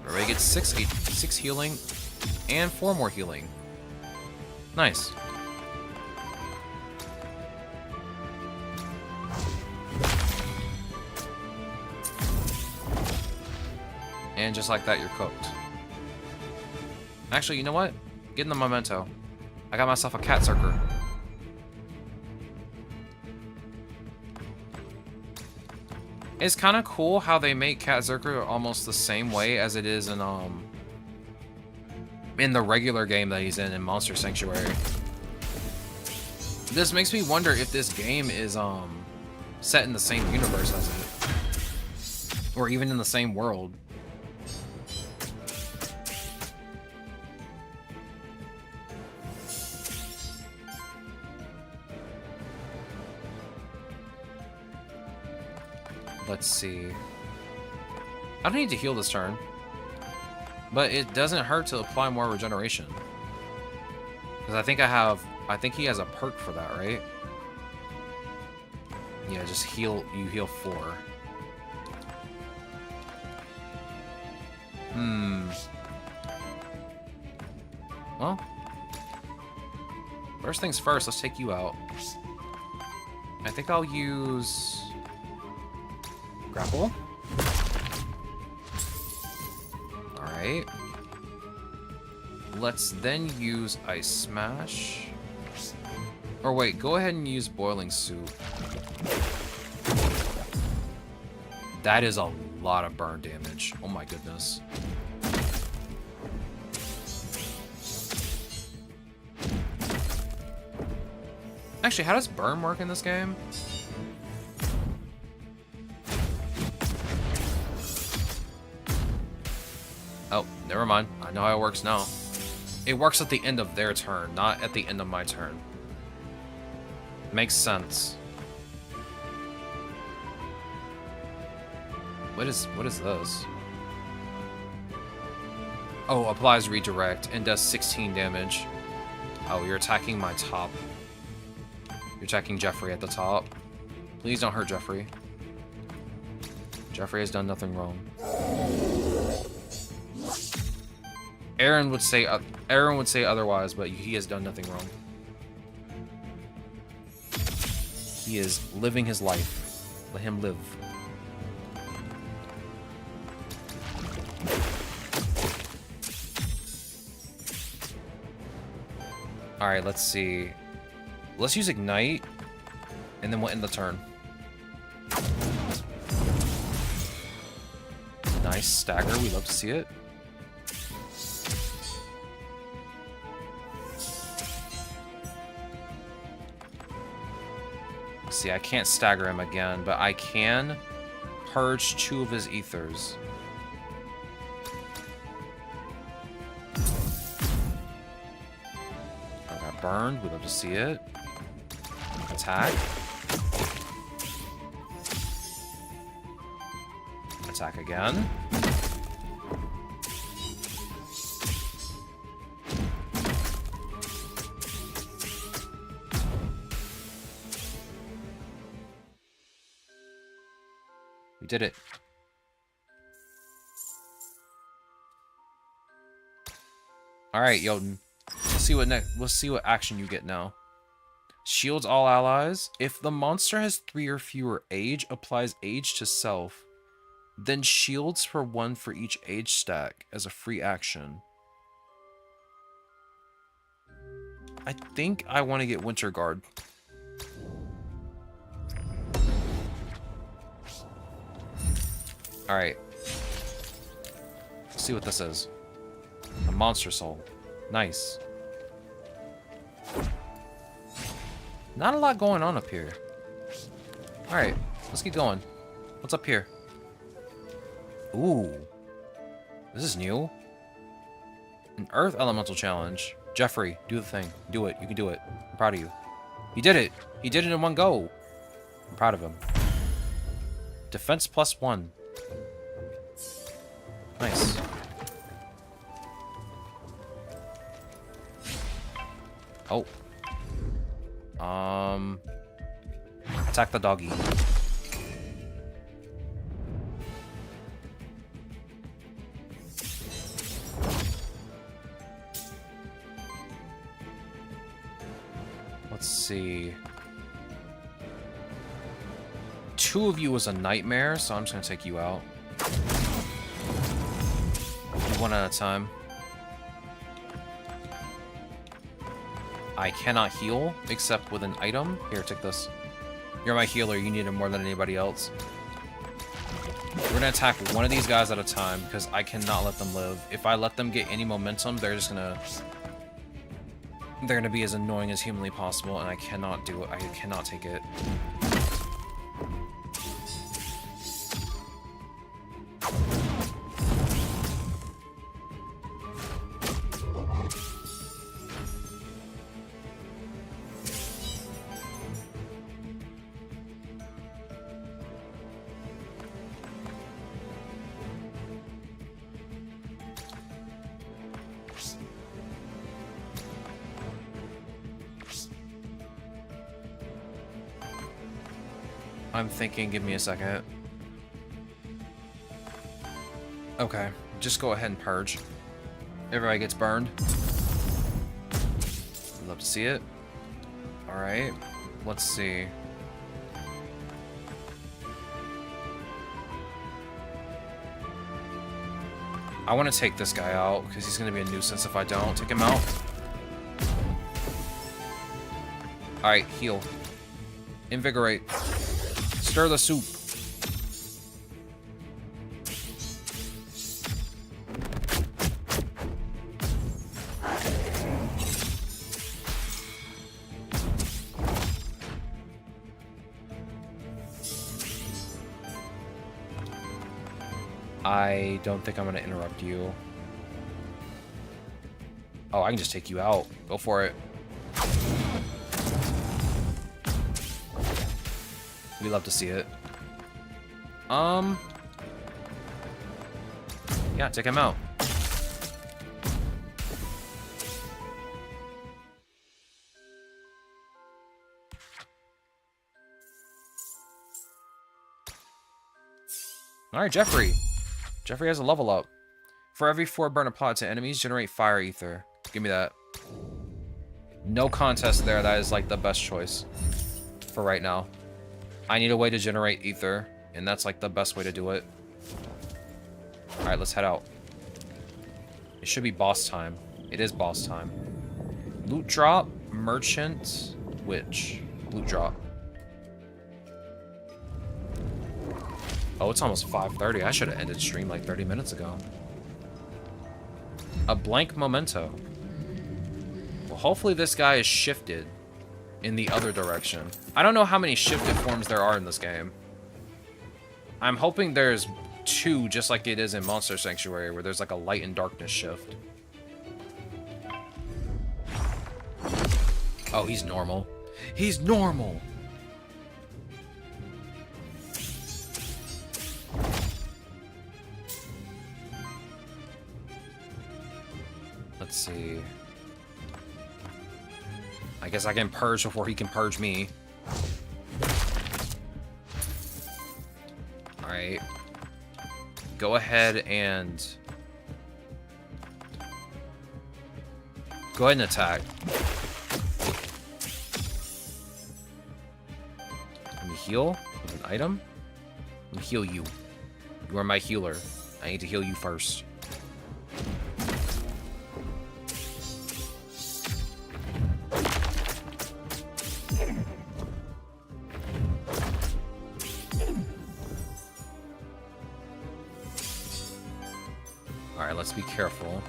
Everybody gets 6 healing and 4 more healing. Nice. And just like that, you're cooked. Actually, you know what? Get in the memento. I got myself a cat circer. It's kind of cool how they make cat circer almost the same way as it is in the regular game that he's in Monster Sanctuary. This makes me wonder if this game is set in the same universe as it, or even in the same world. Let's see. I don't need to heal this turn, but it doesn't hurt to apply more regeneration. Because I think he has a perk for that, right? Yeah, just heal. You heal 4. Well, first things first. Let's take you out. I think I'll use grapple. Alright. Let's then use Ice Smash. Or wait, go ahead and use Boiling Soup. That is a lot of burn damage. Oh my goodness. Actually, how does burn work in this game? Oh, never mind. I know how it works now. It works at the end of their turn, not at the end of my turn. Makes sense. What is this? Oh, applies redirect and does 16 damage. Oh, you're attacking my top. You're attacking Jeffrey at the top. Please don't hurt Jeffrey. Jeffrey has done nothing wrong. Aaron would say otherwise, but he has done nothing wrong. He is living his life. Let him live. Alright, let's see. Let's use Ignite, and then we'll end the turn. Nice stagger, we love to see it. See, I can't stagger him again, but I can purge 2 of his ethers. I got burned. We love to see it. Attack. Attack again. We did it. All right, Jotun. Let's see what action you get now. Shields all allies. If the monster has 3 or fewer age, applies age to self. Then shields for 1 for each age stack as a free action. I think I want to get Winter Guard. Alright. Let's see what this is. A monster soul. Nice. Not a lot going on up here. Alright, let's keep going. What's up here? Ooh. This is new. An Earth Elemental Challenge. Jeffrey, do the thing. Do it. You can do it. I'm proud of you. He did it. He did it in one go. I'm proud of him. Defense +1. Nice. Oh. Attack the doggy. Let's see. 2 of you was a nightmare, so I'm just gonna take you out. one at a time. I cannot heal except with an item. Here, take this. You're my healer. You need it more than anybody else. We're gonna attack one of these guys at a time because I cannot let them live. If I let them get any momentum, they're gonna be as annoying as humanly possible, and I cannot do it. I cannot take it. I'm thinking, give me a second. Okay, just go ahead and purge. Everybody gets burned. Love to see it. Alright, let's see. I want to take this guy out, because he's going to be a nuisance if I don't. Take him out. Alright, heal. Invigorate. Stir the soup. I don't think I'm going to interrupt you. Oh, I can just take you out. Go for it. We love to see it. Yeah, take him out. Alright, Jeffrey. Jeffrey has a level up. For every 4 burn applied to enemies, generate fire ether. Give me that. No contest there. That is like the best choice for right now. I need a way to generate ether, and that's like the best way to do it. Alright, let's head out. It should be boss time. It is boss time. Loot drop, merchant, witch. Loot drop. Oh, it's almost 5:30. I should have ended stream like 30 minutes ago. A blank memento. Well, hopefully this guy is shifted in the other direction. I don't know how many shifted forms there are in this game. I'm hoping there's 2, just like it is in Monster Sanctuary, where there's like a light and darkness shift. Oh, he's normal. He's normal! Let's see. I guess I can purge before he can purge me. Alright. Go ahead and... go ahead and attack. Let me heal with an item. Let me heal you. You are my healer. I need to heal you first. Alright, let's be careful.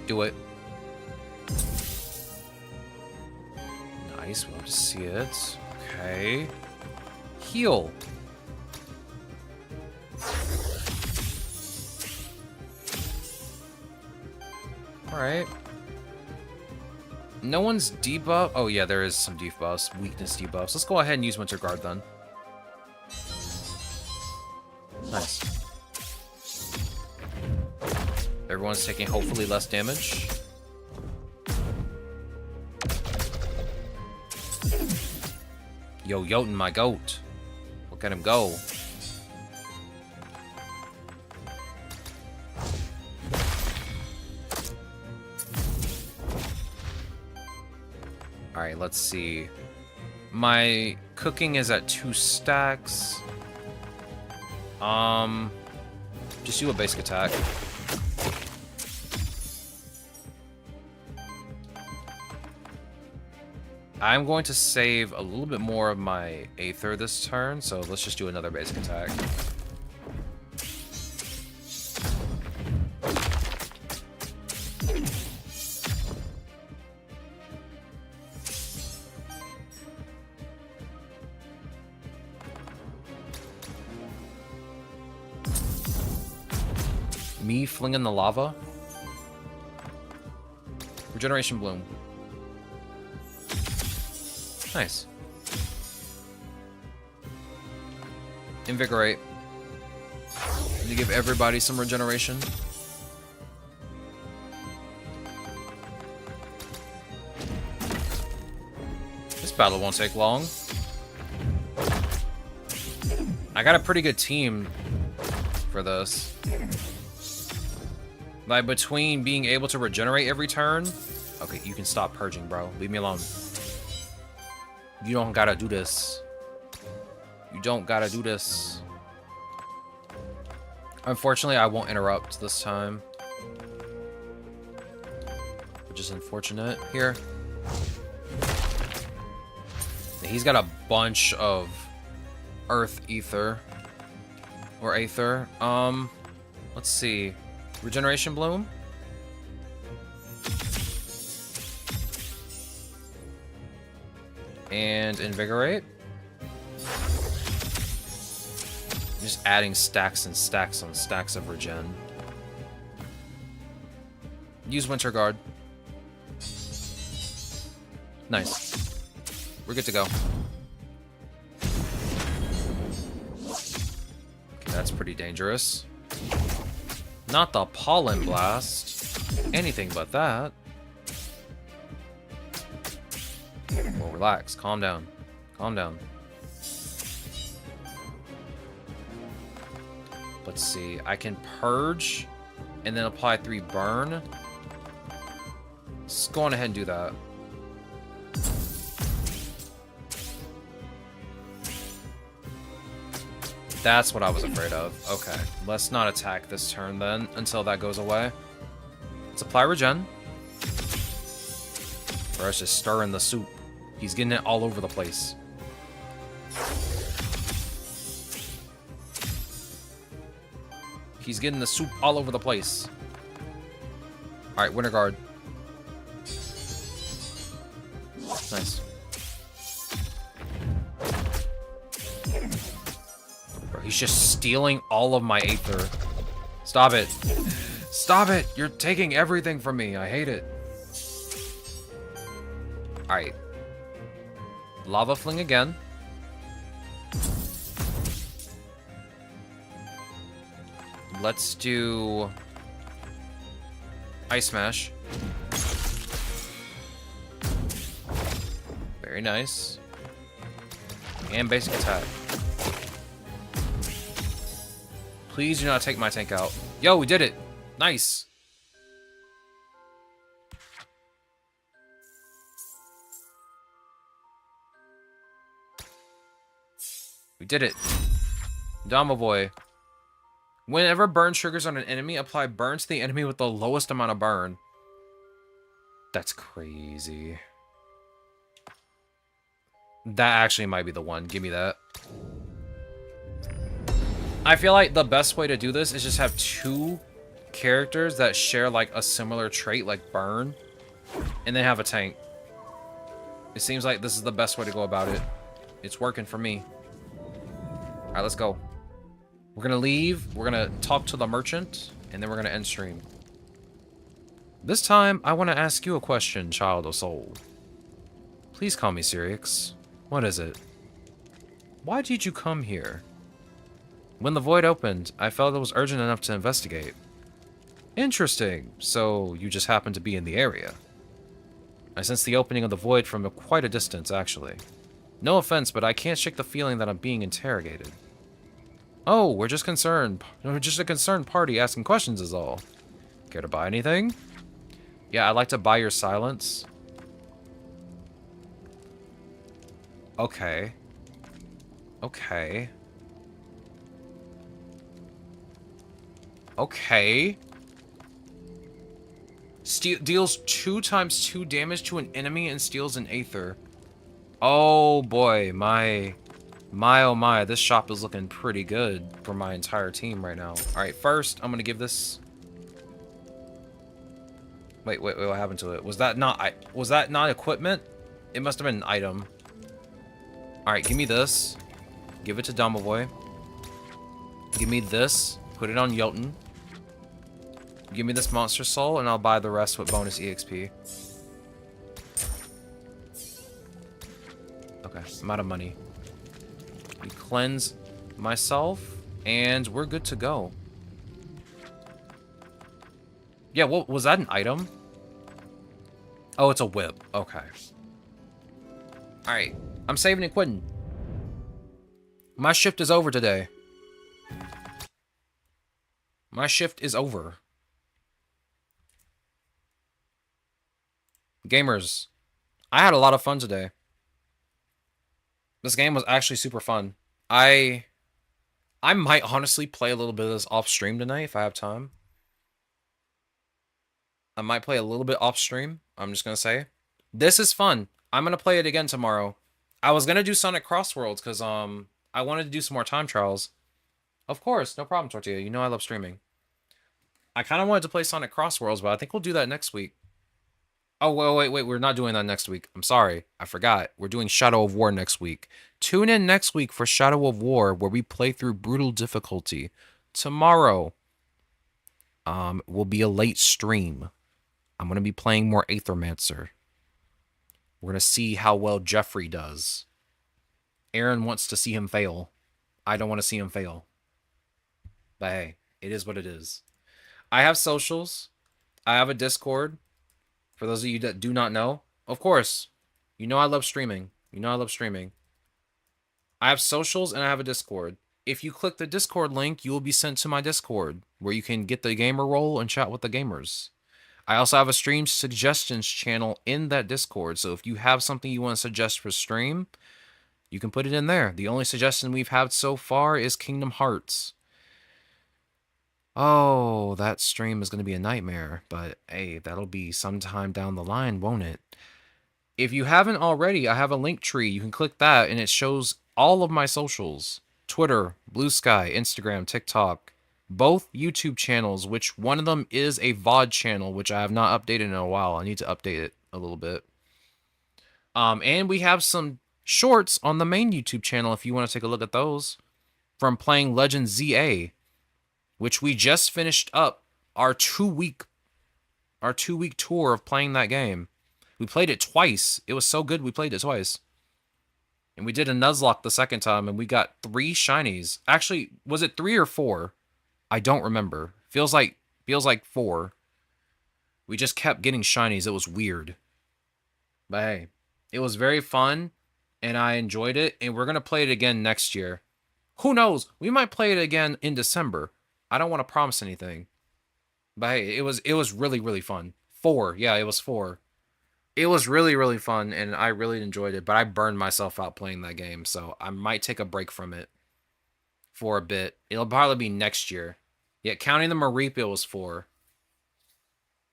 Do it. Nice, we'll have to see it. Okay. Heal. Alright. No one's debuff. Oh yeah, there is some debuffs. Weakness debuffs. Let's go ahead and use Winter Guard then. Nice. Everyone's taking hopefully less damage. Yo, Jotun, my goat. Look at him go. Alright, let's see. My Cooking is at 2 stacks. Just do a basic attack. I'm going to save a little bit more of my Aether this turn, so let's just do another basic attack. Me flinging the lava. Regeneration Bloom. Nice. Invigorate. To give everybody some regeneration. This battle won't take long. I got a pretty good team for this. Like, between being able to regenerate every turn... Okay, you can stop purging, bro. Leave me alone. You don't gotta do this. You don't gotta do this. Unfortunately, I won't interrupt this time. Which is unfortunate. Here. He's got a bunch of Earth Ether. Or Aether. Let's see. Regeneration Bloom. And Invigorate. Just adding stacks and stacks on stacks of regen. Use Winter Guard. Nice. We're good to go. Okay, that's pretty dangerous. Not the Pollen Blast. Anything but that. Well, relax. Calm down. Calm down. Let's see. I can Purge and then apply 3 Burn. Let's go on ahead and do that. That's what I was afraid of. Okay. Let's not attack this turn then until that goes away. Let's apply Regen. Or let's just stir in the soup. He's getting it all over the place. He's getting the soup all over the place. Alright, Winter Guard. Nice. Bro, he's just stealing all of my Aether. Stop it. Stop it! You're taking everything from me. I hate it. Alright. Lava Fling again. Let's do Ice Smash. Very nice. And basic attack. Please do not take my tank out. Yo, we did it. Nice. We did it. Domovoy. Whenever burn triggers on an enemy, apply burn to the enemy with the lowest amount of burn. That's crazy. That actually might be the one. Give me that. I feel like the best way to do this is just have 2 characters that share like a similar trait, like burn, and then have a tank. It seems like this is the best way to go about it. It's working for me. Alright, let's go. We're gonna leave, we're gonna talk to the merchant, and then we're gonna end stream. This time, I want to ask you a question, child of soul. Please call me Sirix. What is it? Why did you come here? When the void opened, I felt it was urgent enough to investigate. Interesting. So, you just happened to be in the area. I sensed the opening of the void from quite a distance, actually. No offense, but I can't shake the feeling that I'm being interrogated. Oh, we're just concerned. We're just a concerned party asking questions is all. Care to buy anything? Yeah, I'd like to buy your silence. Okay. Okay. Okay. Deals 2 times 2 damage to an enemy and steals an Aether. Oh boy, my oh my, this shop is looking pretty good for my entire team right now. Alright, first, I'm gonna give this... Wait, what happened to it? Was that not equipment? It must have been an item. Alright, give me this. Give it to Dumbleboy. Give me this. Put it on Jotun. Give me this Monster Soul, and I'll buy the rest with bonus EXP. Okay, I'm out of money. We cleanse myself, and we're good to go. Yeah, what was that an item? Oh, it's a whip. Okay. Alright. I'm saving and quitting. My shift is over today. My shift is over. Gamers, I had a lot of fun today. This game was actually super fun. I might honestly play a little bit of this off stream tonight if I have time. I might play a little bit off stream. I'm just gonna say. This is fun. I'm gonna play it again tomorrow. I was gonna do Sonic Crossworlds because I wanted to do some more time trials. Of course, no problem, Tortilla. You know I love streaming. I kind of wanted to play Sonic Crossworlds, but I think we'll do that next week. Oh, wait, we're not doing that next week. I'm sorry, I forgot. We're doing Shadow of War next week. Tune in next week for Shadow of War, where we play through Brutal Difficulty. Tomorrow, will be a late stream. I'm going to be playing more Aethermancer. We're going to see how well Jeffrey does. Aaron wants to see him fail. I don't want to see him fail. But hey, it is what it is. I have socials. I have a Discord. For those of you that do not know, of course, you know I love streaming. You know I love streaming. I have socials and I have a Discord. If you click the Discord link, you will be sent to my Discord, where you can get the gamer role and chat with the gamers. I also have a stream suggestions channel in that Discord, so if you have something you want to suggest for stream, you can put it in there. The only suggestion we've had so far is Kingdom Hearts. Oh, that stream is going to be a nightmare, but hey, that'll be sometime down the line, won't it? If you haven't already, I have a link tree. You can click that, and it shows all of my socials. Twitter, Blue Sky, Instagram, TikTok, both YouTube channels, which one of them is a VOD channel, which I have not updated in a while. I need to update it a little bit. And we have some shorts on the main YouTube channel if you want to take a look at those. From playing Legend ZA, which we just finished up our 2-week tour of playing that game. We played it twice. It was so good we played it twice. And we did a Nuzlocke the second time, and we got 3 shinies. Actually, was it 3 or 4? I don't remember. Feels like 4. We just kept getting shinies. It was weird. But hey, it was very fun, and I enjoyed it, and we're going to play it again next year. Who knows? We might play it again in December. I don't want to promise anything. But hey, it was really, really fun. 4. Yeah, it was 4. It was really, really fun, and I really enjoyed it, but I burned myself out playing that game, so I might take a break from it for a bit. It'll probably be next year. Yeah, counting the Mareep, it was 4.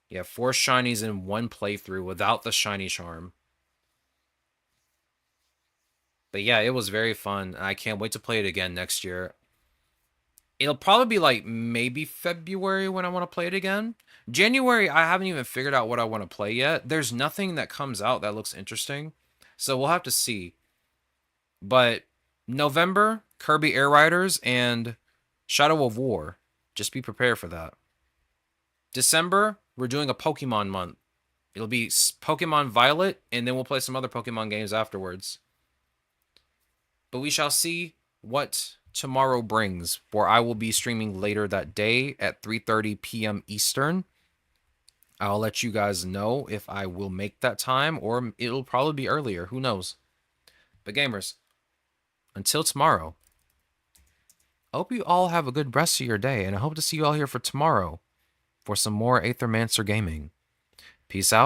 Yeah, 4 shinies in one playthrough without the shiny charm. But yeah, it was very fun. I can't wait to play it again next year. It'll probably be like maybe February when I want to play it again. January, I haven't even figured out what I want to play yet. There's nothing that comes out that looks interesting. So we'll have to see. But November, Kirby Air Riders and Shadow of War. Just be prepared for that. December, we're doing a Pokemon month. It'll be Pokemon Violet, and then we'll play some other Pokemon games afterwards. But we shall see what tomorrow brings, for I will be streaming later that day at 3:30 p.m. Eastern. I'll let you guys know if I will make that time, or it'll probably be earlier. Who knows? But gamers, until tomorrow, I hope you all have a good rest of your day, and I hope to see you all here for tomorrow for some more Aethermancer gaming. Peace out.